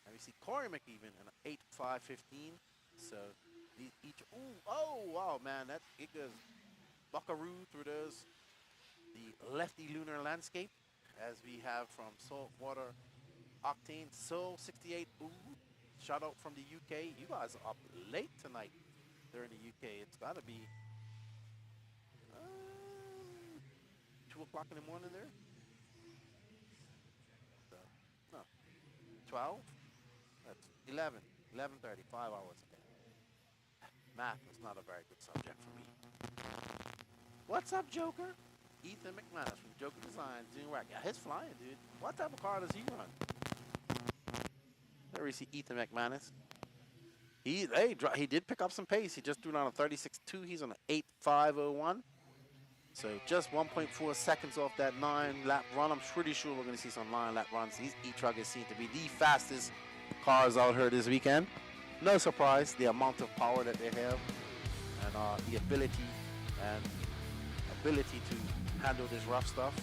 Speaker 1: and we see Corey McEwen in an 8:5:15. So these each, oh wow, man, it goes buckaroo through those the lefty lunar landscape. As we have from Saltwater Octane, Soul 68. Ooh, shout out from the UK. You guys are up late tonight there in the UK. It's got to be 2 o'clock in the morning there. So, no, 12. That's 11, 11:30, 5 hours a day. Math is not a very good subject for me. What's up, Joker? Ethan McManus from Joker Design doing work. Yeah, he's flying, dude. What type of car does he run? There we see Ethan McManus. He did pick up some pace. He just threw down a 36.2. He's on an 8:5:01. So just 1.4 seconds off that 9 lap run. I'm pretty sure we're going to see some 9 lap runs. These e-truckers seem to be the fastest cars out here this weekend. No surprise, the amount of power that they have and the ability to handle this rough stuff.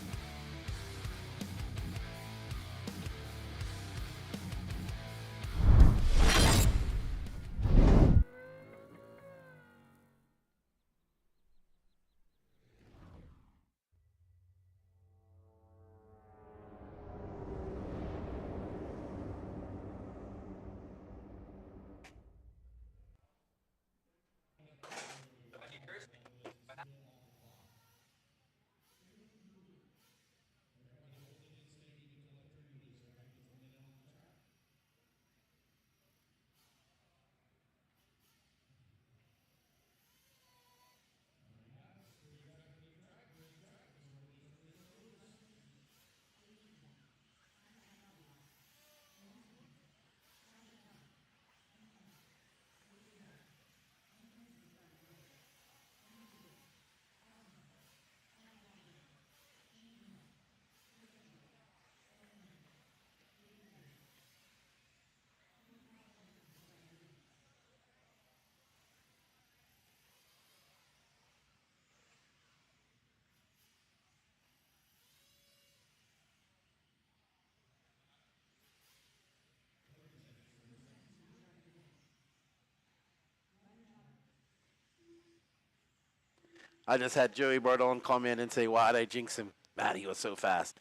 Speaker 1: I just had Joey Bardone come in and say, why'd I jinx him? Man, he was so fast.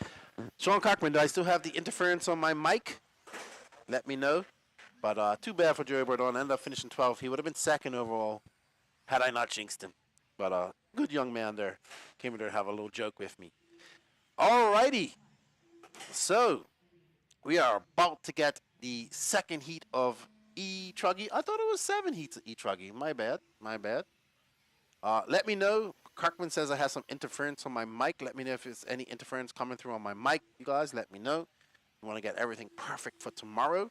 Speaker 1: Sean Cochran, do I still have the interference on my mic? let me know. But too bad for Joey Bordon. Ended up finishing 12th. He would have been second overall had I not jinxed him. But good young man there. Came in there to have a little joke with me. Alrighty. So we are about to get the second heat of e-truggy. I thought it was 7 heats of e-truggy. My bad. My bad. Let me know. Kirkman says I have some interference on my mic. Let me know if there's any interference coming through on my mic. You guys, let me know. We want to get everything perfect for tomorrow.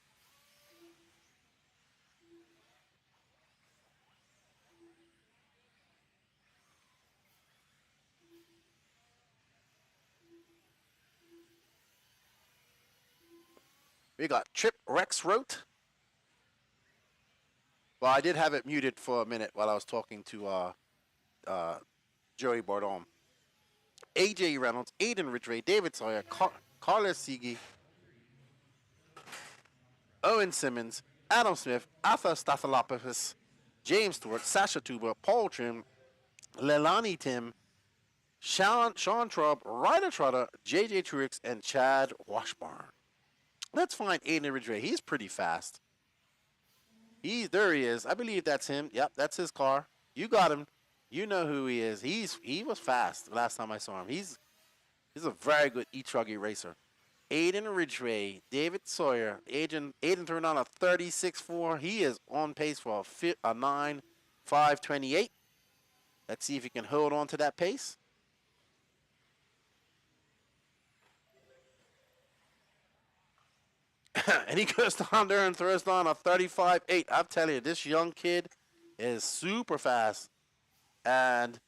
Speaker 1: We got Trip Rex wrote. Well, I did have it muted for a minute while I was talking to Joey Bordon. AJ Reynolds, Aiden Ridgway, David Sawyer, Carlos Sigi, Owen Simmons, Adam Smith, Arthur Stathalopoulos, James Stewart, Sasha Tuba, Paul Trim, Lelani Tim, Sean Traub, Ryder Trotter, JJ Truix, and Chad Washburn. Let's find Aiden Ridgway. He's pretty fast. There he is. I believe that's him. Yep, that's his car. You got him. You know who he is. He was fast the last time I saw him. He's a very good e-truggy racer. Aiden Ridgway, David Sawyer, Aiden turned on a 36.4. He is on pace for a 9.528. Let's see if he can hold on to that pace. And he goes down there and throws down a 35.8. I'm telling you, this young kid is super fast. And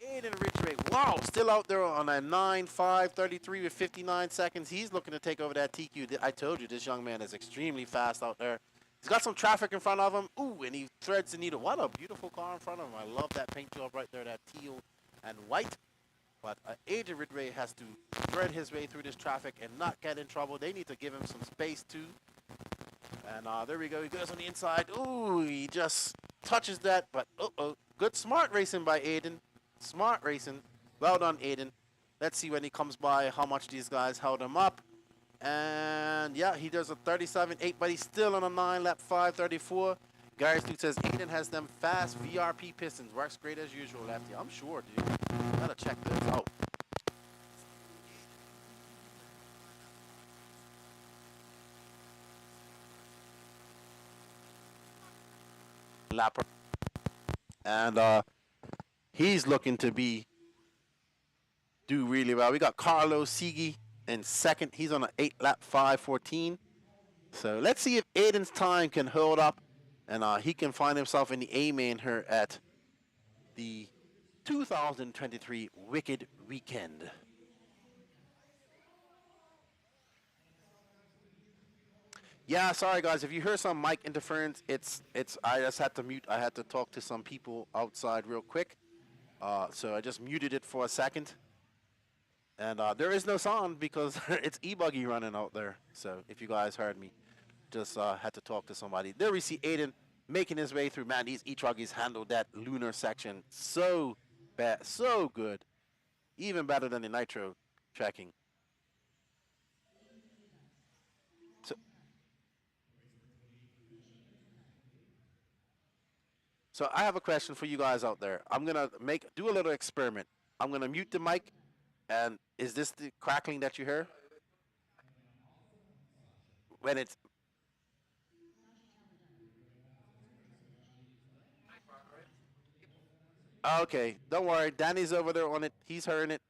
Speaker 1: Aiden Ridgway, wow, still out there on a 9.533 with 59 seconds. He's looking to take over that TQ. I told you, this young man is extremely fast out there. He's got some traffic in front of him. Ooh, and he threads the needle. What a beautiful car in front of him. I love that paint job right there, that teal and white. But Aiden Ridgway has to thread his way through this traffic and not get in trouble. They need to give him some space too. And there we go. He goes on the inside. Ooh, he just touches that. But uh-oh, good smart racing by Aiden. Smart racing. Well done, Aiden. Let's see when he comes by how much these guys held him up. And yeah, he does a 37.8, but he's still on a 9-lap 5.34. Gary Stu says Aiden has them fast VRP pistons. Works great as usual, Lefty. I'm sure, dude. Gotta check this out. Lapper. And he's looking to be do really well. We got Carlos Sigi in second. He's on an 8-lap 5:14. So let's see if Aiden's time can hold up, and he can find himself in the A main here at the 2023 Wicked Weekend. Yeah, sorry guys, if you hear some mic interference, it's I just had to mute. I had to talk to some people outside real quick. So I just muted it for a second. And there is no sound because it's e-buggy running out there. So if you guys heard me, just had to talk to somebody. There we see Aiden making his way through. Man, these e-truggies handled that lunar section so bad, so good. Even better than the nitro tracking. So, so I have a question for you guys out there. I'm gonna do a little experiment. I'm gonna mute the mic, and is this the crackling that you hear? When it's okay, don't worry. Danny's over there on it. He's hearing it.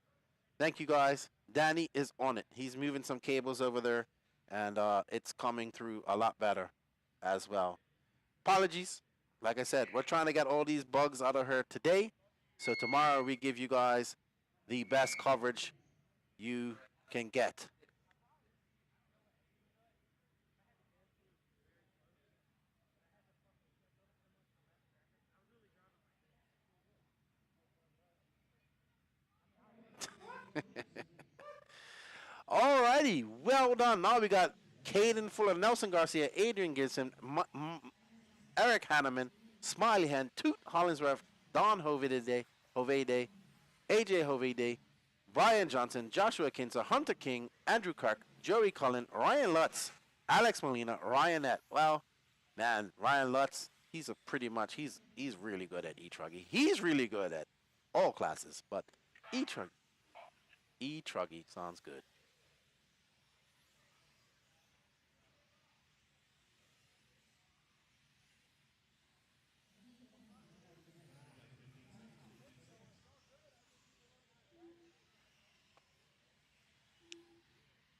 Speaker 1: Thank you guys. Danny is on it. He's moving some cables over there, and it's coming through a lot better as well. Apologies. Like I said, we're trying to get all these bugs out of her today, so tomorrow we give you guys the best coverage you can get. Alrighty, well done. Now we got Caden Fuller, Nelson Garcia, Adrian Gibson, Eric Hanneman, Smiley Hand, Toot Hollingsworth, Don Hovide, AJ Hovide, Brian Johnson, Joshua Kinzer, Hunter King, Andrew Kirk, Joey Cullen, Ryan Lutz, Alex Molina, Ryanette. Well, man, Ryan Lutz, he's really good at e-truggy. He's really good at all classes, but e-truggy sounds good.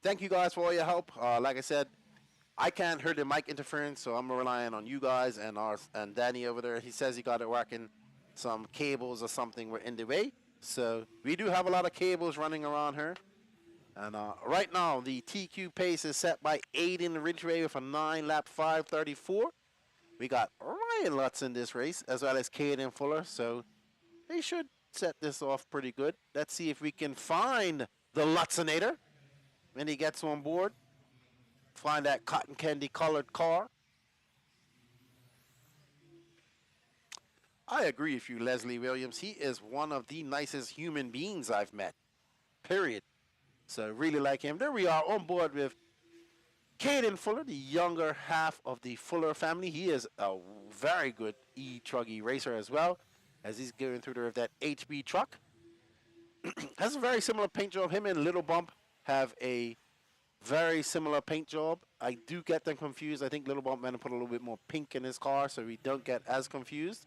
Speaker 1: Thank you guys for all your help. Like I said, I can't hear the mic interference, so I'm relying on you guys and Danny over there. He says he got it working. Some cables or something were in the way. So we do have a lot of cables running around here. And right now, the TQ pace is set by Aiden Ridgway with a 9-lap 5:34. We got Ryan Lutz in this race, as well as Caden Fuller. So they should set this off pretty good. Let's see if we can find the Lutzinator when he gets on board. Find that cotton candy colored car. I agree with you, Leslie Williams. He is one of the nicest human beings I've met. Period. So really like him. There we are on board with Caden Fuller, the younger half of the Fuller family. He is a very good e-truggy racer as well, as he's going through that HB truck. Has a very similar paint job. Him and Little Bump have a very similar paint job. I do get them confused. I think Little Bump man put a little bit more pink in his car, so we don't get as confused.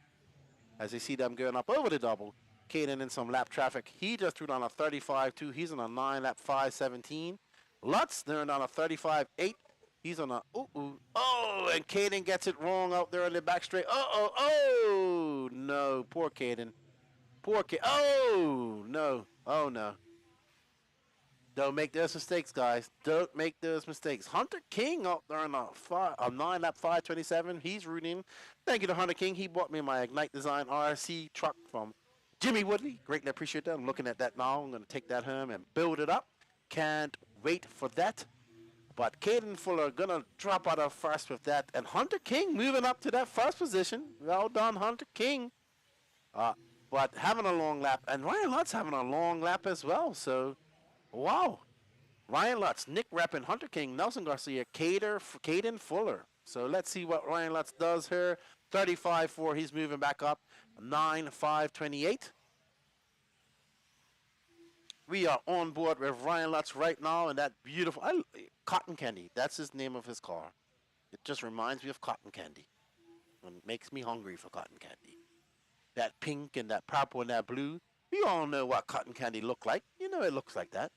Speaker 1: As you see them going up over the double. Caden in some lap traffic. He just threw down a 35.2. He's on a 9-lap 5:17. Lutz turned on a 35.8. He's on a oh, and Caden gets it wrong out there on the back straight. Oh no, poor Caden. Poor Caden. Oh no, oh no. Don't make those mistakes, guys. Don't make those mistakes. Hunter King up there on a 9-lap 5:27. He's rooting. Thank you to Hunter King. He bought me my Ignite Design RC truck from Jimmy Woodley. Greatly appreciate that. I'm looking at that now. I'm going to take that home and build it up. Can't wait for that. But Caden Fuller going to drop out of first with that. And Hunter King moving up to that first position. Well done, Hunter King. But having a long lap. And Ryan Lutz having a long lap as well. So, wow. Ryan Lutz, Nick Rappin, Hunter King, Nelson Garcia, Caden Fuller. So let's see what Ryan Lutz does here. 35.4, he's moving back up. 9.528. We are on board with Ryan Lutz right now, and that beautiful cotton candy. That's his name of his car. It just reminds me of cotton candy. And it makes me hungry for cotton candy. That pink and that purple and that blue. We all know what cotton candy look like. You know it looks like that.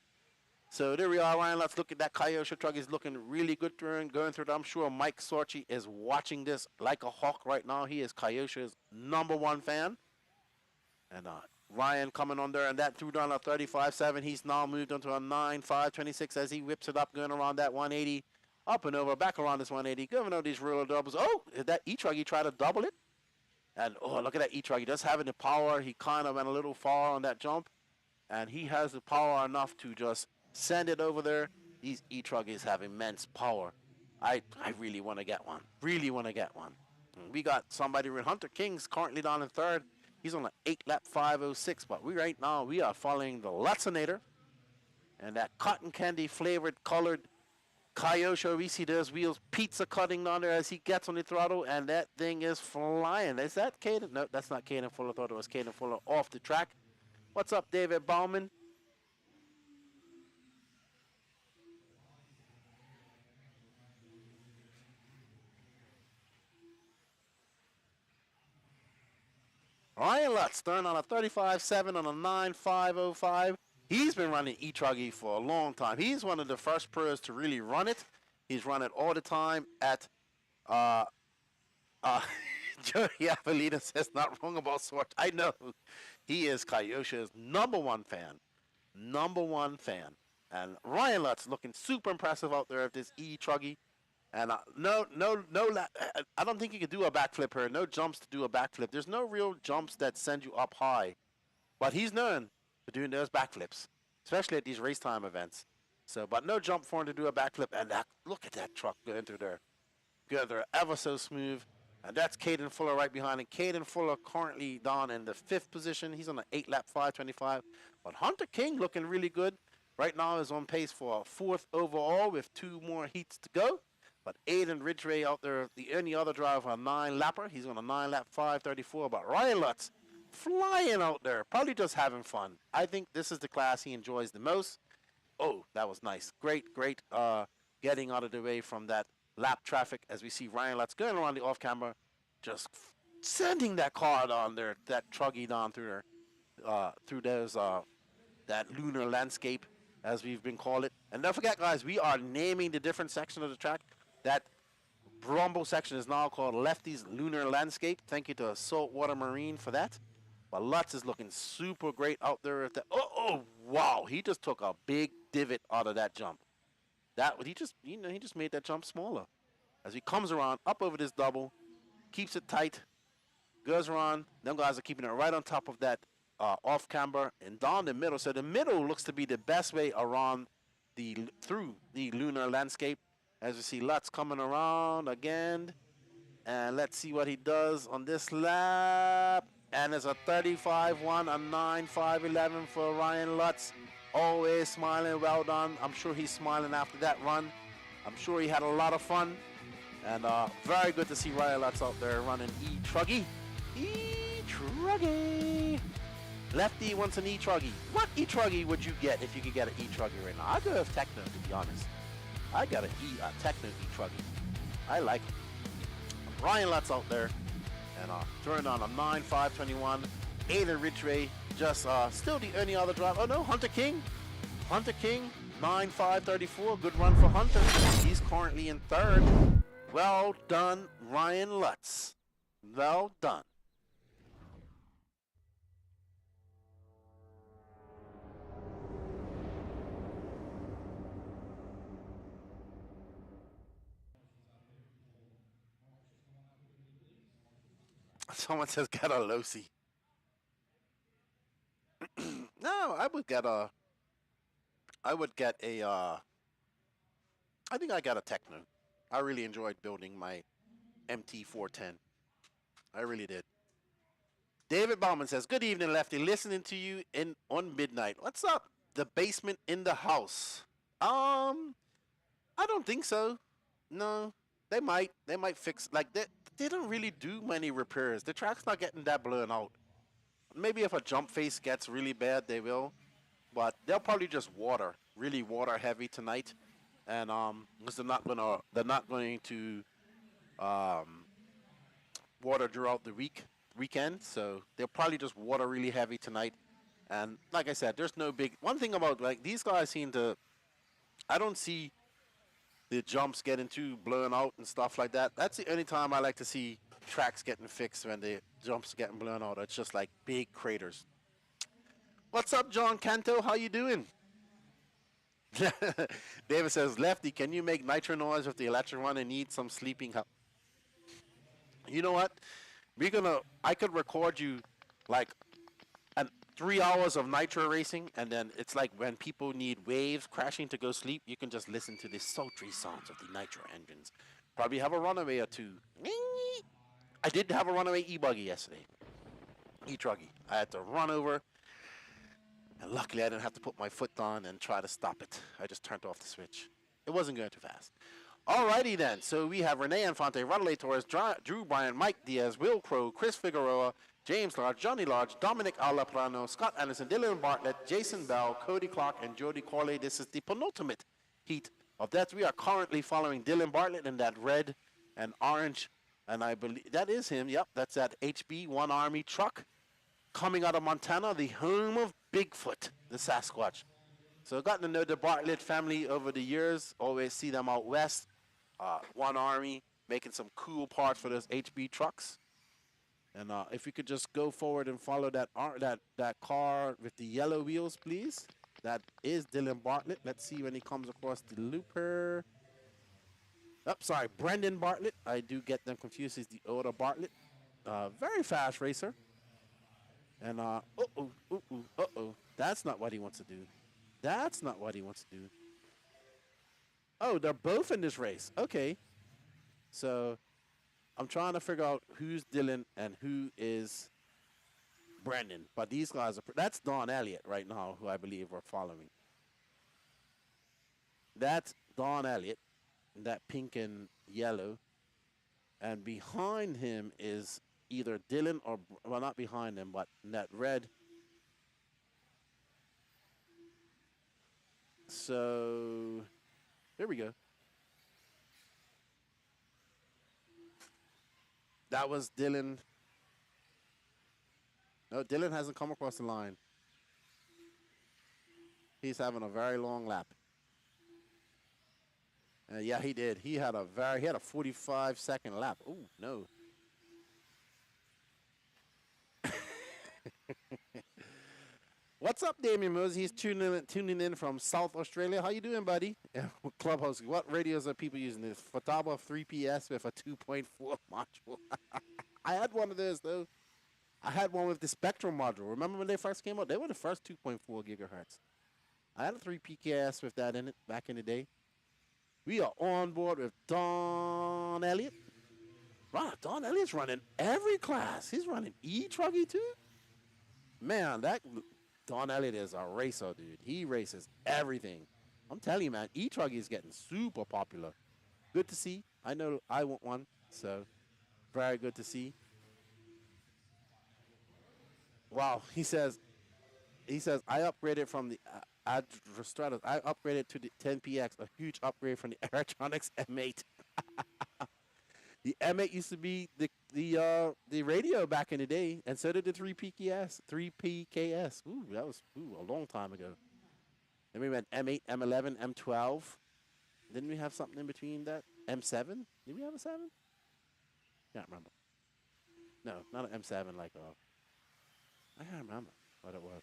Speaker 1: So there we are, Ryan. Let's look at that. Kyosho truck is looking really good going through it. I'm sure Mike Sorchi is watching this like a hawk right now. He is Kyosho's #1 fan. And Ryan coming on there, and that threw down a 35.7. He's now moved onto a 9.526 as he whips it up, going around that 180. Up and over, back around this 180. Going over these roller doubles. Oh, that e-truggy tried to double it. And oh, look at that e-truggy. Just having the power. He kind of went a little far on that jump. And he has the power enough to just send it over there. These e-truggies have immense power. I really want to get one. Really want to get one. We got somebody with Hunter King's currently down in third. He's on an 8-lap 506, but right now we are following the Lutzinator. And that cotton candy flavored colored Kyosho, we see those wheels pizza cutting down there as he gets on the throttle, and that thing is flying. Is that Caden? No, that's not Caden Fuller. I thought it was Caden Fuller off the track. What's up, David Bauman? Ryan Lutz, turned on a 35.7 on a 9.505. He's been running e-truggy for a long time. He's one of the first pros to really run it. He's run it all the time at Joey Avelina says not wrong about Swart. I know. He is Kyosho's #1 fan. #1 fan. And Ryan Lutz looking super impressive out there with this e-truggy. And no, I don't think you can do a backflip here. No jumps to do a backflip. There's no real jumps that send you up high. But he's known for doing those backflips, especially at these race time events. So, but no jump for him to do a backflip. And look at that truck going through there. Good, they're ever so smooth. And that's Caden Fuller right behind him. Caden Fuller currently down in the 5th position. He's on an 8-lap 525. But Hunter King looking really good. Right now is on pace for a 4th overall with 2 more heats to go. But Aiden Ridgway out there, the only other driver, a 9-lapper. He's on a 9-lap 534. But Ryan Lutz flying out there, probably just having fun. I think this is the class he enjoys the most. Oh, that was nice. Great getting out of the way from that lap traffic as we see Ryan Lutz going around the off camera, just sending that car down there, that truggy down through there, through those that lunar landscape, as we've been called it. And don't forget, guys, we are naming the different section of the track. That Brombo section is now called Lefty's Lunar Landscape. Thank you to Saltwater Marine for that. But Lutz is looking super great out there. At the, oh, wow! He just took a big divot out of that jump. He just made that jump smaller. As he comes around up over this double, keeps it tight, goes around. Them guys are keeping it right on top of that off camber and down the middle. So the middle looks to be the best way around through the lunar landscape. As we see Lutz coming around again. And let's see what he does on this lap. And it's a 35.1, a 9.511 for Ryan Lutz. Always smiling, well done. I'm sure he's smiling after that run. I'm sure he had a lot of fun. And very good to see Ryan Lutz out there running e-truggy. E-truggy. Lefty wants an e-truggy. What e-truggy would you get if you could get an e-truggy right now? I'd go with Techno, to be honest. I got a Techno e-truggy. I like it. Ryan Lutz out there. And turned on a 9.521. Aiden Ridgway, just still the only other driver. Oh no, Hunter King. Hunter King, 9.534. Good run for Hunter. He's currently in 3rd. Well done, Ryan Lutz. Well done. Someone says get a Losi. No, I would get a I think I got a Techno. I really enjoyed building my MT410. I really did. David Bauman says, good evening, Lefty. Listening to you on midnight. What's up? The basement in the house. I don't think so. No. They might fix, like, they don't really do many repairs. The track's not getting that blown out. Maybe if a jump face gets really bad, they will. But they'll probably just really water heavy tonight. And because they're not going to water throughout the weekend. So they'll probably just water really heavy tonight. And like I said, there's no big one thing about like these guys seem to. I don't see the jumps getting too blown out and stuff like that. That's the only time I like to see tracks getting fixed when the jumps getting blown out. It's just like big craters. What's up, John Canto? How you doing? David says, Lefty, can you make nitro noise with the electric one and need some sleeping help? You know what? I could record you like an 3 hours of nitro racing, and then it's like when people need waves crashing to go sleep, you can just listen to the sultry sounds of the nitro engines. Probably have a runaway or two. I did have a runaway e-buggy yesterday. E-truggy. I had to run over, and luckily I didn't have to put my foot on and try to stop it. I just turned off the switch. It wasn't going too fast. Alrighty then. So we have Renee Infante, Rodley Torres, Drew Bryan, Mike Diaz, Will Crow, Chris Figueroa, James Large, Johnny Large, Dominic Alaprano, Scott Anderson, Dylan Bartlett, Jason Bell, Cody Clark, and Jody Corley. This is the penultimate heat of that. We are currently following Dylan Bartlett in that red and orange, and I believe that is him. Yep, that's that HB One Army truck coming out of Montana, the home of Bigfoot, the Sasquatch. So I've gotten to know the Bartlett family over the years. Always see them out west. One Army making some cool parts for those HB trucks. And if we could just go forward and follow that car with the yellow wheels, please. That is Dylan Bartlett. Let's see when he comes across the looper. Oh, sorry, Brendan Bartlett. I do get them confused. He's the older Bartlett. Very fast racer. And that's not what he wants to do. That's not what he wants to do. Oh, they're both in this race. Okay. So I'm trying to figure out who's Dylan and who is Brendan. But these guys that's Don Elliott right now, who I believe we're following. That's Don Elliott, that pink and yellow. And behind him is either Dylan or, well, not behind him, but that red. So there we go. That was Dylan. No, Dylan hasn't come across the line. He's having a very long lap. Yeah, he did. He had a 45-second lap. Oh, no. What's up, Damien Mosey? He's tuning in from South Australia. How you doing, buddy? Clubhouse. What radios are people using? This Futaba 3PS with a 2.4 module. I had one of those, though. I had one with the Spectrum module. Remember when they first came out? They were the first 2.4 gigahertz. I had a 3PKS with that in it back in the day. We are on board with Don Elliott. Wow, Don Elliott's running every class. He's running e-truggy, too? Man, that Don Elliott is a racer, dude. He races everything. I'm telling you, man, e-truggy is getting super popular. Good to see. I know I want one, so very good to see. Wow, he says, I upgraded from the Stratus. I upgraded to the 10PX, a huge upgrade from the Electronics M8. The M8 used to be the radio back in the day, and so did the 3PKS. Ooh, that was a long time ago. Then we went M8, M11, M12. Didn't we have something in between that? M7? Did we have a 7? Can't remember. No, not an M7 like I can't remember what it was.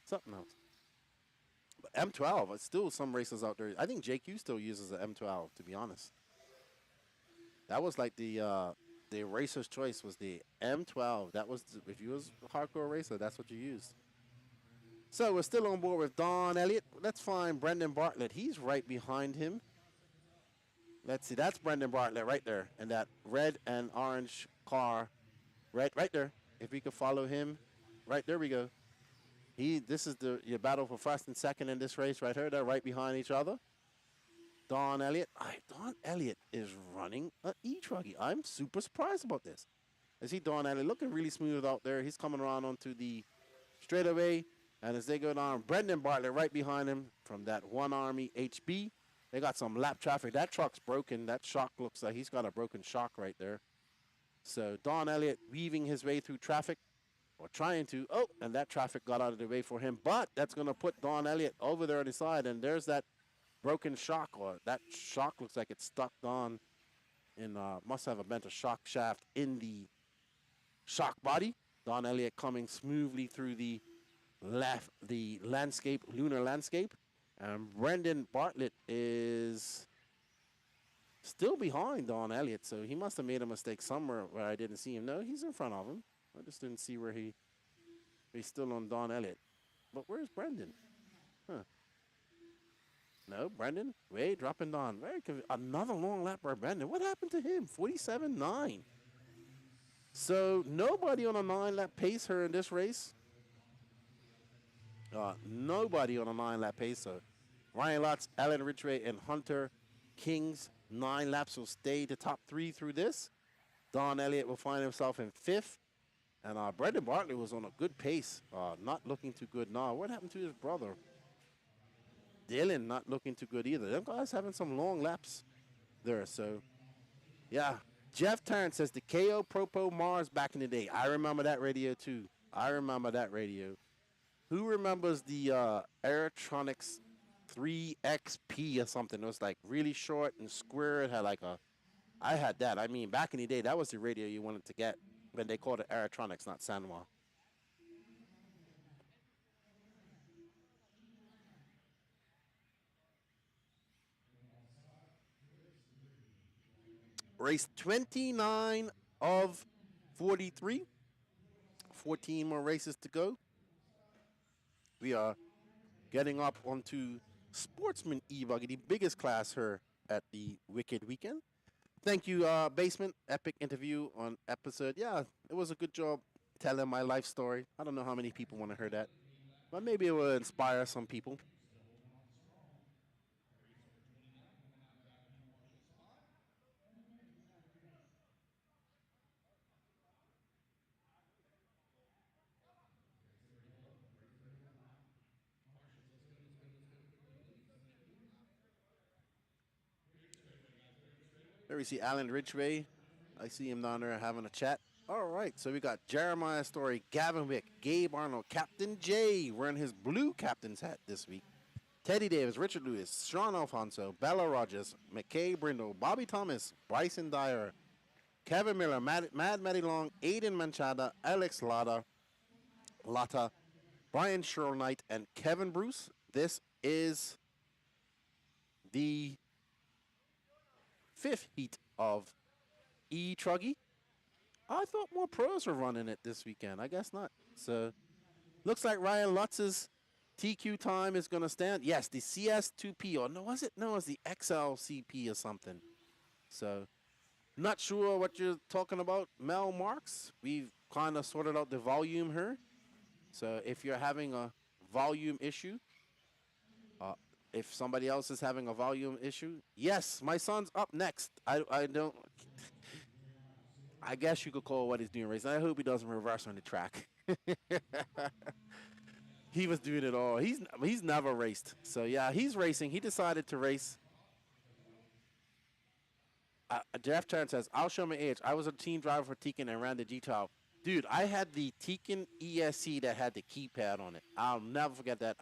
Speaker 1: Something else. But M12, it's still some racers out there. I think JQ still uses the M12, to be honest. That was like the racer's choice was the M12. That was, if you was a hardcore racer, that's what you used. So we're still on board with Don Elliott. Let's find Brendan Bartlett. He's right behind him. Let's see, that's Brendan Bartlett right there. And that red and orange car right there. If we could follow him, right there we go. This is your battle for first and second in this race right here. They're right behind each other. Don Elliott. Don Elliott is running an e-truggy. I'm super surprised about this. I see Don Elliott looking really smooth out there. He's coming around onto the straightaway. And as they go down, Brendan Bartlett right behind him from that One Army HB. They got some lap traffic. That truck's broken. That shock looks like he's got a broken shock right there. So Don Elliott weaving his way through traffic. or trying to. Oh, and that traffic got out of the way for him. But that's going to put Don Elliott over there on the side. And there's that broken shock, or that shock looks like it's stuck Don in, must have a bent a shock shaft in the shock body. Don Elliott coming smoothly through the landscape, lunar landscape. And Brendan Bartlett is still behind Don Elliott, so he must have made a mistake somewhere where I didn't see him. No, he's in front of him. I just didn't see where he's still on Don Elliott. But where's Brendan? Huh. No, Brendan. Wait, dropping Don. Another long lap by Brendan. What happened to him? 47.9. So nobody on a 9-lap pace her in this race. Nobody on a 9-lap pace. So Ryan Lotz, Alan Ridgway, and Hunter King's 9 laps will stay the top 3 through this. Don Elliott will find himself in 5th. And Brendan Bartley was on a good pace. Not looking too good now. What happened to his brother? Dylan not looking too good either. Them guys having some long laps there. So, yeah. Jeff Tarrant says the KO Propo Mars back in the day. I remember that radio too. I remember that radio. Who remembers the Aerotronics 3XP or something? It was like really short and square. It had like I had that. I mean, back in the day, that was the radio you wanted to get when they called it Aerotronics, not Sanwa. Race 29 of 43. 14 more races to go. We are getting up onto Sportsman e-buggy, the biggest class here at the Wicked Weekend. Thank you, Basement. Epic interview on episode. Yeah, it was a good job telling my life story. I don't know how many people want to hear that, but maybe it will inspire some people. There we see Alan Ridgway. I see him down there having a chat. All right, so we got Jeremiah Story, Gavin Wick, Gabe Arnold, Captain J wearing his blue captain's hat this week. Teddy Davis, Richard Lewis, Sean Alfonso, Bella Rogers, McKay Brindle, Bobby Thomas, Bryson Dyer, Kevin Miller, Mad Matty Long, Aiden Manchada, Alex Lotta, Brian Sherrill Knight, and Kevin Bruce. This is the 5th heat of truggy. I thought more pros were running it this weekend. I guess not. So, looks like Ryan Lutz's TQ time is going to stand. Yes, the CS2P, or no, was it? No, it's the XLCP or something. So, not sure what you're talking about, Mel Marks. We've kind of sorted out the volume here. So, if you're having a volume issue, if somebody else is having a volume issue, yes, my son's up next. I don't. I guess you could call what he's doing racing. I hope he doesn't reverse on the track. He was doing it all. He's never raced. So yeah, he's racing. He decided to race. Jeff Turn says, "I'll show my age. I was a team driver for Tekin and ran the G12. Dude, I had the Tekin ESC that had the keypad on it. I'll never forget that.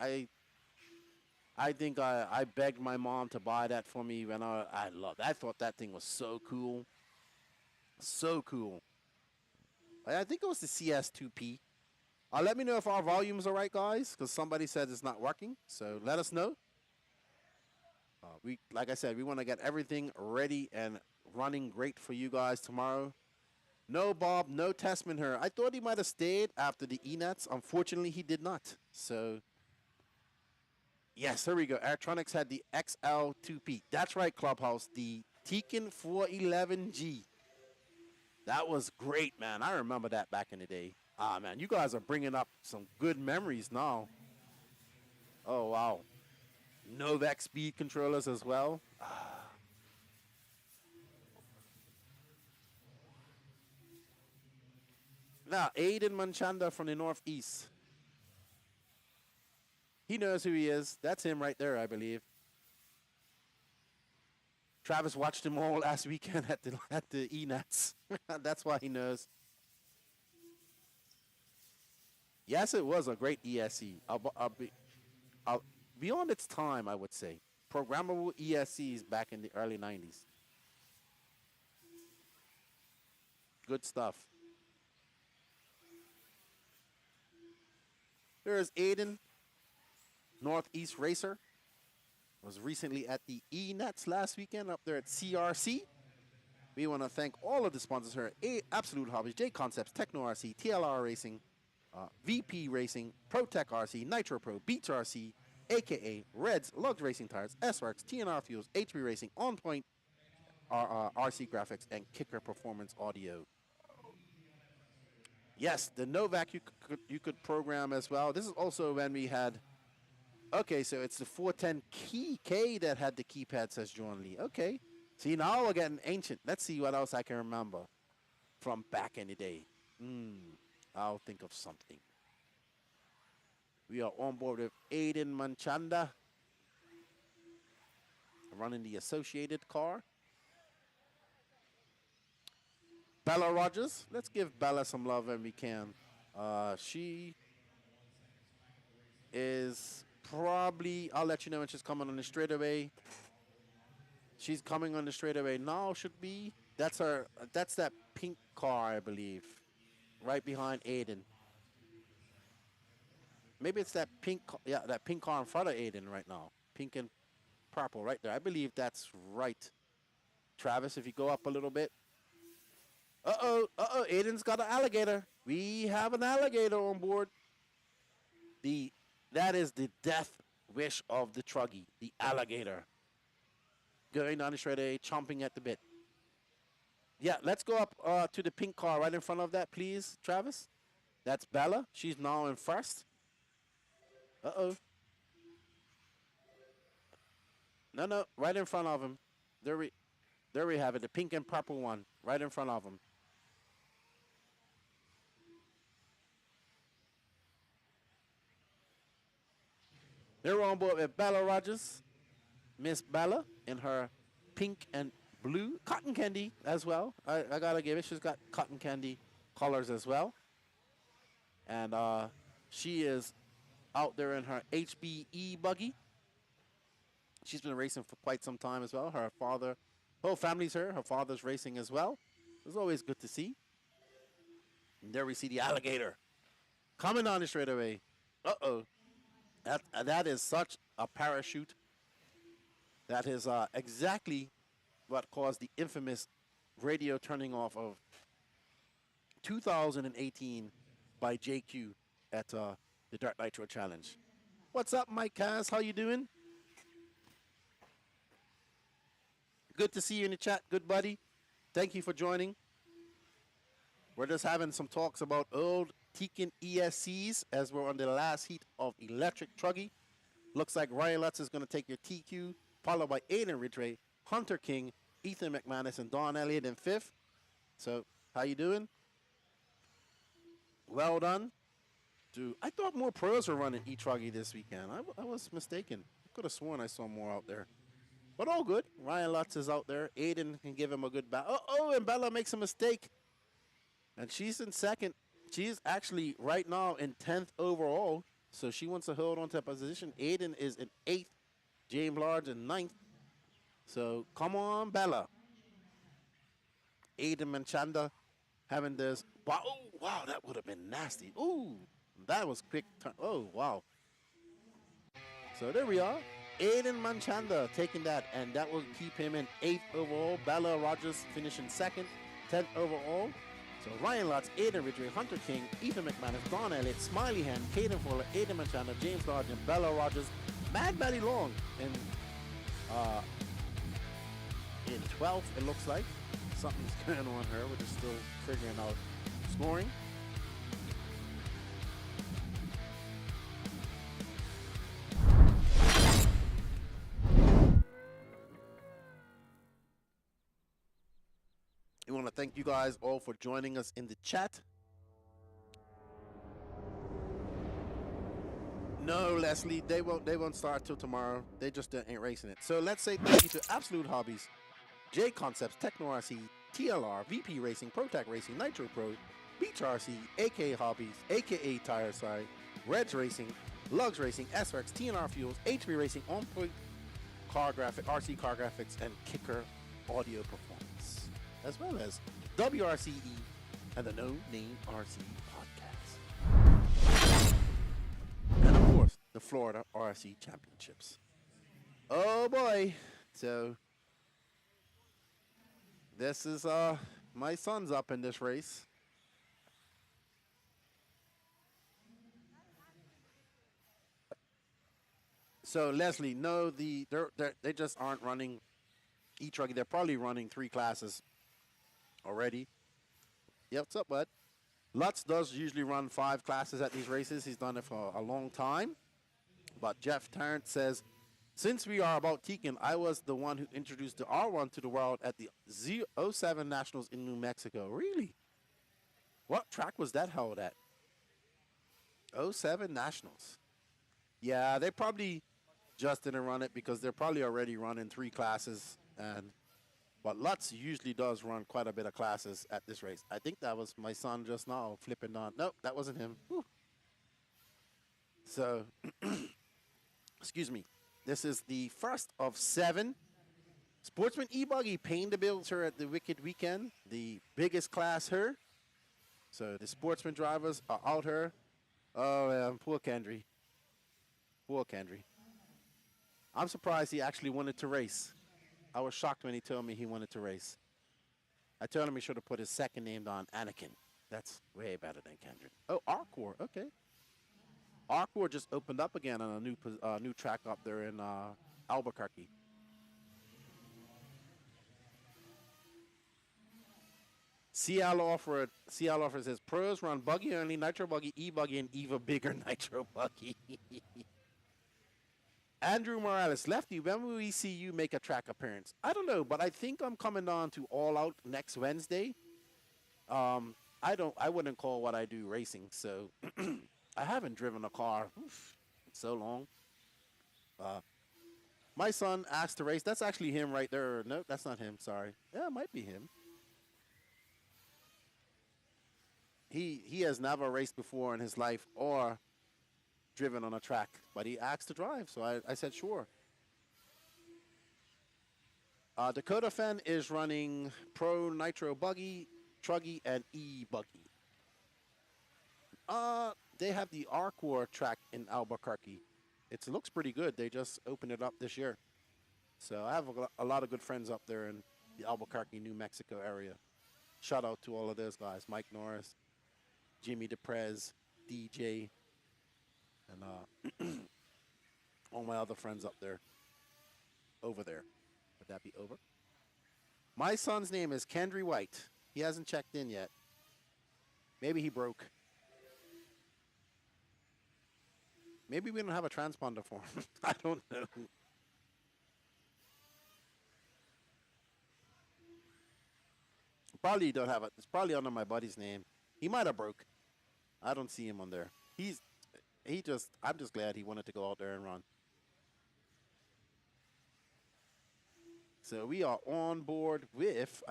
Speaker 1: I think I begged my mom to buy that for me when I thought that thing was so cool. So cool. I think it was the CS2P. Let me know if our volumes are right, guys, because somebody said it's not working. So let us know. Like I said, we want to get everything ready and running great for you guys tomorrow. No Bob, no Testman here. I thought he might have stayed after the ENETs. Unfortunately, he did not. So, yes, here we go. Aerotronics had the XL2P. That's right, Clubhouse. The Tekin 411G. That was great, man. I remember that back in the day. Man, you guys are bringing up some good memories now. Oh, wow. Novak speed controllers as well. Now, Aiden Manchanda from the Northeast. He knows who he is. That's him right there, I believe. Travis watched them all last weekend at the ENETs. That's why he knows. Yes, it was a great ESC. Beyond its time, I would say. Programmable ESCs back in the early 90s. Good stuff. There's Aiden, Northeast Racer. Was recently at the E-Nets last weekend up there at CRC. We want to thank all of the sponsors here: Absolute Hobbies, J Concepts, Techno RC, TLR Racing, VP Racing, ProTech RC, Nitro Pro, Beats RC, aka Reds, Lugs Racing Tires, S-Works, TNR Fuels, HB Racing, On Point, RC Graphics, and Kicker Performance Audio. Yes, the Novak you could program as well. This is also when we had. Okay, so it's the 410 key K that had the keypad, says John Lee. Okay. See, now we're getting ancient. Let's see what else I can remember from back in the day. I'll think of something. We are on board with Aiden Manchanda, running the associated car. Bella Rogers. Let's give Bella some love when we can. She is probably, I'll let you know when she's coming on the straightaway. She's coming on the straightaway now, should be. That's that pink car, I believe. Right behind Aiden. Maybe it's that pink, yeah, that pink car in front of Aiden right now. Pink and purple right there. I believe that's right. Travis, if you go up a little bit. Aiden's got an alligator. We have an alligator on board. That is the death wish of the truggy, the alligator. Going down the straightaway, chomping at the bit. Yeah, let's go up to the pink car right in front of that, please, Travis. That's Bella. She's now in first. No, right in front of him. There we have it, the pink and purple one, right in front of him. They're on board with Bella Rogers. Miss Bella in her pink and blue cotton candy as well. I gotta give it. She's got cotton candy colors as well. And she is out there in her HB e-buggy. She's been racing for quite some time as well. Her whole family's here. Her father's racing as well. It's always good to see. And there we see the alligator coming on the straightaway. That is such a parachute. That is exactly what caused the infamous radio turning off of 2018 by JQ at the Dirt Nitro Challenge. What's up, Mike Kaz? How you doing? Good to see you in the chat, good buddy. Thank you for joining. We're just having some talks about old Tekin ESCs as we're on the last heat of Electric Truggy. Looks like Ryan Lutz is going to take your TQ, followed by Aiden Ridgway, Hunter King, Ethan McManus, and Don Elliott in fifth. So, how you doing? Well done. I thought more pros were running e-truggy this weekend. I was mistaken. I could have sworn I saw more out there. But all good. Ryan Lutz is out there. Aiden can give him a good battle. And Bella makes a mistake. And she's in second. She's actually right now in 10th overall. So she wants to hold on to that position. Aiden is in 8th. James Large in 9th. So come on, Bella. Aiden Manchanda having this. Wow, that would have been nasty. Ooh, that was quick turn. Oh, wow. So there we are. Aiden Manchanda taking that, and that will keep him in 8th overall. Bella Rogers finishing 2nd, 10th overall. So Ryan Lutz, Aiden Ridgway, Hunter King, Ethan McManus, Don Elliott, Smiley Hand, Caden Fuller, Aiden Manchanda, James Lodge, and Bella Rogers. Mad Maddie Long in 12th, it looks like. Something's going on here. We're just still figuring out scoring. We want to thank you guys all for joining us in the chat. No, Leslie, they won't start till tomorrow. They just ain't racing it. So let's say thank you to Absolute Hobbies, J Concepts, Techno RC, TLR, VP Racing, ProTech Racing, Nitro Pro, Beach RC, aka Hobbies, aka Tire Side, Reds Racing, Lugs Racing, SRX, TNR Fuels, HB Racing, On Point Car Graphic, RC Car Graphics, and Kicker Audio Performance, as well as WRCE and the No Name RC Podcast. And of course, the Florida RC Championships. Oh boy. So this is my son's up in this race. So Leslie, no, they just aren't running e-truggy. They're probably running 3 classes already. Yep, what's up, bud? Lutz does usually run 5 classes at these races. He's done it for a long time. But Jeff Tarrant says, since we are about Tekin, I was the one who introduced the R1 to the world at the '07 Nationals in New Mexico. Really? What track was that held at? '07 Nationals. Yeah, they probably just didn't run it because they're probably already running 3 classes. But Lutz usually does run quite a bit of classes at this race. I think that was my son just now flipping on. Nope, that wasn't him. Whew. So, excuse me. This is the first of 7. Sportsman e-buggy paying the bills here at the Wicked Weekend. The biggest class here. So the Sportsman drivers are out here. Oh, poor Kendry. Poor Kendry. I'm surprised he actually wanted to race. I was shocked when he told me he wanted to race. I told him he should have put his second name on Anakin. That's way better than Kendrick. Oh, Arcor, okay. Arcor just opened up again on a new track up there in Albuquerque. CL Offer says pros run buggy only, nitro buggy, e-buggy, and even bigger nitro buggy. Andrew Morales, Lefty, when will we see you make a track appearance? I don't know, but I think I'm coming on to All Out next Wednesday. I wouldn't call what I do racing, so I haven't driven a car in so long. My son asked to race. That's actually him right there. No, that's not him. Sorry. Yeah, it might be him. He has never raced before in his life or driven on a track, but he asked to drive, so I said sure. Dakota Fen is running Pro Nitro Buggy, Truggy, and e-buggy. They have the Arcor track in Albuquerque. It looks pretty good. They just opened it up this year. So I have a lot of good friends up there in the Albuquerque, New Mexico area. Shout out to all of those guys. Mike Norris, Jimmy DePrez, DJ, and all my other friends up there. Over there. Would that be over? My son's name is Kendry White. He hasn't checked in yet. Maybe he broke. Maybe we don't have a transponder for him. I don't know. Probably don't have it. It's probably under my buddy's name. He might have broke. I don't see him on there. I'm just glad he wanted to go out there and run. So we are on board with,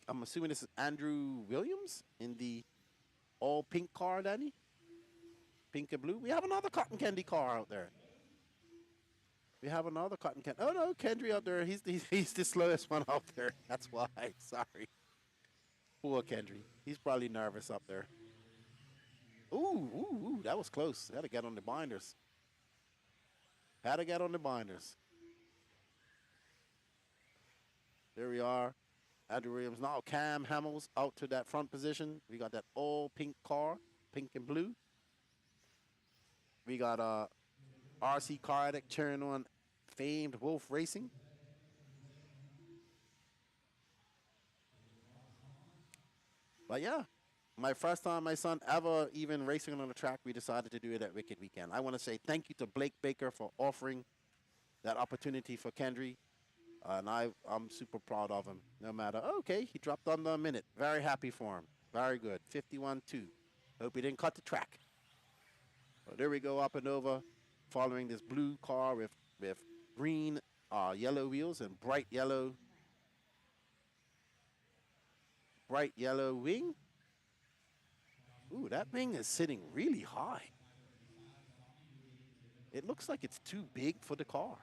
Speaker 1: I'm assuming this is Andrew Williams in the all pink car, Danny? Pink and blue. We have another cotton candy car out there. We have another cotton candy. Oh no, Kendry out there. He's the slowest one out there. That's why. Sorry. Poor Kendry. He's probably nervous up there. Ooh, that was close. Had to get on the binders. Had to get on the binders. There we are. Andrew Williams. Now Cam Hamels out to that front position. We got that all pink car, pink and blue. We got RC Car Addict cheering on famed Wolf Racing. But yeah, my first time my son ever even racing on a track, we decided to do it at Wicked Weekend. I want to say thank you to Blake Baker for offering that opportunity for Kendry. And I'm super proud of him. No matter. Okay, he dropped under a minute. Very happy for him. Very good. 51-2. Hope he didn't cut the track. Well, there we go, up and over, following this blue car with green, yellow wheels and bright yellow wing. Ooh, that wing is sitting really high. It looks like it's too big for the car.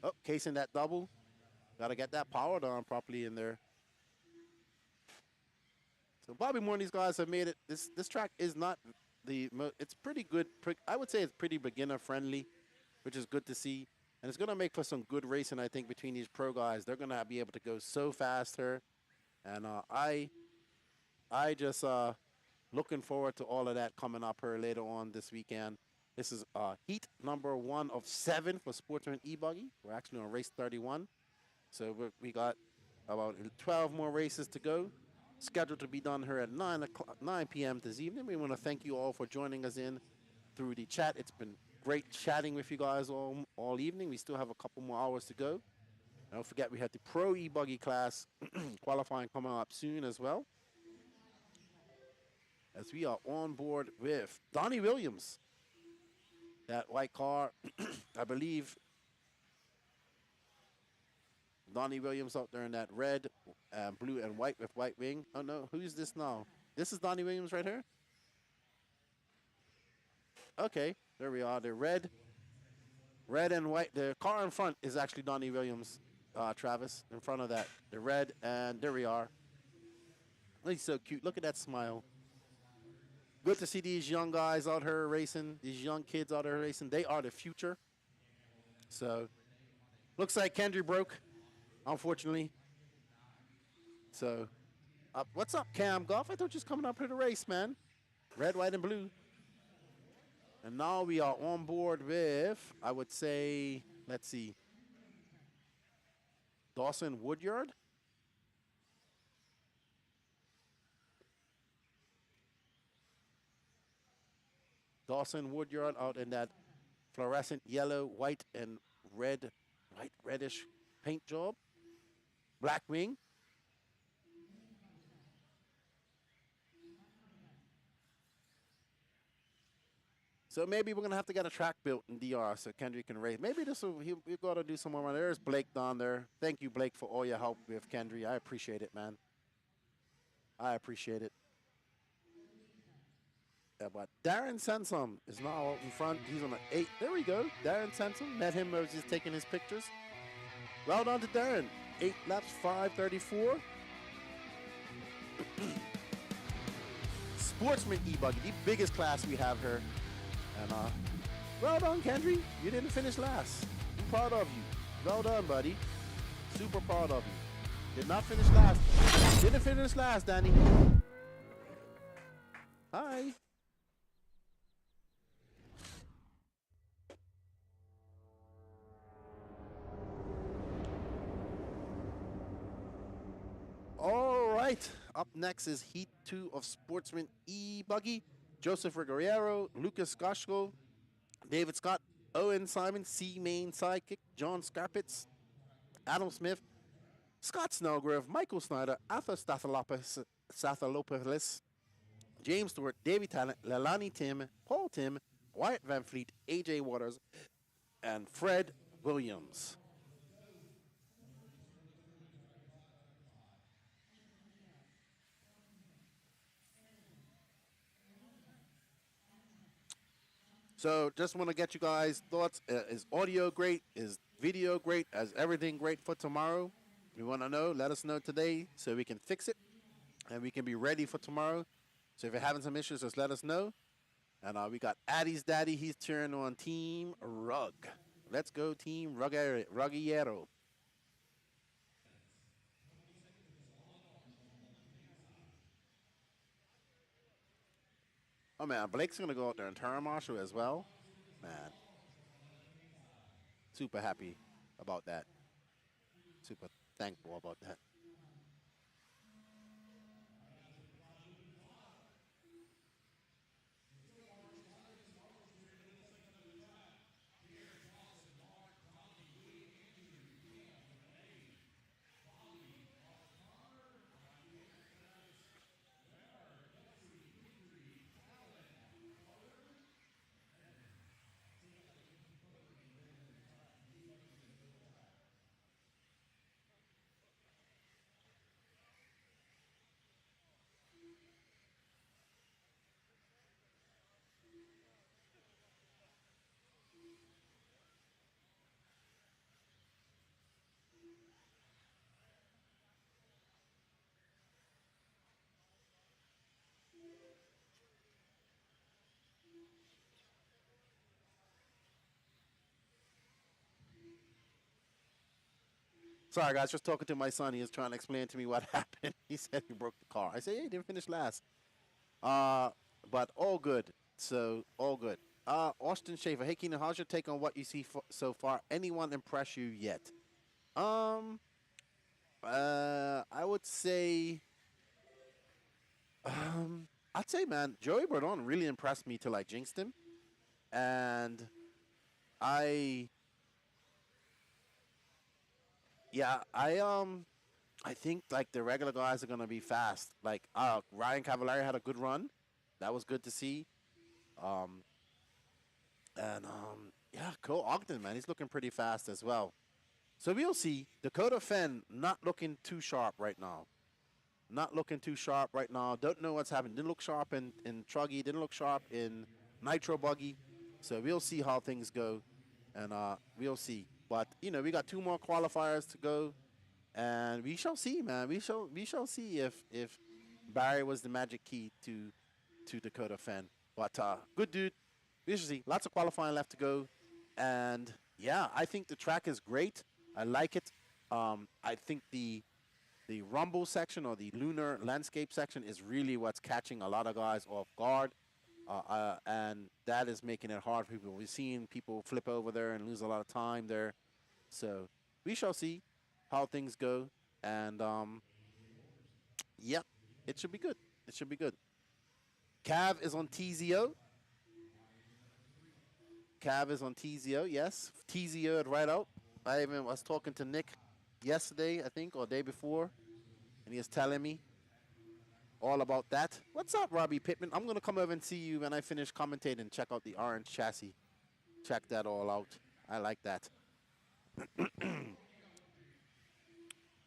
Speaker 1: Oh, casing that double. Got to get that powered on properly in there. So Bobby Moore and these guys have made it. This track is not it's pretty good. I would say it's pretty beginner friendly, which is good to see. And it's gonna make for some good racing, I think, between these pro guys. They're gonna be able to go so faster, and I just looking forward to all of that coming up here later on this weekend. This is heat number 1 of 7 for Sportsman e-buggy. We're actually on race 31, so we got about 12 more races to go. Scheduled to be done here at 9 p.m. this evening. We want to thank you all for joining us in through the chat. It's been great chatting with you guys all evening. We still have a couple more hours to go. Don't forget we have the Pro e-buggy class qualifying coming up soon as well. As we are on board with Donnie Williams. That white car, I believe Donnie Williams out there in that red, blue, and white with white wing. Oh no, who's this now? This is Donnie Williams right here? Okay, there we are. The red and white. The car in front is actually Donnie Williams, Travis, in front of that. The red, and there we are. He's so cute. Look at that smile. Good to see these young guys out here racing, these young kids out there racing. They are the future. So, looks like Kendry broke, unfortunately. So, what's up, Cam Golf? I thought you was coming up here to race, man. Red, white, and blue. And now we are on board with, I would say, let's see, Dawson Woodyard. Dawson Woodyard out in that fluorescent yellow, white, and red, white, reddish paint job. Black wing. So maybe we're gonna have to get a track built in DR so Kendry can race. Maybe this will we gotta do some more. There's Blake down there. Thank you, Blake, for all your help with Kendry. I appreciate it, man. I appreciate it. Yeah, but Darren Sansom is now out in front. He's on the 8. There we go. Darren Sansom. Met him as he's taking his pictures. Well done to Darren. 8 laps, 5:34. Sportsman e-buggy, the biggest class we have here. And well done, Kendry. You didn't finish last. I'm proud of you. Well done, buddy. Super proud of you. Did not finish last. Didn't finish last, Danny. Hi. All right. Up next is Heat 2 of Sportsman e-buggy. Joseph Rigoriero, Lucas Goshko, David Scott, Owen Simon, C main sidekick, John Scarpitz, Adam Smith, Scott Snellgrove, Michael Snyder, Arthur Stathalopoulos, James Stewart, Davey Talent, Lelani Tim, Paul Tim, Wyatt Van Fleet, AJ Waters, and Fred Williams. So just want to get you guys thoughts. Is audio great? Is video great? Is everything great for tomorrow? We want to know. Let us know today so we can fix it and we can be ready for tomorrow. So if you're having some issues, just let us know. And we got Addie's daddy. He's cheering on Team Rug. Let's go, Team Ruggiero. Oh man, Blake's gonna go out there and turn marshal as well. Man, super happy about that. Super thankful about that. Sorry, guys, just talking to my son. He was trying to explain to me what happened. He said he broke the car. I said, hey, he didn't finish last. Uh, but all good. So, all good. Austin Schaefer. Hey, Keenan, how's your take on what you see so far? Anyone impress you yet? Um, I would say, I'd say, man, Joey Bardon really impressed me till I jinxed him. And I, yeah, I think like the regular guys are gonna be fast. Like Ryan Cavallari had a good run. That was good to see. Um and yeah, Cole Ogden, man, he's looking pretty fast as well. So we'll see. Dakota Fenn not looking too sharp right now. Not looking too sharp right now. Don't know what's happening. Didn't look sharp in Truggy. Didn't look sharp in Nitro Buggy. So we'll see how things go, and we'll see. But we got two more qualifiers to go, and we shall see, man. We shall see if Barry was the magic key to Dakota Fenn. But good dude. We shall see. Lots of qualifying left to go, and yeah, I think the track is great. I like it. I think the rumble section or the lunar landscape section is really what's catching a lot of guys off guard. And that is making it hard for people. We've seen people flip over there and lose a lot of time there. So we shall see how things go. And yep, it should be good. It should be good. Cav is on TZO. Cav is on TZO, yes. TZO at right out. I even was talking to Nick yesterday, I think, or day before, and he was telling me all about that. What's up, Robbie Pittman? I'm going to come over and see you when I finish commentating and check out the orange chassis. Check that all out. I like that.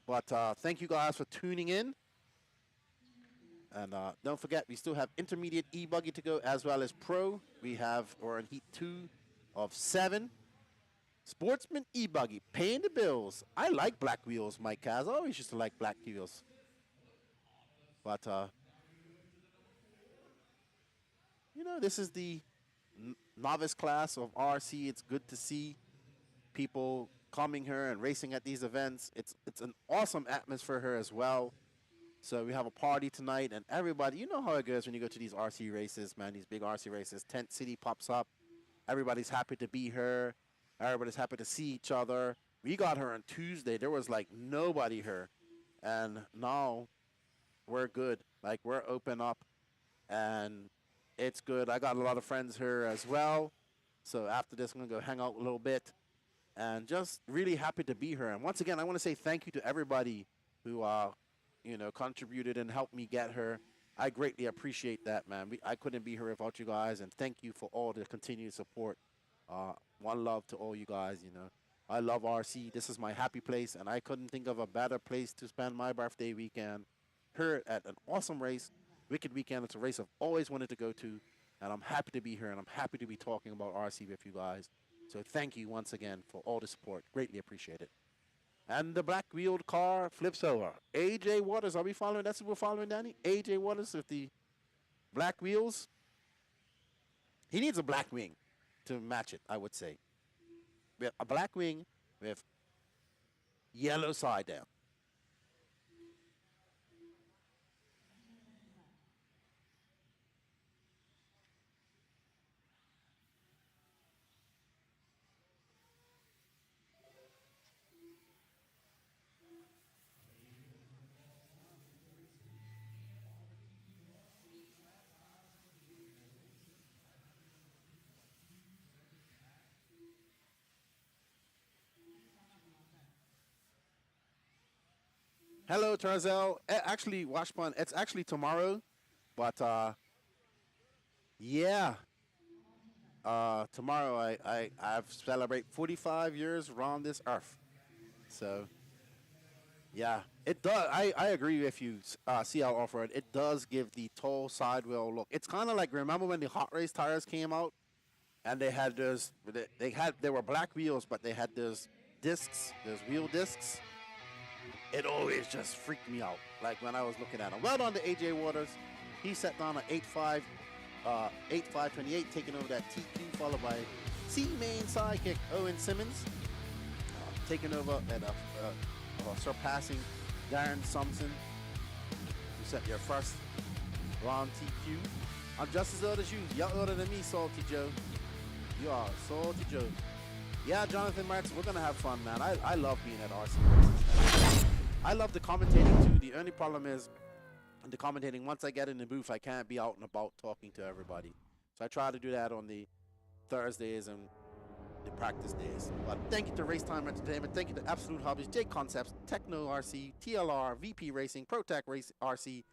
Speaker 1: But thank you guys for tuning in. And don't forget, we still have intermediate e-buggy to go as well as pro. We're in heat 2 of 7. Sportsman e-buggy, paying the bills. I like black wheels, Mike Kaz. I always used to like black wheels. But, this is the novice class of RC. It's good to see people coming here and racing at these events. It's an awesome atmosphere here as well. So we have a party tonight, and everybody, you know how it goes when you go to these RC races, man, these big RC races. Tent City pops up. Everybody's happy to be here. Everybody's happy to see each other. We got her on Tuesday. There was like nobody here. And now we're good. Like we're open up and it's good. I got a lot of friends here as well. So after this, I'm going to go hang out a little bit and just really happy to be here. And once again, I want to say thank you to everybody who, contributed and helped me get her. I greatly appreciate that, man. I couldn't be here without you guys. And thank you for all the continued support. One love to all you guys, I love RC. This is my happy place, and I couldn't think of a better place to spend my birthday weekend. Here at an awesome race, Wicked Weekend. It's a race I've always wanted to go to, and I'm happy to be here, and I'm happy to be talking about RC with you guys. So thank you once again for all the support. Greatly appreciate it. And the black-wheeled car flips over. AJ Waters, are we following? That's what we're following, Danny? AJ Waters with the black wheels. He needs a black wing to match it, I would say. With a black wing with yellow side down. Hello, Tarzel. Actually, Washpun, it's actually tomorrow, but yeah, tomorrow I've celebrate 45 years around this earth. So yeah, it does. I agree with you, CL Offroad. It does give the tall sidewheel look. It's kind of like, remember when the hot race tires came out and they had those, they were black wheels, but they had those discs, those wheel discs. It always just freaked me out. Like when I was looking at him. Well done to AJ Waters. He set down an 8.5, 8.528, taking over that TQ, followed by C main sidekick Owen Simmons, taking over at a surpassing Darren Thompson, who set your first round TQ. I'm just as old as you. You're older than me, Salty Joe. You are Salty Joe. Yeah, Jonathan Marks, we're going to have fun, man. I love being at RC races. I love the commentating, too. The only problem is the commentating, once I get in the booth, I can't be out and about talking to everybody. So I try to do that on the Thursdays and the practice days. But thank you to RaceTime Entertainment. Thank you to Absolute Hobbies, J Concepts, Techno RC, TLR, VP Racing, ProTech Race RC,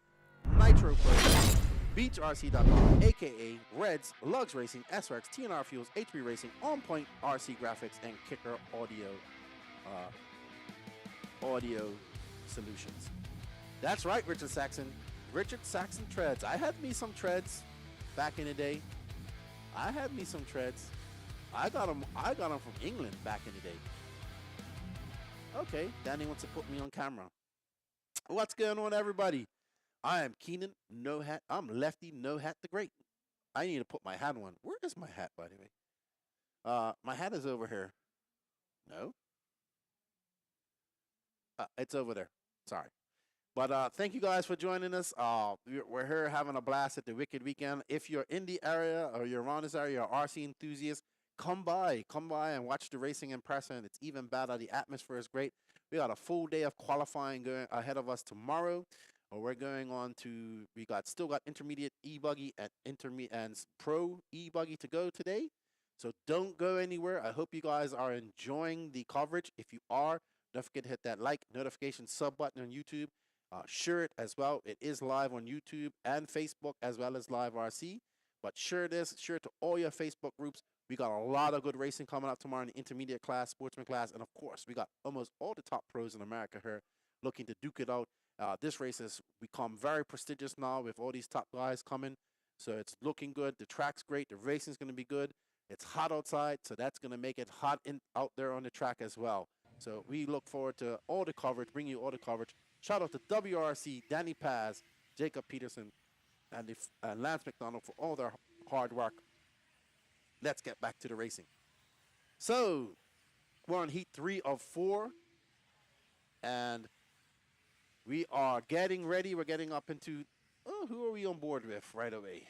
Speaker 1: Nitro Pro, BeachRC.com, aka Reds, Lugs Racing, SRX, TNR Fuels, HB Racing, On Point RC Graphics, and Kicker Audio Solutions. That's right, Richard Saxon. Richard Saxon treads. I had me some treads back in the day. I got them from England back in the day. Okay, Danny wants to put me on camera. What's going on, everybody? I am Keenan, no hat. I'm Lefty, no hat the Great. I need to put my hat on. Where is my hat, by the way? My hat is over here. No? It's over there. Sorry. But thank you guys for joining us. We're here having a blast at the Wicked Weekend. If you're in the area or you're around this area, you're an RC enthusiast, come by and watch the racing in person. It's even better. The atmosphere is great. We got a full day of qualifying going ahead of us tomorrow. We're going on to, still got intermediate e-buggy and pro e-buggy to go today. So don't go anywhere. I hope you guys are enjoying the coverage. If you are, don't forget to hit that like, notification, sub button on YouTube. Share it as well. It is live on YouTube and Facebook as well as Live RC. But share it to all your Facebook groups. We got a lot of good racing coming up tomorrow in the intermediate class, sportsman class, and of course, we got almost all the top pros in America here looking to duke it out. This race has become very prestigious now with all these top guys coming. So it's looking good. The track's great. The racing's going to be good. It's hot outside, so that's going to make it hot out there on the track as well. So we look forward to all the coverage, bring you all the coverage. Shout out to WRC, Danny Paz, Jacob Peterson, and Lance McDonald for all their hard work. Let's get back to the racing. So we're on heat 3 of 4, and we are getting ready. We're getting up into, who are we on board with right away?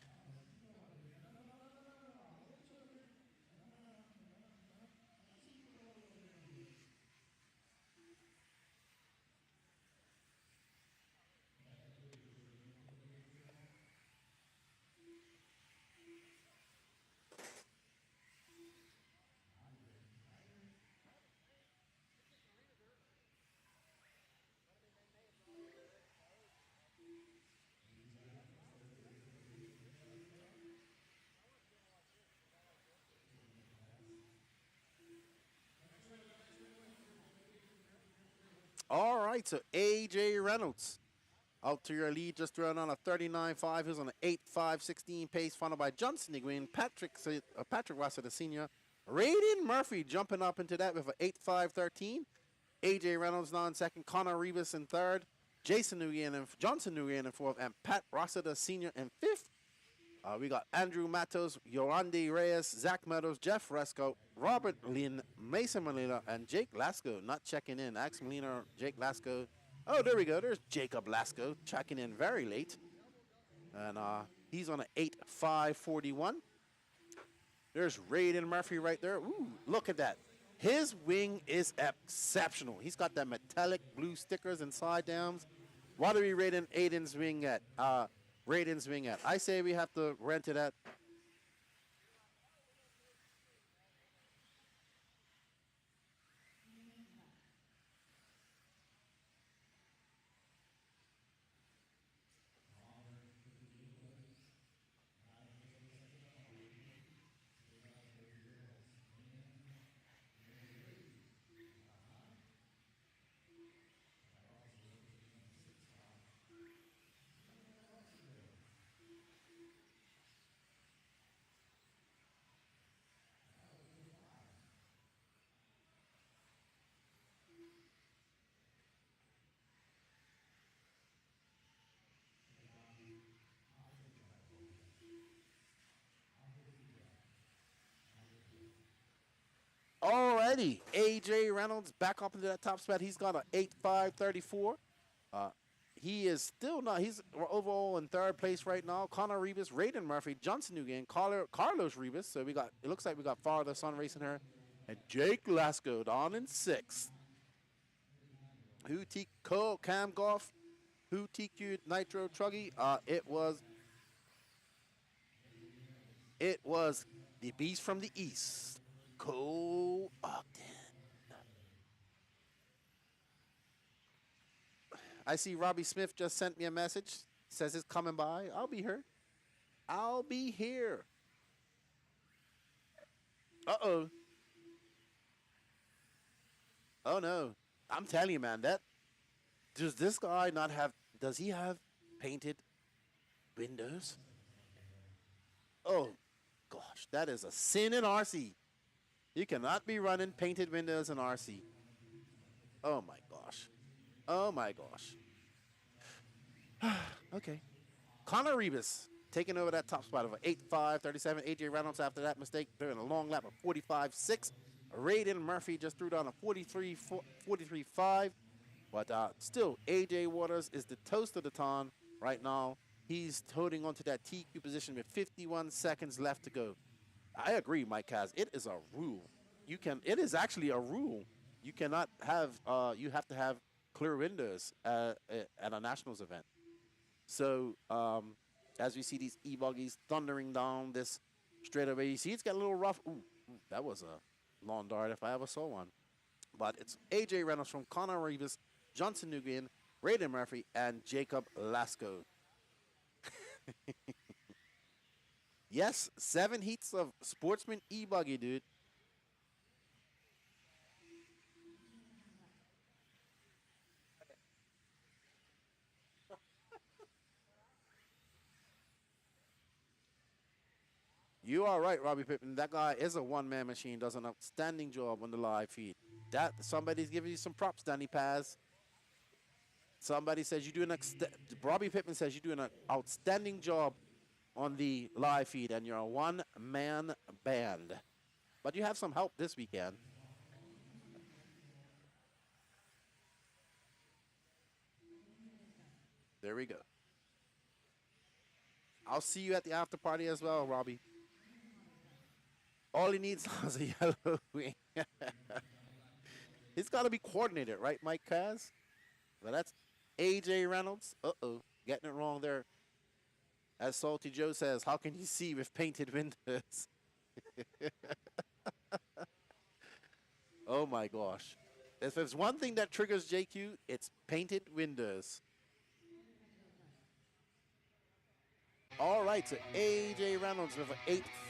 Speaker 1: All right, so AJ Reynolds out to your lead, just running on a 39.5. He was on an 8.5.16 pace, followed by Johnson Nguyen, Patrick Russell, the senior. Raiden Murphy jumping up into that with an 8.5.13. AJ Reynolds now in second, Connor Rivas in third, Johnson Nguyen in fourth, and Pat Rossiter senior in fifth. We got Andrew Matos, Yorandi Reyes, Zach Meadows, Jeff Resco, Robert Lynn, Mason Molina, and Jake Lasco not checking in. Ax Molina, Jake Lasco. Oh, there we go. There's Jacob Lasco checking in very late. And he's on an 8.5.41. There's Raiden Murphy right there. Ooh, look at that. His wing is exceptional. He's got that metallic blue stickers and side downs. What are we rating Aiden's wing at? Raiden's wing at? I say we have to rent it at. righty. AJ Reynolds back up into that top spot. He's got an 8.534. Uh, he is still not. He's overall in third place right now. Connor Rebus, Raiden Murphy, Johnson Nugent, Carlos Rebus. So we got. It looks like we got Father Son racing her, and Jake Lasco down in sixth. Who TQ Cam Goff? Who TQ Nitro Truggy? It was the beast from the east, Cole Ogden. I see Robbie Smith just sent me a message. Says it's coming by. I'll be here. I'll be here. Uh-oh. Oh, no. I'm telling you, man, does this guy not have, does he have painted windows? Oh, gosh, that is a sin in RC. You cannot be running painted windows in RC. Oh, my gosh. Oh, my gosh. Okay. Connor Rebus taking over that top spot of an 8.537. AJ Reynolds after that mistake doing a long lap of 45.6. Raiden Murphy just threw down a 43.5. But still, AJ Waters is the toast of the town right now. He's holding on to that TQ position with 51 seconds left to go. I agree, Mike Kaz. It is a rule. It is actually a rule. You cannot have, you have to have clear windows at a nationals event. So, as we see these e-buggies thundering down this straightaway, you see it's got a little rough. Ooh, that was a lawn dart if I ever saw one. But it's AJ Reynolds from Connor Rebus, Johnson Nguyen, Raiden Murphy, and Jacob Lasco. Yes, 7 heats of Sportsman e-buggy, dude. You are right, Robbie Pittman. That guy is a one-man machine, does an outstanding job on the live feed. That somebody's giving you some props, Danny Paz. Somebody says you do Robbie Pittman says you do an outstanding job on the live feed, and you're a one-man band. But you have some help this weekend. There we go. I'll see you at the after party as well, Robbie. All he needs is a yellow wing. It's got to be coordinated, right, Mike Kaz? But that's AJ Reynolds. Uh-oh, getting it wrong there. As Salty Joe says, how can you see with painted windows? Oh my gosh. If there's one thing that triggers JQ, it's painted windows. All right, so AJ Reynolds with an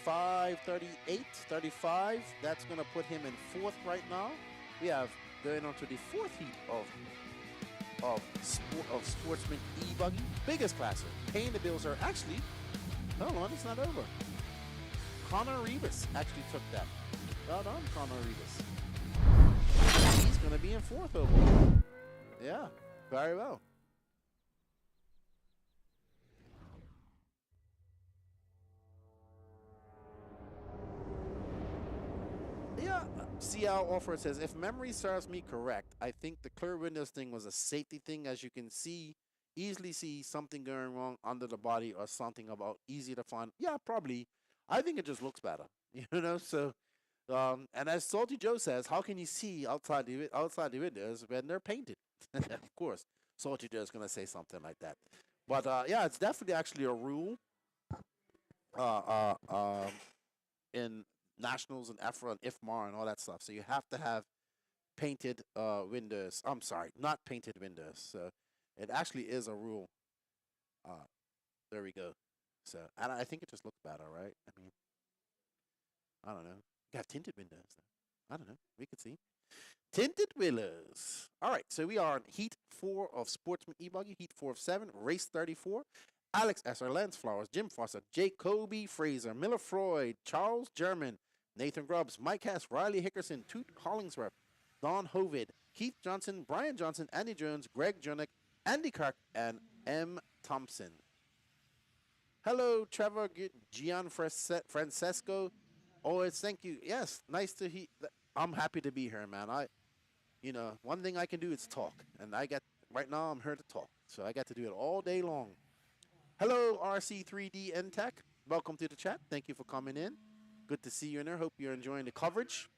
Speaker 1: 8.538.35. That's going to put him in fourth right now. We have going on to the fourth heat of Sportsman e-buggy. Biggest classer. Paying the bills are actually, hold on, it's not over. Connor Rebus actually took that. Well done, Connor Rebus. He's going to be in fourth overall. Yeah, very well. Yeah, CL Offer says, if memory serves me correct, I think the clear windows thing was a safety thing. As you can see, easily see something going wrong under the body or something about easy to find. Yeah, probably. I think it just looks better, you know. So, and as Salty Joe says, how can you see outside the windows when they're painted? Of course, Salty Joe is gonna say something like that. But yeah, it's definitely actually a rule. Uh, uh, um, in nationals and EFRA and IFMAR and all that stuff. So you have to have painted windows. I'm sorry, not painted windows. So it actually is a rule. There we go. So and I think it just looks better, right? I mean, I don't know. You have tinted windows. I don't know. We could see. Tinted windows. All right, so we are on Heat 4 of Sportsman e-buggy, Heat 4 of 7, Race 34. Alex Esser, Lance Flowers, Jim Foster, Jacoby Fraser, Miller Freud, Charles German, Nathan Grubbs, Mike Hess, Riley Hickerson, Toot Hollingsworth, Don Hovid, Keith Johnson, Brian Johnson, Andy Jones, Greg Junick, Andy Kirk, and M. Thompson. Hello, Trevor Gian Francesco. Oh, it's thank you. Yes, nice to hear. I'm happy to be here, man. One thing I can do is talk, and I get right now. I'm here to talk, so I got to do it all day long. Hello, RC3D N Tech. Welcome to the chat. Thank you for coming in. Good to see you in there. Hope you're enjoying the coverage.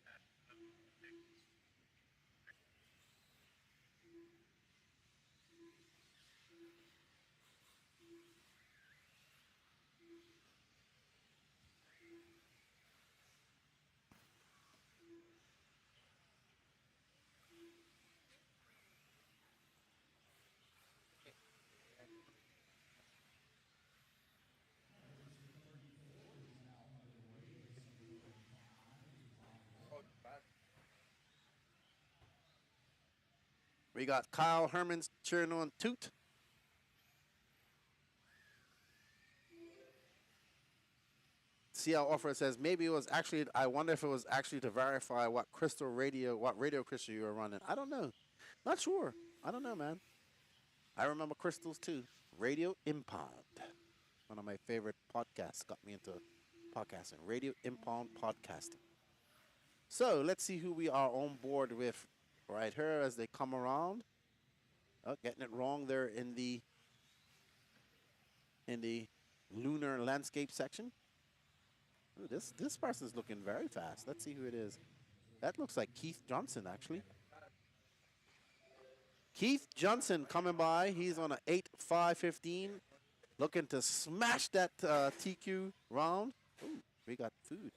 Speaker 1: We got Kyle Herman's cheering on Toot. CL Offer says maybe it was actually. I wonder if it was actually to verify what radio crystal you were running. I don't know. Not sure. I don't know, man. I remember crystals too. Radio Impound, one of my favorite podcasts, got me into podcasting. Radio Impound podcasting. So let's see who we are on board with right here as they come around. Oh, getting it wrong there in the lunar landscape section. Ooh, this person's looking very fast. Let's see who it is. That looks like Keith Johnson, actually. Keith Johnson coming by. He's on an 8.515, looking to smash that TQ round. Ooh, we got food.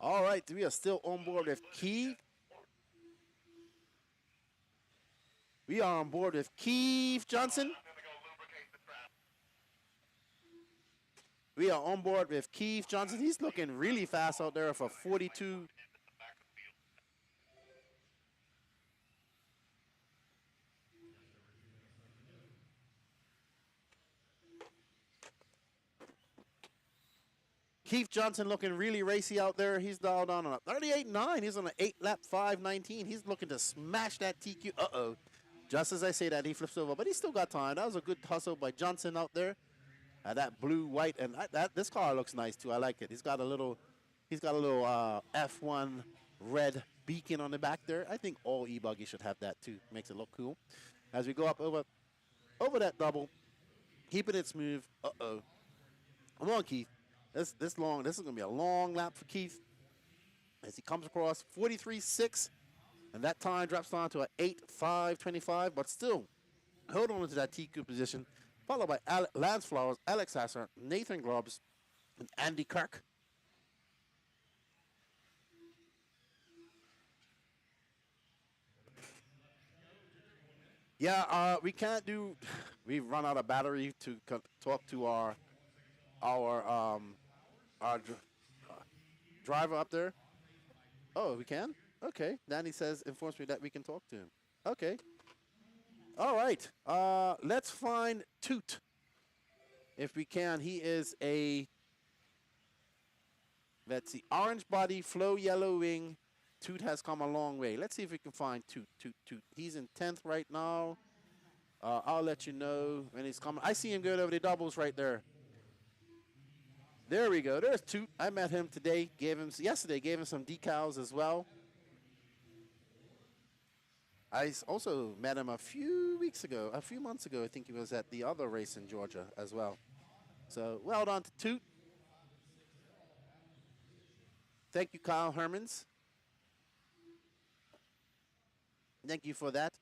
Speaker 1: All right, we are still on board with Keith. We are on board with Keith Johnson. We are on board with Keith Johnson. He's looking really fast out there for 42. Keith Johnson looking really racy out there. He's dialed on a 38.9. He's on an 8-lap 5.19. He's looking to smash that TQ. Uh-oh. Just as I say that, he flips over, but he's still got time. That was a good hustle by Johnson out there. That blue, white, and this car looks nice too. I like it. He's got a little F1 red beacon on the back there. I think all e-buggy should have that too. Makes it look cool. As we go up over that double, keeping it smooth. Uh-oh. Come on, Keith. This is gonna be a long lap for Keith as he comes across 43.6, and that time drops down to an 8.525, but still hold on to that TQ position, followed by Lance Flowers, Alex Sasser, Nathan Grubbs, and Andy Kirk. Yeah, we can't do. We've run out of battery to talk to our driver up there. Oh, we can. Okay. Danny says informs me that we can talk to him. Okay. All right. Let's find Toot if we can. He is a, let's see, orange body, flow yellow wing. Toot has come a long way. Let's see if we can find Toot. He's in 10th right now. I'll let you know when he's coming. I see him going over the doubles right there. There we go. There's Toot. I met him today. Yesterday. Gave him some decals as well. I also met him a few months ago. I think he was at the other race in Georgia as well. So well done to Toot. Thank you, Kyle Hermans. Thank you for that.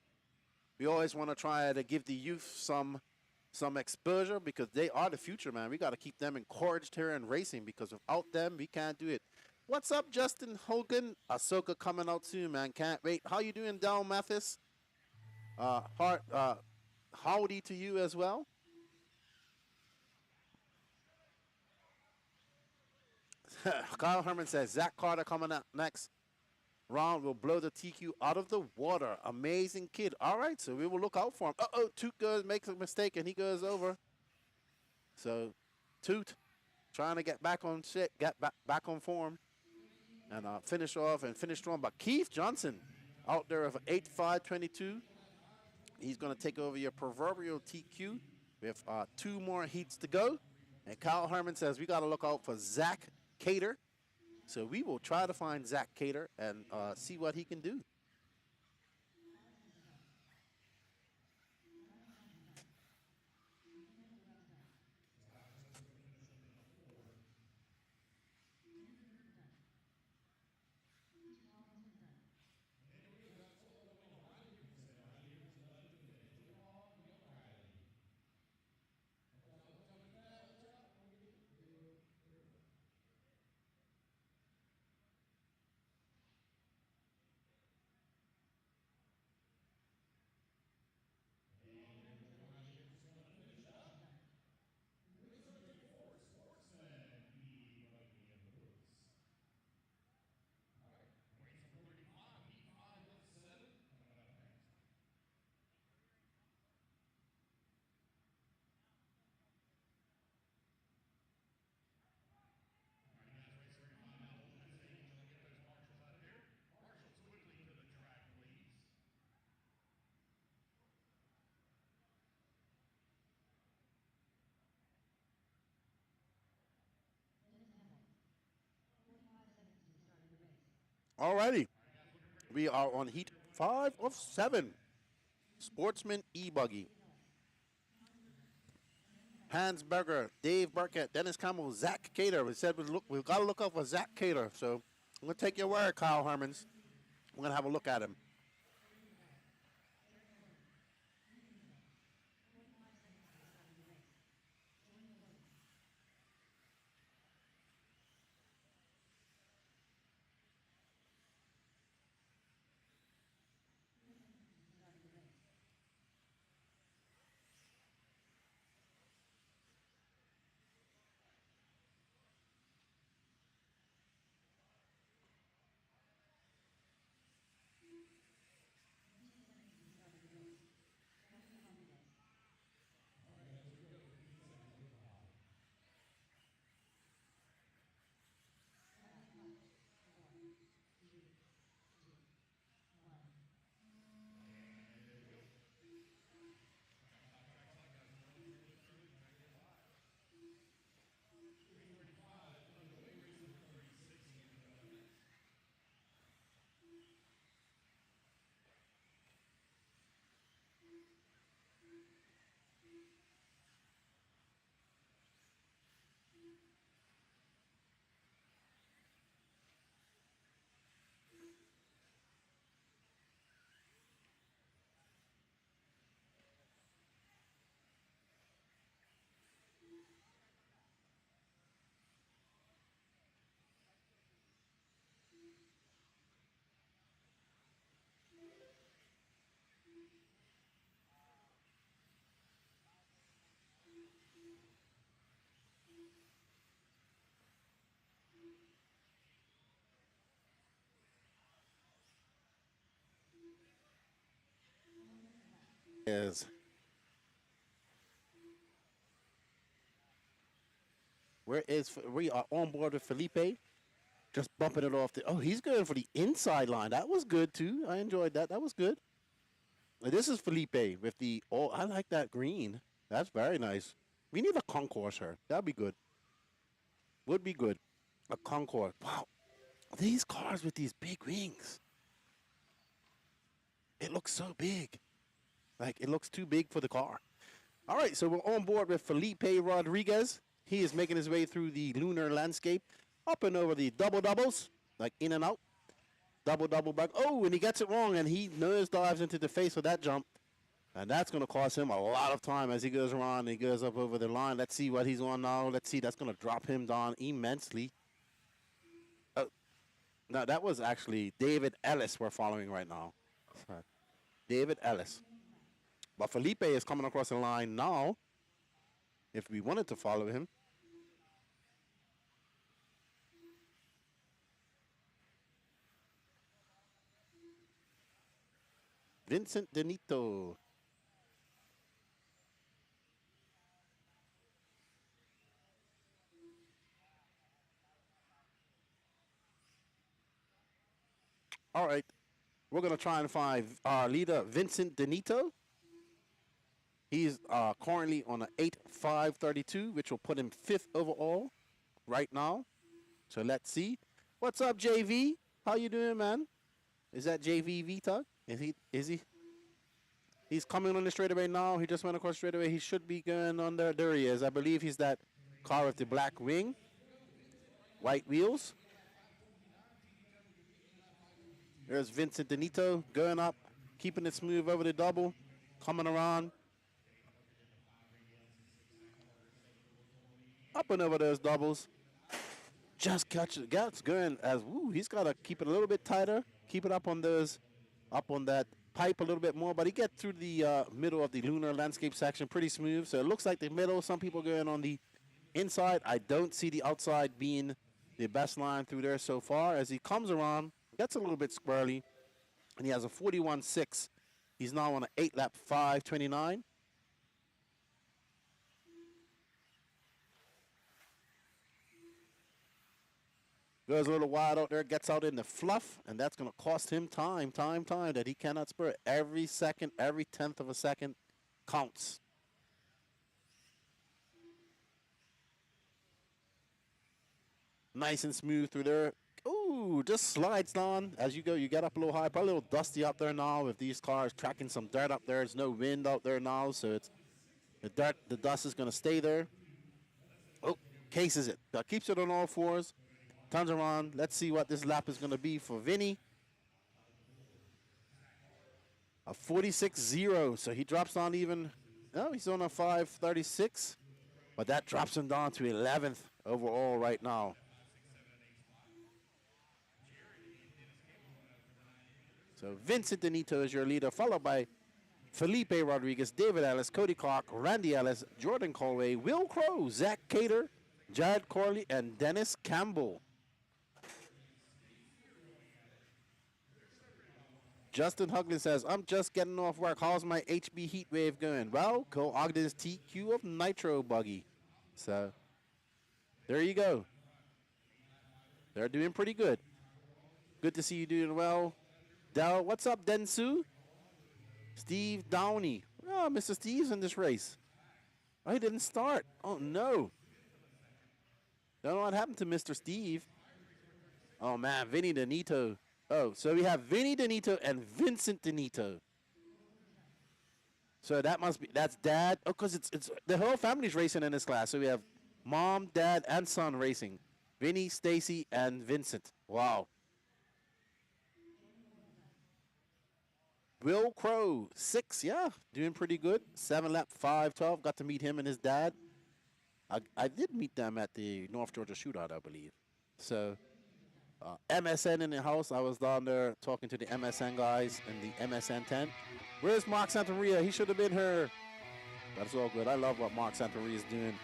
Speaker 1: We always want to try to give the youth some some exposure because they are the future, man. We got to keep them encouraged here in racing because without them, we can't do it. What's up, Justin Hogan? Ahsoka coming out soon, man. Can't wait. How you doing, Dal Mathis? Howdy to you as well. Kyle Herman says Zach Carter coming up next round will blow the TQ out of the water. Amazing kid. All right, so we will look out for him. Toot goes makes a mistake and he goes over. So Toot trying to get back on shit, get back on form, and finish off and finish strong. But Keith Johnson out there of 8.522. He's going to take over your proverbial TQ with 2 more heats to go. And Kyle Herman says we got to look out for Zach Cater. So we will try to find Zach Cater and see what he can do. Alrighty. We are on heat 5 of 7. Sportsman e-buggy. Hans Berger, Dave Burkett, Dennis Campbell, Zach Cater. We said we've got to look out for Zach Cater. So I'm going to take your word, Kyle Hermans. We're going to have a look at him. Is we are on board with Felipe. Just bumping it off the. Oh, he's going for the inside line. That was good too. I enjoyed that. That was good. This is Felipe with the. Oh, I like that green. That's very nice. We need a concourse here. That'd be good. Would be good. A concourse. Wow. These cars with these big wings. It looks so big. Like it looks too big for the car. All right, so we're on board with Felipe Rodriguez. He is making his way through the lunar landscape, up and over the double doubles, like in and out. Double back. Oh, and he gets it wrong, and he nose dives into the face of that jump. And that's going to cost him a lot of time as he goes around and he goes up over the line. Let's see what he's on now. Let's see. That's going to drop him down immensely. Oh, no, that was actually David Ellis we're following right now. David Ellis. But Felipe is coming across the line now. If we wanted to follow him. Vincent Denito. All right. We're going to try and find our leader, Vincent Denito. He's currently on an 8.532, which will put him 5th overall right now. So let's see. What's up, JV? How you doing, man? Is that JV Vita? Is he? He's coming on the straightaway now. He just went across straightaway. He should be going on there. There he is. I believe he's that car with the black wing, white wheels. There's Vincent Denito going up, keeping it smooth over the double, coming around. Up and over those doubles. Just catch it. Gets going as woo. He's got to keep it a little bit tighter. Keep it up on those, up on that pipe a little bit more. But he gets through the middle of the lunar landscape section pretty smooth. So it looks like the middle. Some people going on the inside. I don't see the outside being the best line through there so far. As he comes around, gets a little bit squirrely, and he has a 41.6. He's now on an 8-lap 5.29. Goes a little wide out there, gets out in the fluff, and that's going to cost him time that he cannot spur. Every second, every tenth of a second counts. Nice and smooth through there. Ooh, just slides down as you go. You get up a little high, probably a little dusty up there now with these cars tracking some dirt up there. There's no wind out there now, so it's the dust is going to stay there. Oh, cases it. Keeps it on all fours. Turns around. Let's see what this lap is going to be for Vinny. A 46.0. So he drops down even. No, he's on a 5.36. But that drops him down to 11th overall right now. So Vincent Denito is your leader, followed by Felipe Rodriguez, David Ellis, Cody Clark, Randy Ellis, Jordan Colway, Will Crow, Zach Cater, Jared Corley, and Dennis Campbell. Justin Huglin says, I'm just getting off work. How's my HB heat wave going? Well, go Ogden's TQ of Nitro buggy. So, there you go. They're doing pretty good. Good to see you doing well. Dell, what's up, Densu? Steve Downey. Oh, Mr. Steve's in this race. Oh, he didn't start. Oh, no. Don't know what happened to Mr. Steve. Oh, man, Vinny Denito. Oh, so we have Vinny Denito and Vincent Denito. So that must be, that's dad. Oh, because it's the whole family's racing in this class. So we have mom, dad, and son racing. Vinny, Stacy, and Vincent. Wow. Will Crow, 6, yeah, doing pretty good. 7-lap 5.12. Got to meet him and his dad. I did meet them at the North Georgia Shootout, I believe. So MSN in the house. I was down there talking to the MSN guys in the MSN tent. Where's Mark Santamaria? He should have been here. That's all good. I love what Mark Santamaria is doing.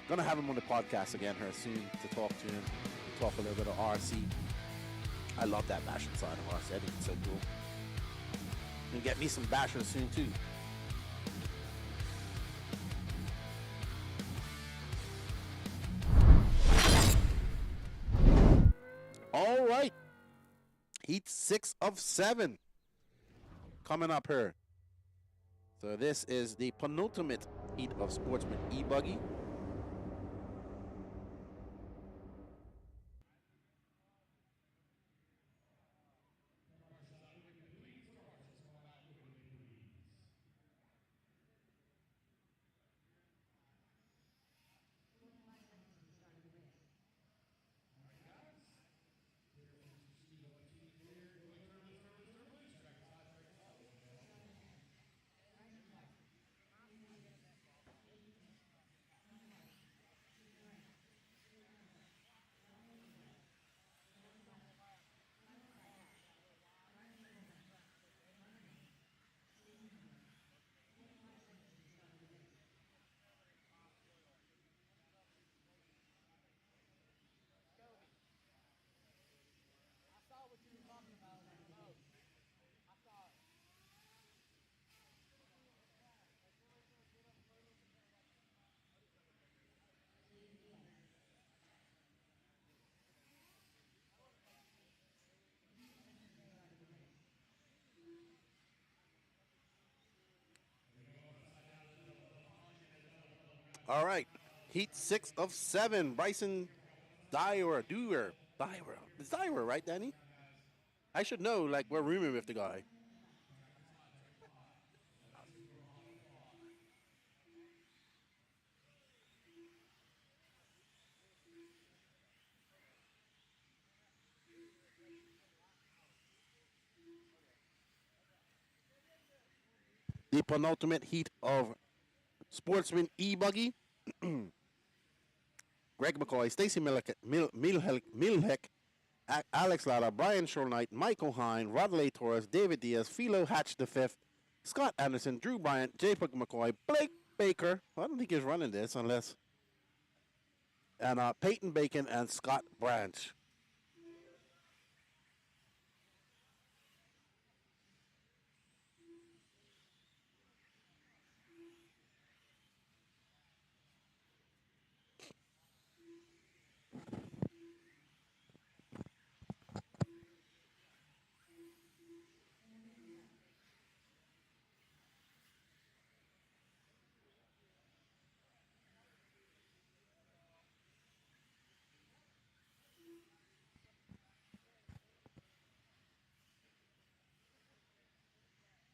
Speaker 1: Gonna have him on the podcast again here soon to talk to him, talk a little bit of RC. I love that bashing side of RC. I think it's so cool. And get me some bashers soon too. All right. Heat 6 of 7 coming up here. So this is the penultimate heat of Sportsman e-buggy. All right. Heat 6 of 7. Bryson Dyer. It's Dyer, right, Danny? I should know, like, we're rooming with the guy. The penultimate heat of Sportsman e-buggy. Greg McCoy, Stacy Milheck, Alex Lara, Brian Shorknight, Michael Hine, Rodley Torres, David Diaz, Philo Hatch V, Scott Anderson, Drew Bryant, J. McCoy, Blake Baker. I don't think he's running this unless. And Peyton Bacon and Scott Branch.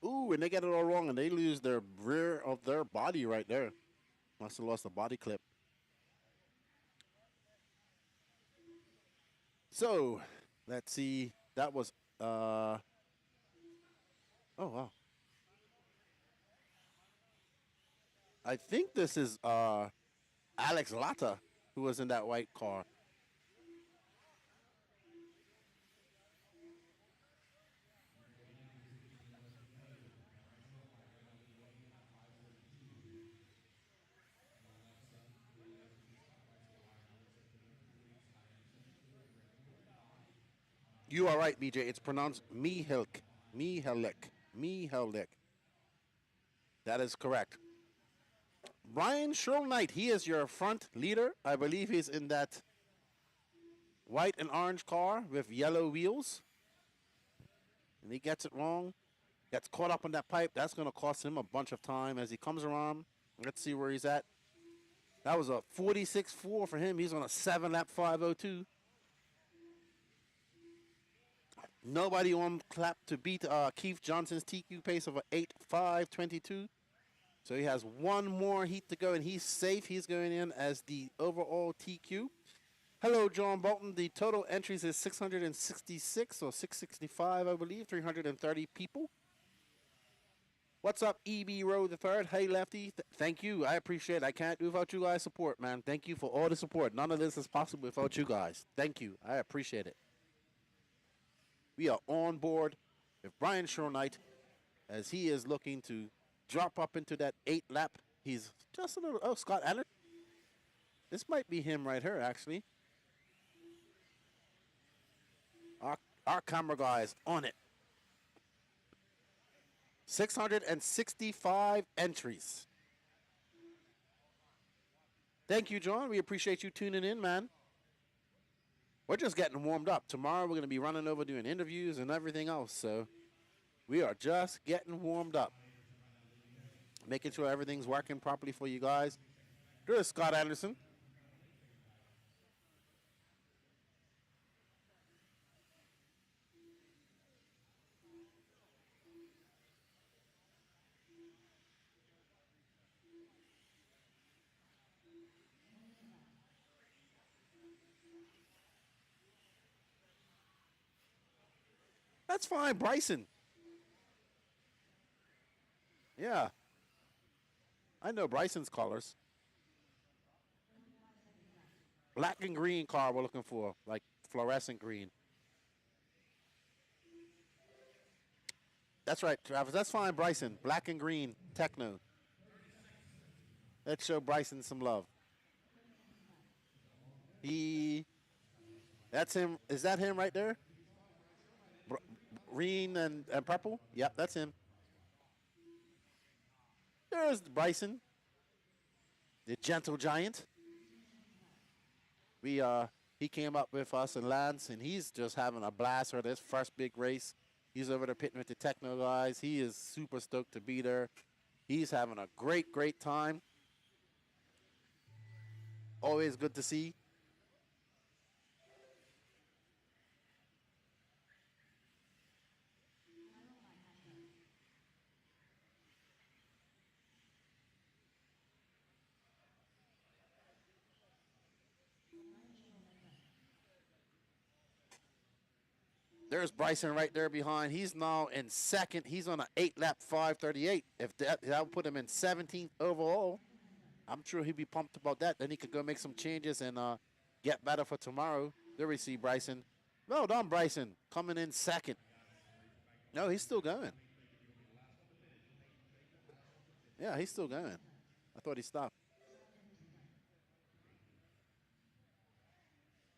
Speaker 1: Ooh, and they get it all wrong, and they lose their rear of their body right there. Must have lost the body clip. So, let's see. That was, oh, wow. I think this is Alex Lata who was in that white car. You are right, BJ. It's pronounced Mihelk. Mihelek. Mihelek. That is correct. Brian Sherl Knight, he is your front leader. I believe he's in that white and orange car with yellow wheels. And he gets it wrong. Gets caught up on that pipe. That's going to cost him a bunch of time as he comes around. Let's see where he's at. That was a 46.4 for him. He's on a 7-lap 5.02. Nobody on clap to beat Keith Johnson's TQ pace of an 8.5.22. So he has one more heat to go, and he's safe. He's going in as the overall TQ. Hello, John Bolton. The total entries is 666 or 665, I believe, 330 people. What's up, EB Row the Third? Hey, Lefty. Thank you. I appreciate it. I can't do without you guys' support, man. Thank you for all the support. None of this is possible without you guys. Thank you. I appreciate it. We are on board with Brian Shorknight as he is looking to drop up into that 8-lap. He's just a little. Oh, Scott Allen. This might be him right here, actually. Our camera guy is on it. 665 entries. Thank you, John. We appreciate you tuning in, man. We're just getting warmed up. Tomorrow we're going to be running over doing interviews and everything else. So we are just getting warmed up. Making sure everything's working properly for you guys. There's Scott Anderson. That's fine, Bryson. Yeah. I know Bryson's colors. Black and green car we're looking for, like fluorescent green. That's right, Travis. That's fine, Bryson. Black and green, techno. Let's show Bryson some love. That's him. Is that him right there? Green and purple? Yep, that's him. There's Bryson, the gentle giant. He came up with us and Lance, and he's just having a blast for this first big race. He's over there pitting with the techno guys. He is super stoked to be there. He's having a great time. Always good to see. There's Bryson right there behind. He's now in second. He's on an 8-lap 5:38. If that would put him in 17th overall, I'm sure he'd be pumped about that. Then he could go make some changes and get better for tomorrow. There we see Bryson. Well done, Bryson, coming in second. No, he's still going. Yeah, he's still going. I thought he stopped.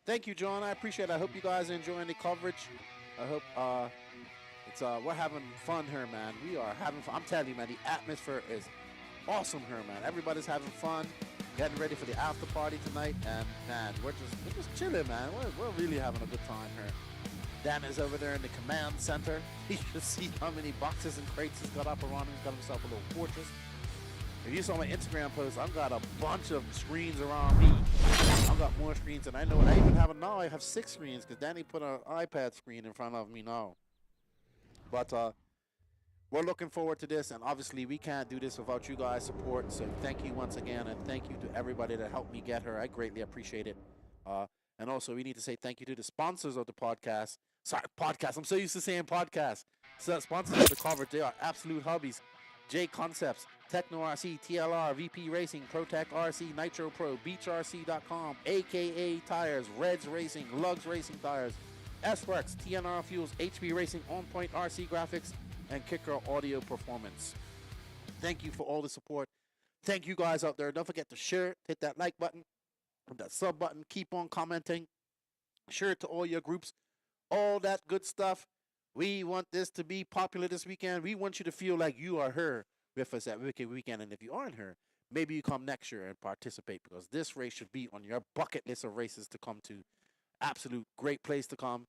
Speaker 1: Thank you, John. I appreciate it. I hope you guys are enjoying the coverage. I hope it's we're having fun here, man. We are having fun. I'm telling you, man, the atmosphere is awesome here, man. Everybody's having fun, getting ready for the after party tonight, and man, we're just chilling, man. We're really having a good time here. Dan is over there in the command center. You should see how many boxes and crates he's got up around him. He's got himself a little fortress. If you saw my Instagram post, I've got a bunch of screens around me. I've got more screens than I know. And I even have it now. I have 6 screens because Danny put an iPad screen in front of me now. But we're looking forward to this, and obviously we can't do this without you guys' support. So thank you once again, and thank you to everybody that helped me get her. I greatly appreciate it. And also, we need to say thank you to the sponsors of the podcast. Sorry, podcast. I'm so used to saying podcast. So sponsors of the coverage, they are Absolute Hobbies, J Concepts, Techno RC, TLR, VP Racing, ProTech RC, Nitro Pro, BeachRC.com, AKA Tires, Reds Racing, Lugs Racing Tires, S-Works, TNR Fuels, HB Racing, On Point RC Graphics, and Kicker Audio Performance. Thank you for all the support. Thank you guys out there. Don't forget to share, hit that like button, that sub button, keep on commenting, share it to all your groups, all that good stuff. We want this to be popular this weekend. We want you to feel like you are here with us at Wicked Weekend. And if you aren't here, maybe you come next year and participate, because this race should be on your bucket list of races to come to. Absolute great place to come.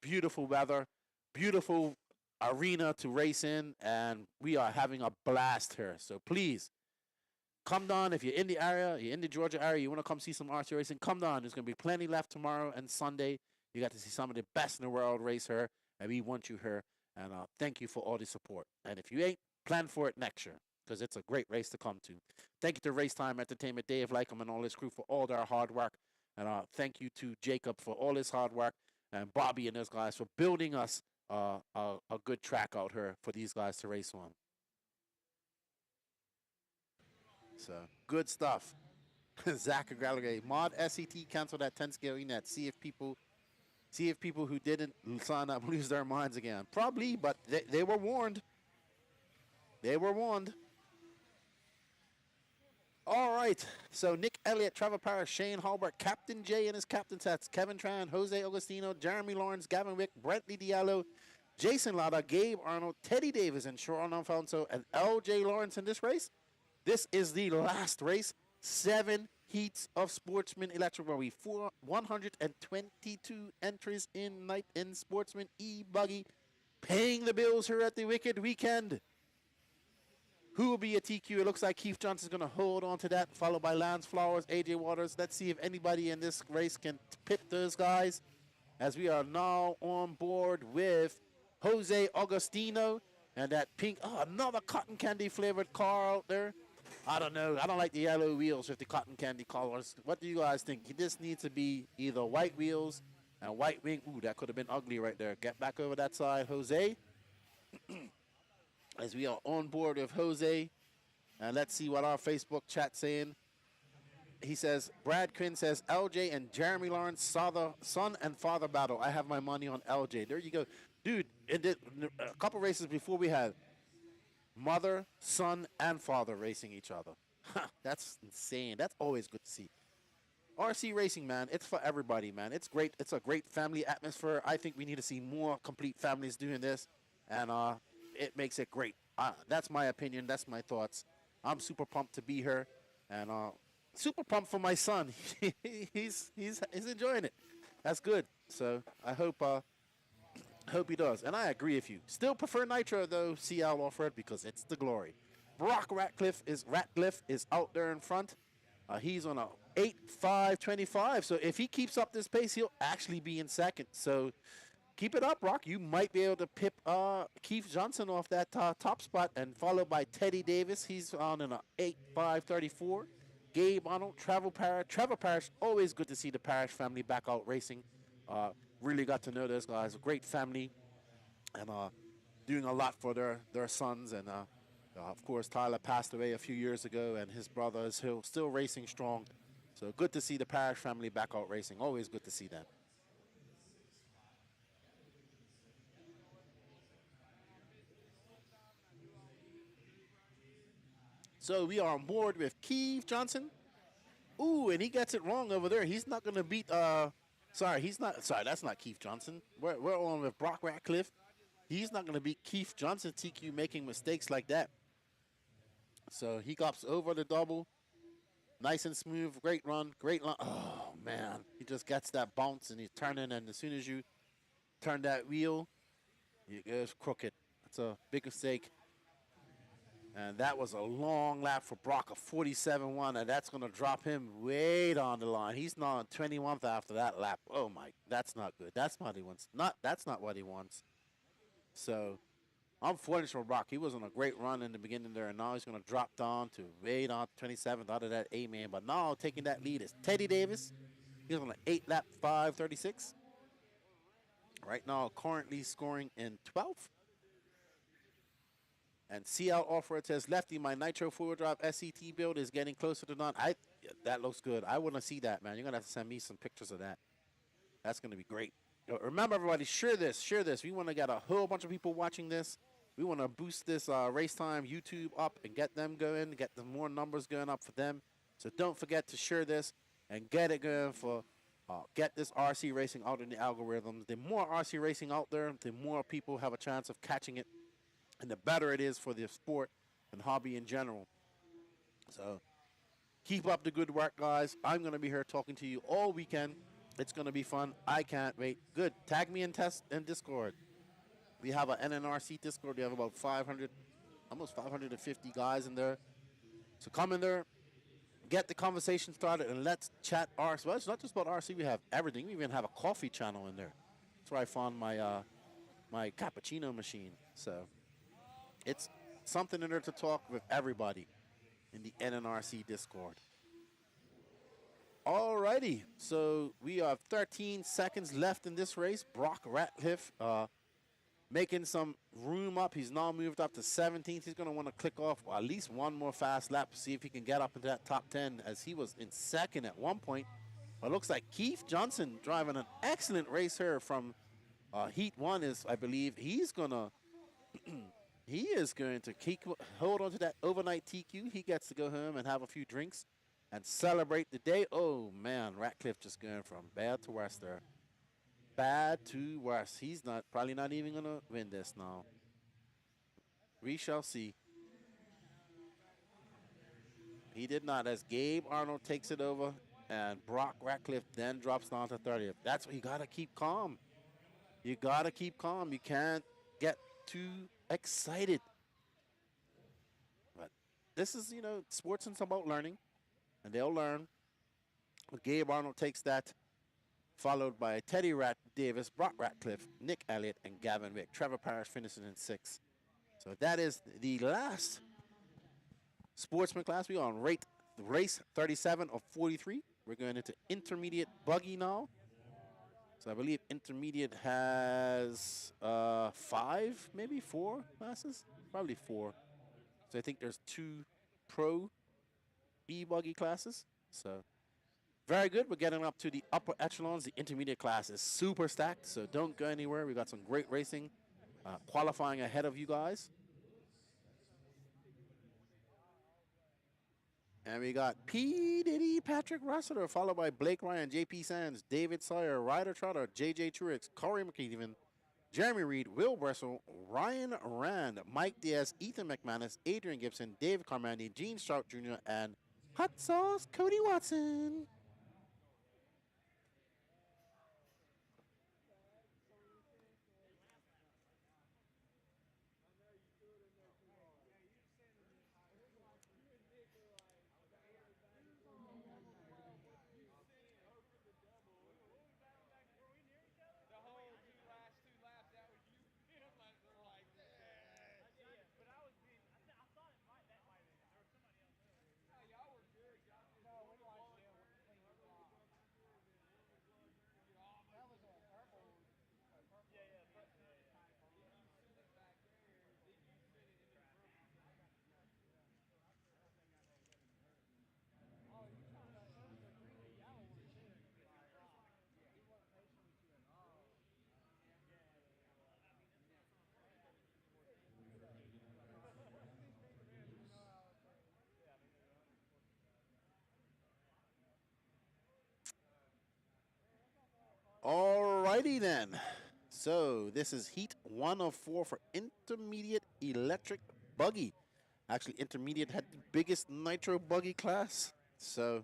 Speaker 1: Beautiful weather, beautiful arena to race in, and we are having a blast here. So please come down. If you're in the area, you're in the Georgia area, you want to come see some RC racing, come down. There's going to be plenty left tomorrow and Sunday. You got to see some of the best in the world race here, and we want you here. And thank you for all the support. And if you ain't, plan for it next year, because it's a great race to come to. Thank you to RaceTime Entertainment, Dave Lycom, and all his crew for all their hard work. And thank you to Jacob for all his hard work, and Bobby and those guys for building us a good track out here for these guys to race on. So, good stuff. Zach Gallagher, mod SET cancel that 10 scale ENET. See if people who didn't sign up lose their minds again. Probably, but they were warned. They were warned. All right. So Nick Elliott, Trevor Parrish, Shane Halbert, Captain J and his captain sets, Kevin Tran, Jose Agostino, Jeremy Lawrence, Gavin Wick, Brentley Diallo, Jason Lada, Gabe Arnold, Teddy Davis, and Sean Alfonso, and LJ Lawrence in this race. This is the last race. 7 heats of Sportsman Electric Rally. 122 entries in night in Sportsman e-buggy. Paying the bills here at the Wicked Weekend. Who will be a TQ? It looks like Keith Johnson's going to hold on to that, followed by Lance Flowers, AJ Waters. Let's see if anybody in this race can pit those guys, as we are now on board with Jose Agostino and that pink, another cotton candy flavored car out there. I don't know. I don't like the yellow wheels with the cotton candy colors. What do you guys think? This needs to be either white wheels and white wing. Ooh, that could have been ugly right there. Get back over that side, Jose. As we are on board with Jose. And let's see what our Facebook chat saying. He says, Brad Quinn says, LJ and Jeremy Lawrence saw the son and father battle. I have my money on LJ. There you go. Dude, a couple races before we had mother, son, and father racing each other. That's insane. That's always good to see. RC racing, man, it's for everybody, man. It's great. It's a great family atmosphere. I think we need to see more complete families doing this. And it makes it great. That's my opinion. That's my thoughts. I'm super pumped to be here, and super pumped for my son. he's enjoying it. That's good. So I hope he does. And I agree with you. Still prefer Nitro though, CL Offroad, because it's the glory. Brock Ratcliffe is out there in front. He's on a 8.525. So if he keeps up this pace, he'll actually be in second. So keep it up, Rock. You might be able to pip Keith Johnson off that top spot, and followed by Teddy Davis. He's on an 8.534. Gabe Arnold, Trevor Parrish. Always good to see the Parrish family back out racing. Uh, really got to know those guys. A great family, and doing a lot for their sons. And of course, Tyler passed away a few years ago, and his brother is still racing strong. So good to see the Parrish family back out racing. Always good to see them. So we are on board with Keith Johnson. Ooh, and he gets it wrong over there. He's not gonna beat sorry, he's not sorry, that's not Keith Johnson. We're on with Brock Ratcliffe. He's not gonna beat Keith Johnson TQ making mistakes like that. So he goes over the double. Nice and smooth, great run, great run. Oh man. He just gets that bounce and he's turning, and as soon as you turn that wheel, it goes crooked. That's a big mistake. And that was a long lap for Brock, a 47.1, and that's going to drop him way down the line. He's not on 21th after that lap. Oh my, that's not good. That's not what he wants. That's not what he wants. So, unfortunate for Brock. He was on a great run in the beginning there, and now he's going to drop down to way down 27th out of that A-man. But now taking that lead is Teddy Davis. He's on an 8-lap 5:36. Right now, currently scoring in 12th. And CL offer, it says, Lefty, my Nitro 4-wheel drive SCT build is getting closer to done. That looks good. I want to see that, man. You're going to have to send me some pictures of that. That's going to be great. Remember, everybody, share this. Share this. We want to get a whole bunch of people watching this. We want to boost this RaceTime YouTube up and get them going, get the more numbers going up for them. So don't forget to share this and get it going for get this RC racing out in the algorithms. The more RC racing out there, the more people have a chance of catching it, and the better it is for the sport and hobby in general. So keep up the good work, guys. I'm going to be here talking to you all weekend. It's going to be fun. I can't wait. Good. Tag me in Discord. We have an NNRC Discord. We have about 500, almost 550 guys in there. So come in there, get the conversation started, and let's chat RC. Well, it's not just about RC. We have everything. We even have a coffee channel in there. That's where I found my cappuccino machine. So it's something in there to talk with everybody in the NNRC Discord. Alrighty, so we have 13 seconds left in this race. Brock Ratcliffe making some room up. He's now moved up to 17th. He's going to want to click off at least one more fast lap to see if he can get up into that top 10, as he was in second at one point. But it looks like Keith Johnson driving an excellent race here from Heat 1 is, I believe, he's going to he is going to hold on to that overnight TQ. He gets to go home and have a few drinks and celebrate the day. Oh, man, Ratcliffe just going from bad to worse there. Bad to worse. He's probably not even going to win this now. We shall see. He did not, as Gabe Arnold takes it over, and Brock Ratcliffe then drops down to 30th. That's what you got to keep calm. You got to keep calm. You can't get too excited. But this is, sports is about learning, and they'll learn. But Gabe Arnold takes that, followed by Teddy Davis, Brock Ratcliffe, Nick Elliott, and Gavin Wick. Trevor Parrish finishing in 6th. So that is the last Sportsman class. We are on race 37 of 43. We're going into intermediate buggy now. So I believe intermediate has 5, maybe 4 classes? Probably 4. So I think there's 2 pro e-buggy classes. So very good. We're getting up to the upper echelons. The intermediate class is super stacked, so don't go anywhere. We got some great racing qualifying ahead of you guys. And we got P. Diddy Patrick Rossiter, followed by Blake Ryan, JP Sands, David Sawyer, Ryder Trotter, JJ Truex, Corey McKeevan, Jeremy Reed, Will Bressel, Ryan Rand, Mike Diaz, Ethan McManus, Adrian Gibson, David Carmandi, Gene Strout Jr., and Hot Sauce Cody Watson. Alrighty then. So this is heat 1 of 4 for intermediate electric buggy. Actually, intermediate had the biggest nitro buggy class. So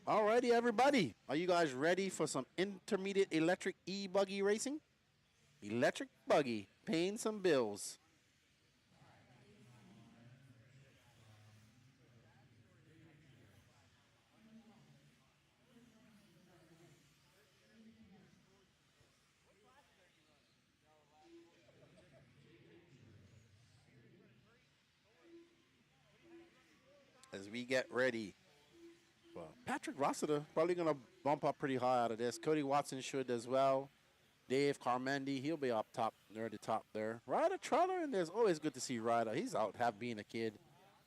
Speaker 1: alrighty, everybody. Are you guys ready for some intermediate electric e-buggy racing? Electric buggy, paying some bills. As we get ready. Well, Patrick Rossiter probably going to bump up pretty high out of this. Cody Watson should as well. Dave Carmendi, he'll be up top, near the top there. Ryder Trotter, and there's always good to see Ryder. He's out being a kid,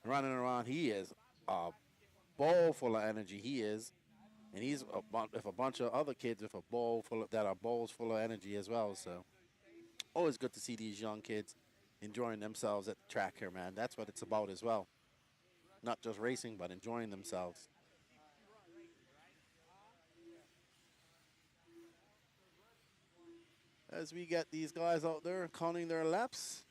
Speaker 1: running around. He is a bowl full of energy. He is. And he's with a bunch of other kids with a bowl full of, that are bowls full of energy as well. So always good to see these young kids enjoying themselves at the track here, man. That's what it's about as well. Not just racing, but enjoying themselves. As we get these guys out there counting their laps.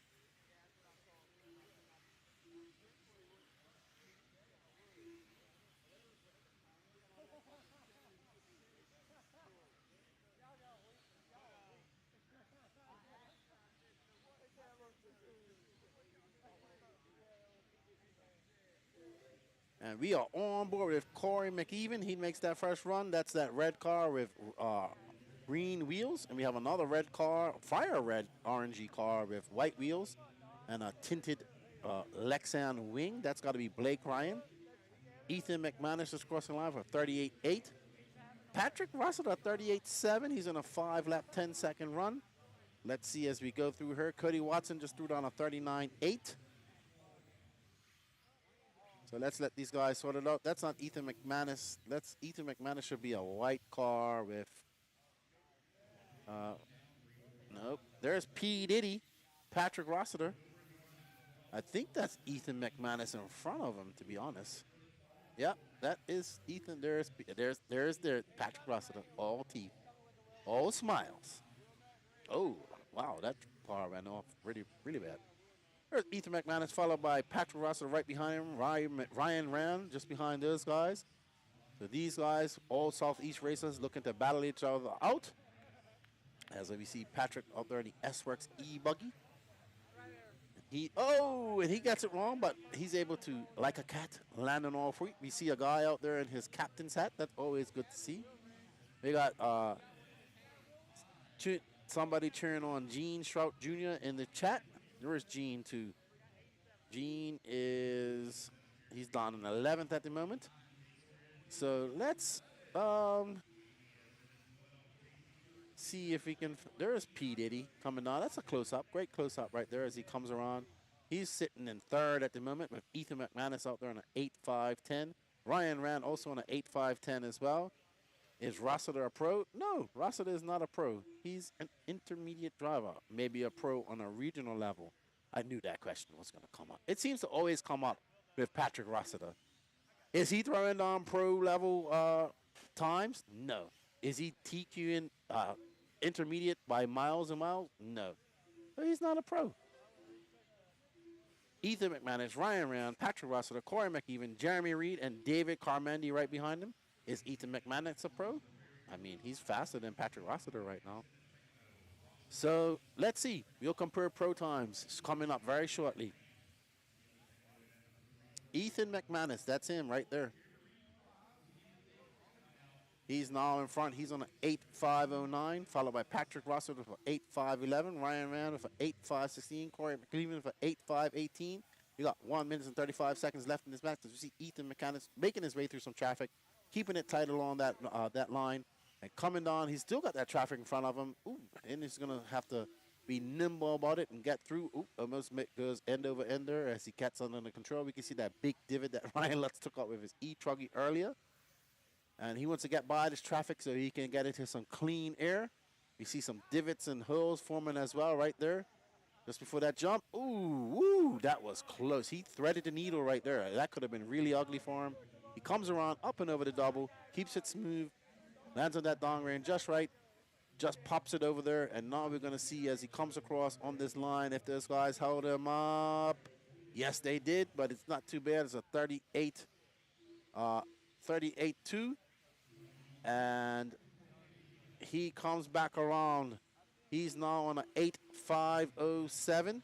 Speaker 1: And we are on board with Corey McEwen. He makes that first run. That's that red car with green wheels. And we have another red car, fire red orangey car with white wheels and a tinted Lexan wing. That's got to be Blake Ryan. Ethan McManus is crossing line for 38.8. Patrick Russell at 38.7. He's in a 5-lap, 10-second run. Let's see as we go through her. Cody Watson just threw down a 39.8. So let's let these guys sort it out. That's not Ethan McManus. That's Ethan McManus should be a white car with. Nope. There's P. Diddy, Patrick Rossiter. I think that's Ethan McManus in front of him, to be honest. Yep, that is Ethan. There's Patrick Rossiter. All teeth, all smiles. Oh, wow, that car ran off really bad. There's Ethan McManus, followed by Patrick Russell right behind him. Ryan Rand just behind those guys. So these guys, all Southeast racers, looking to battle each other out. As we see Patrick out there in the S-Works e-buggy. And he gets it wrong, but he's able to, like a cat, land on all three. We see a guy out there in his captain's hat. That's always good to see. We got somebody cheering on Gene Strout Jr. in the chat. There is Gene too. Gene he's down in 11th at the moment. So let's see if we can. There's P. Diddy coming down. That's a close-up. Great close-up right there as he comes around. He's sitting in 3rd at the moment with Ethan McManus out there on an 8.5.10. Ryan Rand also on an 8.5.10 as well. Is Rossiter a pro? No, Rossiter is not a pro. He's an intermediate driver, maybe a pro on a regional level. I knew that question was going to come up. It seems to always come up with Patrick Rossiter. Is he throwing on pro level times? No. Is he TQing intermediate by miles and miles? No. But he's not a pro. Ethan McManus, Ryan Rand, Patrick Rossiter, Corey McEwen, Jeremy Reed, and David Carmendi right behind him. Is Ethan McManus a pro? I mean, he's faster than Patrick Rossiter right now. So let's see. We'll compare pro times. It's coming up very shortly. Ethan McManus, that's him right there. He's now in front. He's on an 8.509, followed by Patrick Rossiter with an 8.511, Ryan Rand with an 8.516, Corey McEwen with an 8.518. We got 1 minute and 35 seconds left in this match. As we see Ethan McManus making his way through some traffic, keeping it tight along that line, and coming down. He's still got that traffic in front of him. Ooh, and he's going to have to
Speaker 2: be nimble about it and get through. Oop, almost goes end over ender as he gets under the control. We can see that big divot that Ryan Lutz took out with his e-truggy earlier. And he wants to get by this traffic so he can get into some clean air. We see some divots and holes forming as well right there. Just before that jump. Ooh, that was close. He threaded the needle right there. That could have been really ugly for him. He comes around, up and over the double, keeps it smooth, lands on that dong range just right, just pops it over there. And now we're going to see as he comes across on this line if those guys hold him up. Yes, they did, but it's not too bad. It's a 38-2. And he comes back around. He's now on an 8.507. And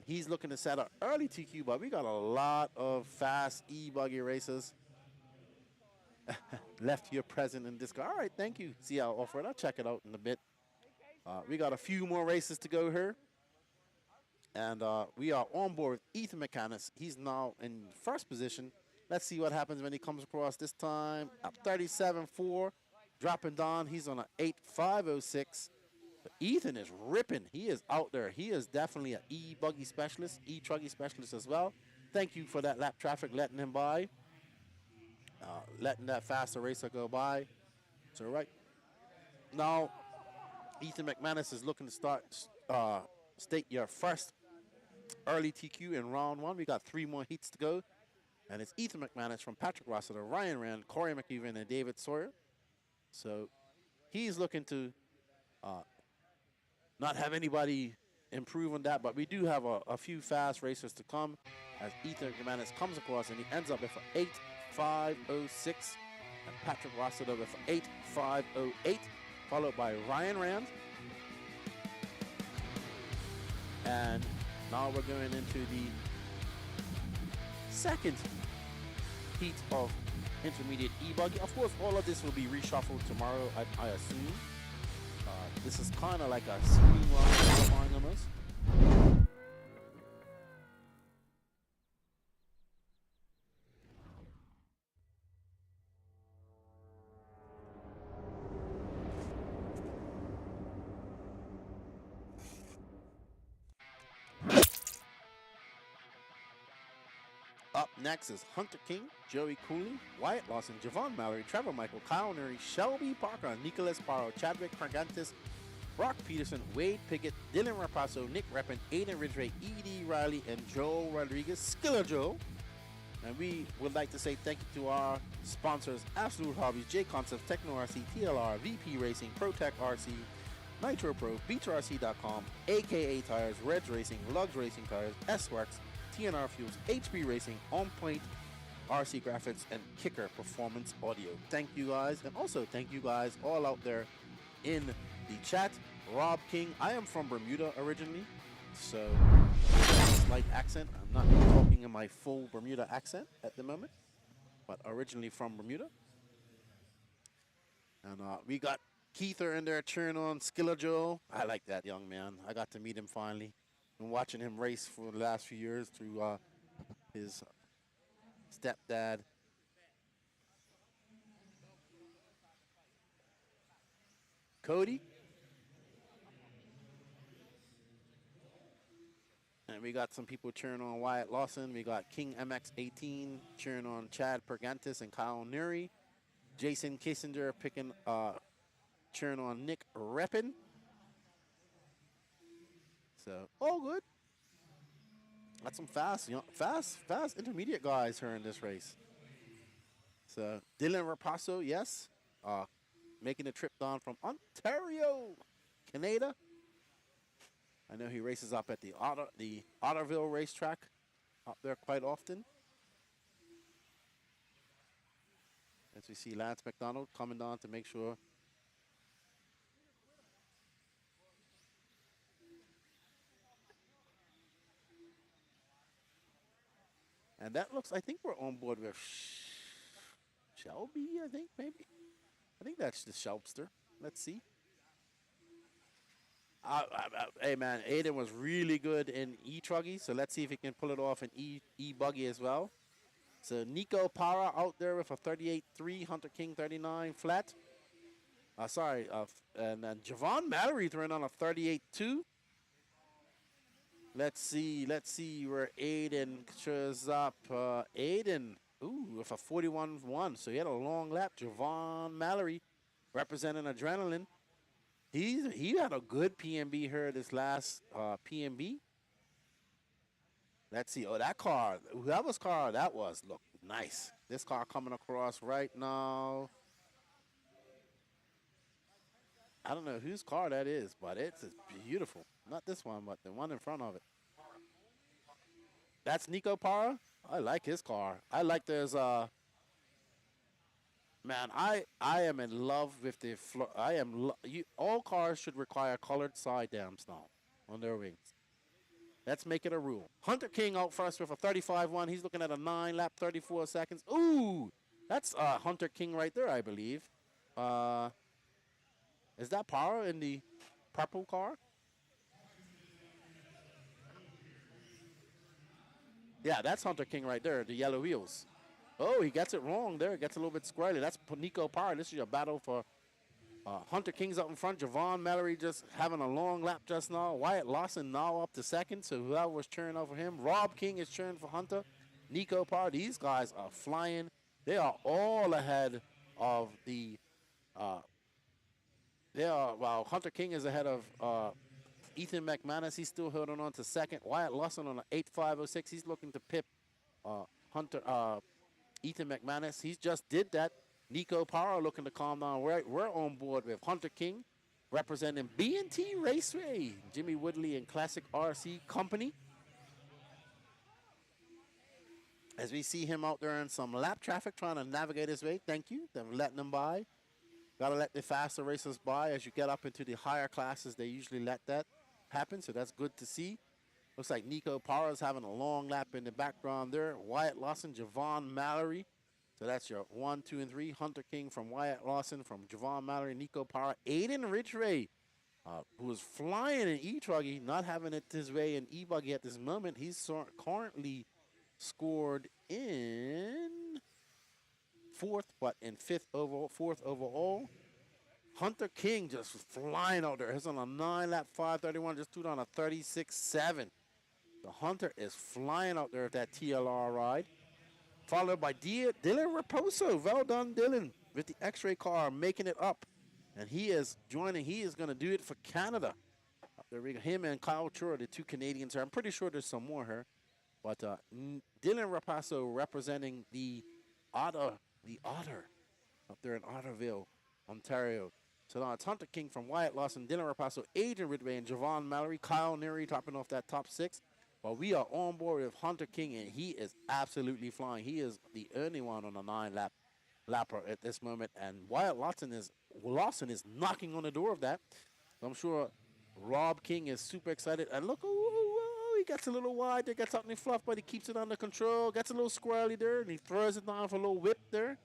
Speaker 2: he's looking to set an early TQ, but we got a lot of fast e-buggy racers left here present in this car. All right, thank you. See how offer it. I'll check it out in a bit. We got a few more races to go here. And we are on board with Ethan Mechanics. He's now in first position. Let's see what happens when he comes across this time. Up 37.4, dropping down. He's on an 8.506. But Ethan is ripping. He is out there. He is definitely an e-buggy specialist, e-truggy specialist as well. Thank you for that lap traffic, letting him by, letting that faster racer go by. So right now, Ethan McManus is looking to start, state your first early TQ in round one. We got 3 more heats to go. And it's Ethan McManus from Patrick Rossiter, Ryan Rand, Corey McEwen, and David Sawyer. So he's looking to not have anybody improve on that, but we do have a few fast racers to come as Ethan McManus comes across and he ends up with an 8.506 and Patrick Rossiter with an 8.508, followed by Ryan Rand. And now we're going into the second heat of intermediate e-buggy. Of course, all of this will be reshuffled tomorrow, I assume. This is kind of like a streamline line almost. Up next is Hunter King, Joey Cooley, Wyatt Lawson, Javon Mallory, Trevor Michael, Kyle Nuri, Shelby Parker, Nicholas Paro, Chadwick Pargantis, Brock Peterson, Wade Pickett, Dylan Rapasso, Nick Reppin, Aiden Ridgway, E.D. Riley, and Joel Rodriguez, Skiller Joe. And we would like to say thank you to our sponsors, Absolute Hobbies, J Concepts, Techno RC, TLR, VP Racing, ProTech RC, Nitro Pro, BeachRC.com, AKA Tires, Reds Racing, Lugs Racing Tires, S-Works, TNR Fuels, HB Racing, On Point, RC Graphics, and Kicker Performance Audio. Thank you guys, and also thank you guys all out there in the chat. Rob King, I am from Bermuda originally, so slight accent. I'm not talking in my full Bermuda accent at the moment, but originally from Bermuda. And we got Keither in there cheering on Skiller Joe. I like that young man. I got to meet him finally. Been watching him race for the last few years through his stepdad. Cody. And we got some people cheering on Wyatt Lawson. We got King MX18 cheering on Chad Pergantis and Kyle Nuri. Jason Kissinger picking, cheering on Nick Reppin. So all good. Got some fast intermediate guys here in this race. So Dylan Rapasso, yes, making a trip down from Ontario, Canada. I know he races up at the Otterville racetrack up there quite often. As we see Lance McDonald coming down to make sure. And that looks, I think we're on board with Shelby, I think, maybe. I think that's the Shelbster. Let's see. Hey, man, Aiden was really good in e-truggy, so let's see if he can pull it off in e-buggy as well. So Nico Para out there with a 38.3, Hunter King 39 flat. And then Javon Mallory throwing on a 38-2. Let's see where Aiden shows up. Aiden, with a 41-1. So he had a long lap. Javon Mallory representing Adrenaline. He had a good PMB here this last PMB. Let's see. Oh, that car, whoever's car that was, look nice. This car coming across right now. I don't know whose car that is, but it's beautiful. Not this one, but the one in front of it. That's Nico Parra. I like his car. I like there's man, I am in love with the all cars should require colored side dams now on their wings. Let's make it a rule. Hunter King out first with a 35-1. He's looking at a 9-lap, 34 seconds. Ooh, that's Hunter King right there, I believe. Is that Parra in the purple car? Yeah, that's Hunter King right there, the yellow wheels. Oh, he gets it wrong there. Gets a little bit squirrely. That's Nico Parra. This is your battle for Hunter King's up in front. Javon Mallory just having a long lap just now. Wyatt Lawson now up to second, so whoever was cheering over him. Rob King is cheering for Hunter. Nico Parra. These guys are flying. They are all ahead of the Hunter King is ahead of Ethan McManus. He's still holding on to second. Wyatt Lawson on an 8.506. He's looking to pip Ethan McManus. He just did that. Nico Parra looking to calm down. We're on board with Hunter King representing B&T Raceway, Jimmy Woodley and Classic RC Company. As we see him out there in some lap traffic trying to navigate his way. Thank you. They're letting him by. Got to let the faster racers by. As you get up into the higher classes, they usually let that happen, so that's good to see. Looks like Nico Parra is having a long lap in the background there. Wyatt Lawson, Javon Mallory. So that's your 1, 2, and 3. Hunter King from Wyatt Lawson, from Javon Mallory, Nico Parra. Aiden Ridgway, who is flying in e-truggy, not having it his way in e-buggy at this moment. He's currently scored in fourth, but in fourth overall. Hunter King just flying out there. He's on a 9-lap 5:31, just threw down a 36.7. The Hunter is flying out there at that TLR ride. Followed by Dylan Raposo. Well done, Dylan, with the X-ray car, making it up. And he is joining. He is going to do it for Canada. There we go. Him and Kyle Chura, the two Canadians here. I'm pretty sure there's some more here. But Dylan Raposo representing the Otter up there in Otterville, Ontario. So now it's Hunter King from Wyatt Lawson, Dylan Raposo, Adrian Ridgway, and Javon Mallory. Kyle Neary topping off that top 6. But we are on board with Hunter King, and he is absolutely flying. He is the only one on a 9-lapper at this moment. And Wyatt Lawson is knocking on the door of that. So I'm sure Rob King is super excited. And look, he gets a little wide there, gets something fluff, but he keeps it under control. Gets a little squirrely there, and he throws it down for a little whip there.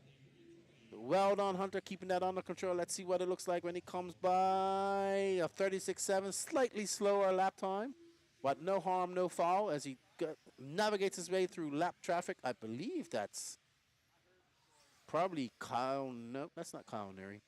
Speaker 2: Well done, Hunter, keeping that under control. Let's see what it looks like when he comes by. A 36.7, slightly slower lap time, but no harm, no foul as he navigates his way through lap traffic. I believe that's probably Kyle. No, that's not Kyle Neary.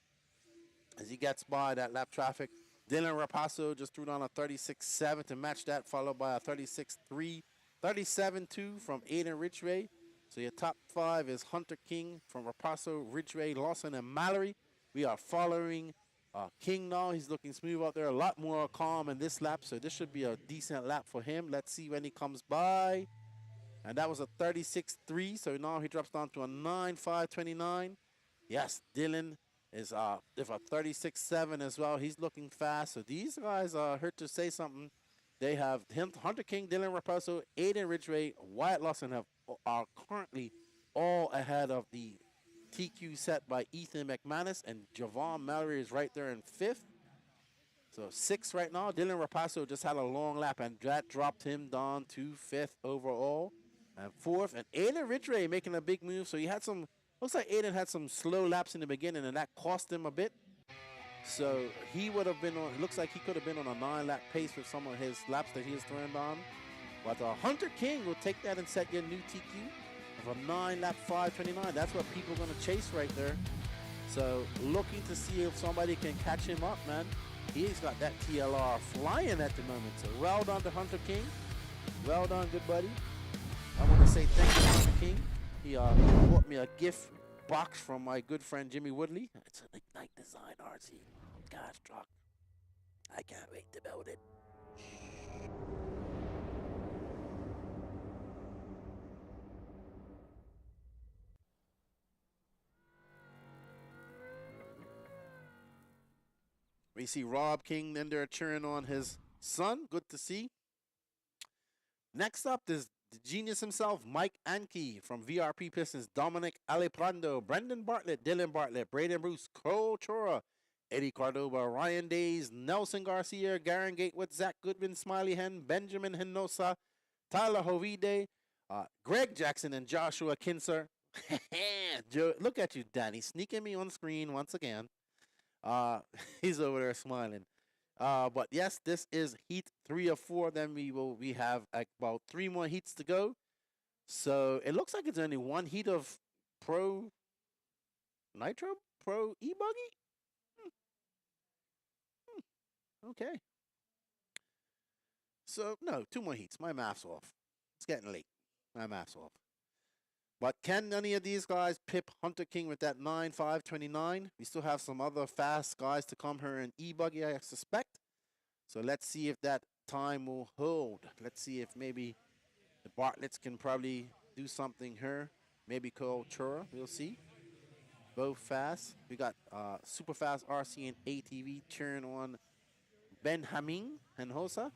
Speaker 2: As he gets by that lap traffic, Dylan Raposo just threw down a 36.7 to match that, followed by a 36.3, 37.2 from Aiden Ridgway. So your top 5 is Hunter King from Raposo, Ridgway, Lawson, and Mallory. We are following King now. He's looking smooth out there, a lot more calm in this lap, so this should be a decent lap for him. Let's see when he comes by. And that was a 36.3, so now he drops down to a 9.529. Yes, Dylan is with a 36.7 as well. He's looking fast, so these guys are here to say something. They have him, Hunter King, Dylan Raposo, Aiden Ridgway, Wyatt Lawson are currently all ahead of the TQ set by Ethan McManus, and Javon Mallory is right there in 5th. So 6th right now. Dylan Raposo just had a long lap, and that dropped him down to 5th overall. And 4th, and Aiden Ridgway making a big move. So he had some, looks like Aiden had some slow laps in the beginning, and that cost him a bit. So he would have been on, it looks like he could have been on a 9-lap pace with some of his laps that he has turned on. But Hunter King will take that and set your new TQ of a 9-lap 5:29. That's what people are going to chase right there. So looking to see if somebody can catch him up, man. He's got that TLR flying at the moment. So well done to Hunter King. Well done, good buddy. I want to say thank you to Hunter King. He bought me a gift box from my good friend Jimmy Woodley. It's an Ignite Design RC gas truck. I can't wait to build it. We see Rob King in there cheering on his son. Good to see. Next up is the genius himself, Mike Anke from VRP Pistons, Dominic Aleprando, Brendan Bartlett, Dylan Bartlett, Braden Bruce, Cole Chora, Eddie Cordoba, Ryan Days, Nelson Garcia, Garen Gatewood, Zach Goodwin, Smiley Hen, Benjamin Hinosa, Tyler Hovide, Greg Jackson, and Joshua Kinser. Look at you, Danny, sneaking me on screen once again. He's over there smiling. But yes, this is heat 3 of 4. Then we have about 3 more heats to go. So it looks like it's only 1 heat of Pro Nitro, Pro e-buggy. Okay. So no, 2 more heats. My math's off. It's getting late. My math's off. But can any of these guys pip Hunter King with that 9.529? We still have some other fast guys to come here in e-buggy, I suspect. So let's see if that time will hold. Let's see if maybe the Bartletts can probably do something here. Maybe Cole Chura, we'll see. Both fast. We got super fast RC and ATV cheering on Benjamin Hinosa.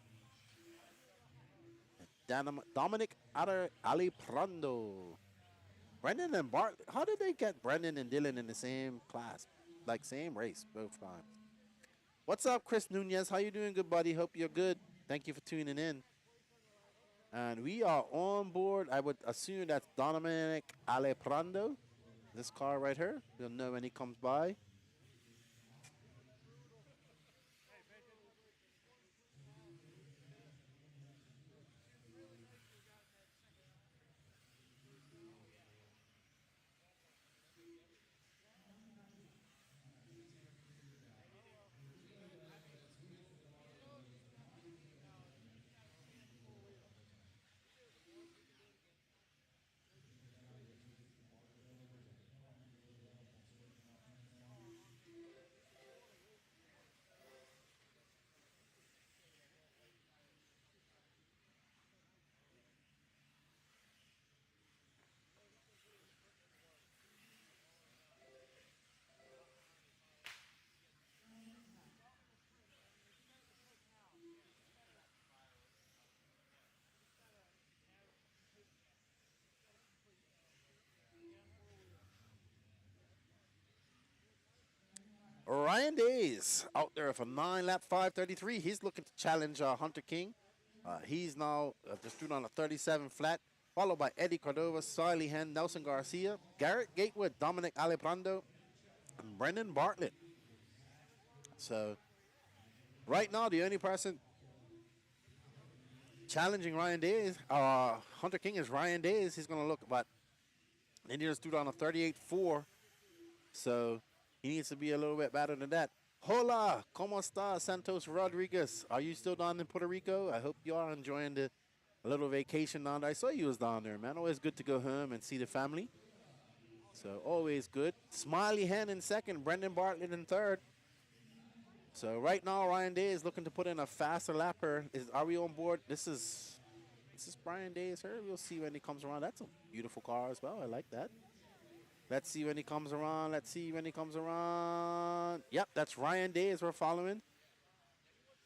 Speaker 2: Dominic Aleprando. Brendan and Bartlett. How did they get Brendan and Dylan in the same class? Like same race both times. What's up, Chris Nunez? How you doing, good buddy? Hope you're good. Thank you for tuning in. And we are on board. I would assume that's Dominic Aleprando. This car right here. We'll know when he comes by. Ryan Days out there for 9-lap 5:33. He's looking to challenge Hunter King. He's now just doing on a 37 flat, followed by Eddie Cordova, Siley Hen, Nelson Garcia, Garrett Gatewood, Dominic Aleprando, and Brendan Bartlett. So right now, the only person challenging Ryan Days, Hunter King is Ryan Days. He's going to look about, and he just threw down a 38.4. So he needs to be a little bit better than that. Hola, ¿cómo está, Santos Rodriguez? Are you still down in Puerto Rico? I hope you are enjoying a little vacation down there. I saw you was down there, man. Always good to go home and see the family. So always good. Smiley Hen in second, Brendan Bartlett in third. So right now, Ryan Day is looking to put in a faster lapper. Are we on board? This is Brian Day's here. We'll see when he comes around. That's a beautiful car as well. I like that. Let's see when he comes around. Let's see when he comes around. Yep, that's Ryan Day as we're following.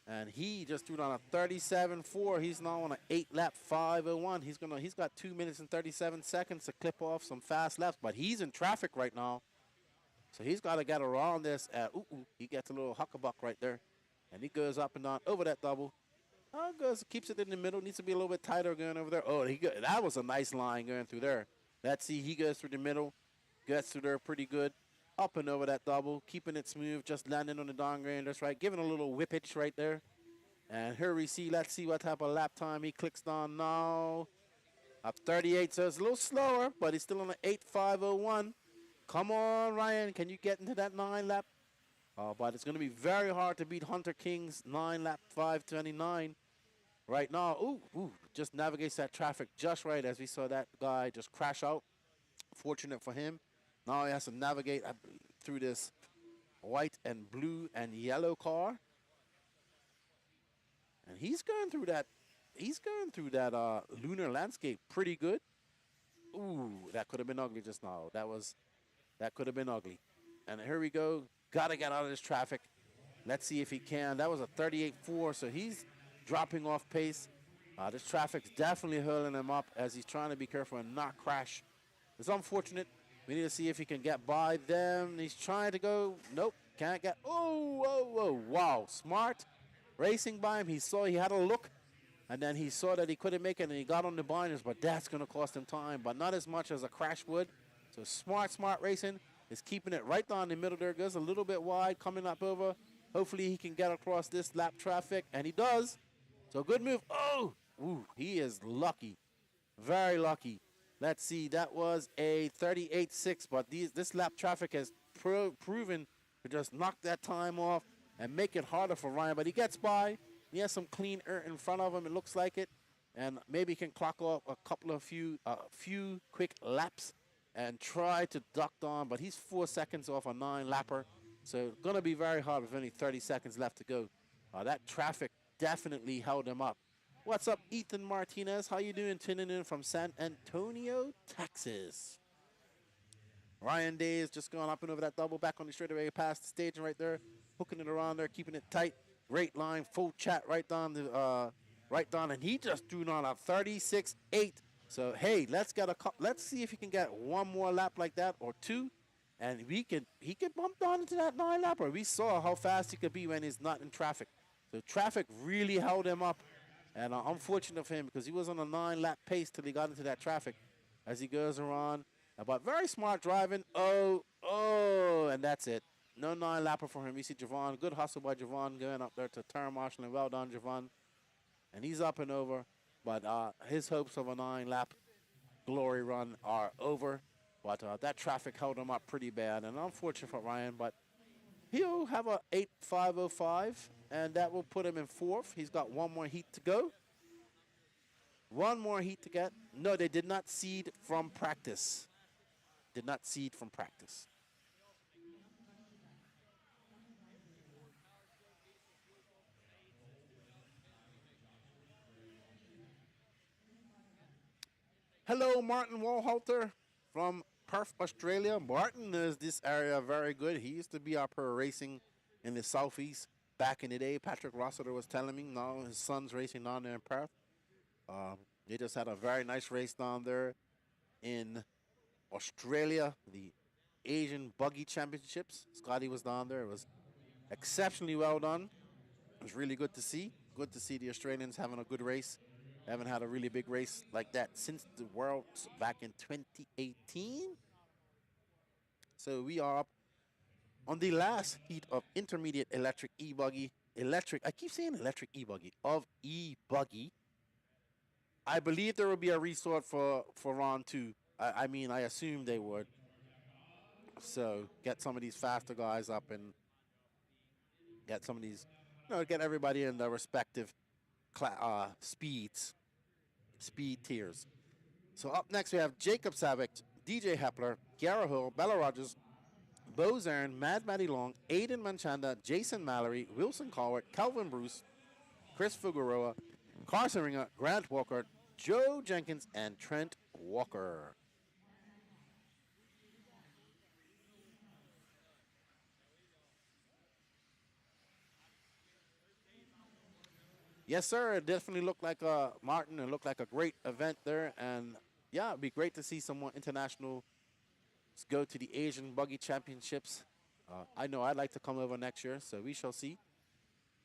Speaker 2: And he just threw down a 37.4. He's now on an 8-lap 5:01. He's got 2 minutes and 37 seconds to clip off some fast laps, but he's in traffic right now. So he's got to get around this. He gets a little huckabuck right there. And he goes up and down over that double. Keeps it in the middle. Needs to be a little bit tighter going over there. That was a nice line going through there. Let's see. He goes through the middle. Gets through there pretty good. Up and over that double. Keeping it smooth. Just landing on the downgrade. That's right. Giving a little whippage right there. And here we see. Let's see what type of lap time he clicks down now. Up 38. So it's a little slower. But he's still on an 8.501. Come on, Ryan. Can you get into that 9 lap? But it's going to be very hard to beat Hunter King's 9 lap 5:29 right now. Ooh, just navigates that traffic just right as we saw that guy just crash out. Fortunate for him. Now he has to navigate through this white and blue and yellow car. And he's going through that. He's going through that lunar landscape pretty good. Ooh, that could have been ugly just now. That could have been ugly. And here we go. Got to get out of this traffic. Let's see if he can. That was a 38.4, so he's dropping off pace. This traffic's definitely hurling him up as he's trying to be careful and not crash. It's unfortunate. We need to see if he can get by them. He's trying to go. Nope, can't get. Oh, wow. Smart racing by him. He saw he had a look, and then he saw that he couldn't make it, and he got on the binders, but that's going to cost him time, but not as much as a crash would. So smart racing is keeping it right down the middle there. Goes a little bit wide, coming up over. Hopefully he can get across this lap traffic, and he does. So good move. Oh, ooh, he is lucky. Very lucky. Let's see, that was a 38.6, but this lap traffic has proven to just knock that time off and make it harder for Ryan. But he gets by. He has some clean air in front of him, it looks like it. And maybe he can clock off a few quick laps and try to duck down. But he's 4 seconds off a 9-lapper. So going to be very hard with only 30 seconds left to go. That traffic definitely held him up. What's up, Ethan Martinez? How you doing? Tuning in from San Antonio, Texas. Ryan Day is just going up and over that double back on the straightaway past the stage right there, hooking it around there, keeping it tight. Great line, full chat right down and he just threw on a 36.8. So hey, let's see if he can get one more lap like that or two, and he can bump down into that 9-lapper. We saw how fast he could be when he's not in traffic. So traffic really held him up. And unfortunate for him because he was on a 9-lap pace till he got into that traffic as he goes around. But very smart driving. Oh, and that's it. No 9-lapper for him. You see Javon. Good hustle by Javon going up there to turn marshal. And well done, Javon. And he's up and over. But his hopes of a 9-lap glory run are over. But that traffic held him up pretty bad. And unfortunate for Ryan. But he'll have a 8.505. And that will put him in 4th. He's got one more heat to go. One more heat to get. No, they did not seed from practice. Did not seed from practice. Hello, Martin Walhalter from Perth, Australia. Martin knows this area very good. He used to be up here racing in the southeast. Back in the day, Patrick Rossiter was telling me, now his son's racing down there in Perth. They just had a very nice race down there in Australia, the Asian Buggy Championships. Scotty was down there. It was exceptionally well done. It was really good to see. Good to see the Australians having a good race. Haven't had a really big race like that since the Worlds back in 2018. So we are up on the last heat of intermediate electric e-buggy. I keep saying electric e-buggy, of e-buggy. I believe there will be a resort for round 2. I mean, I assume they would. So get some of these faster guys up and get some of these, get everybody in their respective speed tiers. So up next we have Jacob Savick, DJ Hepler, Garrett Hill, Bella Rogers, Bo Zarin, Mad Matty Long, Aiden Manchanda, Jason Mallory, Wilson Colwart, Calvin Bruce, Chris Figueroa, Carson Ringer, Grant Walker, Joe Jenkins, and Trent Walker. Yes, sir. It definitely looked like Martin. It looked like a great event there. And, yeah, it'd be great to see some more international go to the Asian Buggy Championships. I know I'd like to come over next year, so we shall see.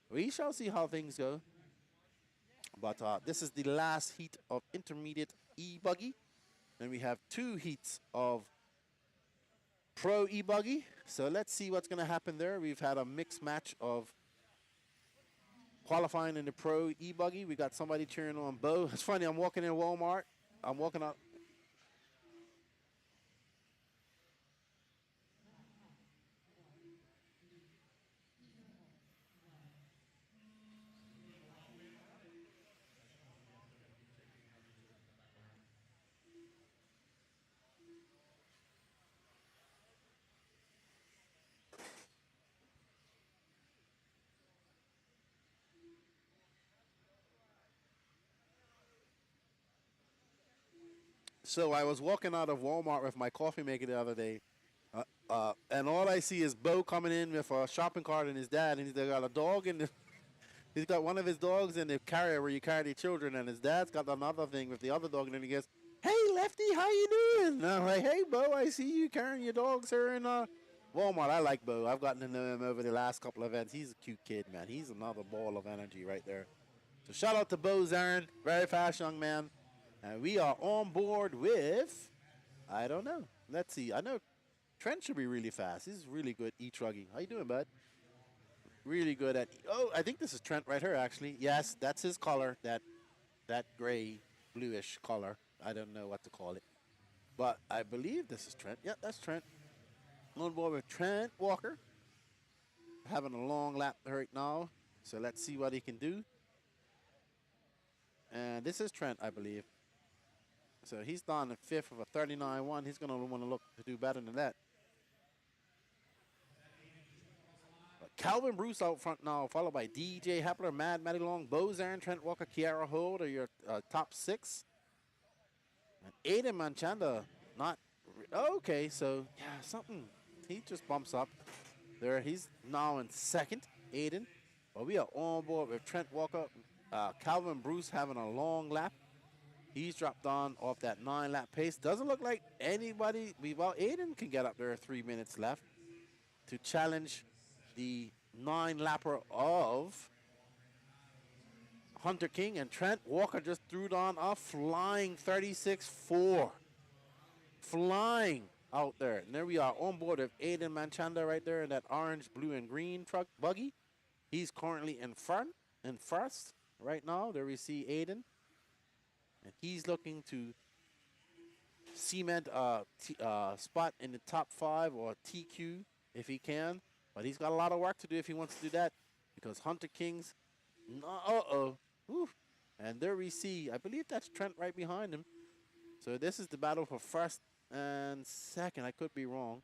Speaker 2: We shall see how things go. But this is the last heat of intermediate e-buggy. Then we have 2 heats of pro e-buggy. So let's see what's going to happen there. We've had a mixed match of qualifying in the pro e-buggy. We got somebody cheering on Bo. It's funny, I'm walking in Walmart. I'm walking out. So I was walking out of Walmart with my coffee maker the other day, and all I see is Bo coming in with a shopping cart and his dad, and he's got a dog in the. He's got one of his dogs in the carrier where you carry the children, and his dad's got another thing with the other dog, and then he goes, "Hey, Lefty, how you doing?" And I'm like, "Hey, Bo, I see you carrying your dogs here in Walmart." I like Bo. I've gotten to know him over the last couple of events. He's a cute kid, man. He's another ball of energy right there. So shout out to Bo Zarin, very fast young man. And we are on board with, I don't know. Let's see. I know Trent should be really fast. He's really good e-truggy. How you doing, bud? Really good at. Oh, I think this is Trent right here, actually. Yes, that's his color. That gray, bluish color. I don't know what to call it, but I believe this is Trent. Yep, that's Trent. On board with Trent Walker, having a long lap right now. So let's see what he can do. And this is Trent, I believe. So he's down in fifth of a 39-1. He's going to want to look to do better than that. But Calvin Bruce out front now, followed by DJ Hepler, Mad Matty Long, Bo Zarin, Trent Walker, Kiara Hold are your top six. And Aiden Manchanda, not. Okay, so, yeah, something. He just bumps up there. He's now in second, Aiden. But we are on board with Trent Walker. Calvin Bruce having a long lap. He's dropped on off that 9-lap pace. Doesn't look like anybody. Well, Aiden can get up there 3 minutes left to challenge the 9-lapper of Hunter King. And Trent Walker just threw down a flying 36-4. Flying out there. And there we are on board with Aiden Manchanda right there in that orange, blue, and green truck buggy. He's currently in first right now. There we see Aiden. And he's looking to cement a spot in the top 5 or TQ if he can. But he's got a lot of work to do if he wants to do that. Because Hunter King's, and there we see, I believe that's Trent right behind him. So this is the battle for first and second. I could be wrong.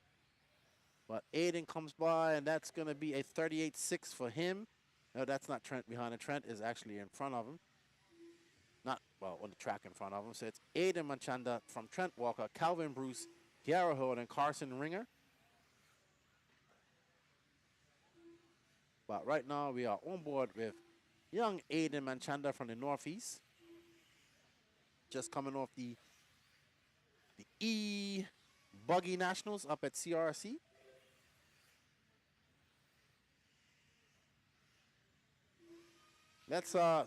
Speaker 2: But Aiden comes by, and that's going to be a 38-6 for him. No, that's not Trent behind him. Trent is actually in front of him. Not, well, on the track in front of him. So it's Aiden Manchanda from Trent Walker, Calvin Bruce, Kiara Hood, and Carson Ringer. But right now we are on board with young Aiden Manchanda from the Northeast. Just coming off the e-buggy nationals up at CRC. Let's so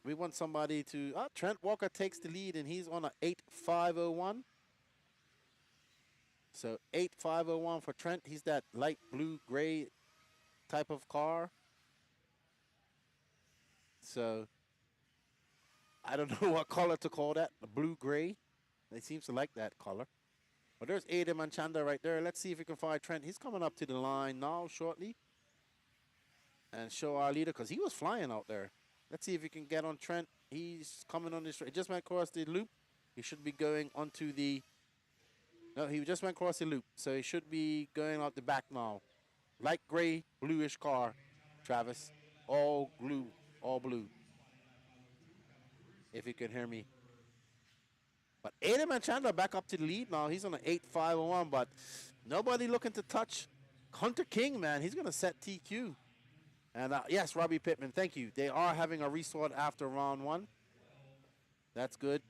Speaker 2: we want somebody to Trent Walker takes the lead and he's on a 8.501. So 8.501 for Trent. He's that light blue gray type of car. So I don't know what color to call that. The blue gray. They seems to like that color. But there's Aiden Manchanda right there. Let's see if we can find Trent. He's coming up to the line now shortly. And show our leader, because he was flying out there. Let's see if we can get on Trent. He's coming on this. He just went across the loop. He should be going onto the. No, he just went across the loop. So he should be going out the back now. Light gray, bluish car, Travis. All blue, all blue. If you can hear me. But Aiden Manchanda back up to the lead now. He's on an 8.501, but nobody looking to touch Hunter King, man. He's going to set TQ. And yes, Robbie Pittman, thank you. They are having a resort after round 1. That's good.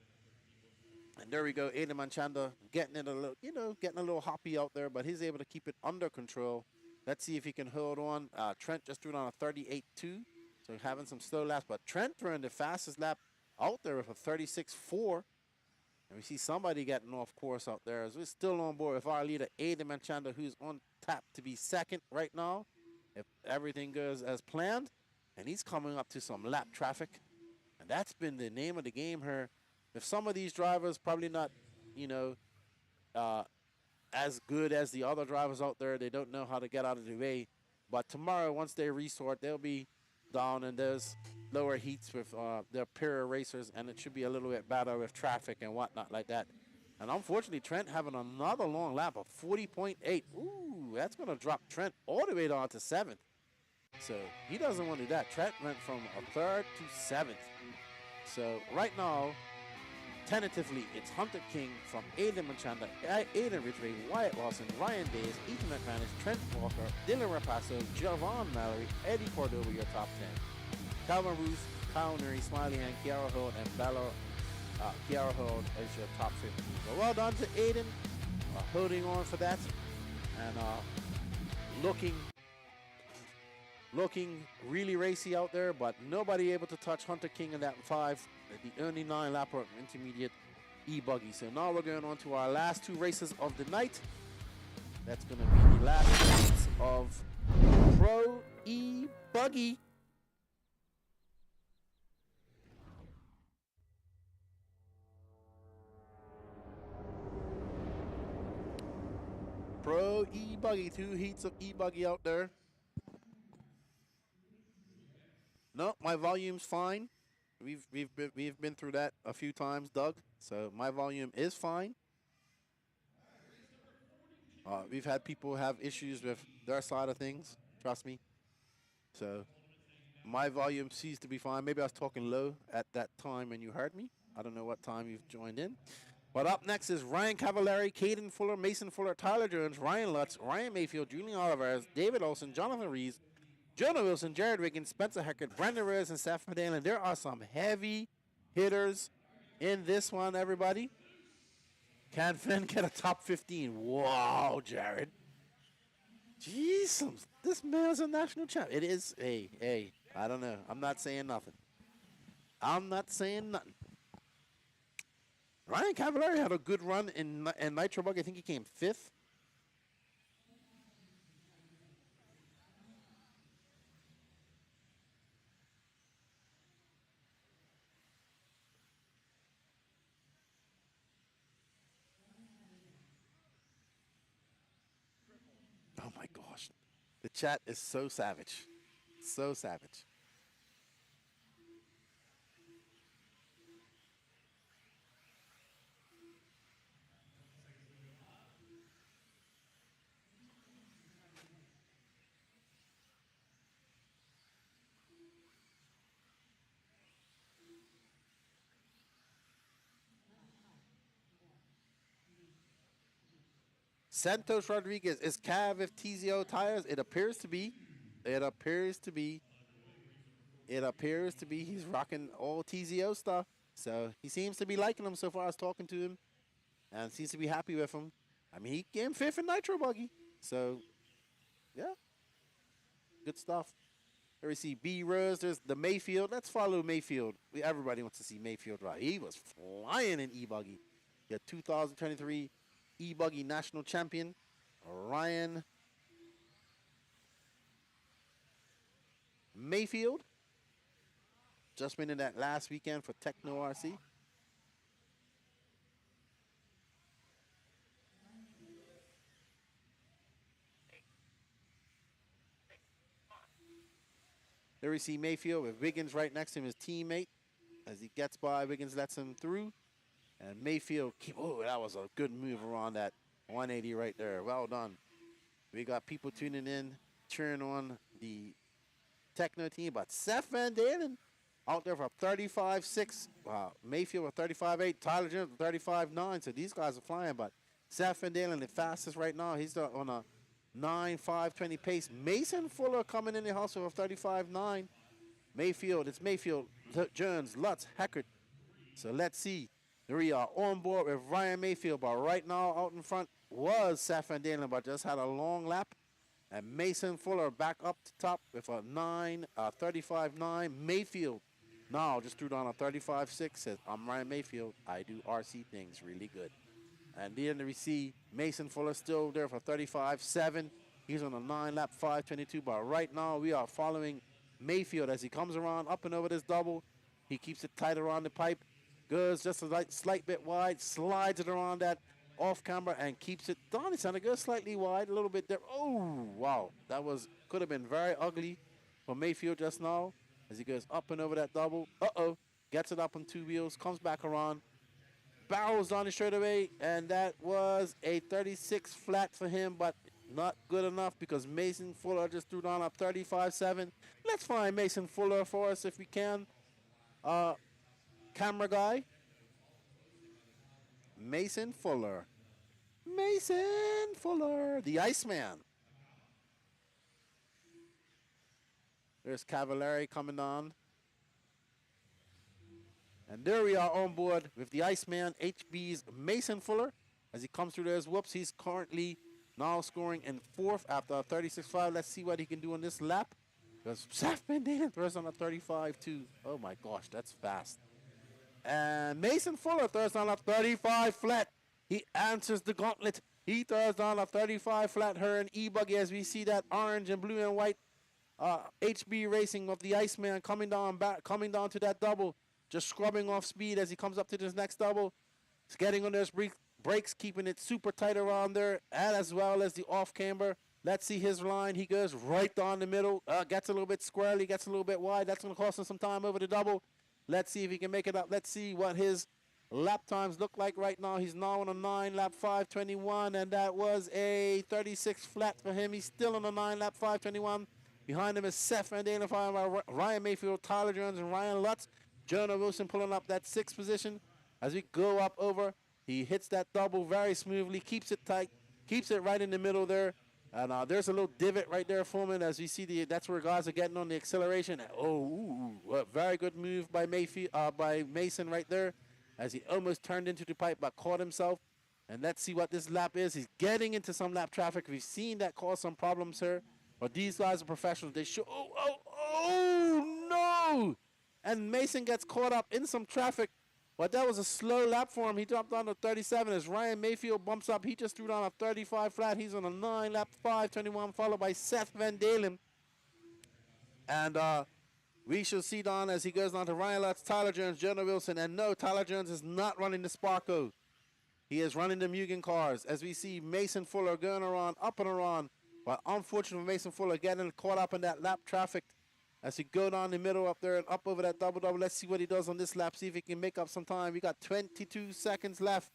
Speaker 2: And there we go, Aiden Manchanda getting it a little, getting a little hoppy out there, but he's able to keep it under control. Let's see if he can hold on. Trent just threw down a 38.2, so having some slow laps. But Trent throwing the fastest lap out there with a 36.4. And we see somebody getting off course out there. As we're still on board with our leader, Aiden Manchanda, who's on tap to be second right now, if everything goes as planned. And he's coming up to some lap traffic. And that's been the name of the game here. If some of these drivers probably not, as good as the other drivers out there, they don't know how to get out of the way. But tomorrow, once they resort, they'll be down in those lower heats with their peer racers, and it should be a little bit better with traffic and whatnot like that. And unfortunately, Trent having another long lap of 40.8. Ooh, that's going to drop Trent all the way down to 7th. So he doesn't want to do that. Trent went from a 3rd to 7th. So right now, Tentatively, it's Hunter King from Aiden Manchanda, Aiden Ridgway, Wyatt Lawson, Ryan Days, Ethan McManus, Trent Walker, Dylan Rapasso, Javon Mallory, Eddie Cordova, your top 10. Calvin Ruth, Kyle Nuri, Smiley Hand, Kiara Holt, and Bella Kiara Holt as your top 15. So well done to Aiden, holding on for that, and looking really racy out there, but nobody able to touch Hunter King in that 5, the only 9-lapper of intermediate e-buggy. So now we're going on to our last 2 races of the night. That's going to be the last race of Pro e-buggy. Pro e-buggy, 2 heats of e-buggy out there. No, my volume's fine. We've been through that a few times, Doug. So my volume is fine. We've had people have issues with their side of things. Trust me. So my volume seems to be fine. Maybe I was talking low at that time when you heard me. I don't know what time you've joined in. But up next is Ryan Cavallari, Caden Fuller, Mason Fuller, Tyler Jones, Ryan Lutz, Ryan Mayfield, Julian Oliveras, David Olson, Jonathan Rees, Jonah Wilson, Jared Wiggins, Spencer Heckert, Brandon Reyes, and Seth Medallion. There are some heavy hitters in this one, everybody. Can Finn get a top 15? Wow, Jared. Jeez, this man's a national champ. It is, hey, I don't know. I'm not saying nothing. Ryan Cavallari had a good run in Nitro Bug. I think he came 5th. Oh my gosh. The chat is so savage. So savage. Santos Rodriguez is Cav if TZO tires. It appears to be. It appears to be. He's rocking all TZO stuff. So he seems to be liking them so far. I was talking to him and seems to be happy with him. I mean, he came 5th in Nitro Buggy. So, yeah. Good stuff. There we see B Rose. There's the Mayfield. Let's follow Mayfield. Everybody wants to see Mayfield ride. He was flying in e-buggy. The 2023 e-buggy national champion, Ryan Mayfield. Just winning that last weekend for Techno RC. There we see Mayfield with Wiggins right next to him, his teammate. As he gets by, Wiggins lets him through. And Mayfield, that was a good move around that 180 right there. Well done. We got people tuning in, cheering on the Techno team. But Seth Van Dalen out there for 35.6. Mayfield with 35.8. Tyler Jones with 35.9. So these guys are flying. But Seth Van Dalen, the fastest right now. He's on a 9.520 pace. Mason Fuller coming in the hustle with 35.9. Mayfield, it's Mayfield, Jones, Lutz, Heckert. So let's see. We are on board with Ryan Mayfield, but right now out in front was Seth Van Dalen, but just had a long lap. And Mason Fuller back up to top with a 35.9. Mayfield now just threw down a 35.6. Says, I'm Ryan Mayfield. I do RC things really good. And then we see Mason Fuller still there for 35.7. He's on a 9-lap 5.22. But right now we are following Mayfield as he comes around up and over this double. He keeps it tight around the pipe. Goes just a slight bit wide. Slides it around that off camera and keeps it down. It's going to go slightly wide, a little bit there. Oh, wow. That could have been very ugly for Mayfield just now as he goes up and over that double. Uh-oh. Gets it up on 2 wheels. Comes back around. Barrels down the straightaway. And that was a 36 flat for him, but not good enough because Mason Fuller just threw down a 35.7. Let's find Mason Fuller for us if we can. Camera guy. Mason Fuller. Mason Fuller, the Iceman. There's Cavallari coming on. And there we are on board with the Iceman, HB's Mason Fuller. As he comes through those whoops, he's currently now scoring in 4th after a 36.5. Let's see what he can do on this lap. Because Seth Van Dalen throws on a 35.2. Oh my gosh, that's fast. And Mason Fuller throws on a 35 flat. He answers the gauntlet. He throws on a 35 flat, her and e-buggy, as we see that orange and blue and white HB Racing of the Iceman coming down to that double. Just scrubbing off speed as he comes up to this next double. He's getting on those brakes, keeping it super tight around there, and as well as the off camber. Let's see his line. He goes right down the middle, gets a little bit squirrely, gets a little bit wide. That's going to cost him some time over the double. Let's see if he can make it up. Let's see what his lap times look like right now. He's now on a 9 lap 5:21, and that was a 36 flat for him. He's still on a 9 lap 5:21. Behind him is Seth Van Dalen, followed by Ryan Mayfield, Tyler Jones, and Ryan Lutz. Jonah Wilson pulling up that 6th position. As we go up over, he hits that double very smoothly, keeps it tight, keeps it right in the middle there. And there's a little divot right there forming as we see that's where guys are getting on the acceleration. A very good move by Mason right there, as he almost turned into the pipe but caught himself. And let's see what this lap is. He's getting into some lap traffic. We've seen that cause some problems here. But these guys are professionals. They show. Oh no! And Mason gets caught up in some traffic. But that was a slow lap for him. He dropped down to 37 as Ryan Mayfield bumps up. He just threw down a 35 flat. He's on a 9 lap 5:21, followed by Seth Van Dalen. And we shall see down as he goes down to Ryan Lutz, Tyler Jones, Jonah Wilson. And no, Tyler Jones is not running the Sparko. He is running the Mugen cars. As we see Mason Fuller going around, up and around. But unfortunately, Mason Fuller getting caught up in that lap traffic. As he go down the middle up there and up over that double-double. Let's see what he does on this lap. See if he can make up some time. We got 22 seconds left.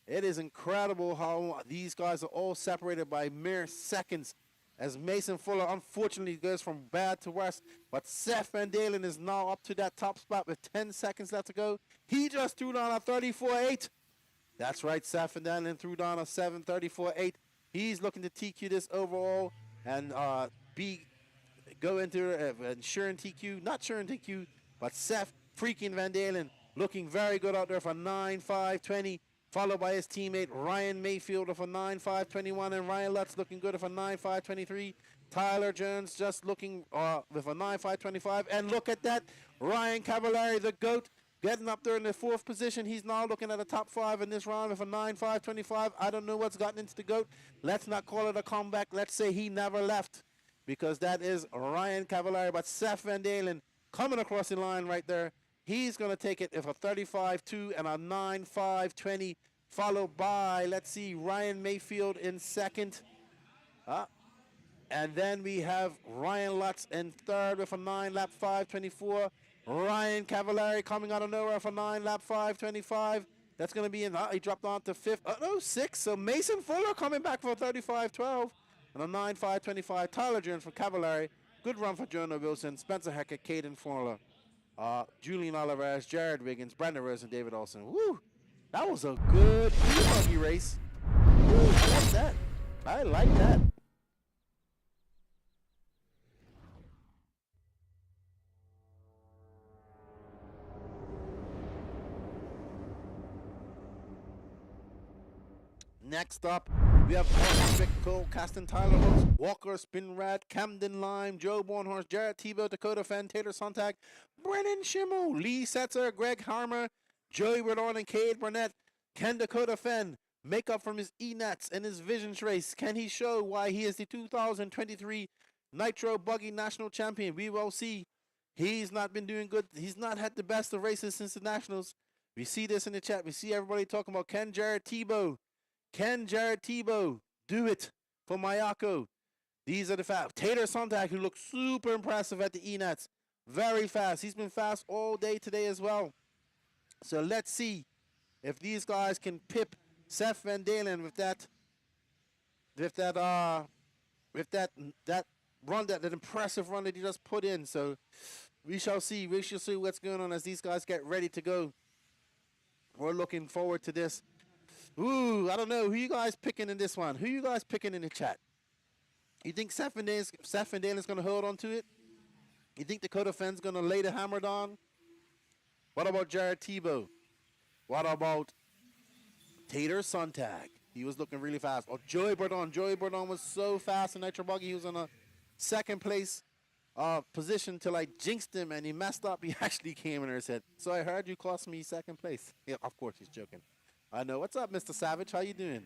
Speaker 2: It is incredible how these guys are all separated by mere seconds. As Mason Fuller, unfortunately, goes from bad to worse. But Seth Van Dalen is now up to that top spot with 10 seconds left to go. He just threw down a 34.8. That's right, Seth Van Dalen threw down a 7:34.8. He's looking to TQ this overall and go into Sharon TQ, not Sharon TQ, but Seth freaking Van Dalen looking very good out there for 9.520, followed by his teammate Ryan Mayfield for 9.521, and Ryan Lutz looking good for 9.523. Tyler Jones just looking with a 9.525, and look at that, Ryan Cavallari, the GOAT, getting up there in the 4th position. He's now looking at a top 5 in this round with a 9.525. I don't know what's gotten into the GOAT. Let's not call it a comeback. Let's say he never left, because that is Ryan Cavallari. But Seth Van Dalen coming across the line right there. He's going to take it with a 35.2 and a 9.520, followed by, let's see, Ryan Mayfield in 2nd. And then we have Ryan Lutz in 3rd with a 9 lap 5:24. Ryan Cavallari coming out of nowhere for 9 lap 5:25. That's going to be in. He dropped on to 5th. 6th. So Mason Fuller coming back for a 35.12 and a 9.525. Tyler Jones for Cavallari. Good run for Jonah Wilson, Spencer Hecker, Caden Fuller, Julian Oliveras, Jared Wiggins, Brandon Rose, and David Olson. Woo! That was a good e-buggy race. Woo, I like that. I like that. Next up, we have Vic Cole, Caston Tyler Hooks, Walker Spinrad, Camden Lime, Joe Bornhorst, Jared Tebow, Dakota Fenn, Tater Sontag, Brennan Schimmel, Lee Setzer, Greg Harmer, Joey Redon, and Cade Burnett. Can Dakota Fenn make up from his E-Nats and his Visions race? Can he show why he is the 2023 Nitro Buggy National Champion? We will see. He's not been doing good. He's not had the best of races since the Nationals. We see this in the chat. We see everybody talking about Can Jared Tebow do it for Mayako? These are the facts. Tater Sontag, who looks super impressive at the E-Nats. Very fast. He's been fast all day today as well. So let's see if these guys can pip Seth Van Dalen with that run, that impressive run that he just put in. So we shall see. We shall see what's going on as these guys get ready to go. We're looking forward to this. Ooh, I don't know. Who you guys picking in this one? Who you guys picking in the chat? You think Seth Van Dalen's going to hold on to it? You think Dakota Fenn's going to lay the hammer down? What about Jared Tebow? What about Tater Sontag? He was looking really fast. Oh, Joey Bourdon. Joey Bourdon was so fast in Nitro Buggy. He was in a second place position till I jinxed him and he messed up. He actually came in and said, so I heard you cost me second place. Yeah, of course he's joking. I know. What's up, Mr. Savage? How you doing?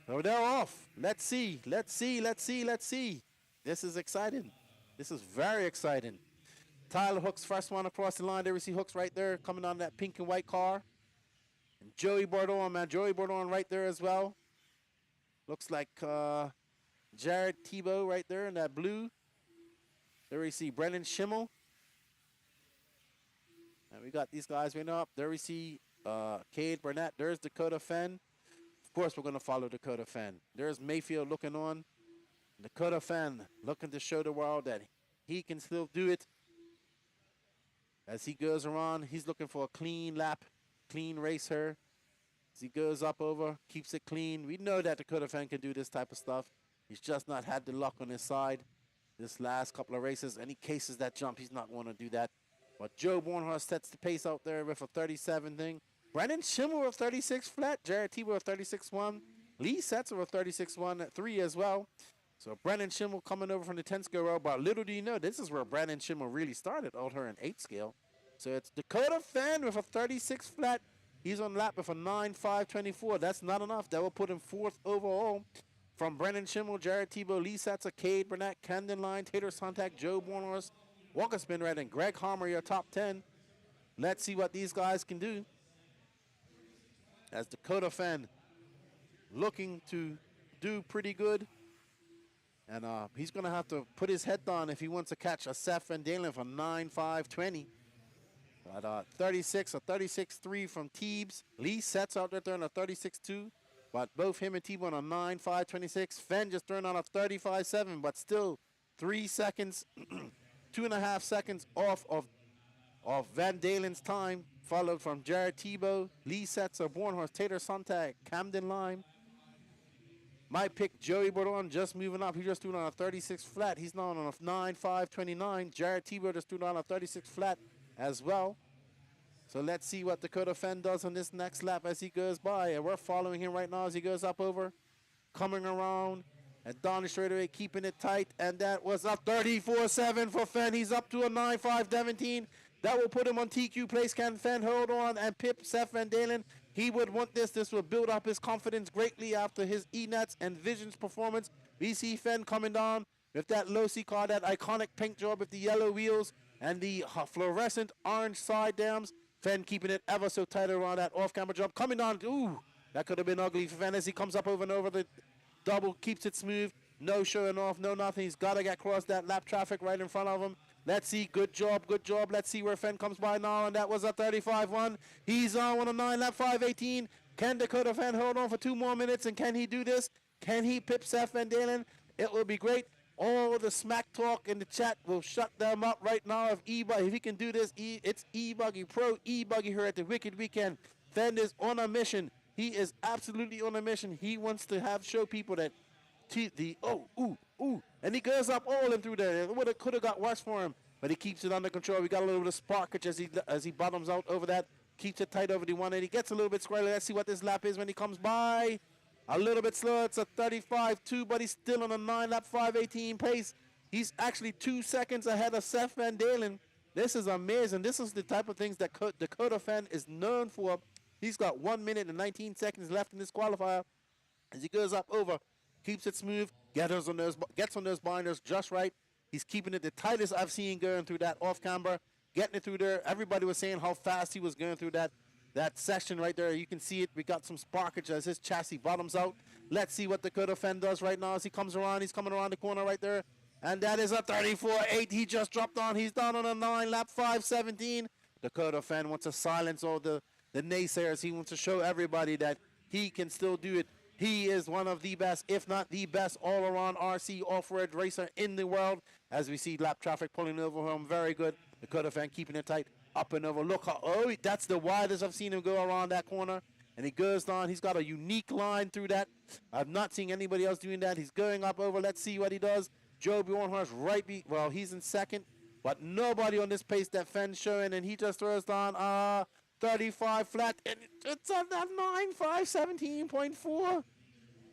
Speaker 2: Oh, they're off. Let's see. Let's see. Let's see. Let's see. This is exciting. This is very exciting. Tyler Hooks, first one across the line. There we see Hooks right there coming on that pink and white car. And Joey Bourdon, man. Joey Bourdon right there as well. Looks like Jared Tebow right there in that blue. There we see Brendan Schimmel. And we got these guys right up. There we see Cade Burnett. There's Dakota Fenn. Of course, we're going to follow Dakota Fenn. There's Mayfield looking on. Dakota Fenn looking to show the world that he can still do it. As he goes around, he's looking for a clean lap, clean race here. As he goes up over, keeps it clean. We know that Dakota Fenn can do this type of stuff. He's just not had the luck on his side this last couple of races. Any cases that jump, he's not going to do that. But Joe Bornhorst sets the pace out there with a 37 thing. Brandon Schimmel with 36 flat. Jared Tebow with 36-1. Lee Setzer with 36-1 at 3 as well. So Brandon Schimmel coming over from the 10 scale row. But little do you know, this is where Brandon Schimmel really started out here in 8 scale. So it's Dakota Fenn with a 36 flat. He's on lap with a 9.524. That's not enough. That will put him 4th overall. From Brandon Schimmel, Jared Tebow, Lee Setzer, Cade Burnett, Camden Line, Tater Sontag, Joe Bornhorst, Walker Spinrad, and Greg Harmer, your top 10. Let's see what these guys can do. As Dakota Fenn looking to do pretty good. And he's going to have to put his head down if he wants to catch a Seth Van Dalen for 9.520. But 36 or 36.3 from Teebs. Lee Setzer out there throwing a 36.2. But both him and Tebow on a 9.526. Fenn just throwing on a 35.7, but still 3 seconds, 2.5 seconds off of Van Dalen's time. Followed from Jared Tebow, Lee Setzer, Bornhorst, Tater Sontag, Camden Lime. My pick, Joey Bourdon, just moving up. He just threw on a 36 flat. He's now on a 9.529. Jared Tebow just threw on a 36 flat as well. So let's see what Dakota Fenn does on this next lap as he goes by. And we're following him right now as he goes up over, coming around. And Donnie straight away keeping it tight. And that was a 34.7 for Fenn. He's up to a 9.517. That will put him on TQ place. Can Fenn hold on and pip Seth Van Dalen? He would want this. This will build up his confidence greatly after his E-Nets and Visions performance. We see Fenn coming down with that low-C car, that iconic paint job with the yellow wheels and the fluorescent orange side dams. Fenn keeping it ever so tight around that off-camera jump. Coming down. Ooh, that could have been ugly for Fenn as he comes up over and over the double, keeps it smooth. No showing off, no nothing. He's got to get across that lap traffic right in front of him. Let's see. Good job. Good job. Let's see where Fenn comes by now. And that was a 35-1. He's on a 9 lap 5:18. Can Dakota Fenn hold on for 2 more minutes? And can he do this? Can he pip Seth Van Dalen? It will be great. All the smack talk in the chat will shut them up right now. If he can do this, it's e-buggy, pro e-buggy here at the Wicked Weekend. Fenn is on a mission. He is absolutely on a mission. He wants to show people that and he goes up all in through there. It could have got worse for him, but he keeps it under control. We got a little bit of sparkage as he bottoms out over that. Keeps it tight over the 180. Gets a little bit squirrely. Let's see what this lap is when he comes by. A little bit slow. It's a 35-2, but he's still on a 9 lap 5:18 pace. He's actually 2 seconds ahead of Seth Van Dalen. This is amazing. This is the type of things that Dakota Fenn is known for. He's got 1 minute and 19 seconds left in this qualifier. As he goes up over, keeps it smooth, gets on those binders just right. He's keeping it the tightest I've seen going through that off-camber, getting it through there. Everybody was saying how fast he was going through that section right there. You can see it. We got some sparkage as his chassis bottoms out. Let's see what Dakota Fenn does right now as he comes around. He's coming around the corner right there. And that is a 34.8. He just dropped on. He's down on a 9 lap 5:17. Dakota Fenn wants to silence all the naysayers. He wants to show everybody that he can still do it. He is one of the best, if not the best, all-around RC off-road racer in the world. As we see lap traffic pulling over him, very good. Dakota Fenn keeping it tight, up and over. Look how, that's the widest I've seen him go around that corner. and he goes down. He's got a unique line through that. I've not seen anybody else doing that. He's going up over. Let's see what he does. Joe Bjornhorst well, he's in second, but nobody on this pace that Fenn's showing, and he just throws down 35 flat, and it's on that 9.5, 17.4.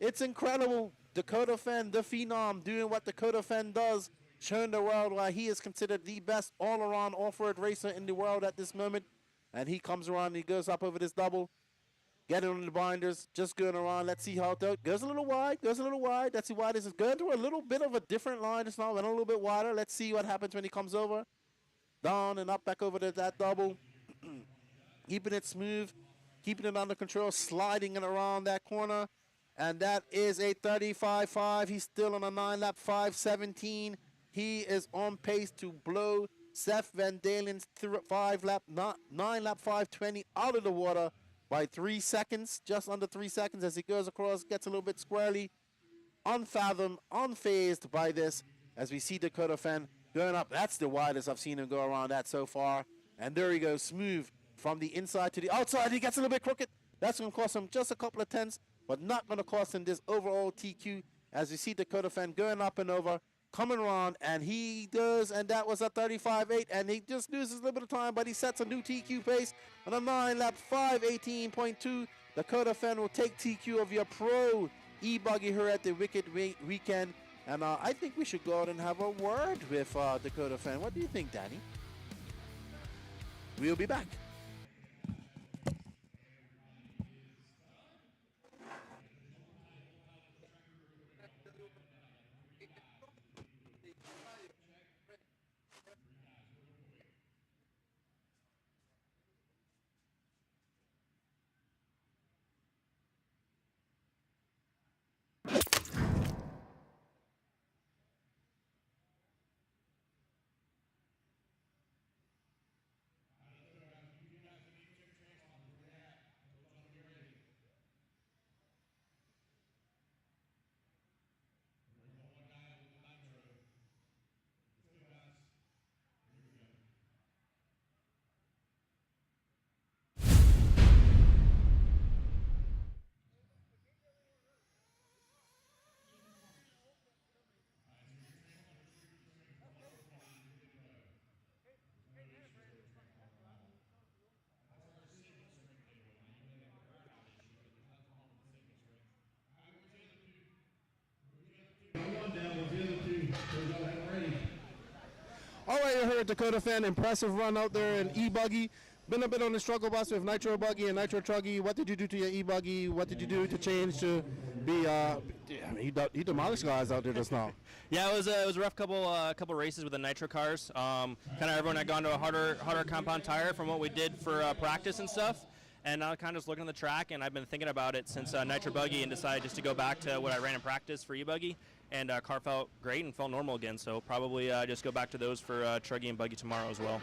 Speaker 2: It's incredible. Dakota Fenn, the phenom, doing what Dakota Fenn does, showing the world why he is considered the best all-around off-road racer in the world at this moment. And he comes around and he goes up over this double, getting on the binders, just going around. Let's see how it goes. Goes a little wide, goes a little wide. Let's see why this is going to a little bit of a different line. It's now went a little bit wider. Let's see what happens when he comes over. Down and up back over to that double. Keeping it smooth, keeping it under control, sliding it around that corner. And that is a 35.5. He's still on a 9-lap 5.17. He is on pace to blow Seth Van Dalen's 9-lap 5.20 out of the water by 3 seconds, just under 3 seconds as he goes across, gets a little bit squarely, unfathomed, unfazed by this as we see Dakota Fenn going up. That's the widest I've seen him go around that so far. And there he goes, smooth from the inside to the outside. He gets a little bit crooked. That's going to cost him just a couple of tenths, but not going to cost him this overall TQ as we see Dakota Fenn going up and over, coming around, and he does, and that was a 35.8, and he just loses a little bit of time, but he sets a new TQ pace on a 9-lap 5.18.2. Dakota Fenn will take TQ of your pro e-buggy here at the Wicked Weekend, and I think we should go out and have a word with Dakota Fenn. What do you think, Danny? We'll be back. All right, you heard Dakota Fenn, impressive run out there in e-buggy. Been a bit on the struggle bus with nitro buggy and nitro truggy. What did you do to your e-buggy? What did you do to change to be? He demolished guys out there just now.
Speaker 3: Yeah, it was a rough couple races with the nitro cars. Kind of everyone had gone to a harder compound tire from what we did for practice and stuff. And now kind of just looking at the track, and I've been thinking about it since nitro buggy, and decided just to go back to what I ran in practice for e-buggy. And car felt great and felt normal again, so probably just go back to those for truggy and buggy tomorrow as well.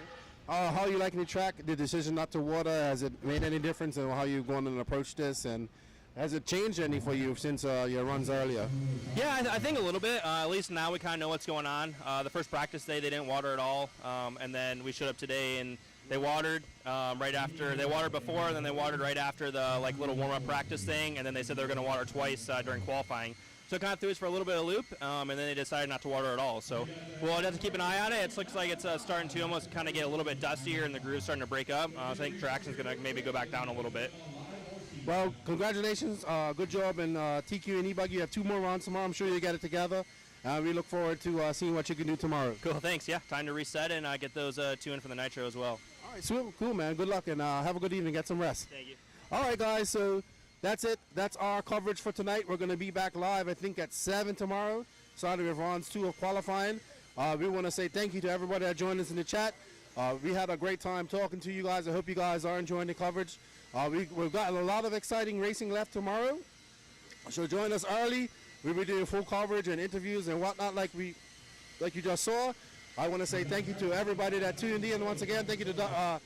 Speaker 2: How are you liking the track? The decision not to water, has it made any difference in how you're going to approach this? And has it changed any for you since your runs earlier?
Speaker 3: Yeah, I think a little bit. At least now we kind of know what's going on. The first practice day, they didn't water at all. And then we showed up today, and they watered right after. They watered before, and then they watered right after the little warm-up practice thing. And then they said they were going to water twice during qualifying. So it kind of threw us for a little bit of a loop, and then they decided not to water at all. So we'll have to keep an eye on it. It looks like it's starting to almost kind of get a little bit dustier, and the groove's starting to break up. So I think traction's going to maybe go back down a little bit.
Speaker 2: Well, congratulations. Good job. And TQ and e-buggy, you have 2 more rounds tomorrow. I'm sure you'll get it together. We look forward to seeing what you can do tomorrow.
Speaker 3: Cool, thanks. Yeah, time to reset and get those 2 in for the nitro as well.
Speaker 2: All right, sweet. Cool, man. Good luck, and have a good evening. Get some rest.
Speaker 3: Thank you.
Speaker 2: All right, guys. So that's it. That's our coverage for tonight. We're going to be back live, I think, at 7 tomorrow, starting with rounds 2 of qualifying. We want to say thank you to everybody that joined us in the chat. We had a great time talking to you guys. I hope you guys are enjoying the coverage. We've got a lot of exciting racing left tomorrow, so join us early. We'll be doing full coverage and interviews and whatnot like you just saw. I want to say thank you to everybody that tuned in once again. Thank you to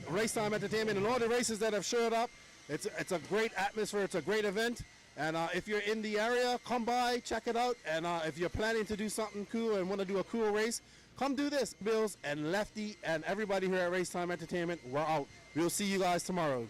Speaker 2: RaceTime Entertainment and all the races that have showed up. It's a great atmosphere. It's a great event. And if you're in the area, come by, check it out. And if you're planning to do something cool and want to do a cool race, come do this. Bills and Lefty and everybody here at RaceTime Entertainment, we're out. We'll see you guys tomorrow.